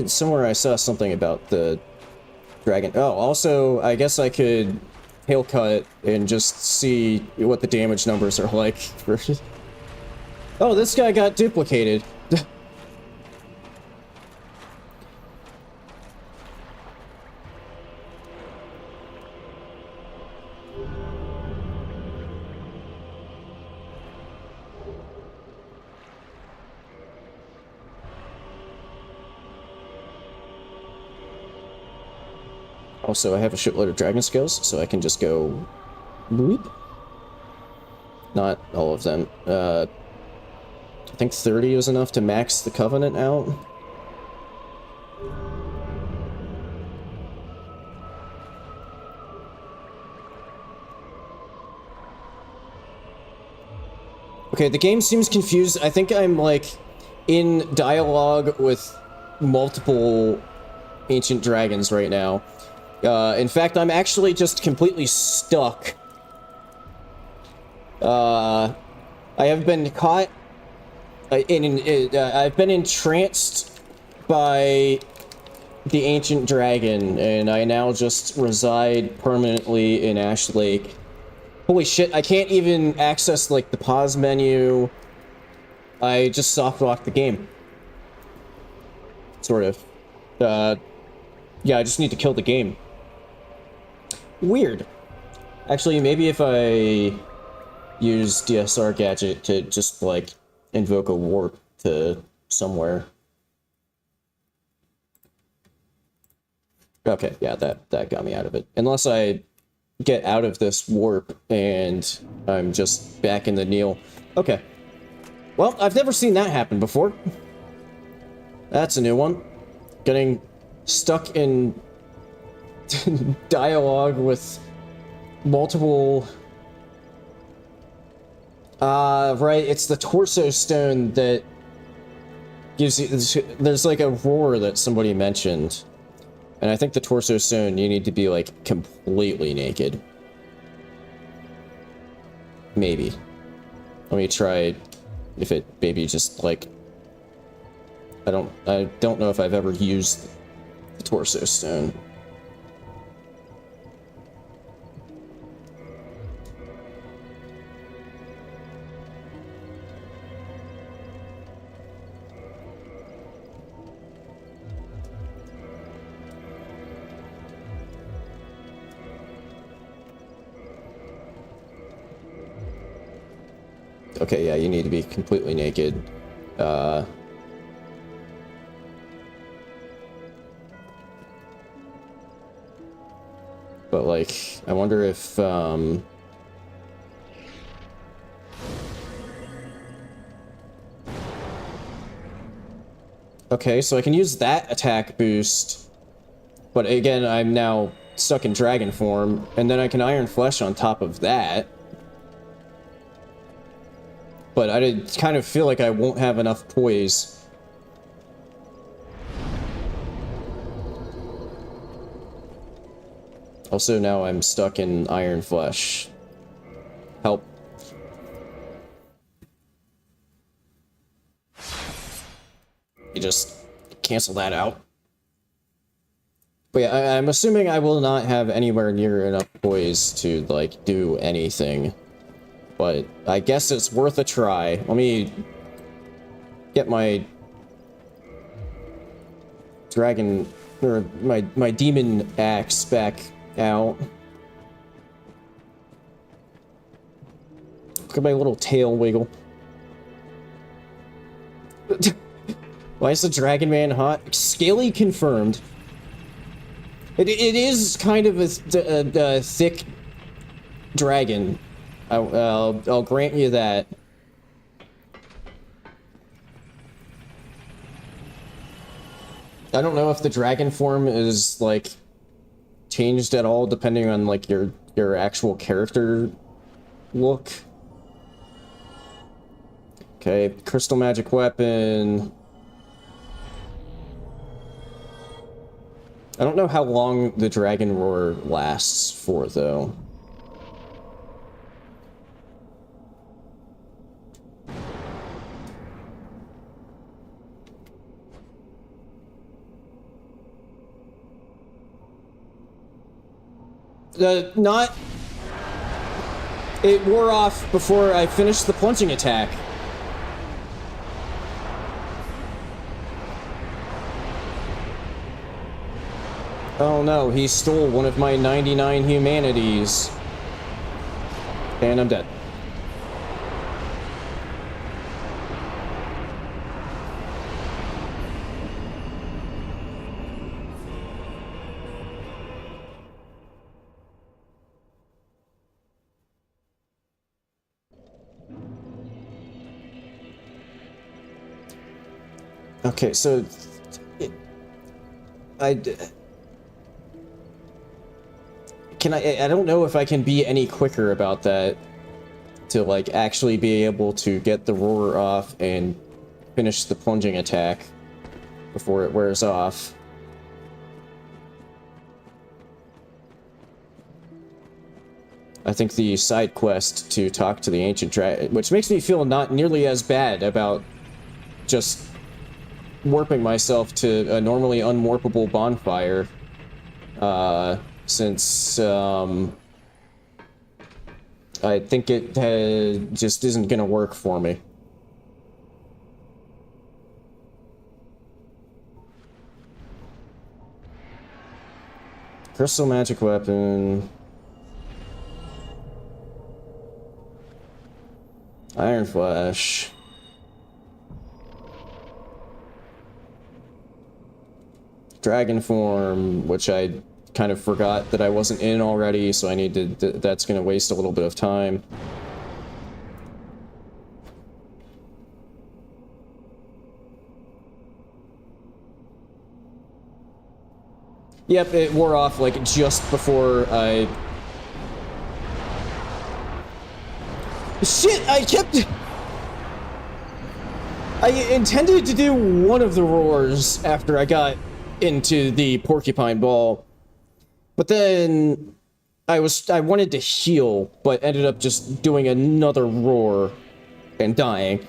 Somewhere I saw something about the dragon. Oh, also, I guess I could hail cut and just see what the damage numbers are like. Oh, this guy got duplicated. Also, I have a shitload of dragon skills, so I can just go... Boop. Not all of them. I think 30 is enough to max the Covenant out. Okay, the game seems confused. I think I'm, like, in dialogue with multiple ancient dragons right now. In fact, I'm actually just completely stuck. I have been caught I've been entranced by the ancient dragon, and I now just reside permanently in Ash Lake. Holy shit, I can't even access, like, the pause menu. I just softlocked the game. Sort of. Yeah, I just need to kill the game. Weird. Actually, maybe if I use DSR gadget to just, like, invoke a warp to somewhere. Okay, yeah, that got me out of it. Unless I get out of this warp and I'm just back in the Neil. Okay. Well, I've never seen that happen before. That's a new one. Getting stuck in dialogue with multiple... right, it's the torso stone that gives you... There's like a roar that somebody mentioned. And I think the torso stone, you need to be, like, completely naked. Maybe. Let me try if it maybe just, like... I don't know if I've ever used the torso stone. Okay, yeah, you need to be completely naked. But, like, I wonder if, Okay, so I can use that attack boost, but again, I'm now stuck in dragon form, and then I can Iron Flesh on top of that. But I kind of feel like I won't have enough poise Also, now I'm stuck in iron flesh. Help. You just cancel that out. But yeah, I'm assuming I will not have anywhere near enough poise to, like, do anything. But I guess it's worth a try. Let me get my dragon, or my demon axe back out. Look at my little tail wiggle. Why is the Dragon Man hot? Scaly confirmed. It is kind of a thick dragon. I'll grant you that. I don't know if the dragon form is, like, changed at all depending on, like, your actual character look. Okay, crystal magic weapon. I don't know how long the dragon roar lasts for, though. Not... It wore off before I finished the plunging attack. Oh no, he stole one of my 99 humanities. And I'm dead. Okay, so... I don't know if I can be any quicker about that to, like, actually be able to get the roar off and finish the plunging attack before it wears off. I think the side quest to talk to the ancient dragon, which makes me feel not nearly as bad about just warping myself to a normally unwarpable bonfire, since, I think it just isn't gonna work for me. Crystal magic weapon. Iron flesh. Dragon form, which I kind of forgot that I wasn't in already, so I need to, that's gonna waste a little bit of time. Yep, it wore off, like, just before I... Shit, I intended to do one of the roars after I got into the porcupine ball. But then I wanted to heal, but ended up just doing another roar and dying.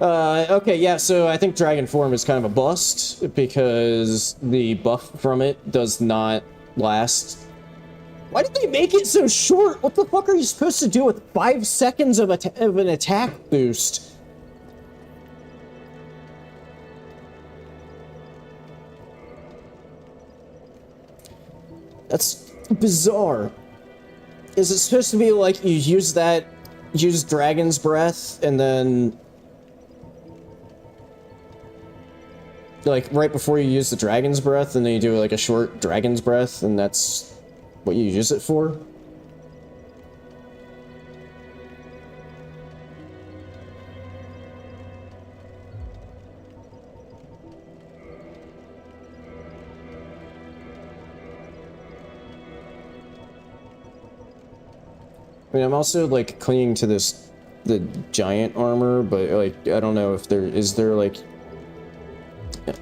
Okay, yeah, so I think Dragon Form is kind of a bust, because the buff from it does not last. Why did they make it so short? What the fuck are you supposed to do with 5 seconds of an attack boost? That's bizarre. Is it supposed to be like you use Dragon's Breath, and then... like, right before you use the Dragon's Breath, and then you do, like, a short Dragon's Breath, and that's what you use it for? I mean, I'm also, like, clinging to the giant armor, but, like, I don't know if is there, like,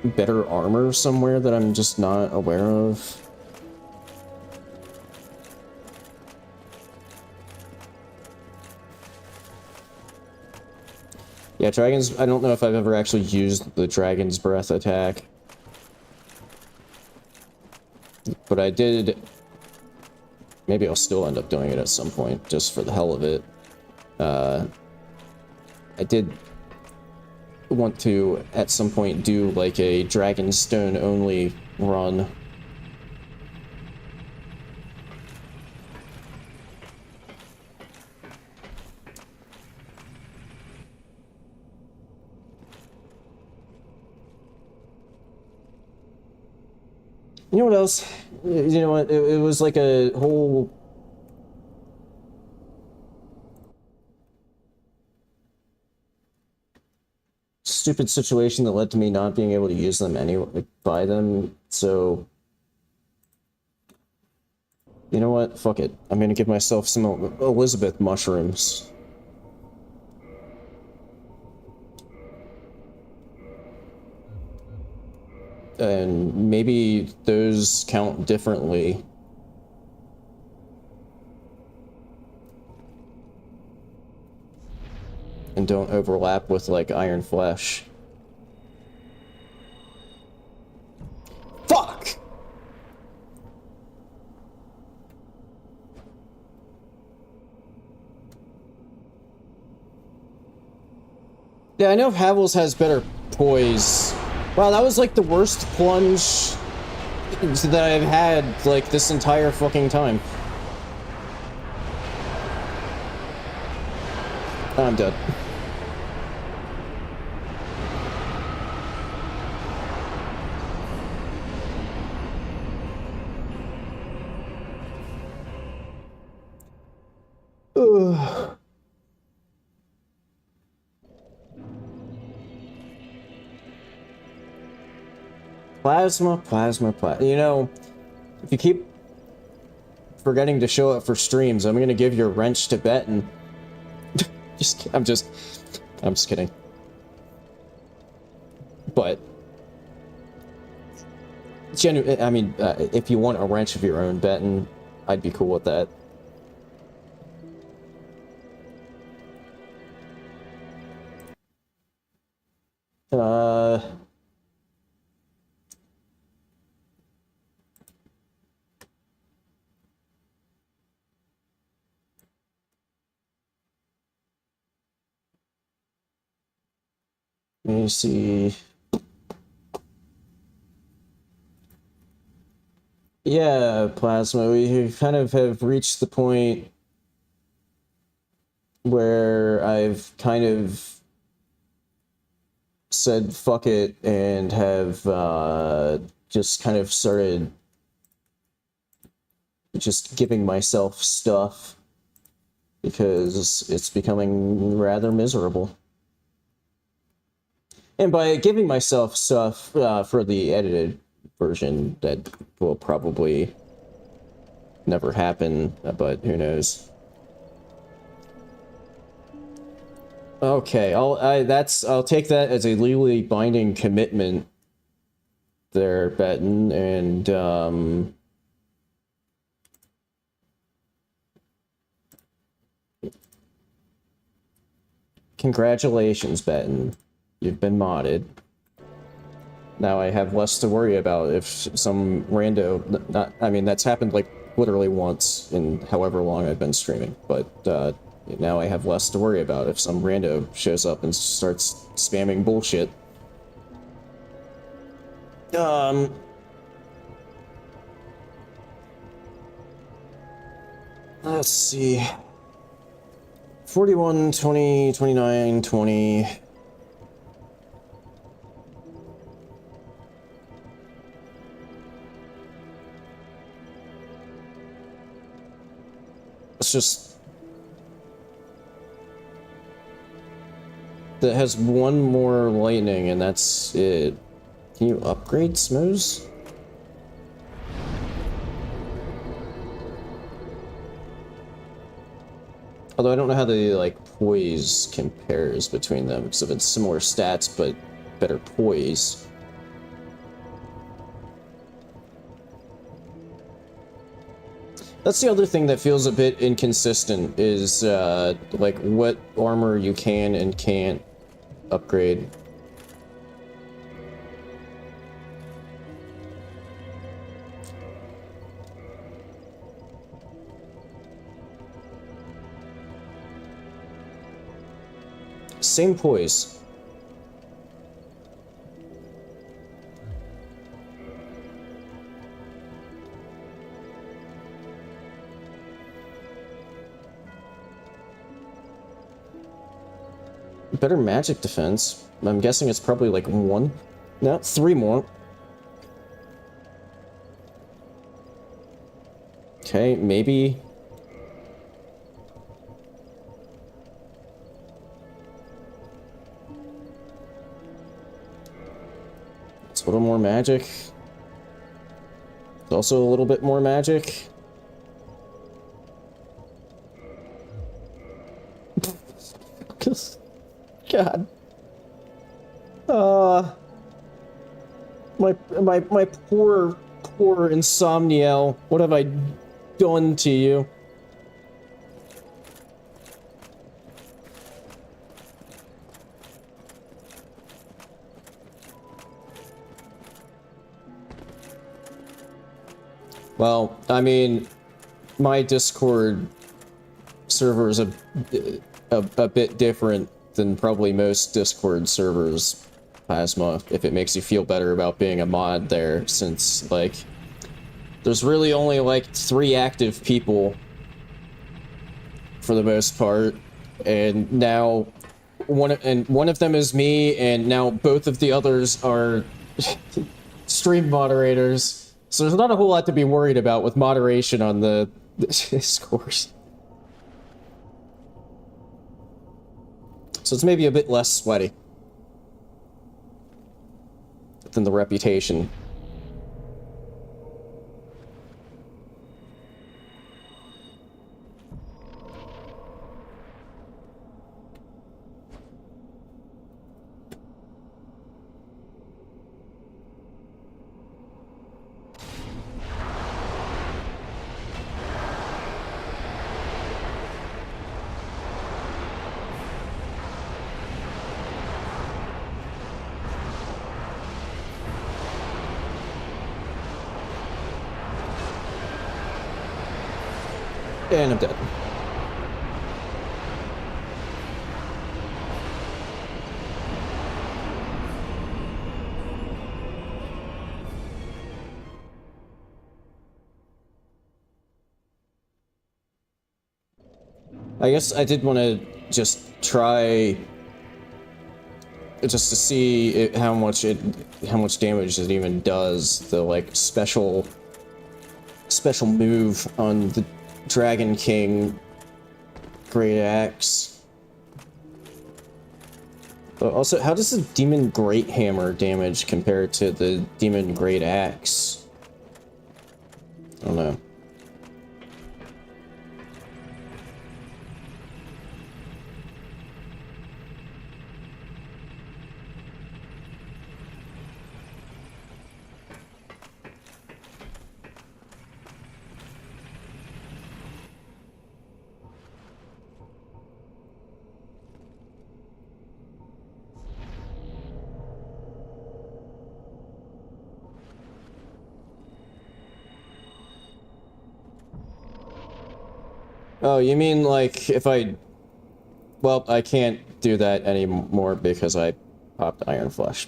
better armor somewhere that I'm just not aware of? Yeah, dragons, I don't know if I've ever actually used the dragon's breath attack. But I did... Maybe I'll still end up doing it at some point, just for the hell of it. I did want to, at some point, do like a Dragonstone only run. You know what else? You know what? It was like a whole... stupid situation that led to me not being able to use them anyway, like, buy them, so... You know what? Fuck it. I'm gonna give myself some Elizabeth mushrooms. And maybe those count differently. And don't overlap with, like, Iron Flesh. Fuck! Yeah, I know Havel's has better poise. Wow, that was like the worst plunge that I've had, like, this entire fucking time. I'm dead. Ugh. Plasma. You know, if you keep forgetting to show up for streams, I'm gonna give your wrench to Benton. I'm just kidding. But, I mean, if you want a wrench of your own, Benton, I'd be cool with that. Let me see. Yeah, Plasma, we kind of have reached the point where I've kind of said fuck it and have just kind of started just giving myself stuff because it's becoming rather miserable. And by giving myself stuff for the edited version, that will probably never happen, but who knows. Okay, I'll take that as a legally binding commitment there, Benton, and congratulations, Benton. You've been modded. Now I have less to worry about if some rando... I mean, that's happened, like, literally once in however long I've been streaming, but, now I have less to worry about if some rando shows up and starts spamming bullshit. Let's see. 41, 20, 29, 20... It's just... that has one more lightning, and that's it. Can you upgrade Smooze? Although I don't know how the, like, poise compares between them, because if it's similar stats, but better poise. That's the other thing that feels a bit inconsistent, is, like, what armor you can and can't upgrade. Same poise. Better magic defense. I'm guessing it's probably like 1. No, 3 more. Okay, maybe. It's a little more magic. It's also a little bit more magic. God. My poor Insomniel. What have I done to you? Well, I mean, my Discord server is a bit different than probably most Discord servers, Plasma, if it makes you feel better about being a mod there, since, like, there's really only, like, 3 active people for the most part, and now one of them is me, and now both of the others are stream moderators, so there's not a whole lot to be worried about with moderation on the Discord. So it's maybe a bit less sweaty than the reputation. And I'm dead. I guess I did want to just try just to see how much damage it even does, the like special move on the Dragon King Great Axe. But also, how does the Demon Great Hammer damage compare to the Demon Great Axe? I don't know. Oh, you mean like if I... Well, I can't do that anymore because I popped Iron Flesh.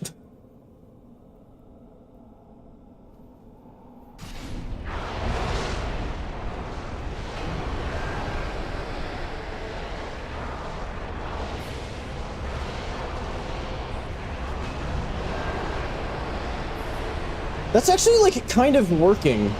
That's actually like kind of working.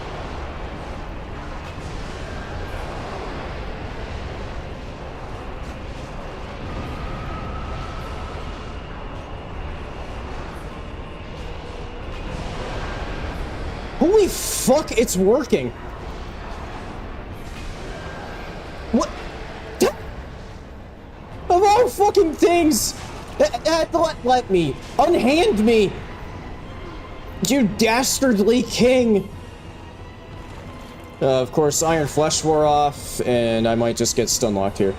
Holy fuck, it's working! What? Of all fucking things! Let me! Unhand me! You dastardly king! Of course, Iron Flesh wore off, and I might just get stun locked here.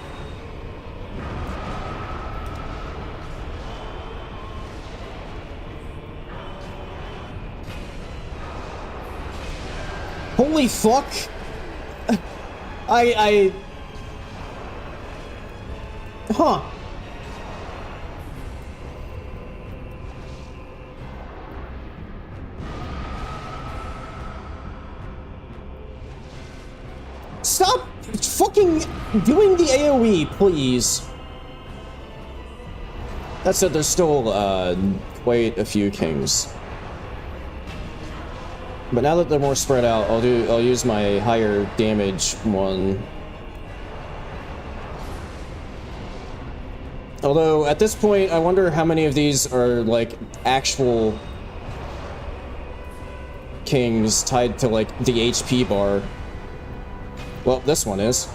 Holy fuck! I... Huh. Stop fucking doing the AoE, please. That said, there's still, quite a few kings. But now that they're more spread out, I'll use my higher damage one. Although, at this point, I wonder how many of these are, like, actual kings tied to, like, the HP bar. Well, this one is.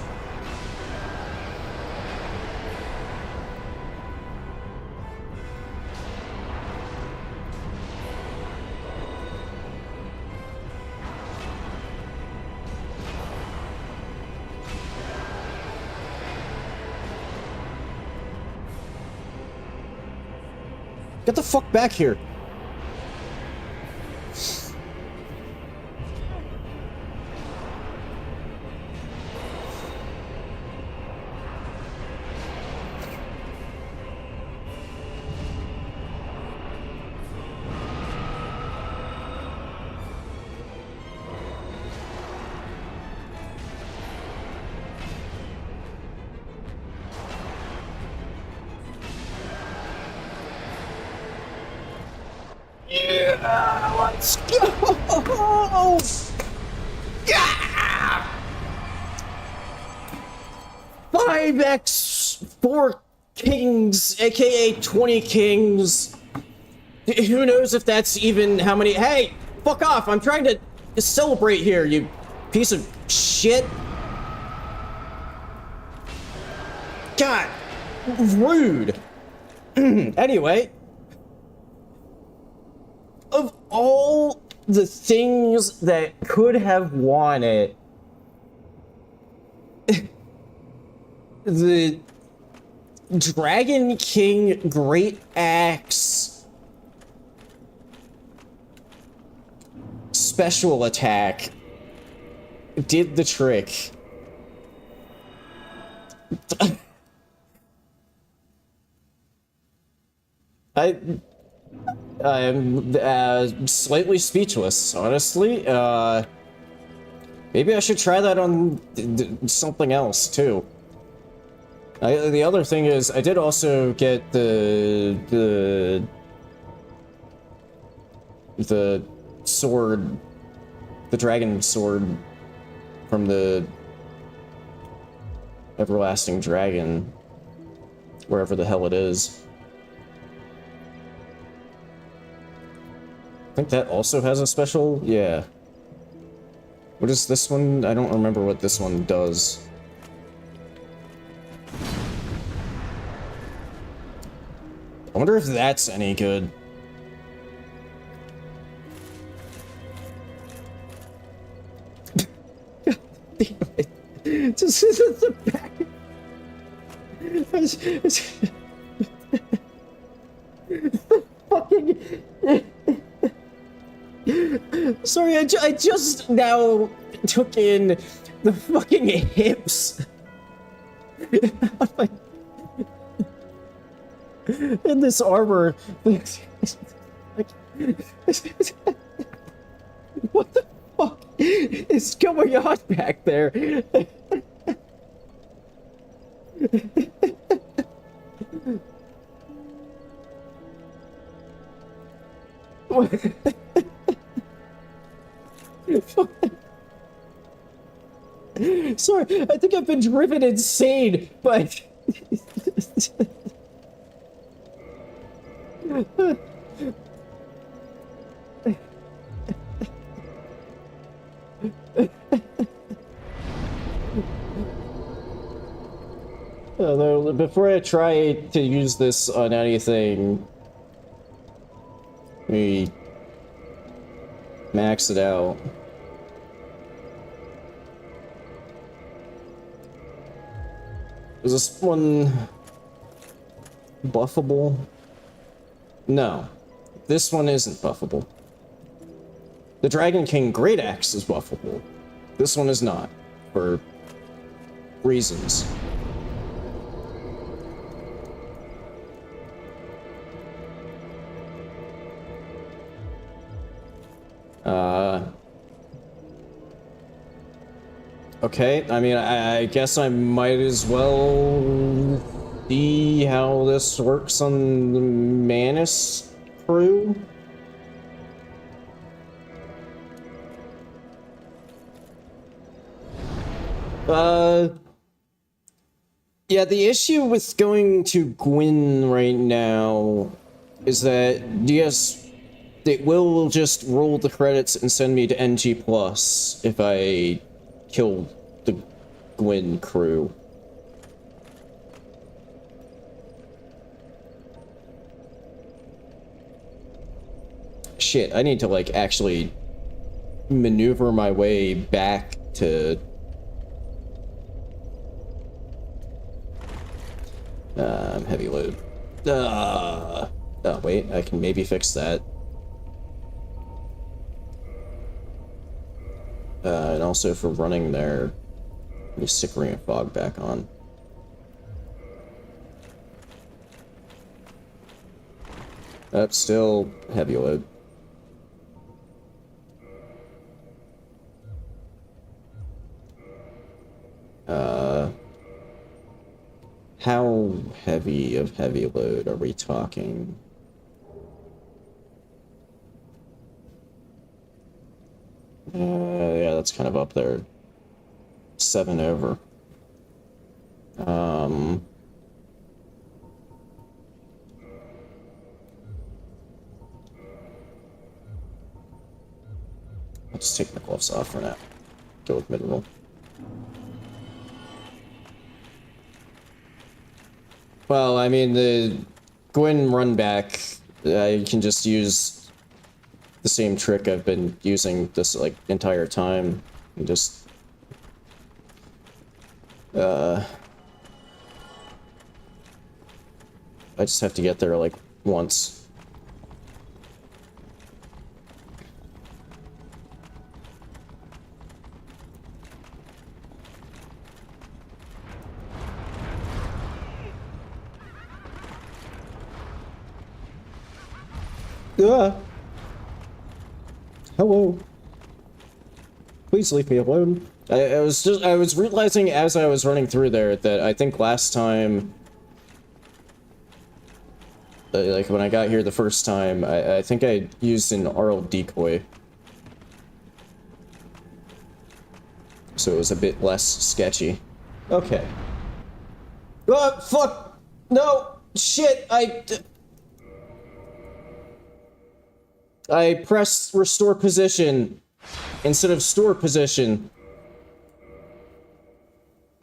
Get the fuck back here. Yeah, let's go! Yeah! 5x 4 kings, aka 20 kings. Who knows if that's even how many. Hey, fuck off! I'm trying to celebrate here, you piece of shit. God, rude. Anyway. Of all the things that could have won it, the Dragon King Great Axe special attack did the trick. I'm slightly speechless, honestly. Maybe I should try that on something else, too. The other thing is, I did also get the sword, the dragon sword from the Everlasting Dragon, wherever the hell it is. I think that also has a special, yeah. What is this one? I don't remember what this one does. I wonder if that's any good. Damn it. Just the back. Fucking. Sorry, I just now took in the fucking hips. In this armor. Like, what the fuck is going on back there? Sorry, I think I've been driven insane, but... Although, before I try to use this on anything, let me max it out. Is this one buffable? No, this one isn't buffable. The Dragon King Great Axe is buffable. This one is not, for reasons. Okay, I mean, I guess I might as well see how this works on the Manus crew. Yeah, the issue with going to Gwyn right now is that it will just roll the credits and send me to NG Plus if I kill the Gwyn crew. Shit, I need to, like, actually maneuver my way back to... heavy load. Oh, wait, I can maybe fix that. And also for running there, let me stick Ring of Fog back on. That's still heavy load. How heavy of heavy load are we talking? Yeah, that's kind of up there. 7 over. I'll just take my gloves off for now. Go with mid-roll. Well, I mean, the Gwyn run back, I can just use the same trick I've been using this, like, entire time. And just... I just have to get there, like, once. Hello. Please leave me alone. I was realizing as I was running through there that I think last time, like when I got here the first time, I think I used an Arl decoy. So it was a bit less sketchy. Okay. Oh, fuck! No! Shit! I pressed restore position instead of store position.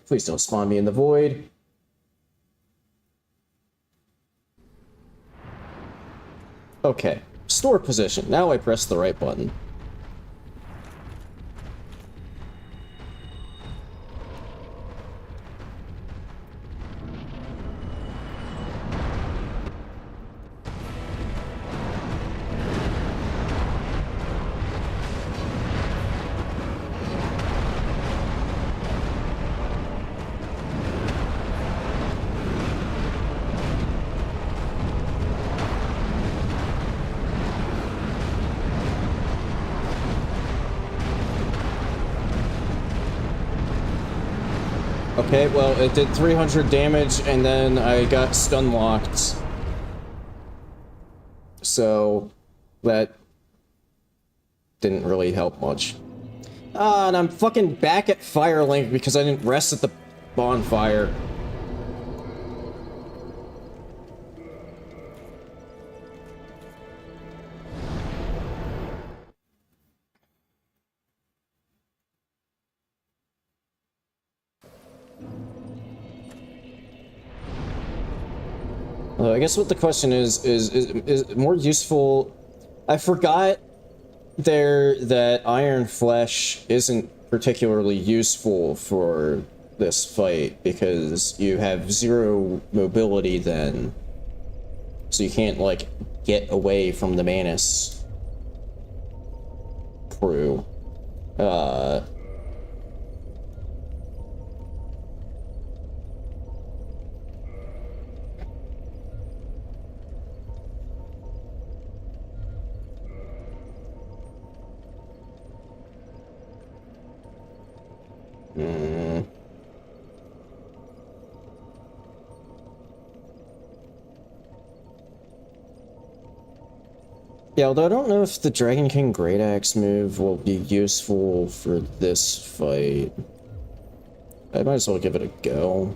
Please don't spawn me in the void. Okay, store position. Now I press the right button. Okay, well, it did 300 damage, and then I got stun locked. So, that didn't really help much. Ah, and I'm fucking back at Firelink because I didn't rest at the bonfire. I guess what the question is more useful. I forgot there that Iron Flesh isn't particularly useful for this fight because you have 0 mobility then. So you can't, like, get away from the Manus crew. Yeah, although I don't know if the Dragon King Great Axe move will be useful for this fight. I might as well give it a go.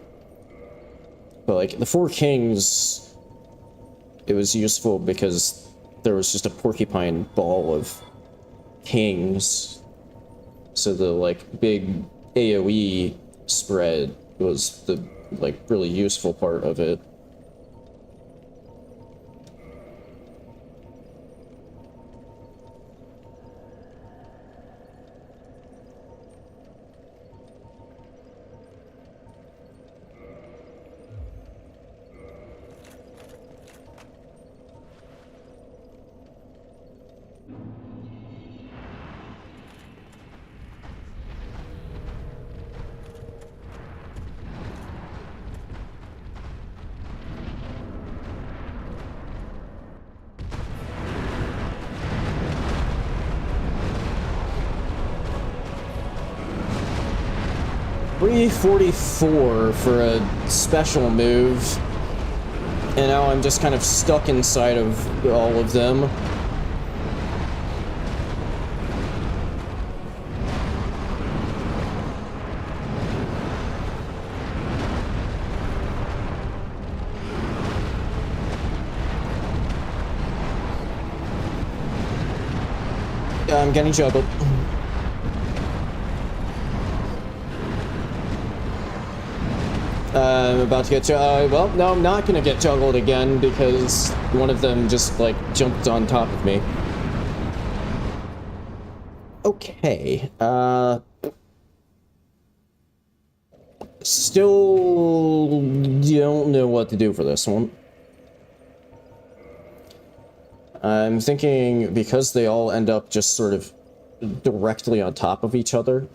But like, the Four Kings, it was useful because there was just a porcupine ball of kings. So the, like, big AoE spread was the, like, really useful part of it. $344 for a special move, and now I'm just kind of stuck inside of all of them. I'm getting juggled. I'm about to get well, no, I'm not gonna get juggled again because one of them just, like, jumped on top of me. Okay, still don't know what to do for this one. I'm thinking because they all end up just sort of directly on top of each other,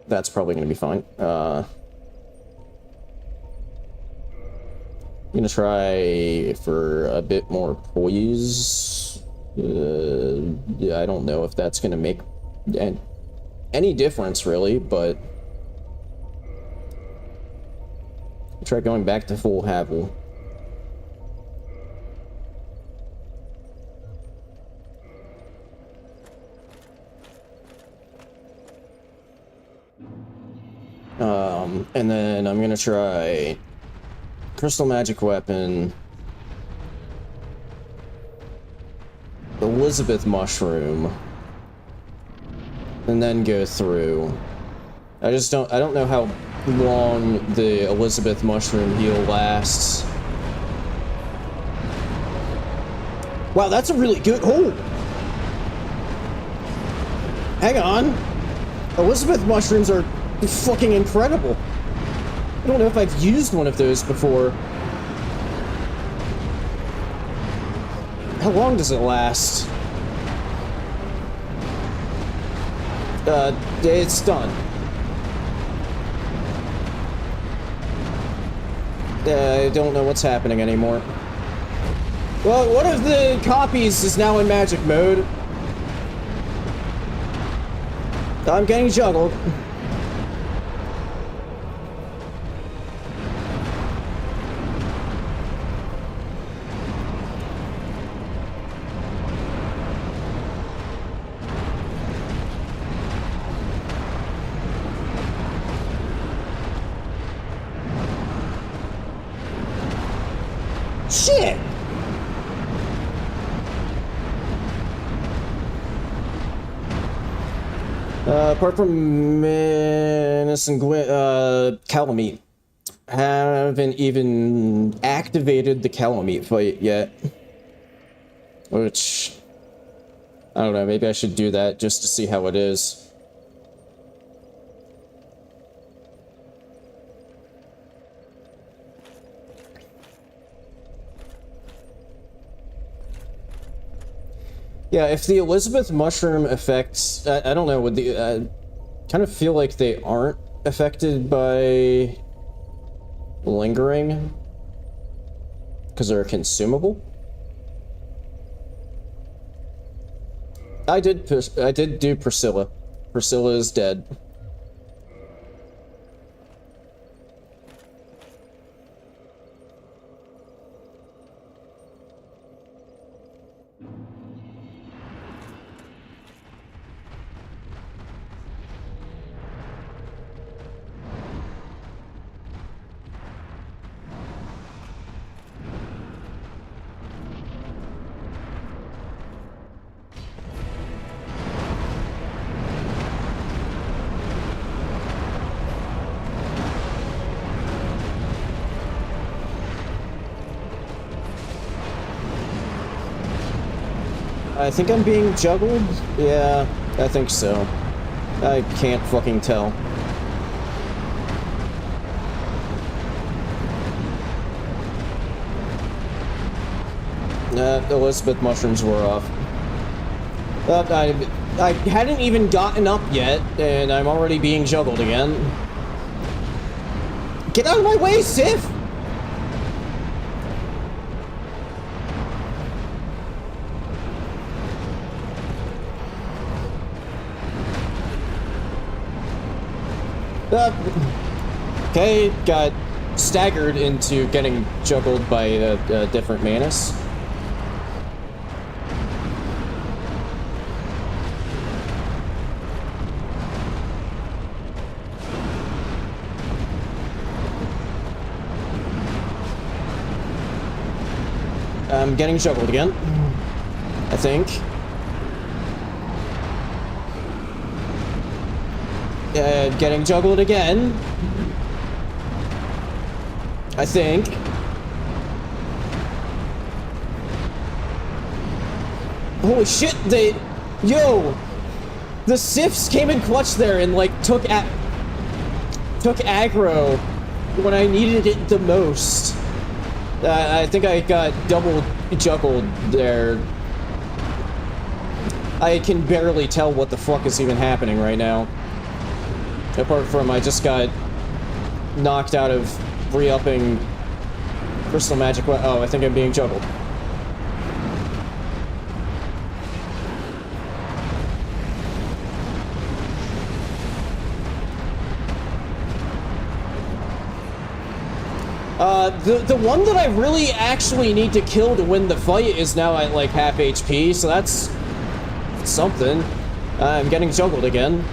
that's probably going to be fine. I'm going to try for a bit more poise. I don't know if that's going to make any difference, really, but I'll try going back to full Havel. And then I'm gonna try Crystal Magic Weapon, Elizabeth Mushroom, and then go through. I don't know how long the Elizabeth Mushroom heal lasts. Wow, that's a really good, oh! Hang on! Elizabeth Mushrooms are fucking incredible. I don't know if I've used one of those before. How long does it last? It's done. I don't know what's happening anymore. Well, one of the copies is now in magic mode. I'm getting juggled. Shit! Apart from Manus and Calamite, haven't even activated the Calamite fight yet. Which, I don't know, maybe I should do that just to see how it is. Yeah, if the Elizabeth mushroom affects, I don't know, would the, kind of feel like they aren't affected by lingering because they're consumable. I did do Priscilla. Priscilla is dead. I think I'm being juggled? Yeah, I think so. I can't fucking tell. Elizabeth mushrooms were off. I hadn't even gotten up yet, and I'm already being juggled again. Get out of my way, Sif! Okay, got staggered into getting juggled by a different Manus. I'm getting juggled again, I think. Getting juggled again. I think. Holy shit, yo! The Sifs came in clutch there and, like, took aggro when I needed it the most. I think I got double juggled there. I can barely tell what the fuck is even happening right now. Apart from I just got knocked out of re-upping crystal magic. Oh, I think I'm being juggled. The one that I really actually need to kill to win the fight is now at like half HP, so that's something. I'm getting juggled again.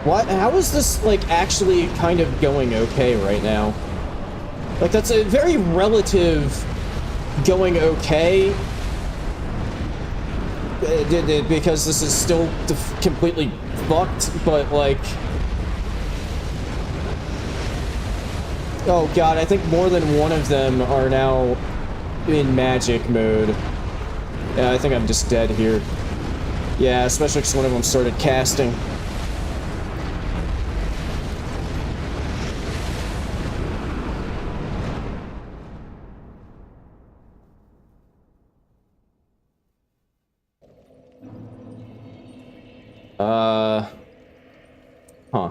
What? How is this, like, actually kind of going okay right now? Like, that's a very relative going okay. Because this is still completely fucked, but, like... Oh god, I think more than one of them are now in magic mode. Yeah, I think I'm just dead here. Yeah, especially because one of them started casting. Huh.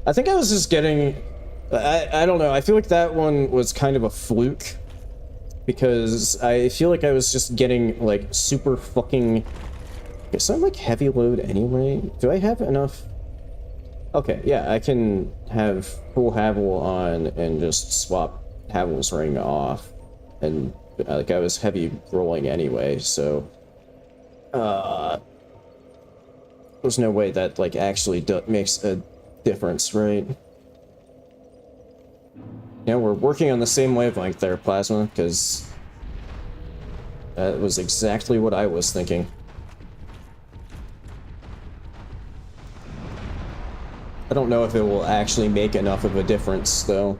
I think I was just getting... I don't know, I feel like that one was kind of a fluke. Because I feel like I was just getting, like, super fucking... Guess I'm, like, heavy load anyway. Do I have enough... Okay, yeah, I can have full Havel on and just swap Havel's ring off. And, like, I was heavy rolling anyway, so... There's no way that, like, actually makes a difference, right? Yeah, we're working on the same wavelength there, Plasma, because that was exactly what I was thinking. I don't know if it will actually make enough of a difference, though.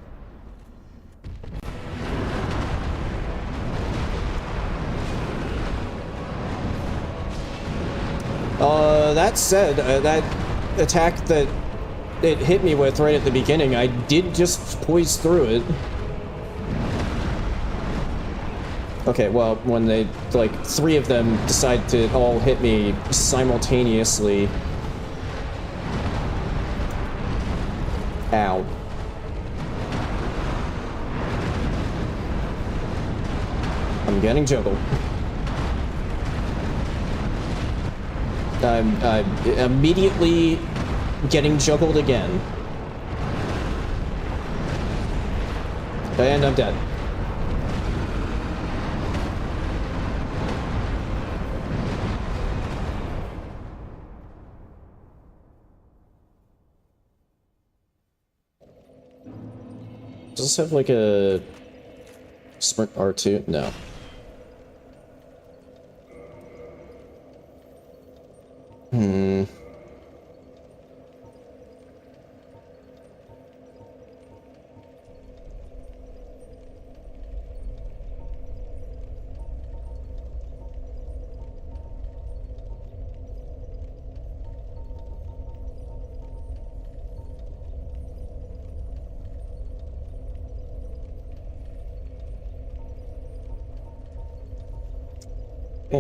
That said, that attack that it hit me with right at the beginning, I did just poise through it. Okay, well, when they, like, 3 of them decide to all hit me simultaneously. Ow. I'm getting juggled. I'm immediately getting juggled again. And I'm dead. Does this have like a sprint R2? No.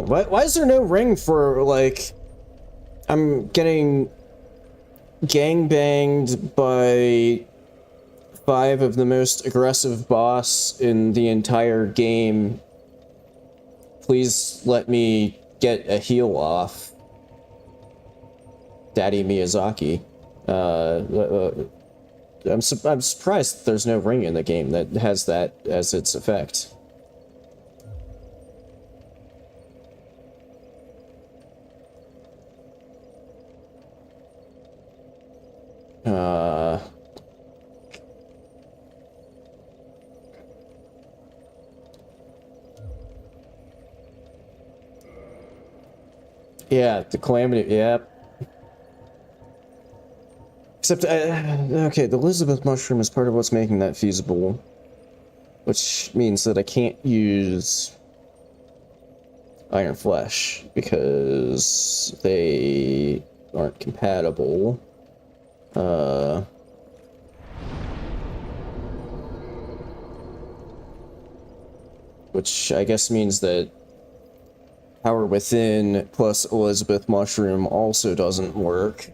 Why is there no ring for, like, I'm getting gangbanged by 5 of the most aggressive boss in the entire game. Please let me get a heal off. Daddy Miyazaki. I'm surprised there's no ring in the game that has that as its effect. Yeah, the calamity, yep. Except, okay, the Elizabeth mushroom is part of what's making that feasible. Which means that I can't use Iron Flesh, because they aren't compatible. Which I guess means that Power Within plus Elizabeth Mushroom also doesn't work.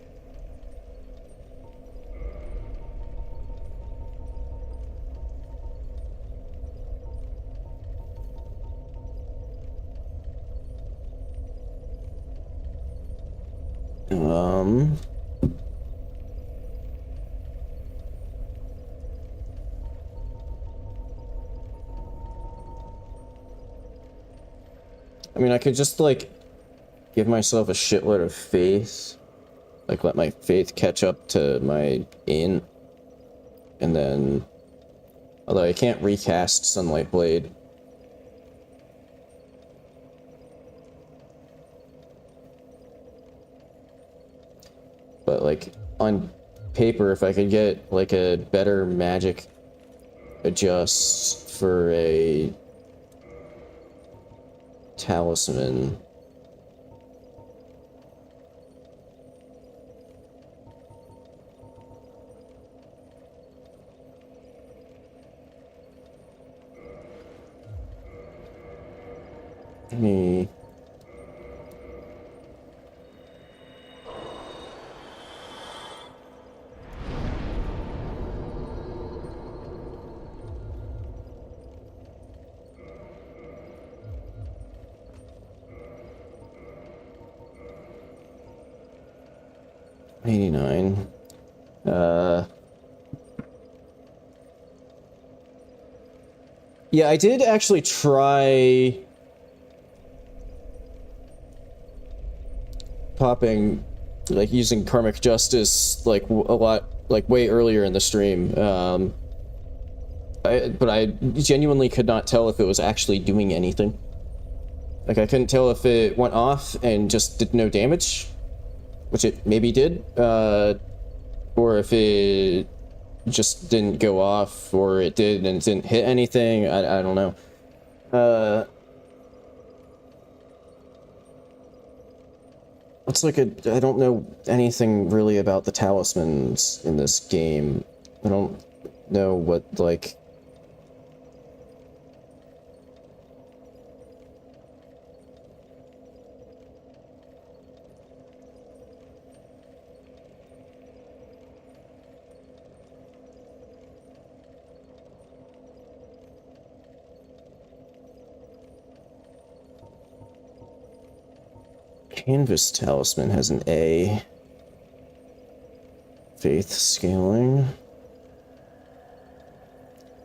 I mean, I could just, like, give myself a shitload of faith. Like, let my faith catch up to my int. And then... Although I can't recast Sunlight Blade. But, like, on paper, if I could get, like, a better magic adjust for a talisman. Me. $89. Yeah, I did actually try popping, like, using Karmic Justice, like, a lot, like, way earlier in the stream. but I genuinely could not tell if it was actually doing anything. Like, I couldn't tell if it went off and just did no damage, which it maybe did, or if it just didn't go off, or it did and didn't hit anything. I don't know. It's like I don't know anything really about the talismans in this game. I don't know what, like... Canvas Talisman has an A. Faith Scaling.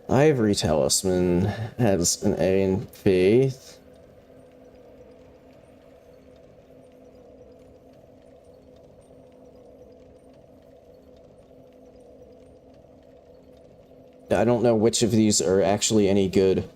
Ivory Talisman has an A in Faith. I don't know which of these are actually any good.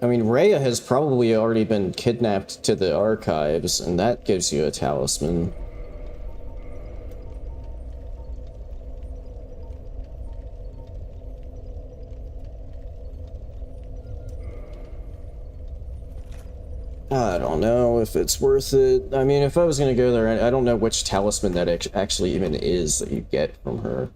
I mean, Rhea has probably already been kidnapped to the archives, and that gives you a talisman. I don't know if it's worth it. I mean, if I was gonna go there, I don't know which talisman that actually even is that you get from her.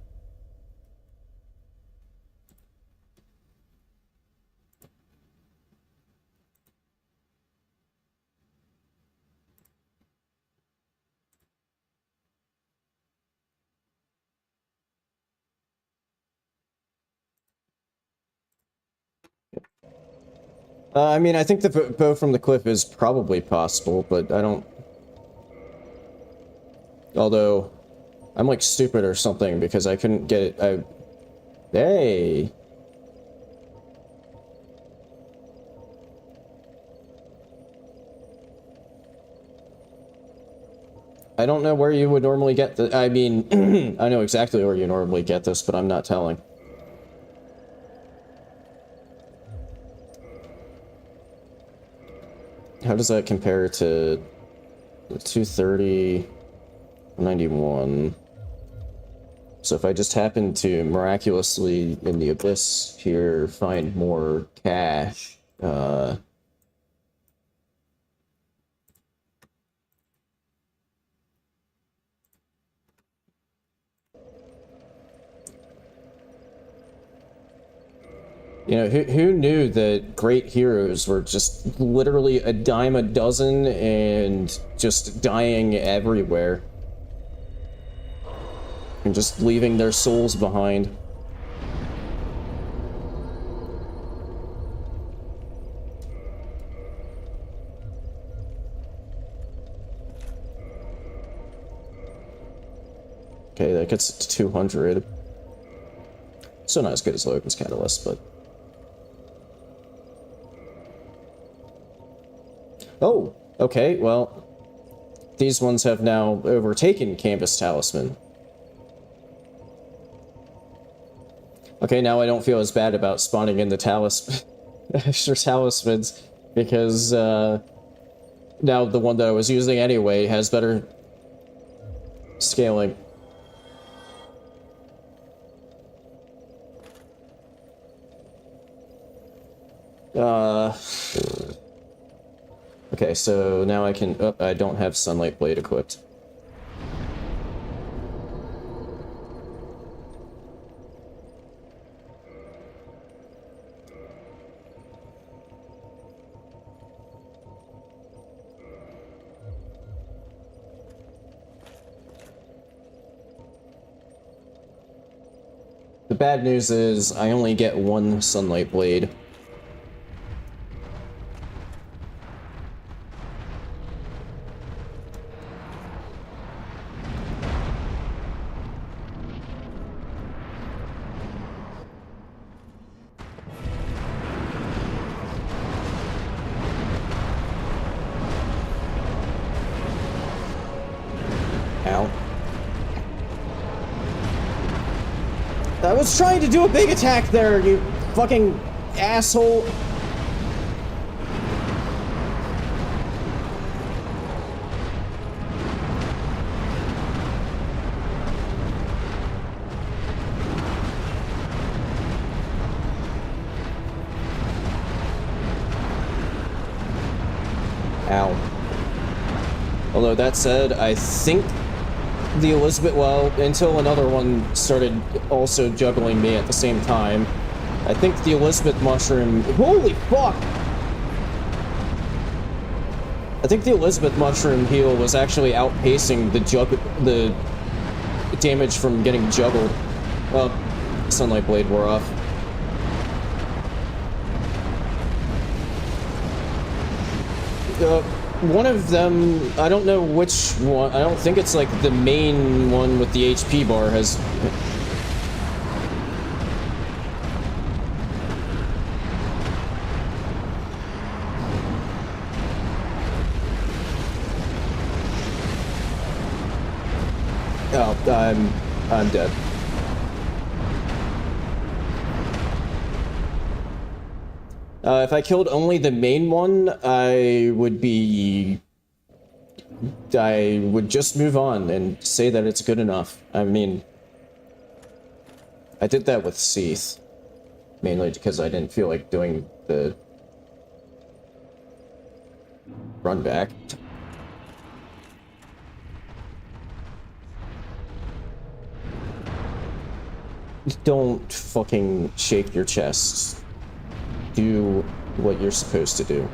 I mean, I think the bow from the cliff is probably possible, but I don't... Although, I'm like stupid or something because I couldn't get it. Hey! I don't know where you would normally get the... I mean, I know exactly where you normally get this, but I'm not telling. How does that compare to 230, 91? So if I just happen to miraculously in the abyss here find more cash, you know, who knew that great heroes were just literally a dime a dozen and just dying everywhere? And just leaving their souls behind. Okay, that gets it to 200. Still not as good as Logan's Catalyst, but... Oh, okay, well, these ones have now overtaken Canvas Talisman. Okay, now I don't feel as bad about spawning in the extra talismans, because now the one that I was using anyway has better scaling. Okay, so now I can... Oh, I don't have Sunlight Blade equipped. The bad news is I only get one Sunlight Blade. Ow. I was trying to do a big attack there, you fucking asshole. Ow. Although that said, I think the Elizabeth, well, until another one started also juggling me at the same time, I think the Elizabeth mushroom, holy fuck! I think the Elizabeth mushroom heal was actually outpacing the damage from getting juggled. Well, Sunlight Blade wore off. One of them, I don't know which one, I don't think it's like the main one with the HP bar has... Oh, I'm dead. If I killed only the main one, I would just move on and say that it's good enough. I mean, I did that with Seath, mainly because I didn't feel like doing the run back. Don't fucking shake your chest. Do what you're supposed to do.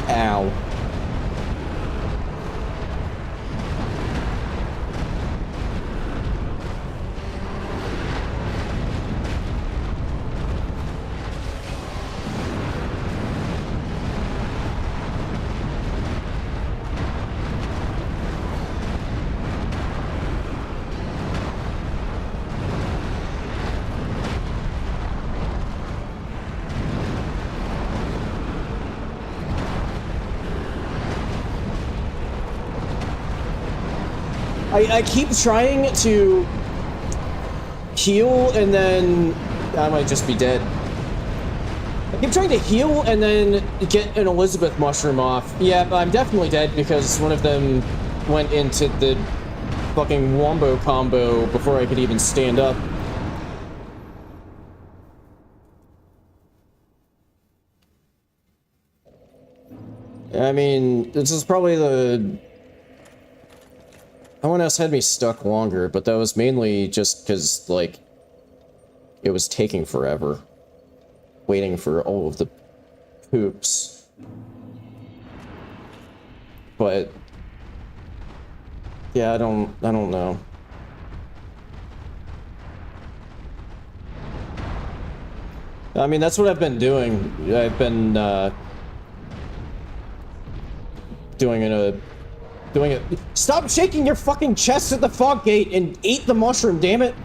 Ow. I keep trying to heal and then I might just be dead. I keep trying to heal and then get an Elizabeth mushroom off. Yeah, I'm definitely dead because one of them went into the fucking wombo combo before I could even stand up. I mean, this is probably the... No one else had me stuck longer, but that was mainly just because, like, it was taking forever. Waiting for all of the poops. But... yeah, I don't know. I mean, that's what I've been doing. I've been, doing it. Stop shaking your fucking chest at the fog gate and eat the mushroom, damn it!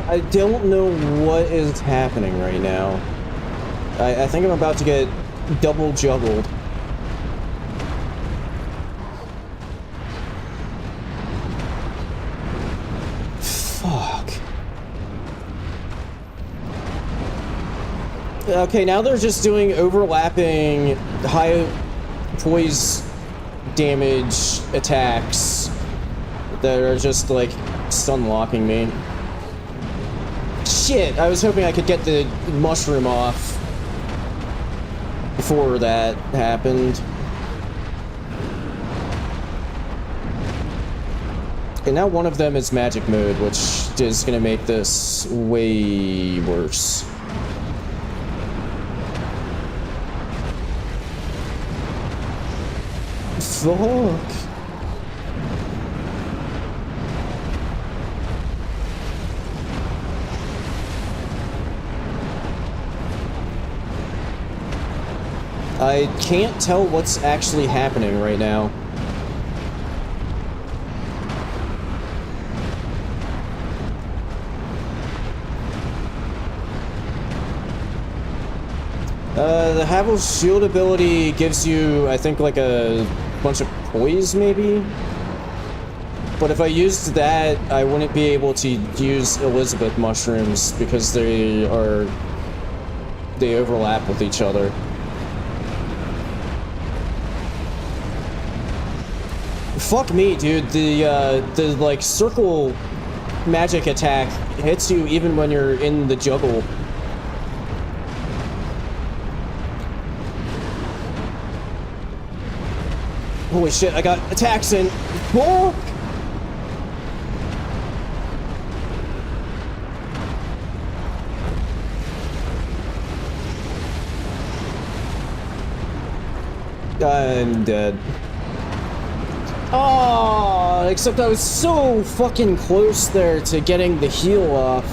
I don't know what is happening right now. I think I'm about to get double juggled. Okay, now they're just doing overlapping high poise damage attacks that are just like stun locking me. Shit, I was hoping I could get the mushroom off before that happened. And now one of them is magic mode, which is gonna make this way worse. Fuck. I can't tell what's actually happening right now. The Havel's shield ability gives you, I think, like a bunch of poise, maybe? But if I used that, I wouldn't be able to use Elizabeth mushrooms because they overlap with each other. Fuck me, dude. The like circle magic attack hits you even when you're in the juggle. Holy shit, I got attacks in. Whoa! I'm dead. Oh, except I was so fucking close there to getting the heal off.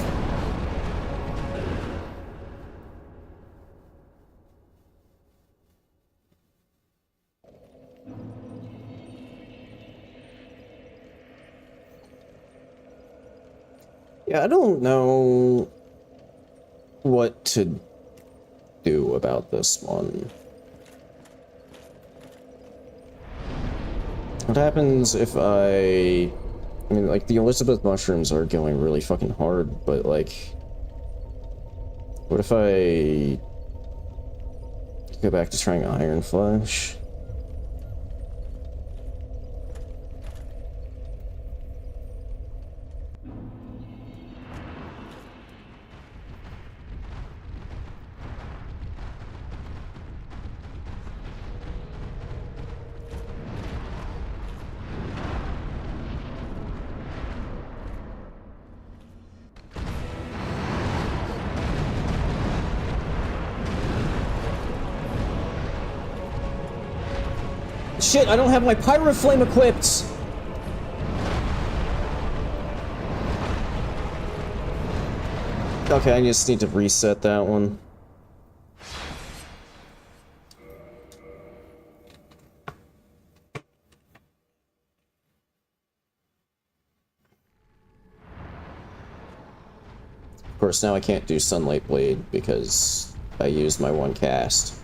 Yeah, I don't know what to do about this one. What happens if I mean, like, the Elizabeth mushrooms are going really fucking hard, but, like, what if I go back to trying Iron Flesh? Shit, I don't have my Pyro Flame equipped! Okay, I just need to reset that one. Of course, now I can't do Sunlight Blade because I used my one cast.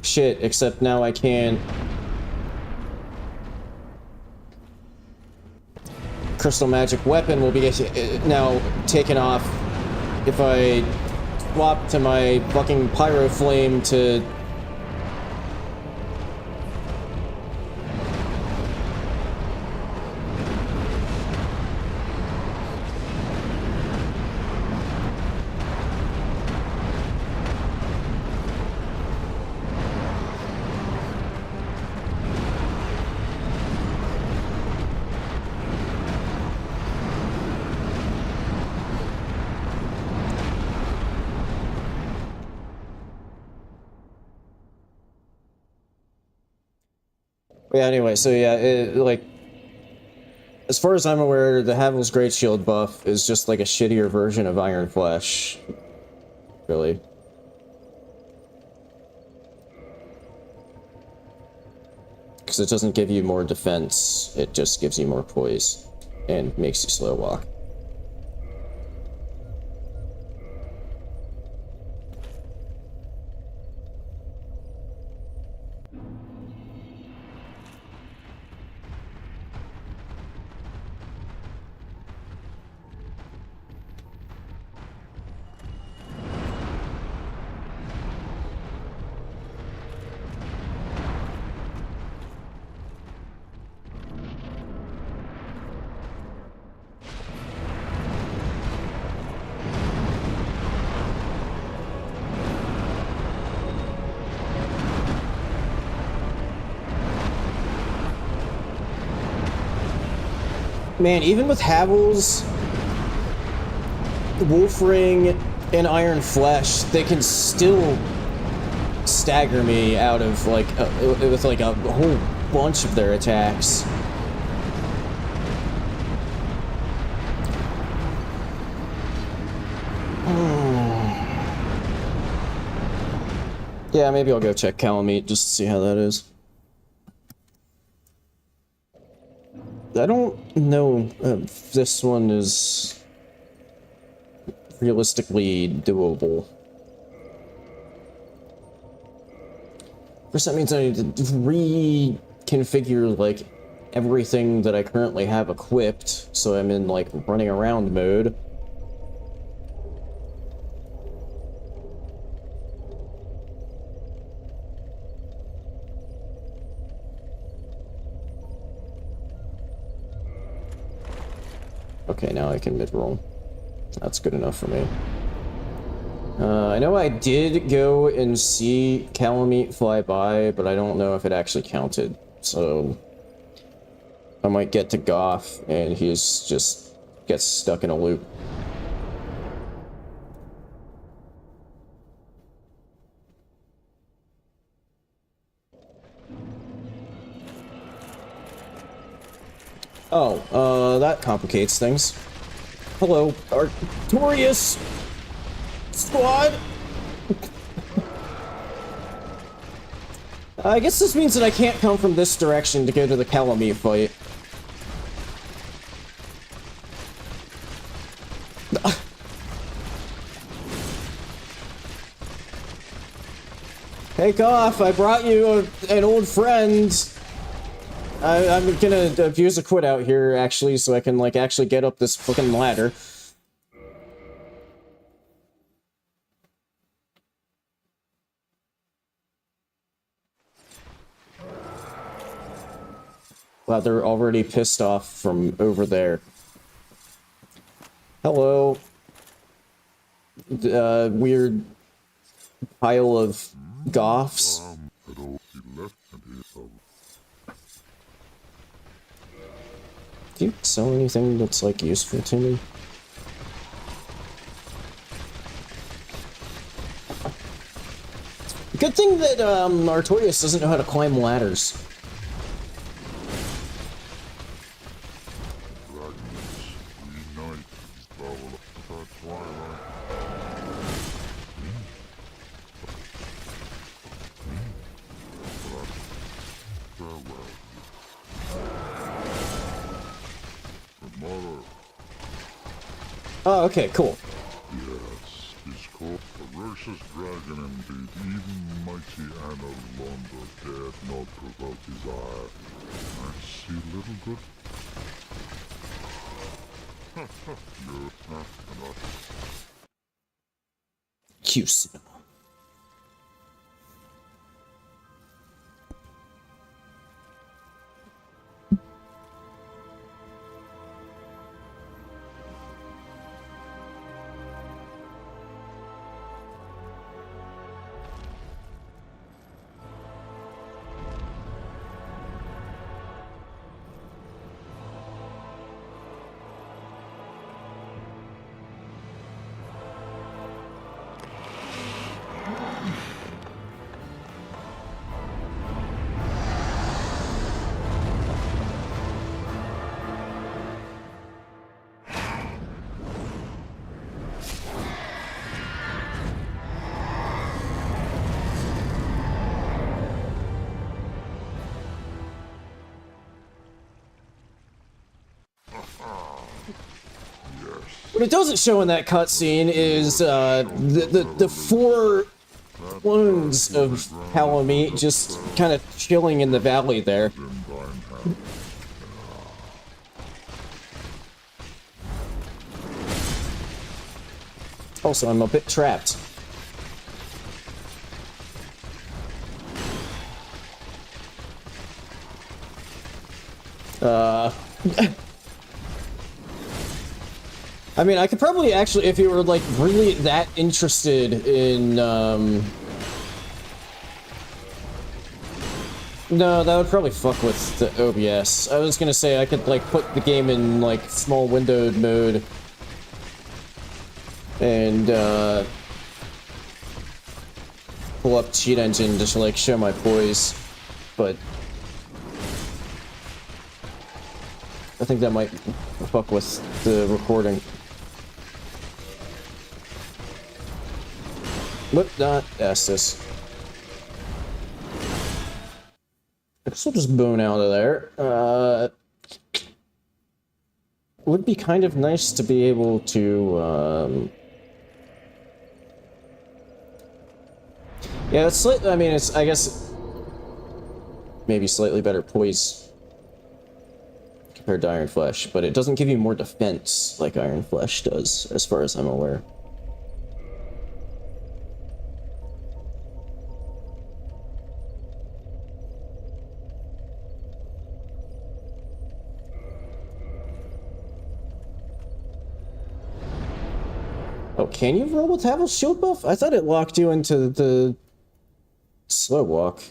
Shit, except now I can't. Crystal Magic Weapon will be now taken off if I swap to my fucking Pyro Flame to... Yeah, anyway, so yeah, like, as far as I'm aware, the Havel's Great Shield buff is just like a shittier version of Iron Flesh. Really. Because it doesn't give you more defense, it just gives you more poise, and makes you slow walk. Man, even with Havel's, Wolf Ring, and Iron Flesh, they can still stagger me out of, like, with, like, a whole bunch of their attacks. Yeah, maybe I'll go check Calamite just to see how that is. I don't know if this one is realistically doable. First, that means I need to reconfigure, like, everything that I currently have equipped, so I'm in, like, running around mode. Okay, now I can mid-roll. That's good enough for me. I know I did go and see Calamite fly by, but I don't know if it actually counted. So I might get to Goth and he's just gets stuck in a loop. Oh, that complicates things. Hello, Artorias squad! I guess this means that I can't come from this direction to go to the Calamite fight. Take off! I brought you an old friend! I'm gonna abuse a quit out here, actually, so I can, like, actually get up this fucking ladder. Wow, they're already pissed off from over there. Hello. Weird pile of goths. Do you sell anything that's, like, useful to me? Good thing that, Artorias doesn't know how to climb ladders. Oh, okay, cool. Yes, it's called ferocious dragon indeed. Even mighty Anna Londo dared not provoke his ire. I see little good. You cannot. Cue cinema. What it doesn't show in that cutscene is the four clones of Calamite just kind of chilling in the valley there. Also, I'm a bit trapped. I mean, I could probably actually, if you were, like, really that interested in, No, that would probably fuck with the OBS. I was gonna say I could like put the game in like small windowed mode and pull up Cheat Engine just to like show my poise, but I think that might fuck with the recording. But not Estes. I guess we'll just boon out of there. Would be kind of nice to be able to, yeah, it's I mean, it's, I guess, maybe slightly better poise compared to Iron Flesh, but it doesn't give you more defense like Iron Flesh does, as far as I'm aware. Oh, can you roll with Havel's shield buff? I thought it locked you into the slow walk.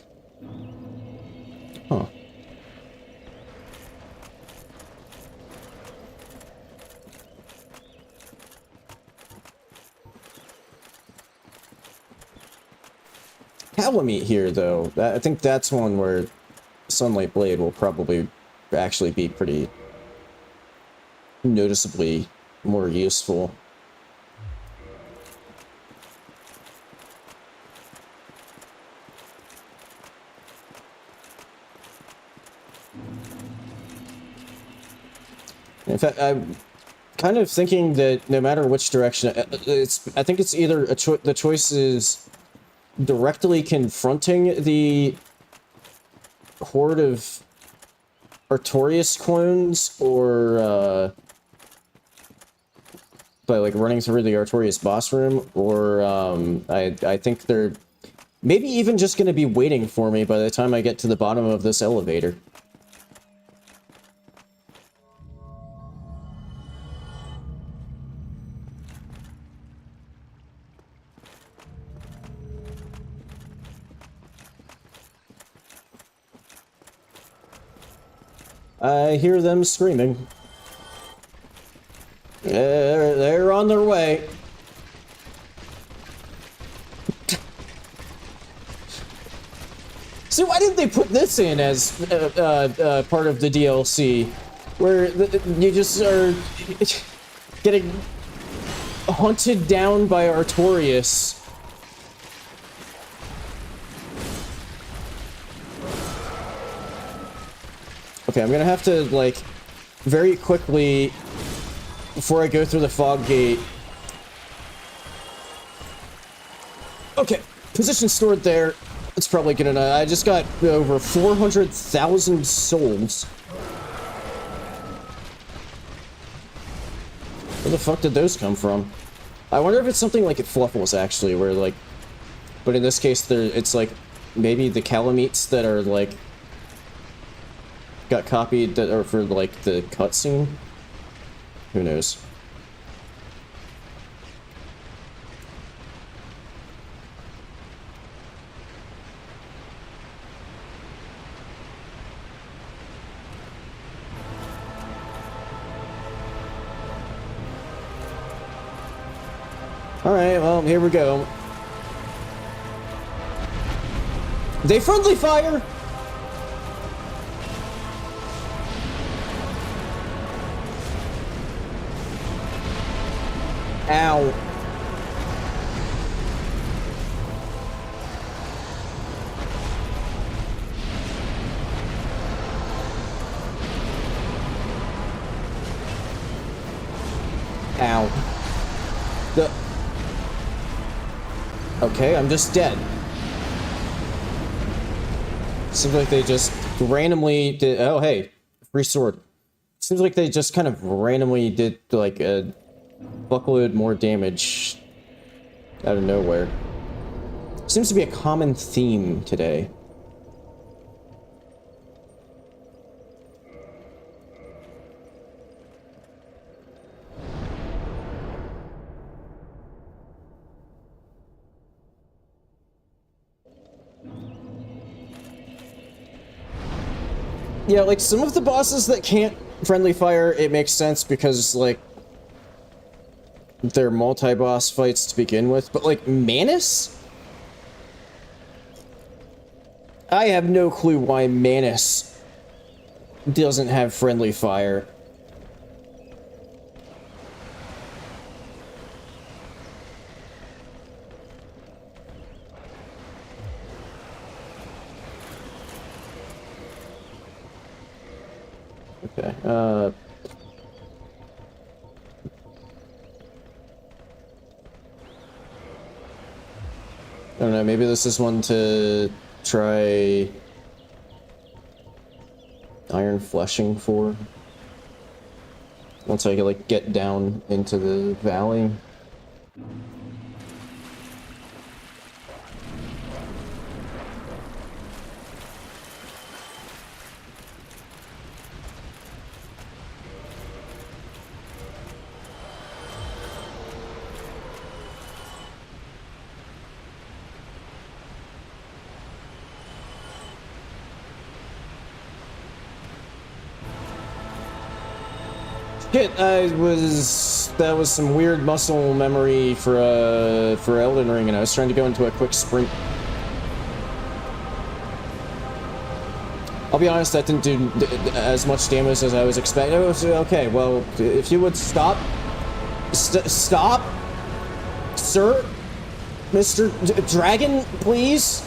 Huh. Calamite here, though. I think that's one where Sunlight Blade will probably actually be pretty noticeably more useful. In fact, I'm kind of thinking that no matter which direction, I think it's either the choice is directly confronting the horde of Artorias clones, or by like running through the Artorias boss room, or I think they're maybe even just going to be waiting for me by the time I get to the bottom of this elevator. I hear them screaming. They're on their way. See, why didn't they put this in as part of the DLC, where you just are getting hunted down by Artorias? Okay, I'm gonna have to, like, very quickly, before I go through the fog gate. Okay, position stored there. It's probably good enough. I just got over 400,000 souls. Where the fuck did those come from? I wonder if it's something like it Fluffles, actually, where, like... But in this case, it's, like, maybe the Calamites that are, like... got copied that are for, like, the cutscene? Who knows? Alright, well, here we go. They friendly fire! Ow. Ow. Okay, I'm just dead. Seems like they just randomly did... Oh, hey. Free sword. Seems like they just kind of randomly did, like, a buckload more damage out of nowhere. Seems to be a common theme today. Yeah, like, some of the bosses that can't friendly fire, it makes sense because, like, they're multi-boss fights to begin with, but, like, Manus? I have no clue why Manus doesn't have friendly fire. Okay, I don't know, maybe this is one to try iron fleshing for. Once I like get down into the valley. Shit, that was some weird muscle memory for Elden Ring, and I was trying to go into a quick sprint. I'll be honest, that didn't do as much damage as I was expecting. It was, okay, well, if you would stop. Stop? Sir? Mr. Dragon, please?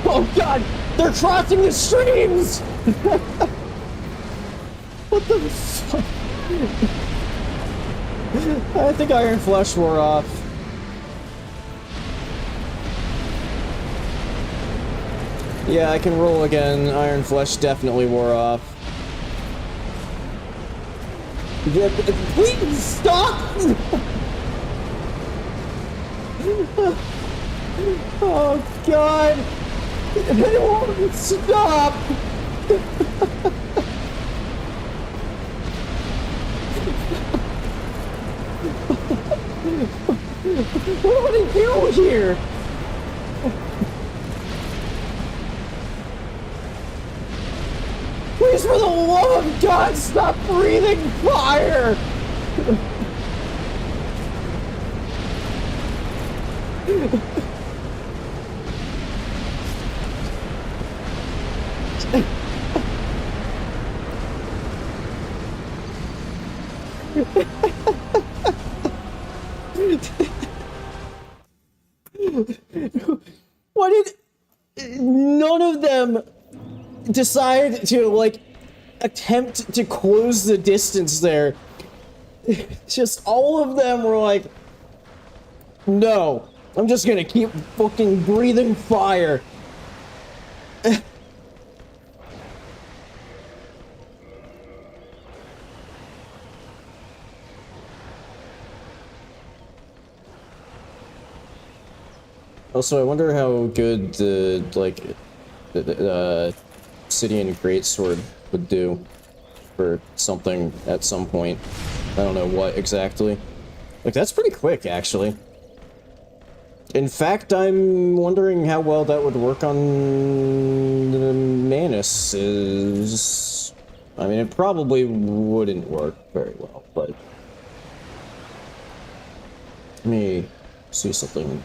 Oh god! They're crossing the streams! What the fuck? I think Iron Flesh wore off. Yeah, I can roll again. Iron Flesh definitely wore off. Yeah, please stop! Oh god! It won't stop! What do we do here? Please, for the love of God, stop breathing fire! Why did none of them decide to, like, attempt to close the distance there? Just all of them were like, no, I'm just gonna keep fucking breathing fire. Also, I wonder how good the, like, Obsidian Greatsword would do for something at some point. I don't know what exactly. Like, that's pretty quick, actually. In fact, I'm wondering how well that would work on the Manus. I mean, it probably wouldn't work very well, but... Let me see something.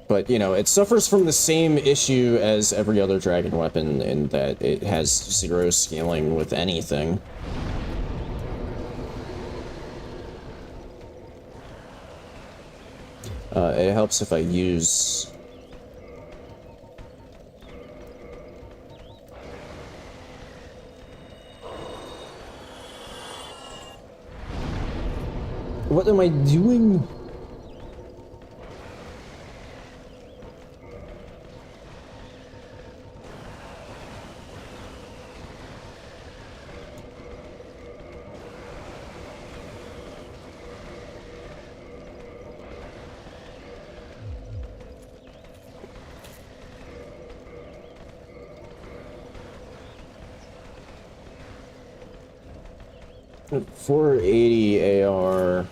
But, you know, it suffers from the same issue as every other dragon weapon in that it has 0 scaling with anything. It helps if I use... What am I doing? 480 AR.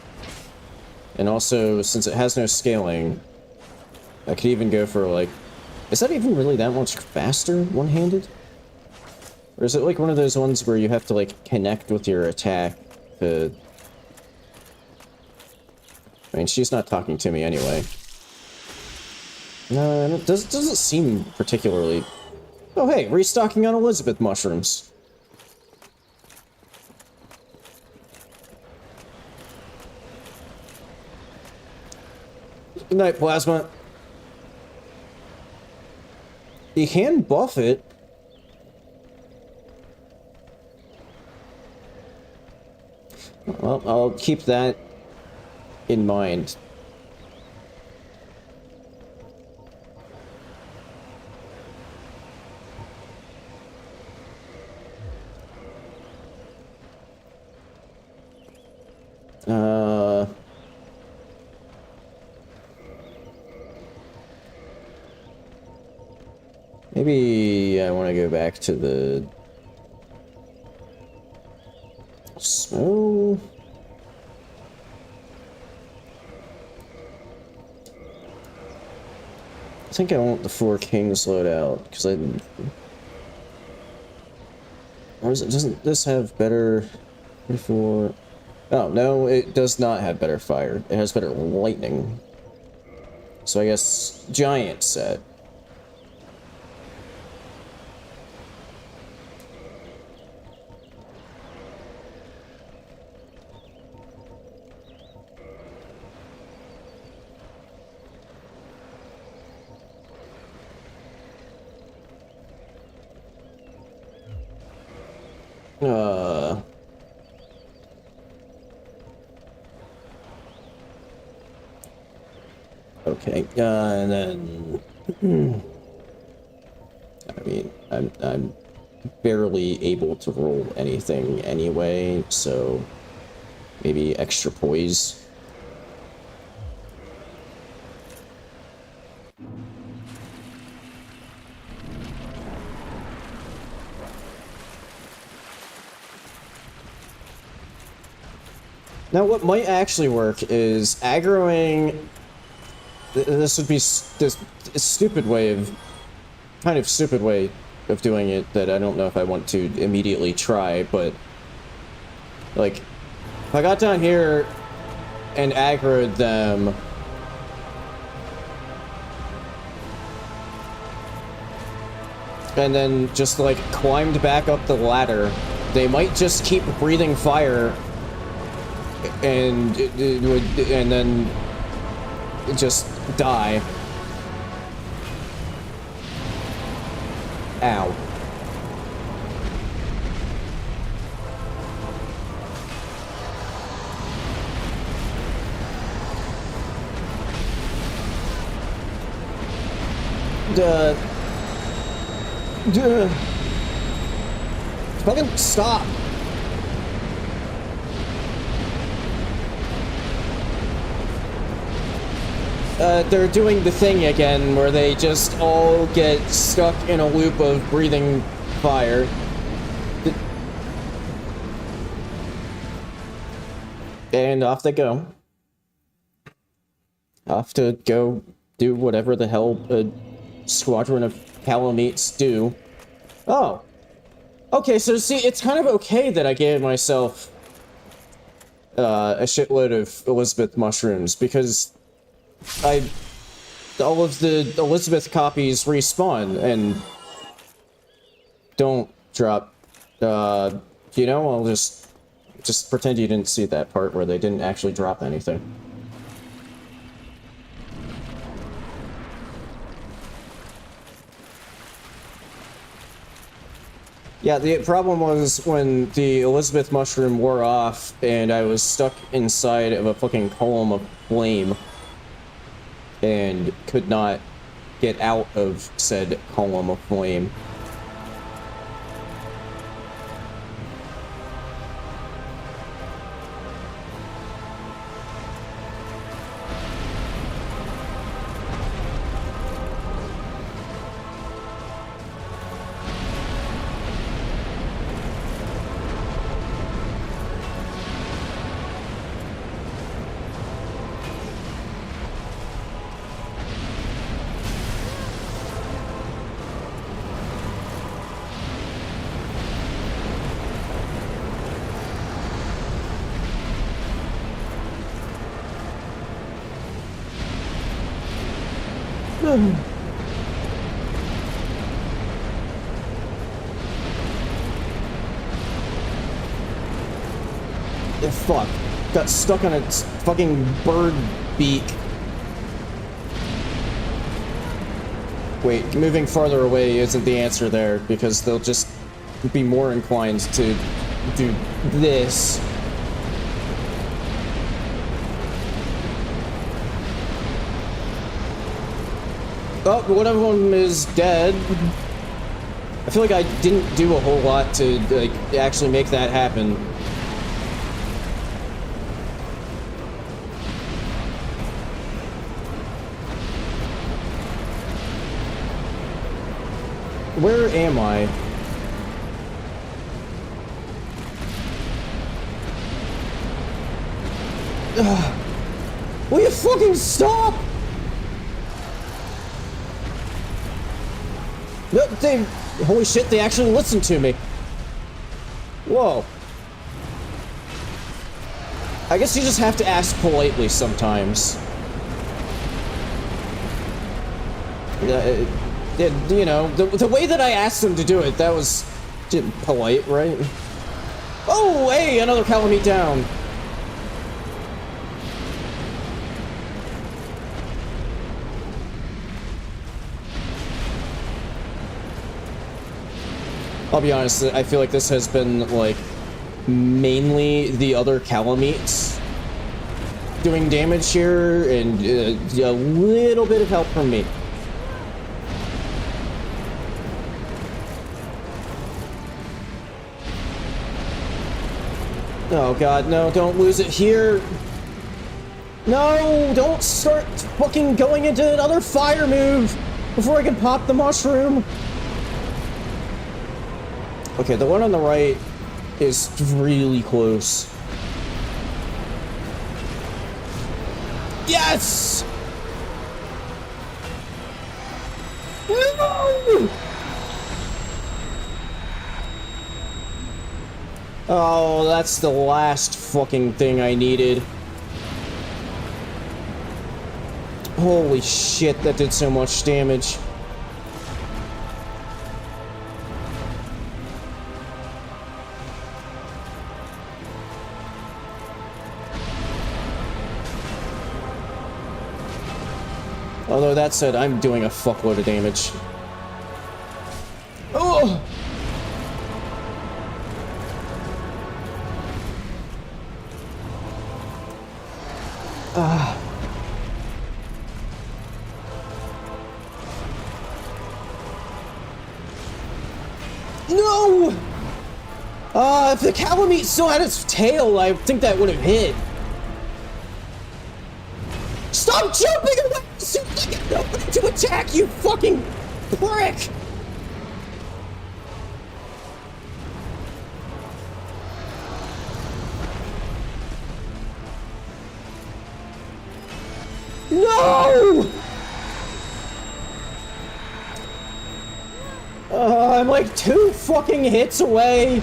And also, since it has no scaling, I could even go for, like... Is that even really that much faster, one-handed? Or is it like one of those ones where you have to, like, connect with your attack to... I mean, she's not talking to me anyway. No, it doesn't seem particularly... Oh, hey, restocking on Elizabeth mushrooms. Good night, Plasma. You can buff it. Well, I'll keep that in mind. Maybe I want to go back to the... So... I think I want the Four Kings loadout, because I... Or is it, doesn't this have better... Before... Oh, no, it does not have better fire. It has better lightning. So I guess giant set. Okay, and then... I mean, I'm barely able to roll anything anyway, so maybe extra poise. Now, what might actually work is aggroing... This would be this stupid way of... kind of stupid way of doing it that I don't know if I want to immediately try, but... Like, if I got down here and aggroed them... and then just, like, climbed back up the ladder, they might just keep breathing fire... and it would... and then... just die. Ow. Fucking stop. They're doing the thing again where they just all get stuck in a loop of breathing fire. And off they go. Off to go do whatever the hell a squadron of calamates do. Oh. Okay, so see, it's kind of okay that I gave myself a shitload of Elizabeth mushrooms, because all of the Elizabeth copies respawn and don't drop. You know, I'll just pretend you didn't see that part where they didn't actually drop anything. Yeah, the problem was when the Elizabeth mushroom wore off and I was stuck inside of a fucking column of flame and could not get out of said column of flame. Fuck. Got stuck on its fucking bird beak. Wait, moving farther away isn't the answer there, because they'll just be more inclined to do this. Oh, one of them is dead. I feel like I didn't do a whole lot to, like, actually make that happen. Where am I? Will you fucking stop? No, they... Holy shit, they actually listened to me. Whoa. I guess you just have to ask politely sometimes. You know, the way that I asked them to do it, that was polite, right? Oh, hey, another Calamite down. I'll be honest, I feel like this has been, like, mainly the other Calamites doing damage here, and a little bit of help from me. Oh god, no, don't lose it here. No, don't start fucking going into another fire move before I can pop the mushroom. Okay, the one on the right is really close. Yes! No! Oh, that's the last fucking thing I needed. Holy shit, that did so much damage. Although that said, I'm doing a fuckload of damage. Oh! No! If the Calamite still had its tail, I think that would have hit. Stop jumping away as soon as I get nobody to attack, you fucking prick! No! I'm like 2 fucking hits away.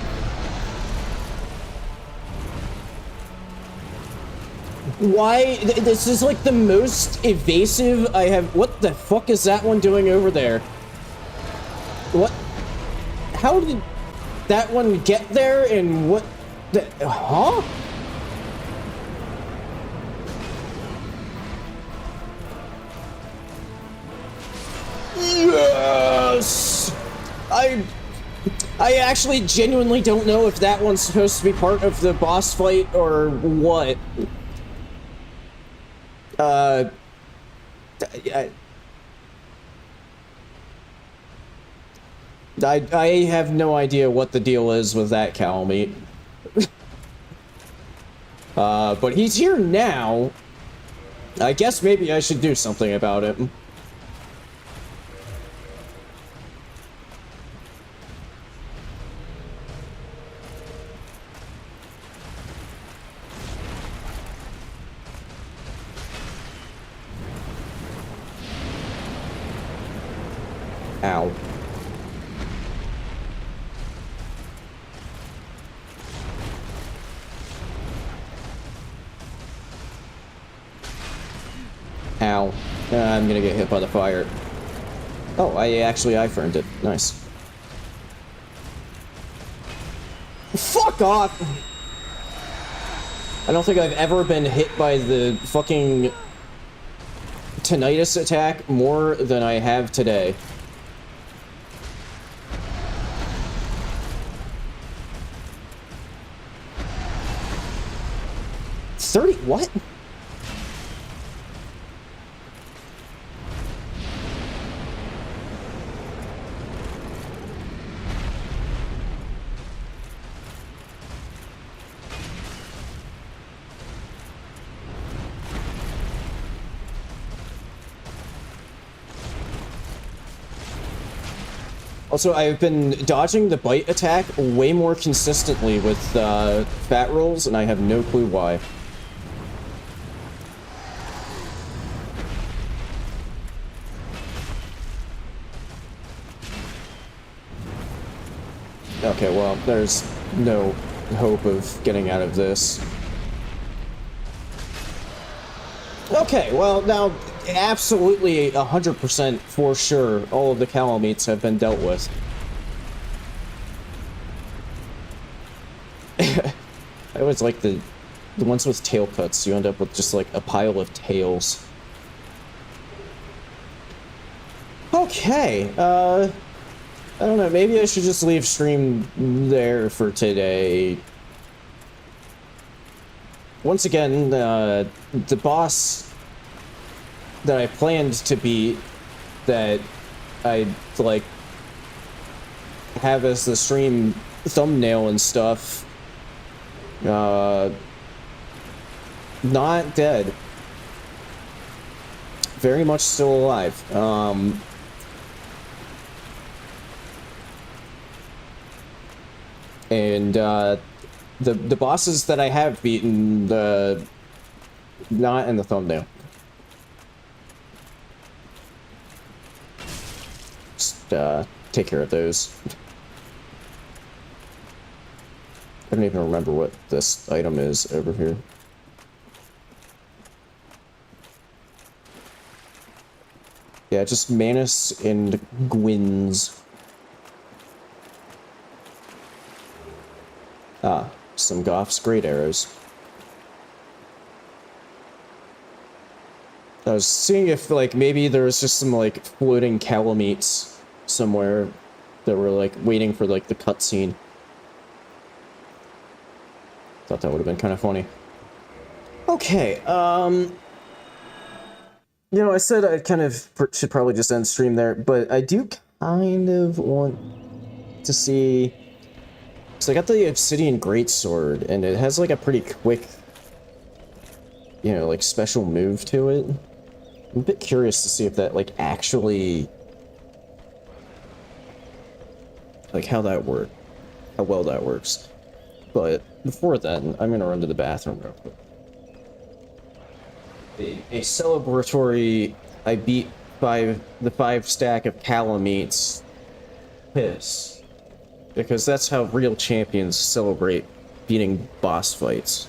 Why? This is like the most evasive I have. What the fuck is that one doing over there? What? How did that one get there and what? Huh? Yes! I actually genuinely don't know if that one's supposed to be part of the boss fight or what. I have no idea what the deal is with that Calamite. But he's here now. I guess maybe I should do something about it. Ow. Ow. I'm gonna get hit by the fire. Oh, I framed it. Nice. Fuck off! I don't think I've ever been hit by the fucking tinnitus attack more than I have today. What? Also, I've been dodging the bite attack way more consistently with fat rolls, and I have no clue why. Okay, well, there's no hope of getting out of this. Okay, well, now, absolutely 100% for sure, all of the calamites have been dealt with. I always like the ones with tail cuts. You end up with just, like, a pile of tails. Okay, I don't know, maybe I should just leave stream there for today. Once again, the boss that I planned to beat, that I'd, like, have as the stream thumbnail and stuff, not dead. Very much still alive. And the bosses that I have beaten, not in the thumbnail. Just take care of those. I don't even remember what this item is over here. Yeah, just Manus and Gwyn's. Ah, some Goff's great arrows. I was seeing if, like, maybe there was just some, like, floating calamites somewhere that were, like, waiting for, like, the cutscene. Thought that would have been kind of funny. Okay, you know, I said I kind of should probably just end stream there, but I do kind of want to see... So I got the Obsidian Greatsword, and it has, like, a pretty quick, you know, like, special move to it. I'm a bit curious to see if that, like, actually... like, how that works. How well that works. But before then, I'm gonna run to the bathroom real quick. A celebratory... I beat the 5 stack of calamites. Piss. Because that's how real champions celebrate beating boss fights.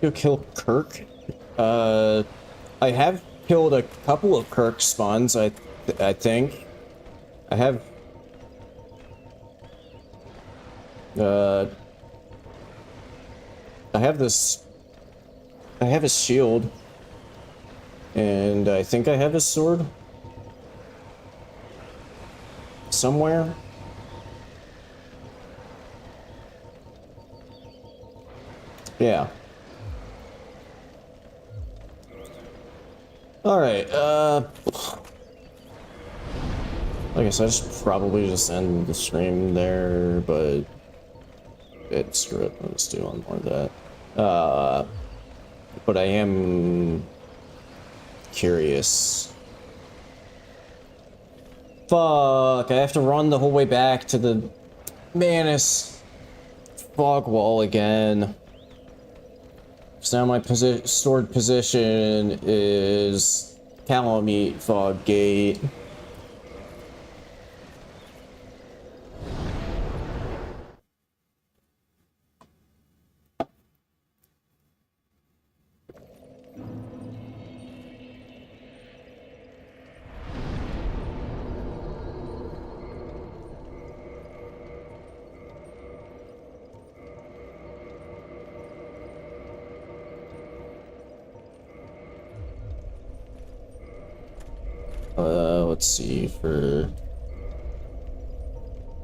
Go kill Kirk. I have killed a couple of Kirk spawns, I think. I have... I have this... I have his shield. And I think I have his sword. somewhere. Yeah. Alright, I guess I should probably just end the stream there, but screw it, let's do one more of that. But I am curious. Fuck, I have to run the whole way back to the Manus fog wall again. So now my stored position is Calamite Fog Gate. Let's see, for...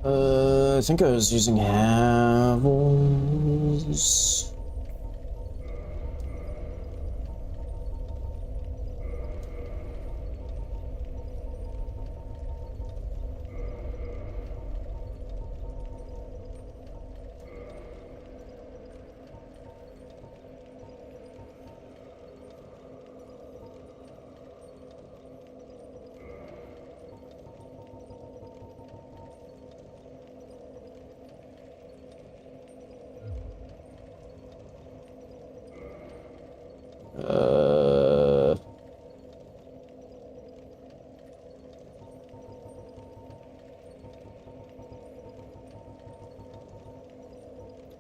I think I was using Havels.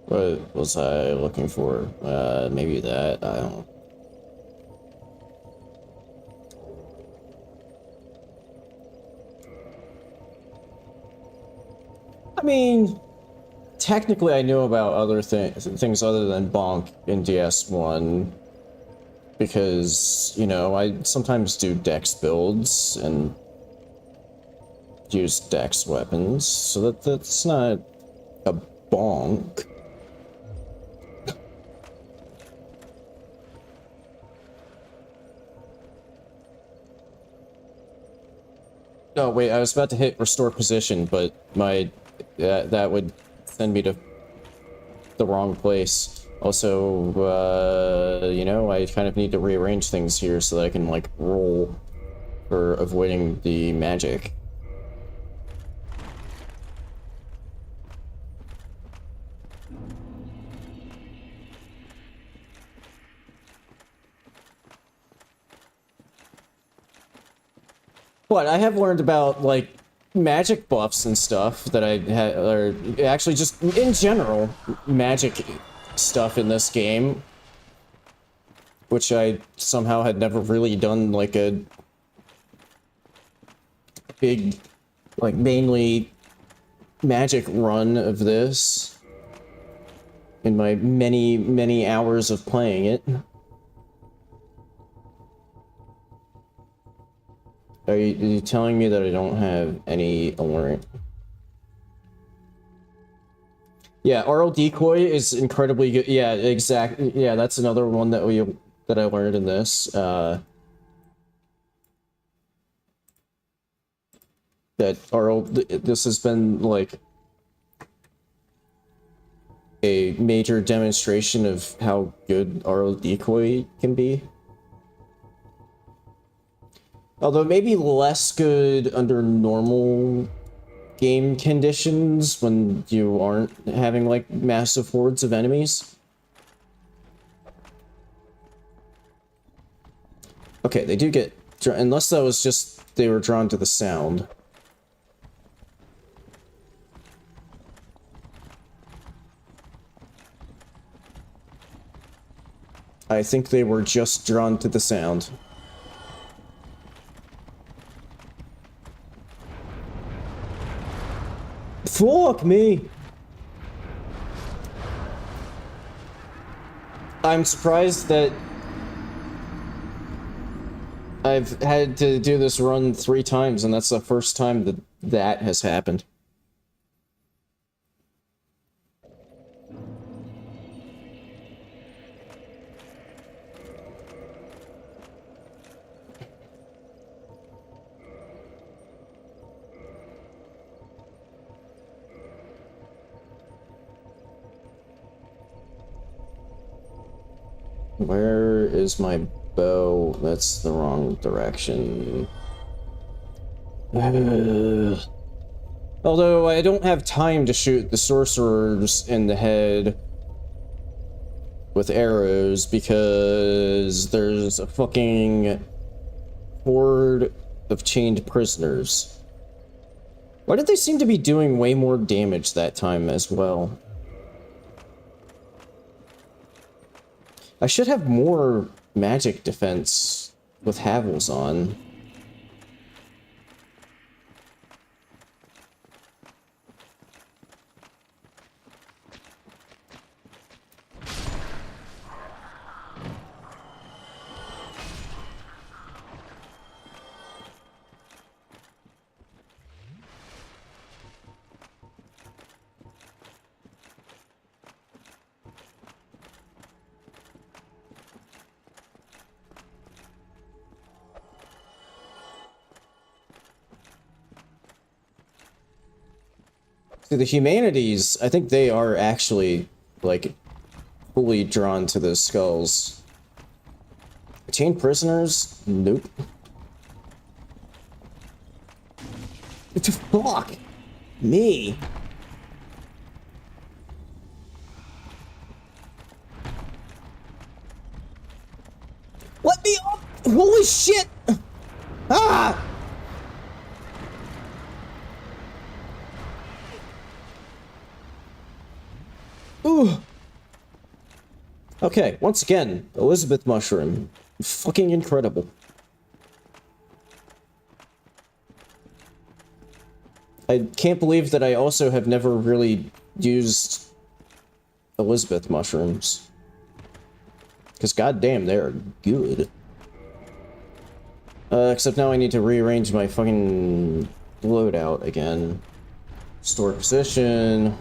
What was I looking for? Maybe that, I don't know. I mean, technically I knew about other things other than Bonk in DS1. Because, you know, I sometimes do Dex builds and use Dex weapons, so that's not a bonk. Oh wait, I was about to hit restore position, but my that would send me to the wrong place. Also, you know, I kind of need to rearrange things here so that I can, like, roll for avoiding the magic. But I have learned about, like, magic buffs and stuff that I had, or actually just in general, magic stuff in this game, which I somehow had never really done, like, a big, like, mainly magic run of this in my many, many hours of playing it. Are you telling me that I don't have any alert? Yeah, RL Decoy is incredibly good. Yeah, exactly. Yeah, that's another one that I learned in this. That RL, this has been like a major demonstration of how good RL Decoy can be. Although maybe less good under normal game conditions when you aren't having, like, massive hordes of enemies. Okay, they do get... Unless that was just they were drawn to the sound. I think they were just drawn to the sound. Fuck me! I'm surprised that I've had to do this run 3 times, and that's the first time that that has happened. Where is my bow? That's the wrong direction. Although I don't have time to shoot the sorcerers in the head with arrows because there's a fucking horde of chained prisoners. Why did they seem to be doing way more damage that time as well? I should have more magic defense with Havels on. See, the humanities, I think they are actually, like, fully drawn to the skulls. Chained prisoners? Nope. What the fuck? Me? Let me up! Holy shit! Ah! Ooh. Okay, once again, Elizabeth Mushroom. Fucking incredible. I can't believe that I also have never really used Elizabeth Mushrooms. Because goddamn, they're good. Except now I need to rearrange my fucking loadout again. Store position.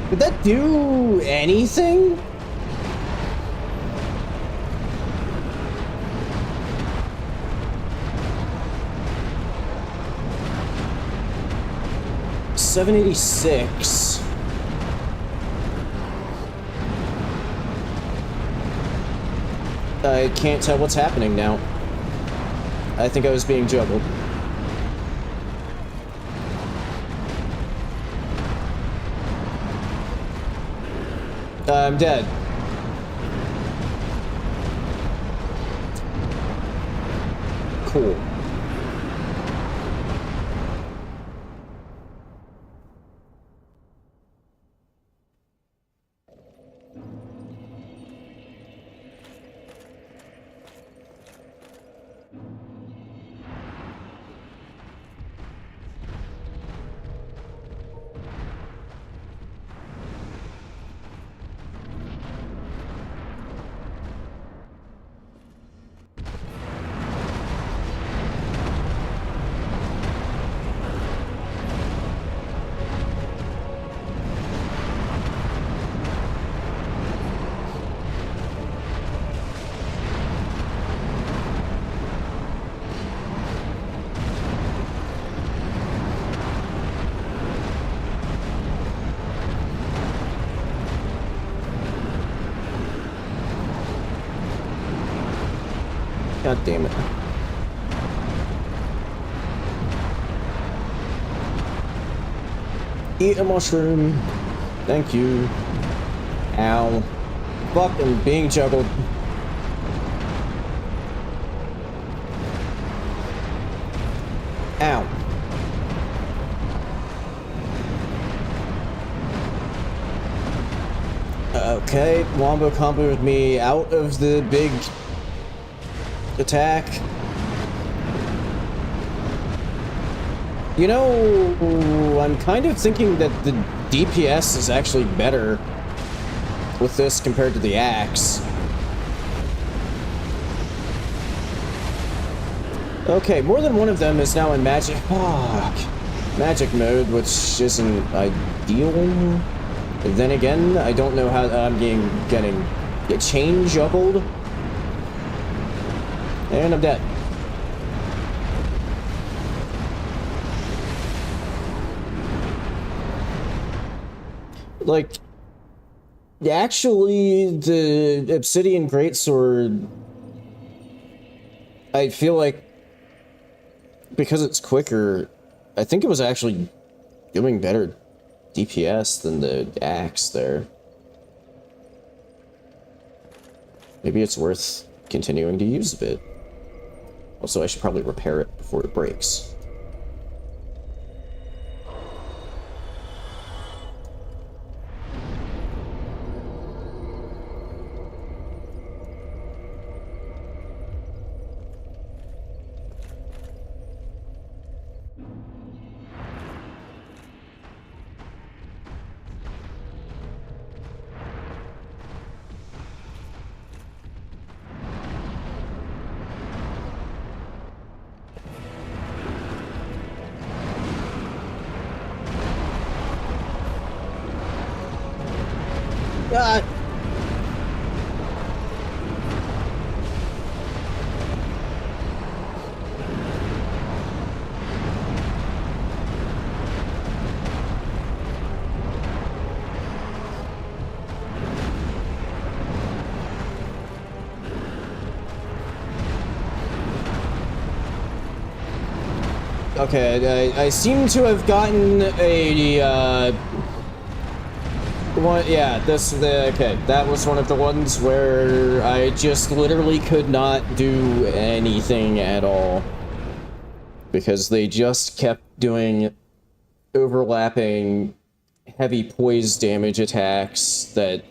Did that do anything? $786. I can't tell what's happening now. I think I was being juggled. I'm dead. Cool. God damn it. Eat a mushroom. Thank you. Ow. Fucking being juggled. Okay, Wombo comboed me out of the big attack. You know, I'm kind of thinking that the DPS is actually better with this compared to the axe. Okay, more than one of them is now in magic mode, which isn't ideal. And then again, I don't know how I'm getting chain juggled. And I'm dead. Like, actually, the Obsidian Greatsword, I feel like, because it's quicker, I think it was actually doing better DPS than the axe there. Maybe it's worth continuing to use a bit. Also, I should probably repair it before it breaks. God. Okay, I seem to have gotten a, one, yeah, okay, that was one of the ones where I just literally could not do anything at all. Because they just kept doing overlapping heavy poise damage attacks that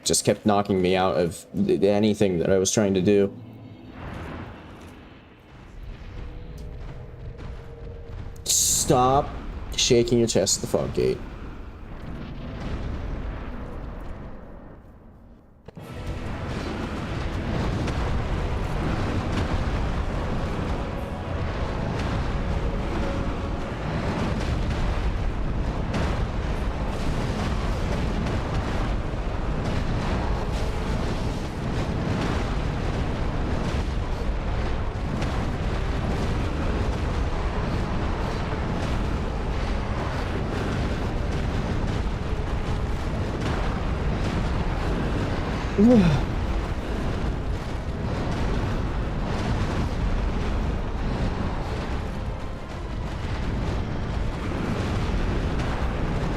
just kept knocking me out of anything that I was trying to do. Stop shaking your chest at the fog gate.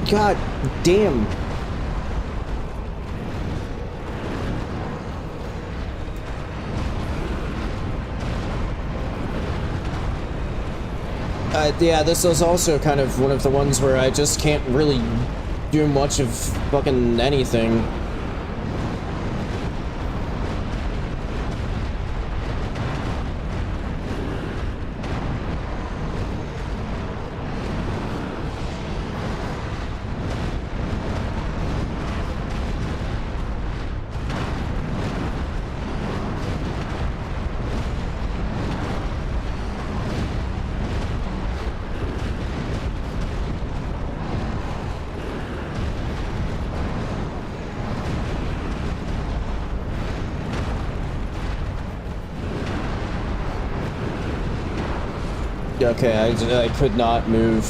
God damn. Yeah, this is also kind of one of the ones where I just can't really do much of fucking anything. Okay, I could not move.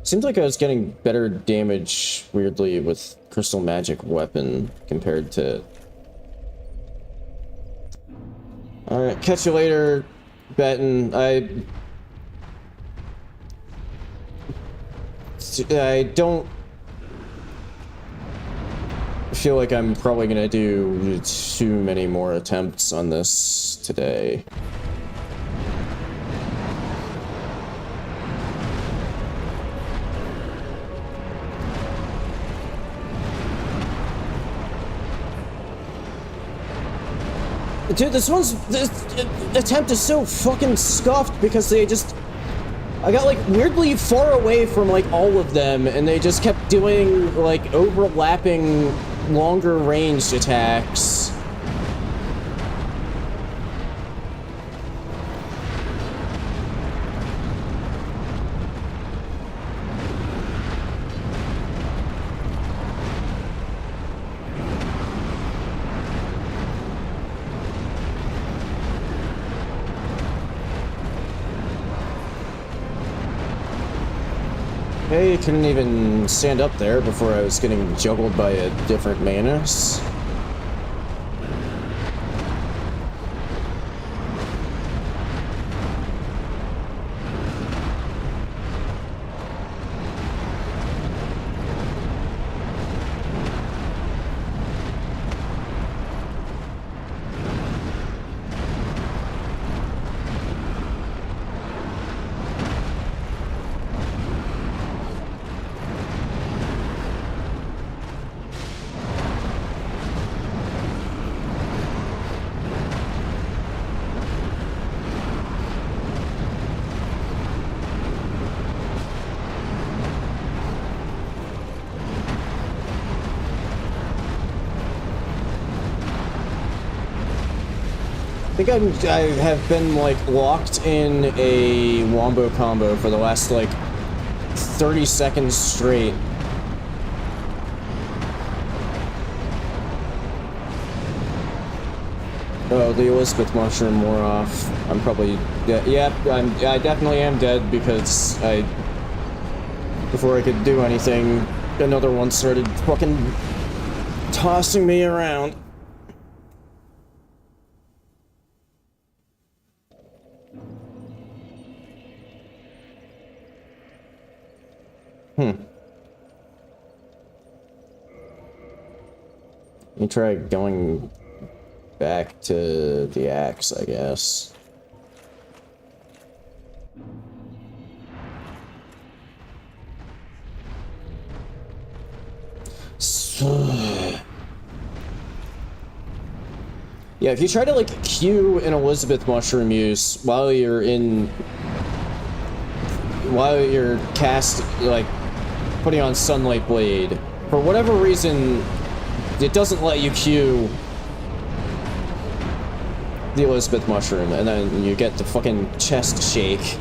Seems like I was getting better damage, weirdly, with Crystal Magic Weapon compared to... Alright, catch you later, Benton. I don't feel like I'm probably gonna do too many more attempts on this today. Dude, this attempt is so fucking scuffed because they just... I got, like, weirdly far away from, like, all of them, and they just kept doing, like, overlapping, longer-ranged attacks. I couldn't even stand up there before I was getting juggled by a different Manus. I think I have been, like, locked in a wombo combo for the last, like, 30 seconds straight. Oh, the Elizabeth mushroom wore off. I'm probably... Yeah, I definitely am dead because before I could do anything, another one started fucking tossing me around. Let me try going back to the axe, I guess. Yeah, if you try to, like, cue an Elizabeth mushroom use while you're putting on Sunlight Blade, for whatever reason, it doesn't let you cue the Elizabeth mushroom, and then you get the fucking chest shake.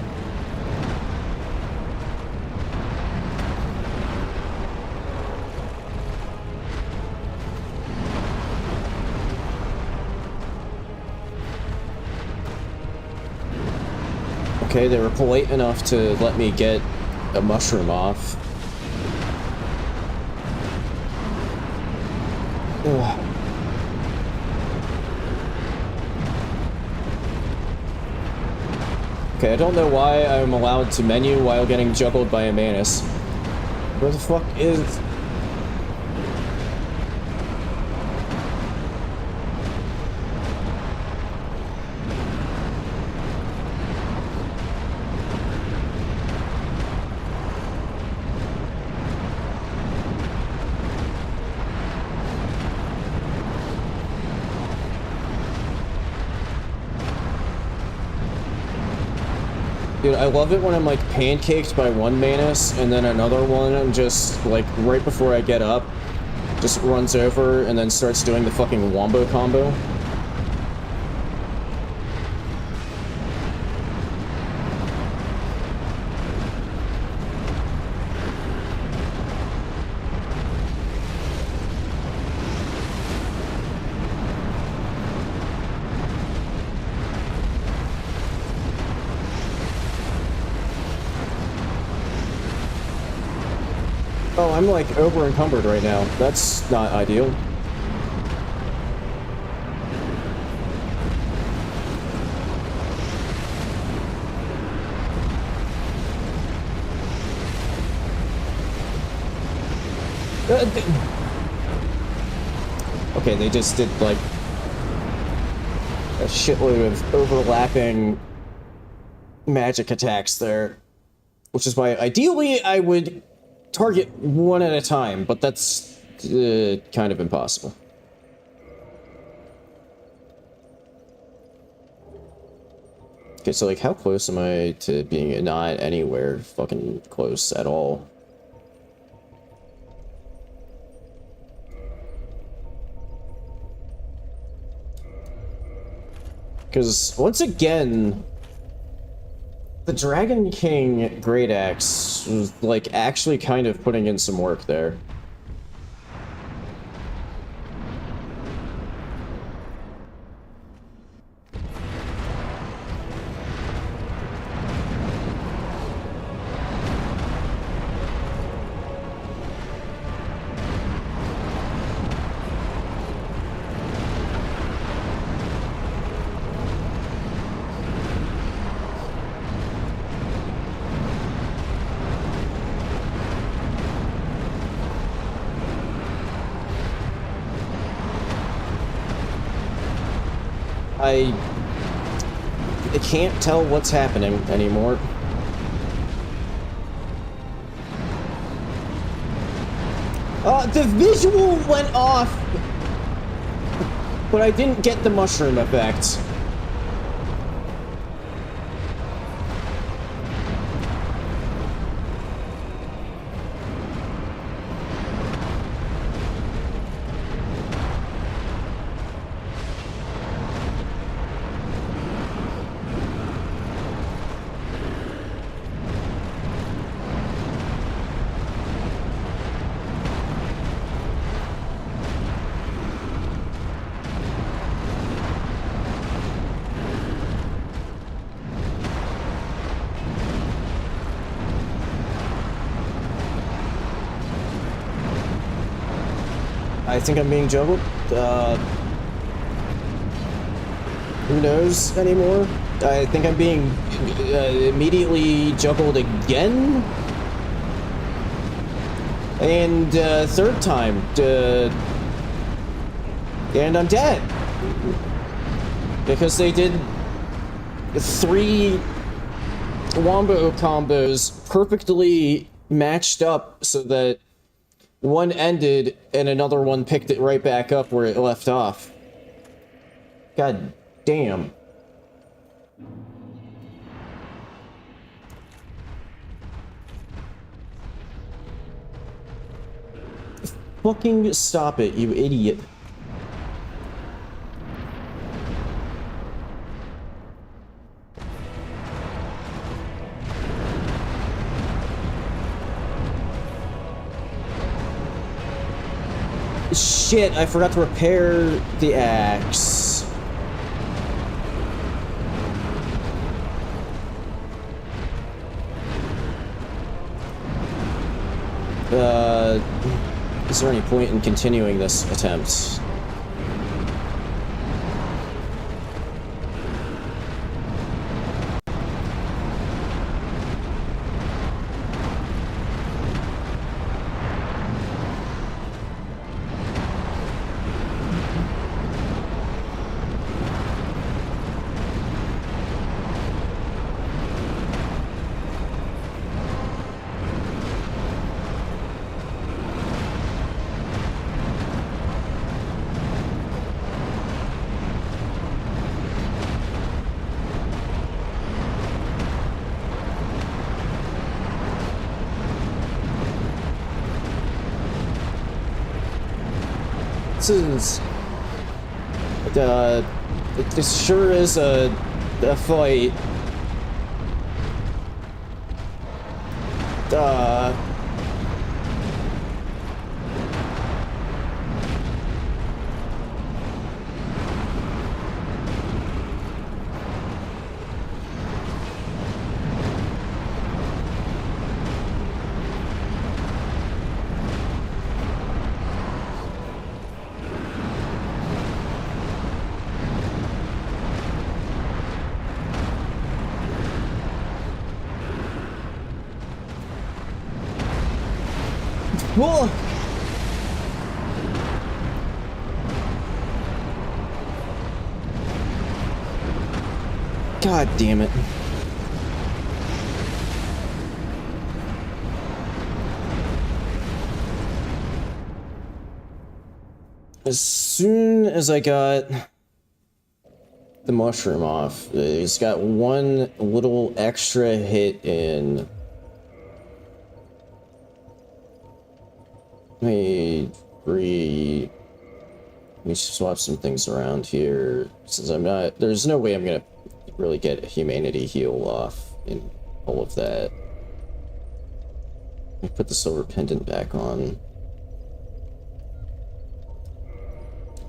Okay, they were polite enough to let me get a mushroom off. Ugh. Okay, I don't know why I'm allowed to menu while getting juggled by a Manus. Where the fuck is... Dude, I love it when I'm, like, pancaked by one Manus, and then another one just, like, right before I get up, just runs over and then starts doing the fucking wombo combo. Oh, I'm, like, over-encumbered right now. That's not ideal. Okay, they just did, like, a shitload of overlapping magic attacks there. Which is why, ideally, I would target one at a time, but that's kind of impossible. Okay, so, like, how close am I to being not anywhere fucking close at all? Because, once again, the Dragon King Great Axe was, like, actually kind of putting in some work there. I can't tell what's happening anymore. The visual went off, but I didn't get the mushroom effect. I think I'm being juggled. Who knows anymore? I think I'm being immediately juggled again. And third time. And I'm dead. Because they did 3 wombo combos perfectly matched up so that one ended and another one picked it right back up where it left off. God damn. Fucking stop it, you idiot. Shit, I forgot to repair the axe. Is there any point in continuing this attempt? This sure is a fight. Whoa! God damn it. As soon as I got the mushroom off, it's got one little extra hit in. Let me swap some things around here, since I'm not, there's no way I'm gonna really get a humanity heal off in all of that. Let me put the silver pendant back on.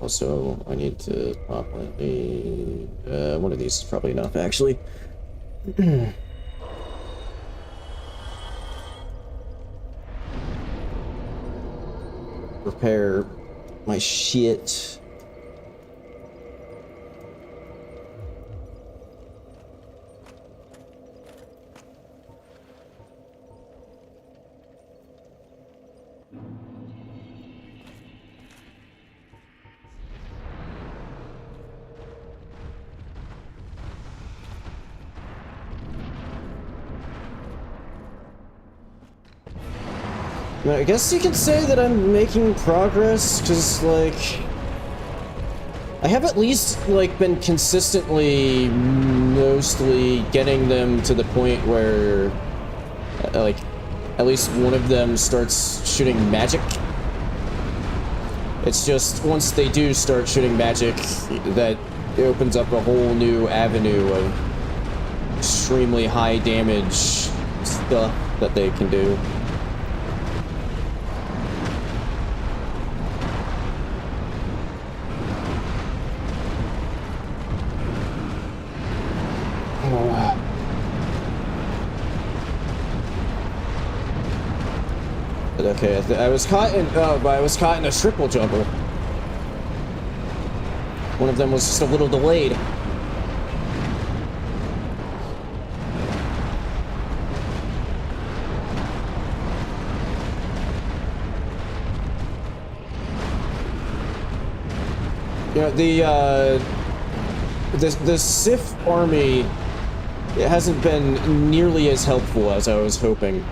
Also, I need to probably, one of these is probably enough, actually. Repair my shit. I guess you could say that I'm making progress, because, like, I have at least, like, been consistently, mostly getting them to the point where, like, at least one of them starts shooting magic. It's just, once they do start shooting magic, that it opens up a whole new avenue of extremely high damage stuff that they can do. Okay, I was caught in, I was caught in a triple jumble. One of them was just a little delayed. You know, the Sith army, it hasn't been nearly as helpful as I was hoping.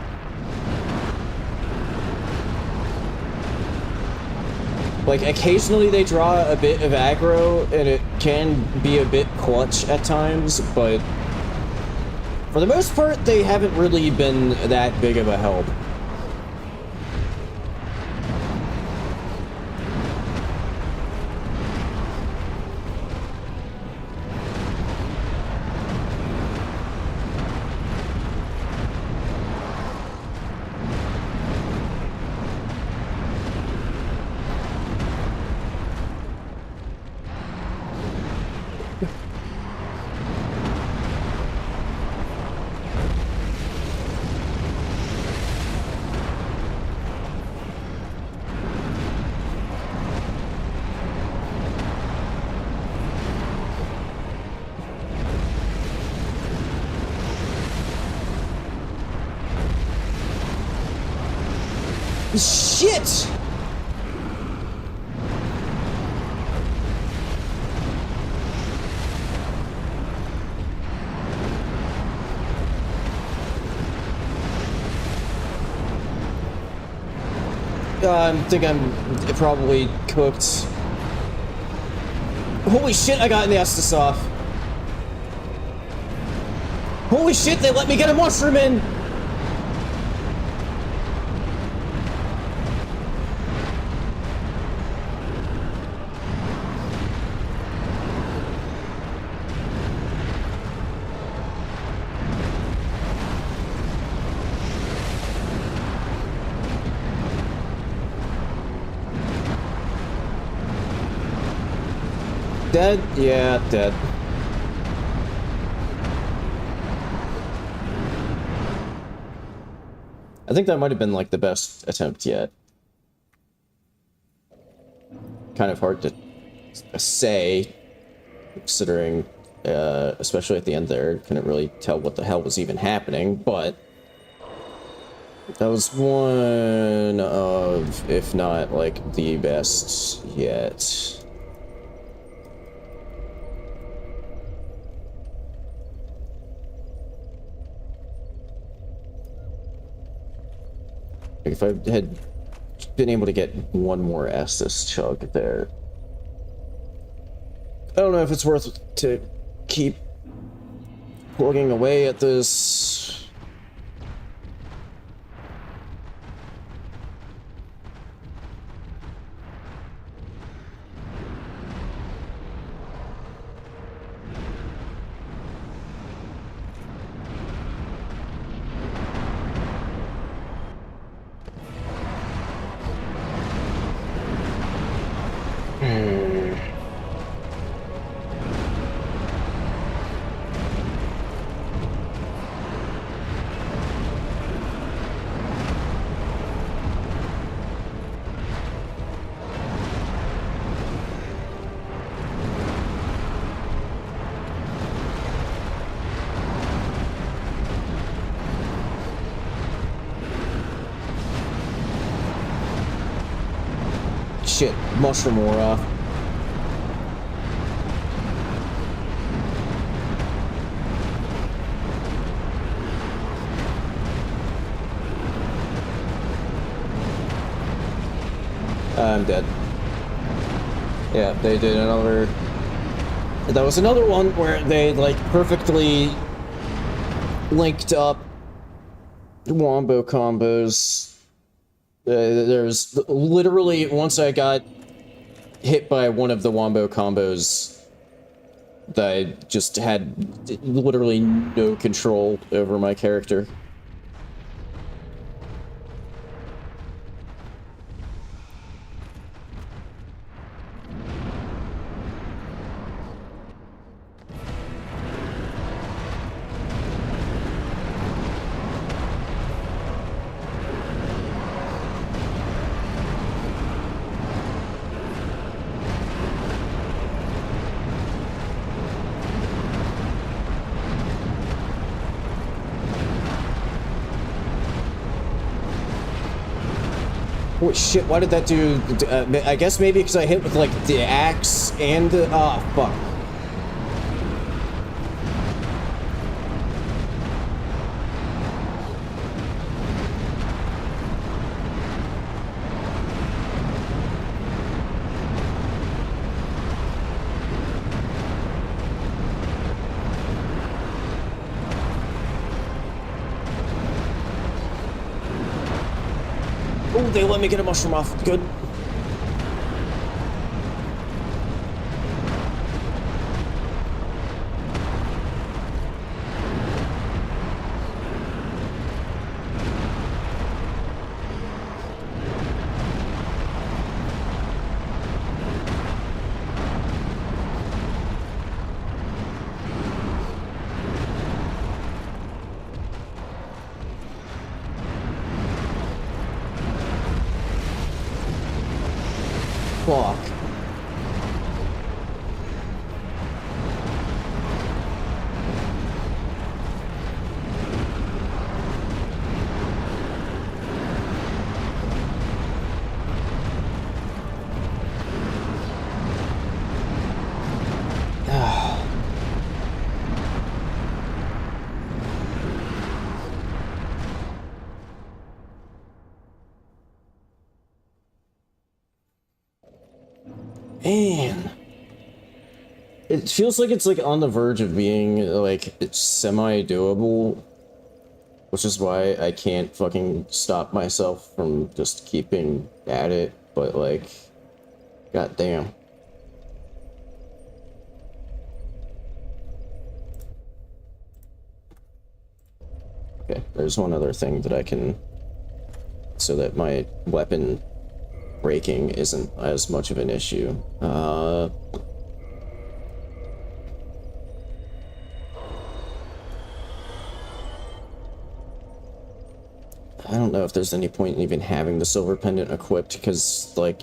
Like, occasionally they draw a bit of aggro, and it can be a bit clutch at times, but for the most part, they haven't really been that big of a help. Shit! I think I'm probably cooked. Holy shit, I got in the Estus off. Holy shit, they let me get a mushroom in! Dead? Yeah, dead. I think that might have been, like, the best attempt yet. Kind of hard to say, considering, especially at the end there, couldn't really tell what the hell was even happening, but that was one of, if not, like, the best yet. Like if I had been able to get one more Estus chug there. I don't know if it's worth to keep plugging away at this. Shit, mushroom wore off. I'm dead. Yeah, they did another... That was another one where they, like, perfectly linked up wombo combos. There's literally, once I got hit by one of the wombo combos, I just had literally no control over my character. Oh shit, why did that do... I guess maybe because I hit with, like, the axe and the... Ah, fuck. Oh, they let me get a mushroom off. Good. Fuck. Man. It feels like it's like on the verge of being like it's semi-doable, which is why I can't fucking stop myself from just keeping at it, but like, goddamn. Okay, there's one other thing that I can, so that my weapon breaking isn't as much of an issue. I don't know if there's any point in even having the silver pendant equipped, because, like,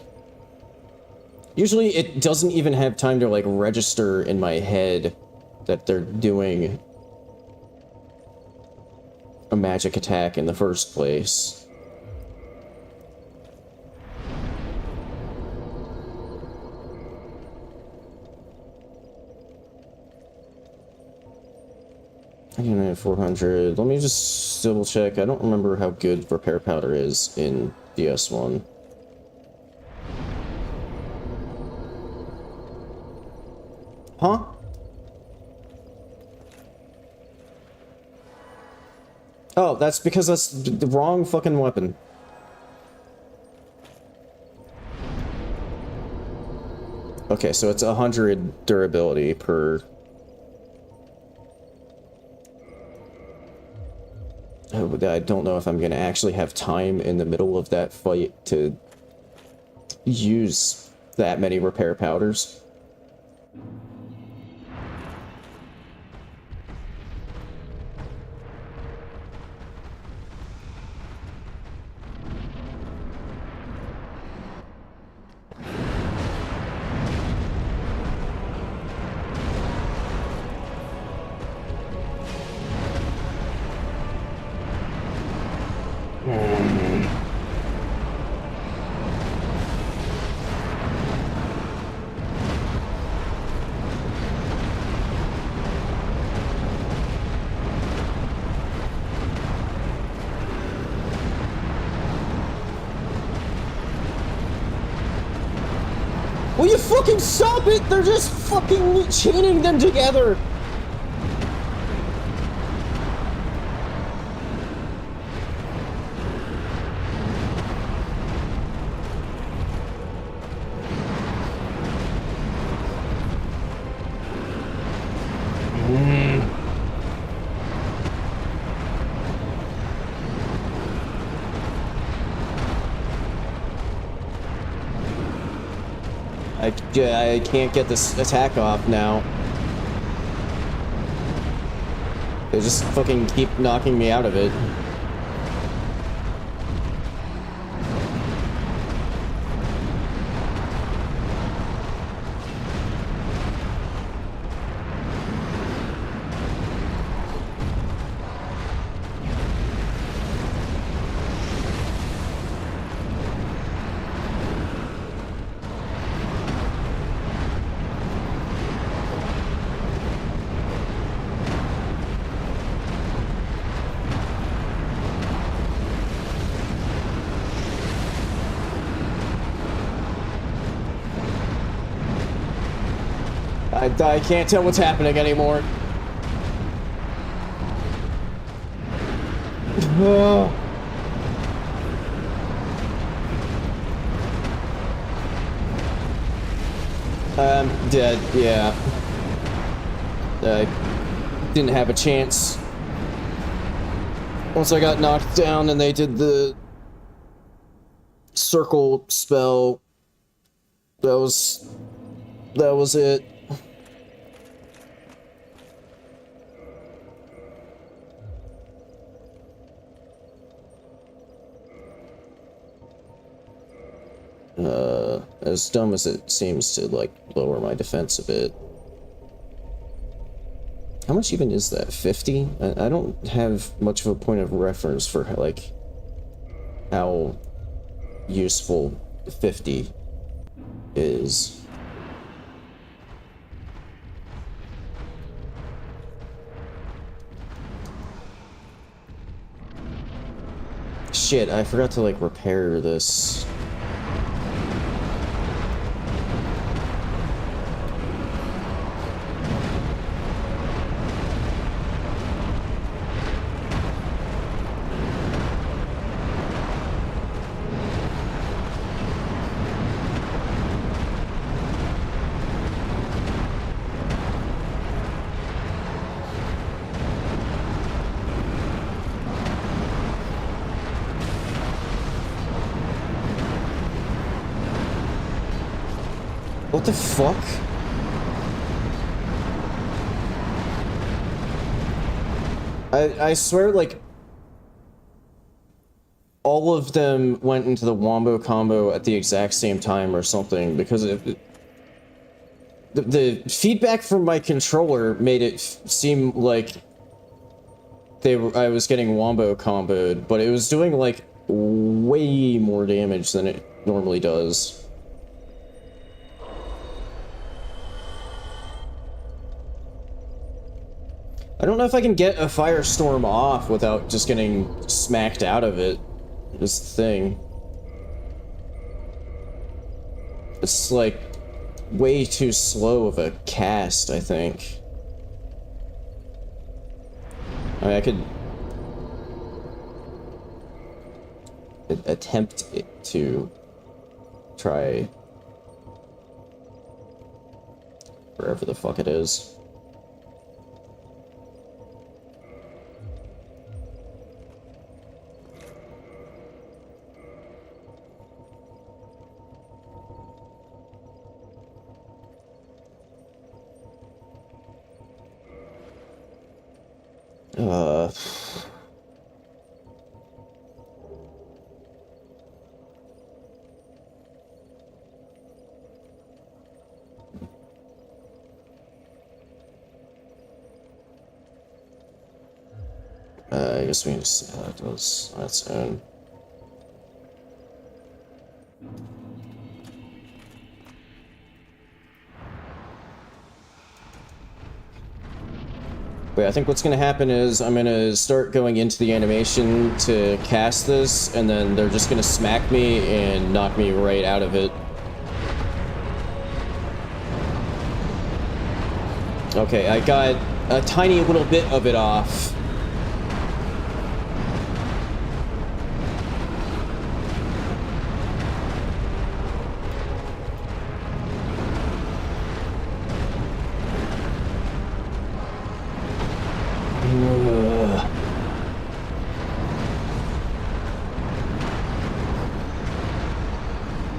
usually it doesn't even have time to, like, register in my head that they're doing a magic attack in the first place. 400. Let me just double check. I don't remember how good repair powder is in DS1. Huh? Oh, that's because that's the wrong fucking weapon. Okay, so it's 100 durability per... I don't know if I'm gonna actually have time in the middle of that fight to use that many repair powders. Will you fucking stop it? They're just fucking chaining them together. I can't get this attack off now. They just fucking keep knocking me out of it. I can't tell what's happening anymore. I'm dead, yeah. I didn't have a chance. Once I got knocked down and they did the circle spell, that was it. As dumb as it seems to, like, lower my defense a bit. How much even is that? 50? I don't have much of a point of reference for, like, how useful 50 is. Shit, I forgot to, like, repair this. What the fuck? I swear, like, all of them went into the wombo combo at the exact same time or something, because the feedback from my controller made it seem like I was getting wombo comboed, but it was doing, like, way more damage than it normally does. I don't know if I can get a firestorm off without just getting smacked out of it. This thing. It's like way too slow of a cast, I think. I mean, I could attempt it to try wherever the fuck it is. I guess we can just see how it does on its own. Wait, I think what's gonna happen is I'm gonna start going into the animation to cast this, and then they're just gonna smack me and knock me right out of it. Okay, I got a tiny little bit of it off.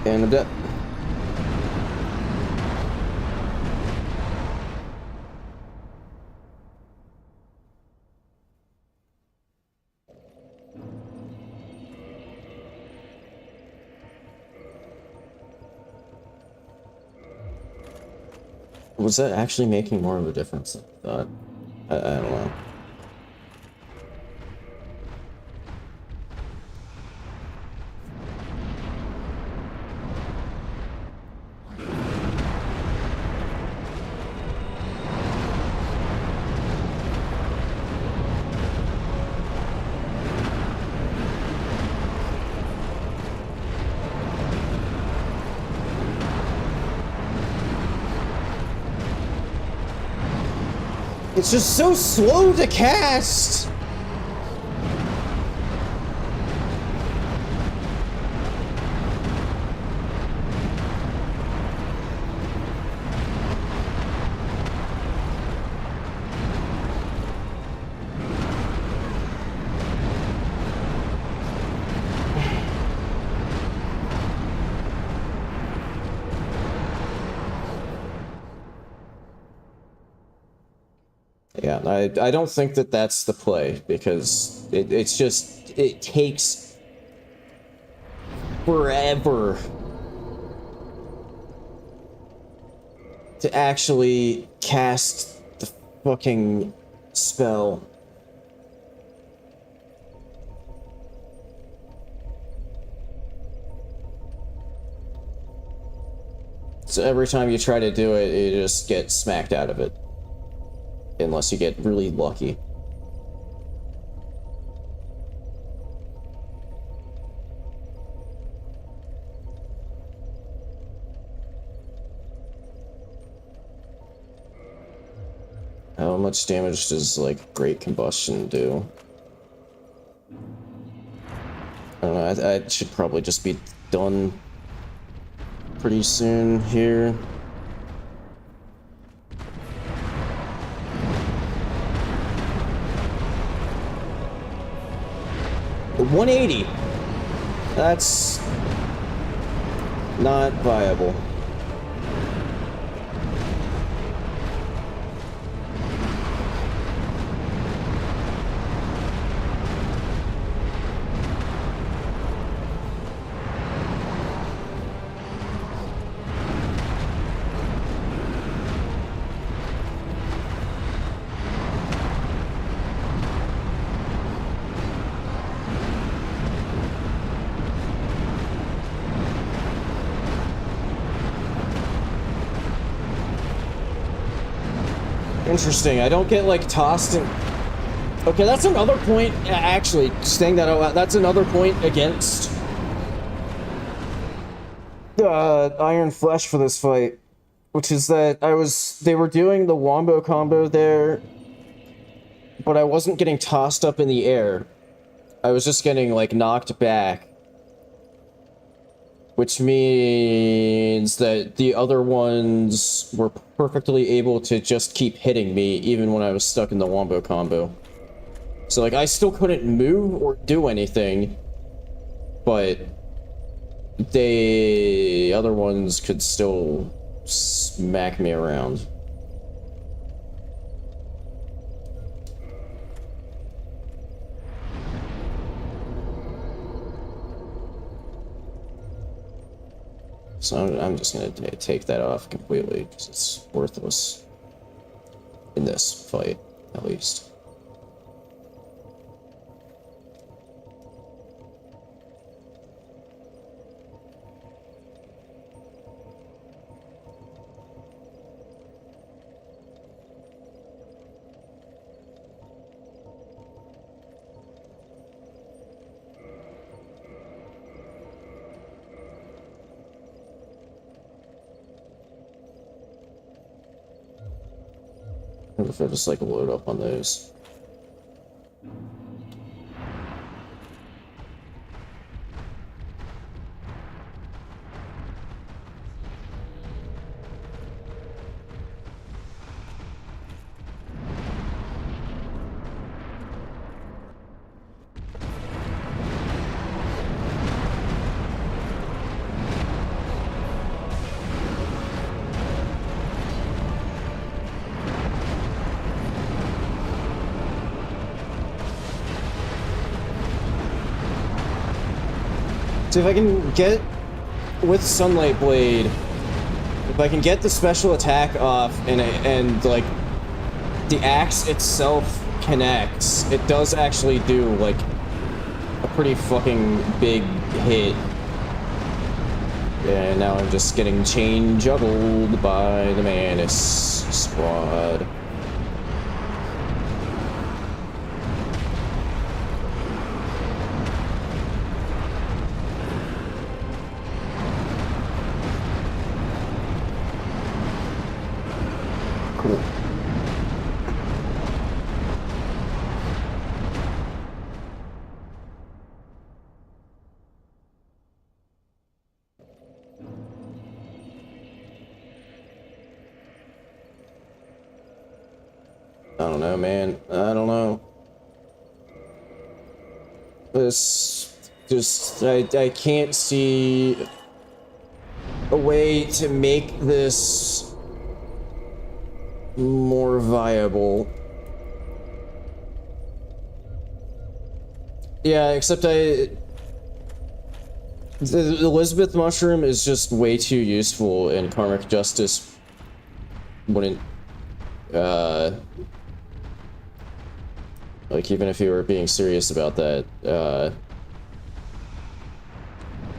And I'm dead. Was that actually making more of a difference than I thought? I don't know. It's just so slow to cast! Yeah, I don't think that that's the play, because it's just, it takes forever to actually cast the fucking spell. So every time you try to do it, you just get smacked out of it. Unless you get really lucky. How much damage does, like, Great Combustion do? I don't know, I should probably just be done pretty soon here. 180. That's not viable. interesting. I don't get, like, tossed and... Okay, that's another point, actually, saying that out loud, that's another point against Iron Flesh for this fight, which is that they were doing the wombo combo there, but I wasn't getting tossed up in the air. I was just getting, like, knocked back. Which means that the other ones were perfectly able to just keep hitting me, even when I was stuck in the wombo combo. So, like, I still couldn't move or do anything, but the other ones could still smack me around. So I'm just gonna take that off completely, because it's worthless. In this fight, at least. I wonder if I just like load up on those. So if I can get, with Sunlight Blade, if I can get the special attack off and like, the axe itself connects, it does actually do, like, a pretty fucking big hit. And now I'm just getting chain juggled by the Manus squad. Cool. I don't know, man. I don't know. This just I can't see a way to make this more viable. Yeah, except the Elizabeth mushroom is just way too useful, and Karmic Justice wouldn't like, even if you were being serious about that,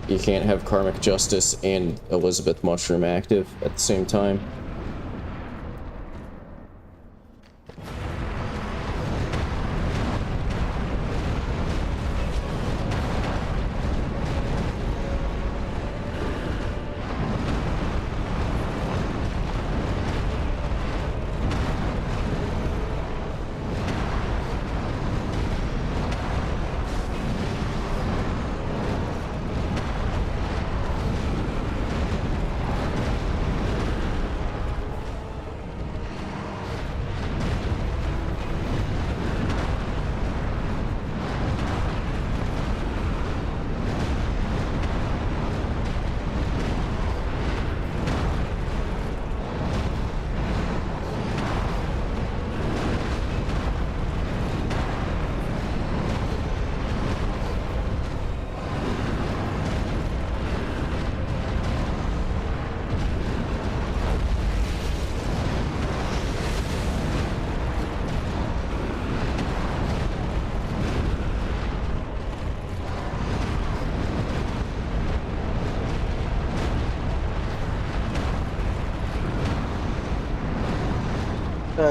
you can't have Karmic Justice and Elizabeth mushroom active at the same time.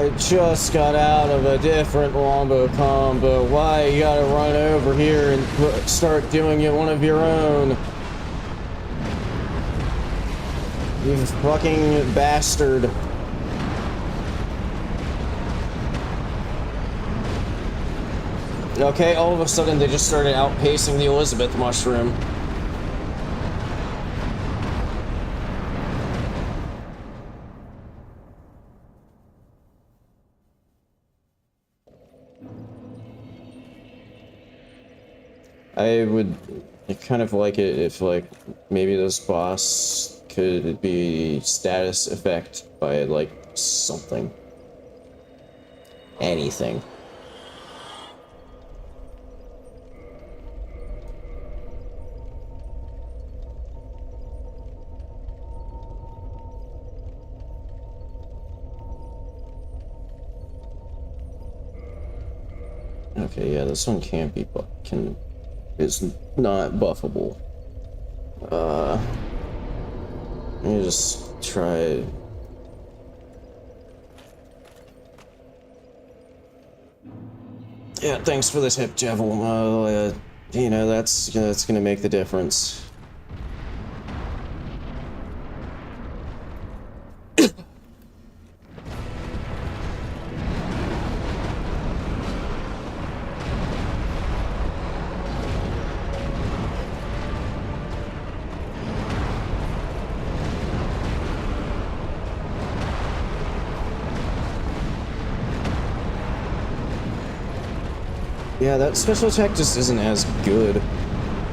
I just got out of a different wombo combo. Why you gotta run over here and start doing it one of your own? You fucking bastard. Okay, all of a sudden they just started outpacing the Elizabeth mushroom. I would kind of like it if, like, maybe this boss could be status effect by, like, something. Anything. Okay, yeah, this one can't be is not buffable. Let me just try. Yeah, thanks for this hip javel. You know, that's gonna make the difference. Yeah, that special attack just isn't as good.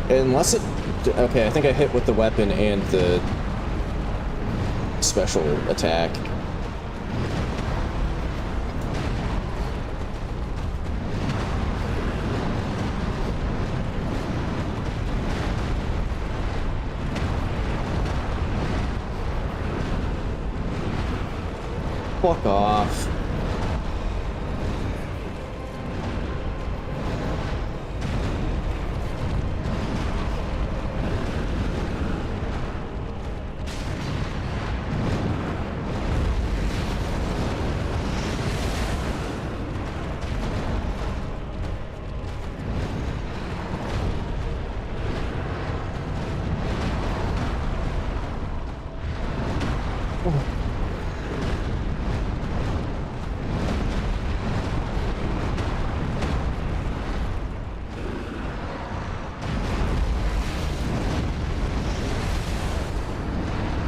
Unless it... Okay, I think I hit with the weapon and the special attack. Fuck off.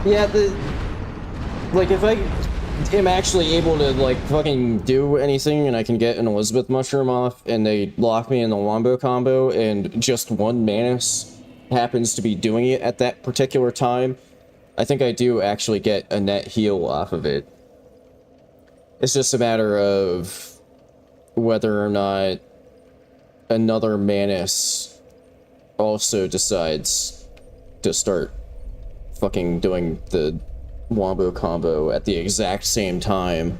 Yeah, like, if I am actually able to, like, fucking do anything and I can get an Elizabeth mushroom off and they lock me in the wombo combo and just one Manus happens to be doing it at that particular time, I think I do actually get a net heal off of it. It's just a matter of whether or not another Manus also decides to start fucking doing the wombo combo at the exact same time.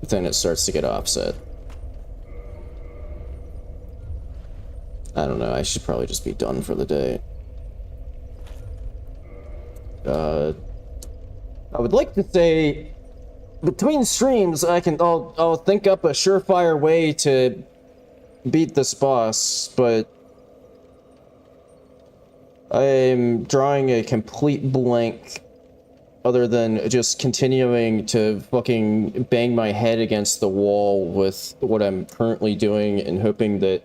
Then it starts to get offset. I don't know, I should probably just be done for the day. I would like to say, between streams, I'll think up a surefire way to beat this boss, but I'm drawing a complete blank other than just continuing to fucking bang my head against the wall with what I'm currently doing and hoping that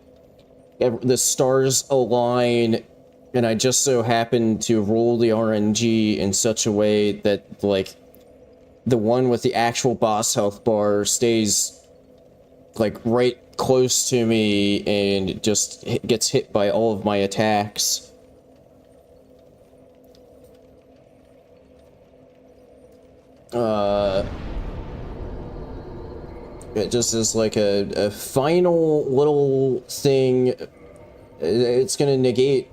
the stars align and I just so happen to roll the RNG in such a way that, like, the one with the actual boss health bar stays, like, right close to me and just gets hit by all of my attacks. It just is like a final little thing. It's gonna negate,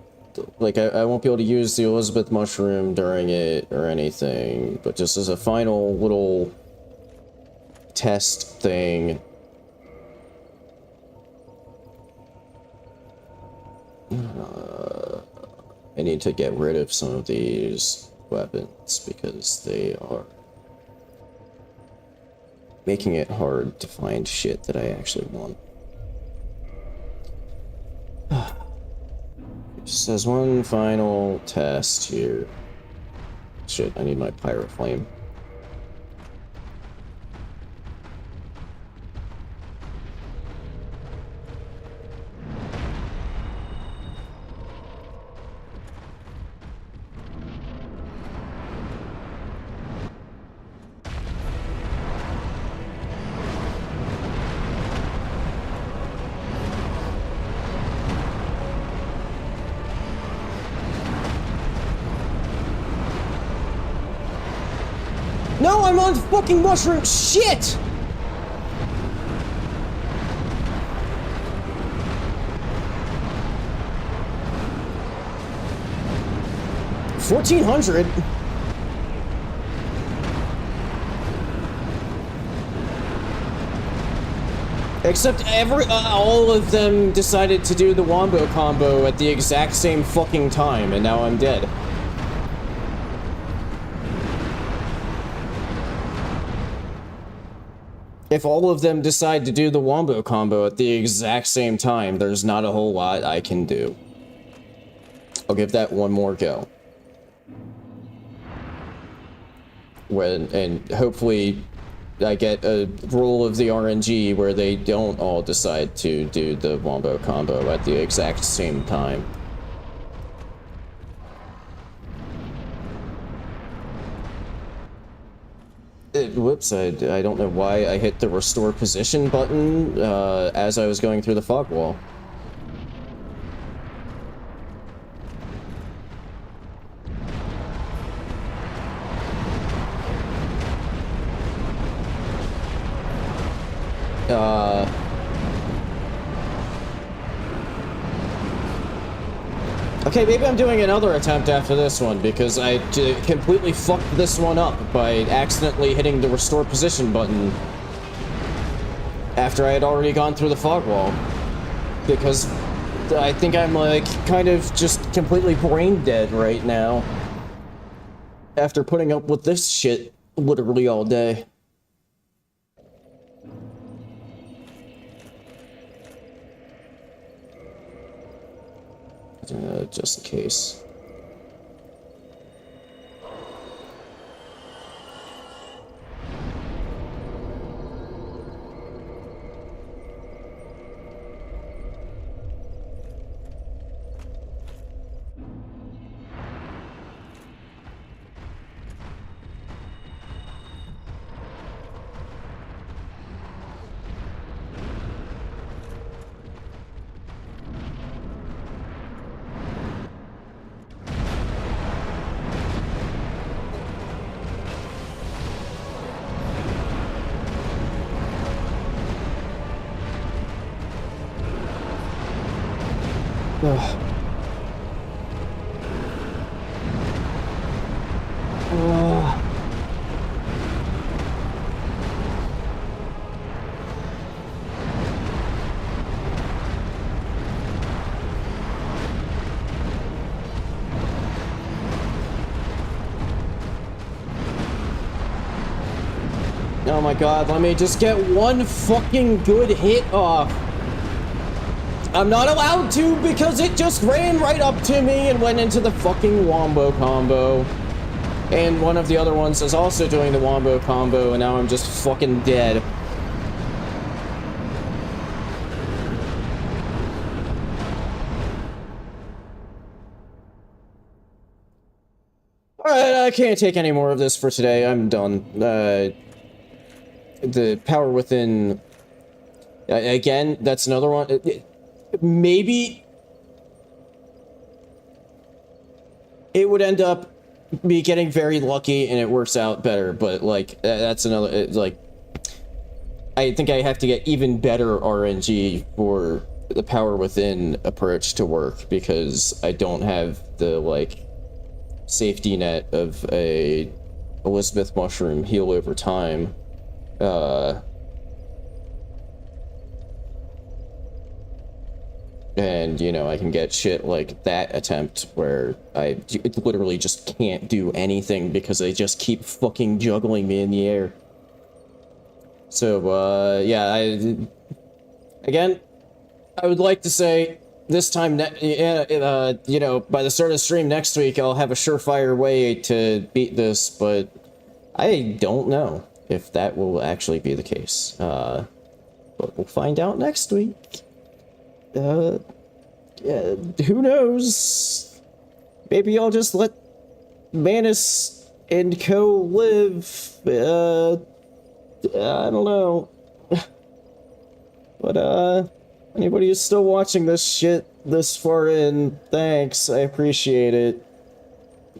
like, I won't be able to use the Elizabeth mushroom during it or anything, but just as a final little test thing. I need to get rid of some of these weapons because they are making it hard to find shit that I actually want. It says one final test here. Shit, I need my pirate flame. No, I'm on fucking mushroom shit! $1,400? Except all of them decided to do the wombo combo at the exact same fucking time, and now I'm dead. If all of them decide to do the wombo combo at the exact same time, there's not a whole lot I can do. I'll give that one more go. And hopefully I get a roll of the RNG where they don't all decide to do the wombo combo at the exact same time. Whoops, I don't know why I hit the restore position button as I was going through the fog wall. Okay, maybe I'm doing another attempt after this one, because I completely fucked this one up by accidentally hitting the restore position button after I had already gone through the fog wall. Because I think I'm, like, kind of just completely brain dead right now after putting up with this shit literally all day. Just in case. Oh my god, let me just get one fucking good hit off. I'm not allowed to because it just ran right up to me and went into the fucking wombo combo. And one of the other ones is also doing the wombo combo, and now I'm just fucking dead. Alright, I can't take any more of this for today. I'm done. The power within... again, that's another one. Maybe it would end up me getting very lucky and it works out better, but like that's another like I think I have to get even better RNG for the power within approach to work, because I don't have the like safety net of a Elizabeth mushroom heal over time. And, you know, I can get shit like that attempt where I literally just can't do anything because they just keep fucking juggling me in the air. So, yeah, again, I would like to say this time, you know, by the start of the stream next week, I'll have a surefire way to beat this, but I don't know if that will actually be the case. But we'll find out next week. Yeah, who knows? Maybe I'll just let Manus and co live. I don't know. But, anybody who's still watching this shit this far in, thanks, I appreciate it.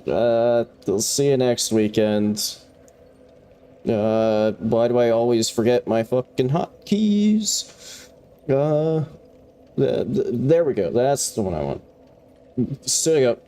I'll see you next weekend. Why do I always forget my fucking hotkeys? There we go, that's the one I want. Still go.